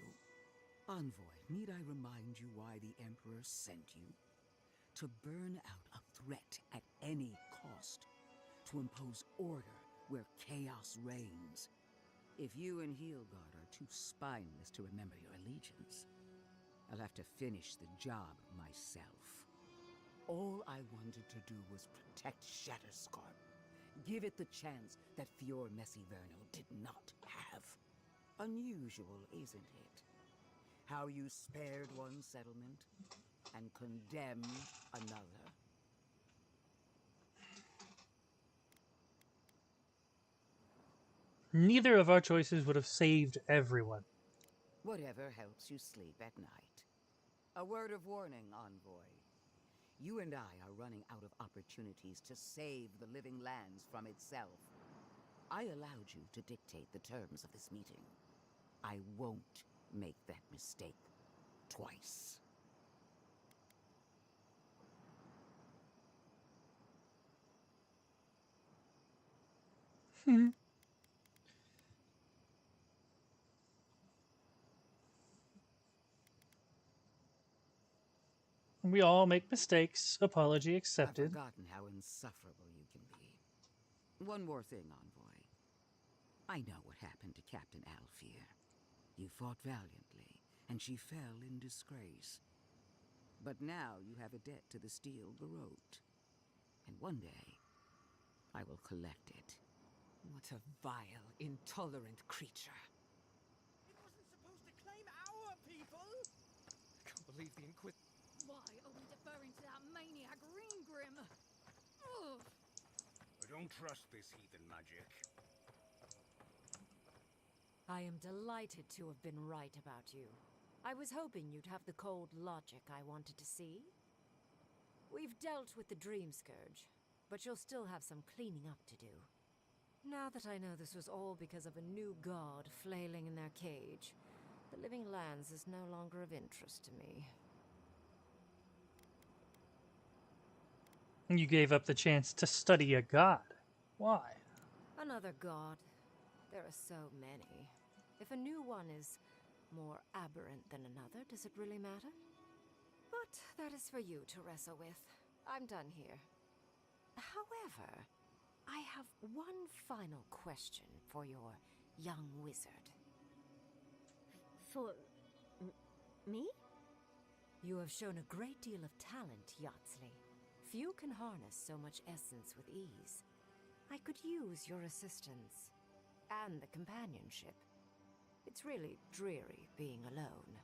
Envoy, need I remind you why the Emperor sent you? To burn out a threat at any cost. To impose order where chaos reigns. If you and Heelgard are too spineless to remember your allegiance, I'll have to finish the job myself. All I wanted to do was protect Shatterscarp. Give it the chance that Fior Messiverno did not have. Unusual, isn't it? How you spared one settlement and condemned another. Neither of our choices would have saved everyone. Whatever helps you sleep at night. A word of warning, Envoy. You and I are running out of opportunities to save the living lands from itself. I allowed you to dictate the terms of this meeting. I won't make that mistake twice. We all make mistakes. Apology accepted. I've forgotten how insufferable you can be. One more thing, Envoy. I know what happened to Captain Alfier. You fought valiantly, and she fell in disgrace. But now you have a debt to the Steel Garrote. And one day, I will collect it. What a vile, intolerant creature. It wasn't supposed to claim our people! I can't believe the Inquisitor. Why are we deferring to that maniac Ringgrim? Ugh! I don't trust this heathen magic. I am delighted to have been right about you. I was hoping you'd have the cold logic I wanted to see. We've dealt with the Dream Scourge, but you'll still have some cleaning up to do. Now that I know this was all because of a new god flailing in their cage, the Living Lands is no longer of interest to me. You gave up the chance to study a god. Why? Another god. There are so many. If a new one is more aberrant than another, does it really matter? But that is for you to wrestle with. I'm done here. However, I have one final question for your young wizard. For... me? You have shown a great deal of talent, Yatsley. Few can harness so much essence with ease. I could use your assistance. And the companionship. It's really dreary being alone.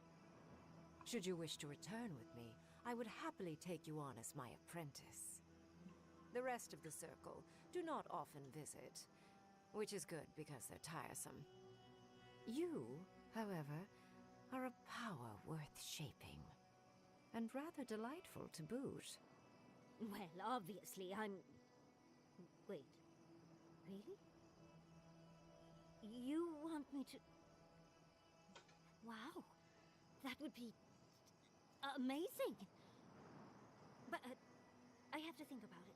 Should you wish to return with me, I would happily take you on as my apprentice. The rest of the circle do not often visit, which is good because they're tiresome. You, however, are a power worth shaping, and rather delightful to boot. Well, obviously, I'm... Wait. Really? You want me to... Wow. That would be... amazing. But I have to think about it.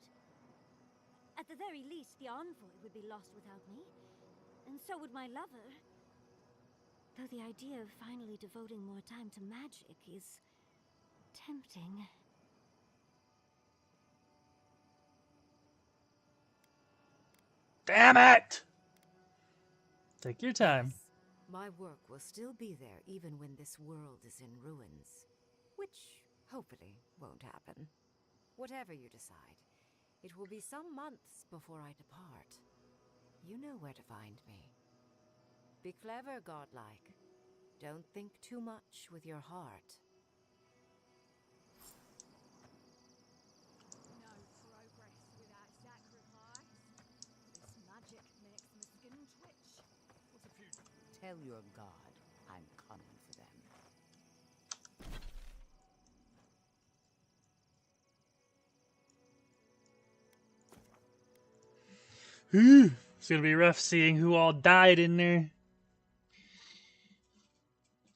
At the very least, the Envoy would be lost without me. And so would my lover. Though the idea of finally devoting more time to magic is... tempting. Damn it! Take your time. Yes, my work will still be there even when this world is in ruins. Which, hopefully, won't happen. Whatever you decide, it will be some months before I depart. You know where to find me. Be clever, godlike. Don't think too much with your heart. No progress without sacrifice. This magic makes my skin twitch. What's a few... Tell your god I'm coming for them. It's gonna be rough seeing who all died in there.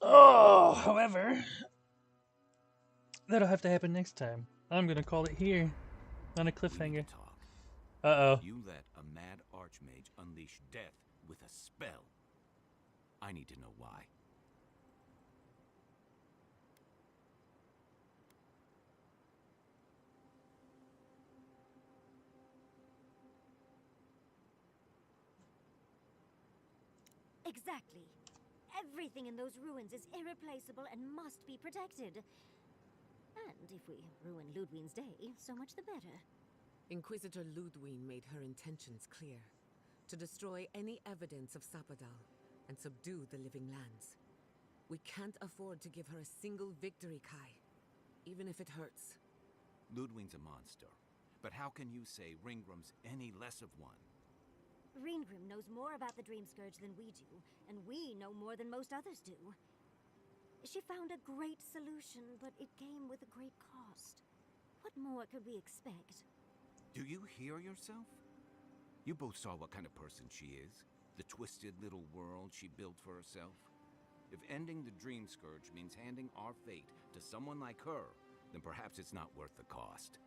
Oh, however, that'll have to happen next time. I'm gonna call it here on a cliffhanger. Uh-oh. You let a mad archmage unleash death with a spell. I need to know why. Exactly. Everything in those ruins is irreplaceable and must be protected. And if we ruin Ludwig's day, so much the better. Inquisitor Ludwig made her intentions clear. To destroy any evidence of Sapadal and subdue the living lands. We can't afford to give her a single victory, Kai. Even if it hurts. Ludwig's a monster. But how can you say Ringram's any less of one? Greengrim knows more about the Dream Scourge than we do, and we know more than most others do. She found a great solution, but it came with a great cost. What more could we expect? Do you hear yourself? You both saw what kind of person she is. The twisted little world she built for herself. If ending the Dream Scourge means handing our fate to someone like her, then perhaps it's not worth the cost.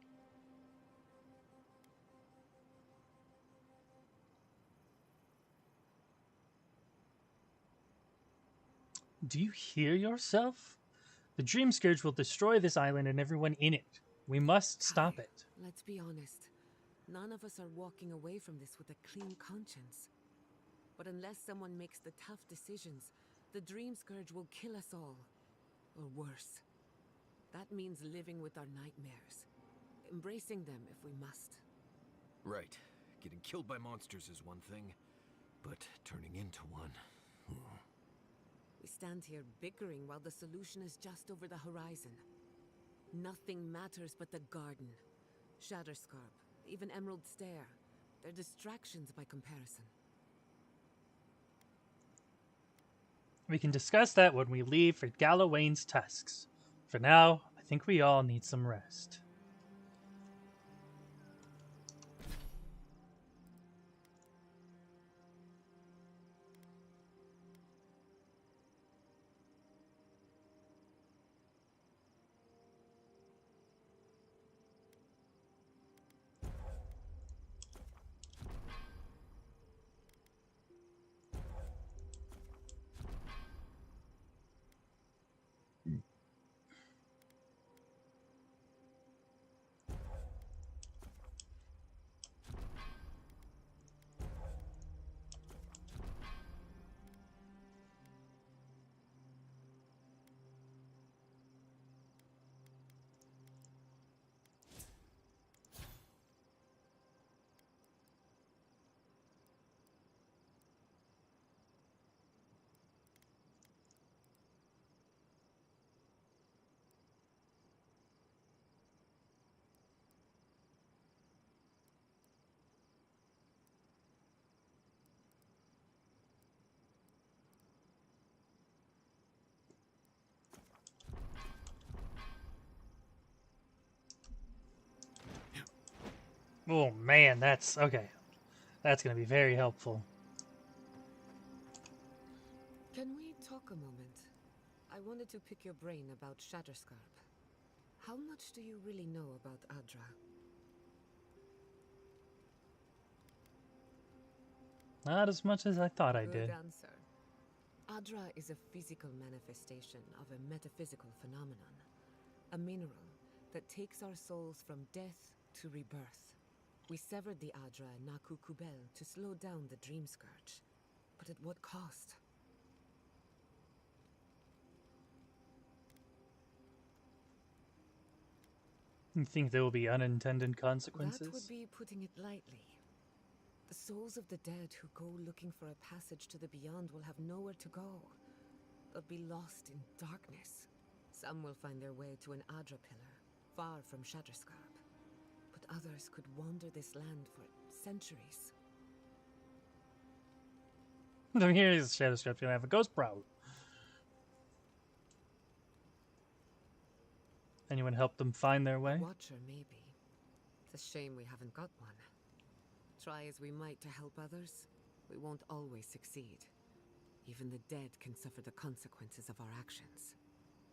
Do you hear yourself? The Dream Scourge will destroy this island and everyone in it. We must stop it. Let's be honest. None of us are walking away from this with a clean conscience. But unless someone makes the tough decisions, the Dream Scourge will kill us all. Or worse. That means living with our nightmares. Embracing them if we must. Right. Getting killed by monsters is one thing, but turning into one... We stand here bickering while the solution is just over the horizon. Nothing matters but the garden. Shatterscarp, even Emerald Stair. They're distractions by comparison. We can discuss that when we leave for Gallowayne's tusks. For now, I think we all need some rest. Oh man, that's okay. That's going to be very helpful. Can we talk a moment? I wanted to pick your brain about Shatterscarp. How much do you really know about Adra? Not as much as I thought I Good did. answer. Adra is a physical manifestation of a metaphysical phenomenon. A mineral that takes our souls from death to rebirth. We severed the Adra in Naku Kubel to slow down the Dream Scourge. But at what cost? You think there will be unintended consequences? That would be putting it lightly. The souls of the dead who go looking for a passage to the beyond will have nowhere to go. They'll be lost in darkness. Some will find their way to an Adra pillar, far from Shatterscarp. But others could wander this land for centuries. Here is Shatterscarp's going to have a ghost problem. Anyone help them find their way? Watcher, maybe. It's a shame we haven't got one. Try as we might to help others, we won't always succeed. Even the dead can suffer the consequences of our actions.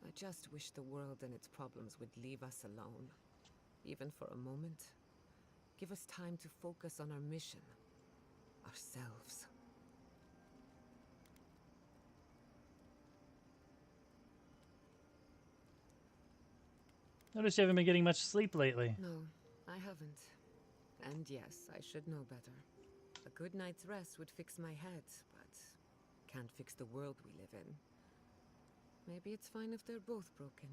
I just wish the world and its problems would leave us alone. Even for a moment. Give us time to focus on our mission. Ourselves. Notice you haven't been getting much sleep lately. No, I haven't. And yes, I should know better. A good night's rest would fix my head, but can't fix the world we live in. Maybe it's fine if they're both broken.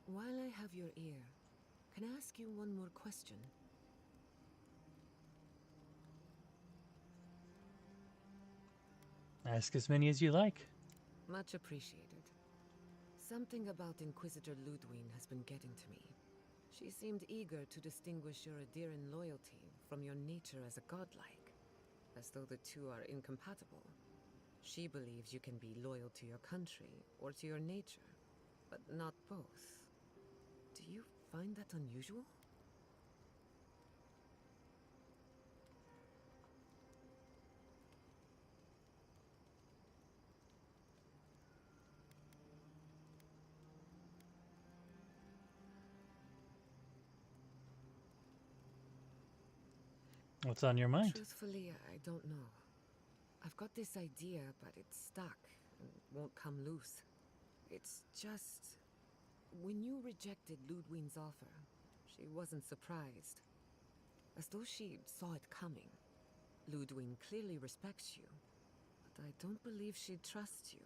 While I have your ear, can I ask you one more question? Ask as many as you like. Much appreciated. Something about Inquisitor Ludwine has been getting to me. She seemed eager to distinguish your Adiran loyalty from your nature as a godlike. as though the two are incompatible. She believes you can be loyal to your country or to your nature, but not both. Do you find that unusual? What's on your mind? Truthfully, I don't know. I've got this idea, but it's stuck and won't come loose. It's just... When you rejected Ludwig's offer, she wasn't surprised. As though she saw it coming. Ludwig clearly respects you, but I don't believe she trusts you.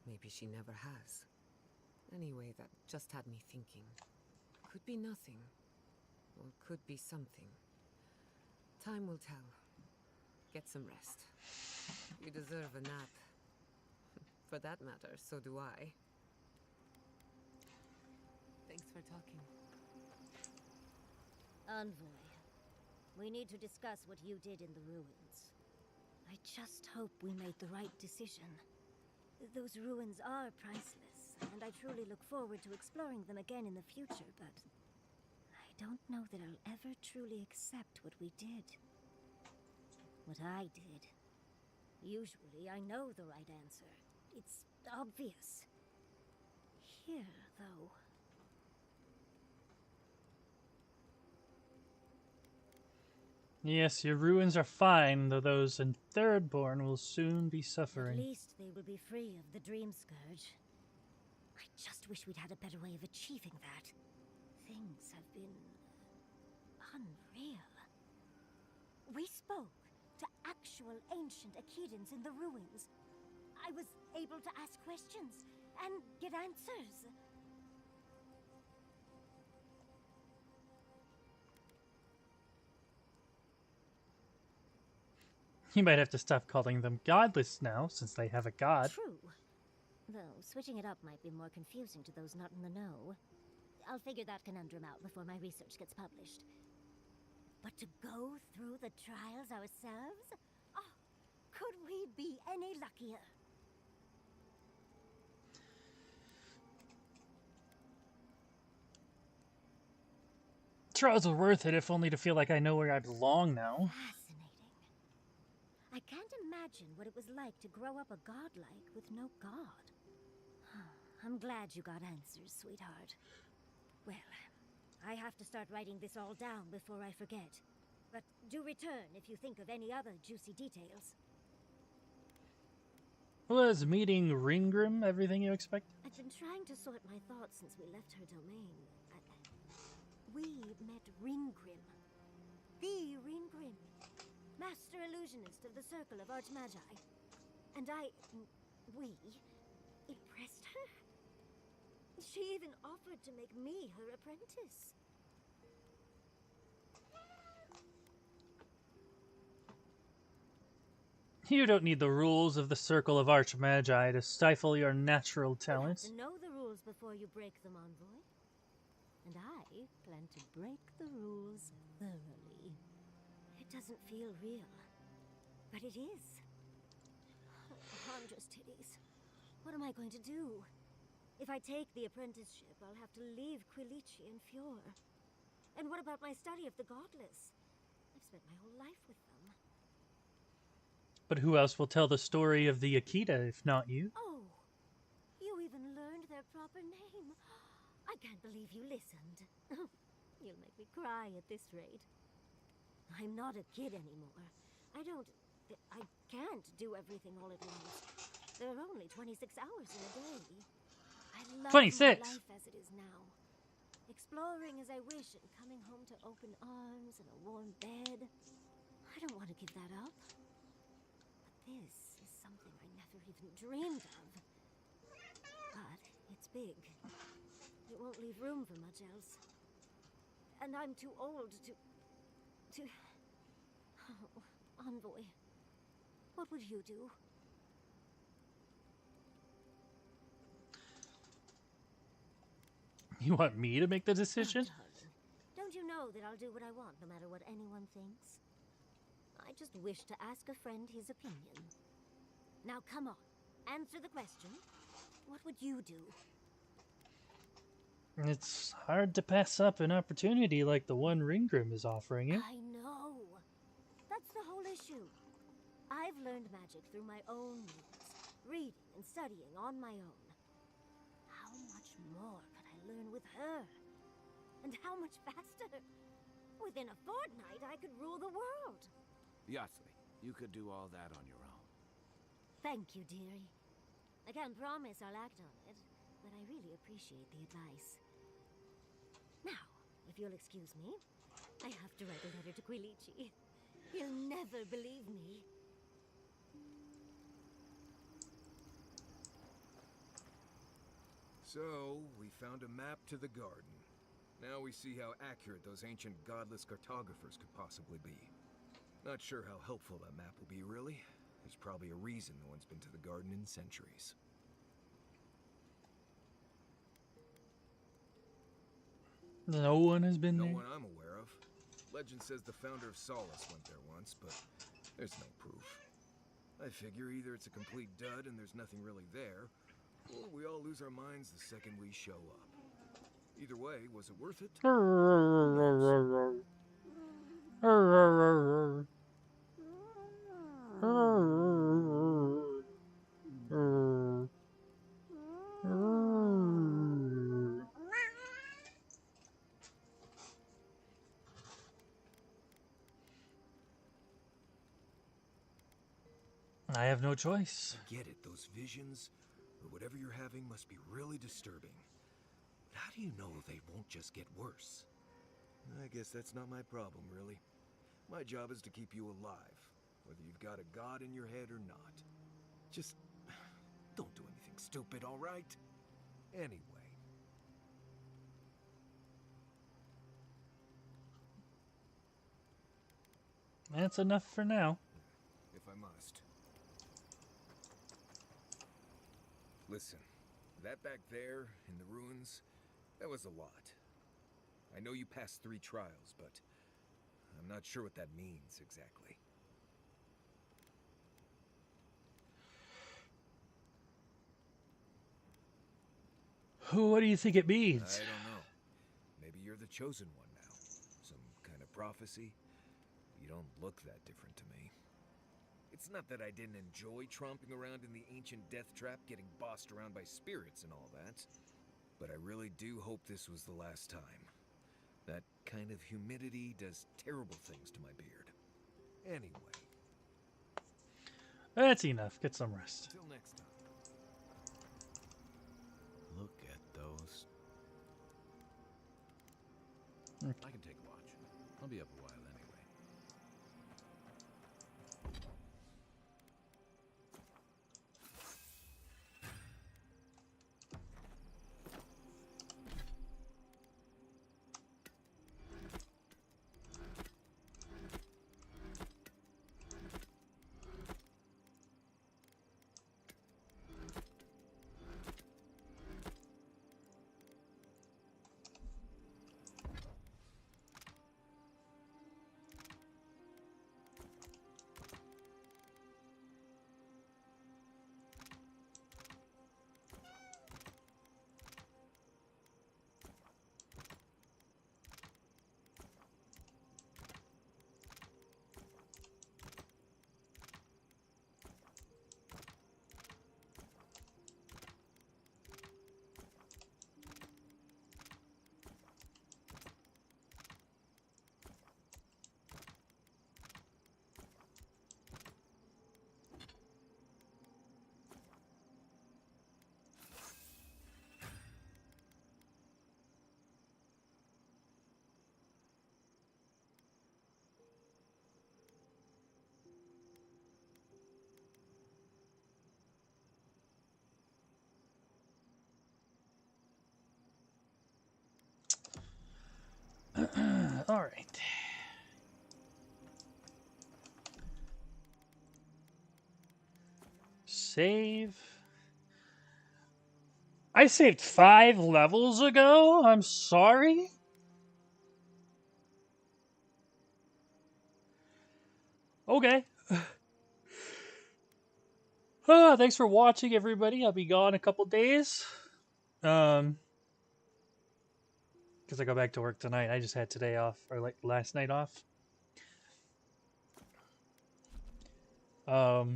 Maybe she never has. Anyway, that just had me thinking. Could be nothing, or could be something. Time will tell. Get some rest. You deserve a nap. For that matter, so do I. Thanks for talking. Envoy, we need to discuss what you did in the ruins. I just hope we made the right decision. Those ruins are priceless, and I truly look forward to exploring them again in the future, but I don't know that I'll ever truly accept what we did. What I did. Usually, I know the right answer. It's obvious. Here, though... Yes, your ruins are fine, though those in Thirdborn will soon be suffering. At least they will be free of the Dream Scourge. I just wish we'd had a better way of achieving that. Things have been... unreal. We spoke to actual ancient Akidans in the ruins. I was able to ask questions and get answers. You might have to stop calling them godless now, since they have a god. True. Though switching it up might be more confusing to those not in the know. I'll figure that conundrum out before my research gets published. But to go through the trials ourselves? Oh, could we be any luckier? Trials are worth it, if only to feel like I know where I belong now. Fascinating. I can't imagine what it was like to grow up a godlike with no god. I'm glad you got answers, sweetheart. Well, I have to start writing this all down before I forget. But do return if you think of any other juicy details. Was meeting Ringgrim everything you expected? I've been trying to sort my thoughts since we left her domain. We met Ringgrim. The Ringgrim. Master illusionist of the Circle of Archmagi. And we impressed her. She even offered to make me her apprentice. You don't need the rules of the Circle of Archmagi to stifle your natural talents. You have to know the rules before you break them, Envoy. And I plan to break the rules thoroughly. It doesn't feel real, but it is. Hundra's titties. What am I going to do? If I take the apprenticeship, I'll have to leave Quilici and Fjord. And what about my study of the Godless? I've spent my whole life with them. But who else will tell the story of the Akita if not you? Oh, you even learned their proper name. I can't believe you listened. You'll make me cry at this rate. I'm not a kid anymore. I can't do everything all at once. There are only 26 hours in a day. I love 26. my life as it is now. Exploring as I wish and coming home to open arms and a warm bed. I don't want to give that up. But this is something I never even dreamed of. But it's big. It won't leave room for much else. And I'm too old to... Oh, Envoy. What would you do? You want me to make the decision? Don't you know that I'll do what I want, no matter what anyone thinks? I just wish to ask a friend his opinion. Now come on, answer the question. What would you do? It's hard to pass up an opportunity like the one Ringgrim is offering you. I know. That's the whole issue. I've learned magic through my own means, reading and studying on my own. How much more could I learn with her? And how much faster? Within a fortnight, I could rule the world. Yatsli, you could do all that on your own. Thank you, dearie. I can't promise I'll act on it, but I really appreciate the advice. Now, if you'll excuse me, I have to write a letter to Quilici. He'll never believe me. So, we found a map to the garden. Now we see how accurate those ancient godless cartographers could possibly be. Not sure how helpful that map will be, really. There's probably a reason no one's been to the garden in centuries. No one has been there? No one I'm aware of. Legend says the founder of Solace went there once, but there's no proof. I figure either it's a complete dud and there's nothing really there, or we all lose our minds the second we show up. Either way, was it worth it? I have no choice. I get it. Those visions, or whatever you're having, must be really disturbing. But how do you know they won't just get worse? I guess that's not my problem, really. My job is to keep you alive, whether you've got a god in your head or not. Just don't do anything stupid, all right? Anyway. That's enough for now. If I must. Listen, that back there, in the ruins, that was a lot. I know you passed 3 trials, but I'm not sure what that means exactly. What do you think it means? I don't know. Maybe you're the chosen one now. Some kind of prophecy. You don't look that different to me. It's not that I didn't enjoy tromping around in the ancient death trap, getting bossed around by spirits and all that. But I really do hope this was the last time. That kind of humidity does terrible things to my beard. Anyway. That's enough. Get some rest. Till next time. Look at those. I can take a watch. I'll be up a while anyway. All right. Save. I saved 5 levels ago? I'm sorry? Okay. Thanks for watching, everybody. I'll be gone a couple days. Because I go back to work tonight. I just had today off, or like last night off. But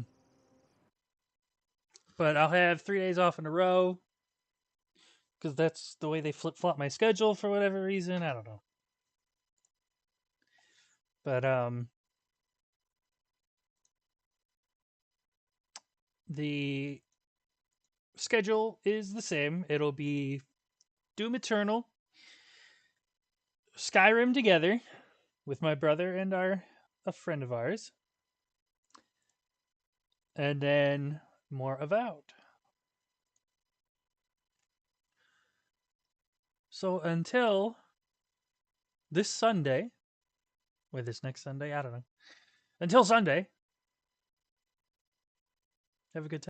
I'll have 3 days off in a row. Because that's the way they flip-flop my schedule for whatever reason. I don't know. But, the schedule is the same. It'll be Doom Eternal, Skyrim together with my brother and a friend of ours, and then more Avowed. So until this Sunday, this next Sunday, I don't know. Until Sunday, have a good time.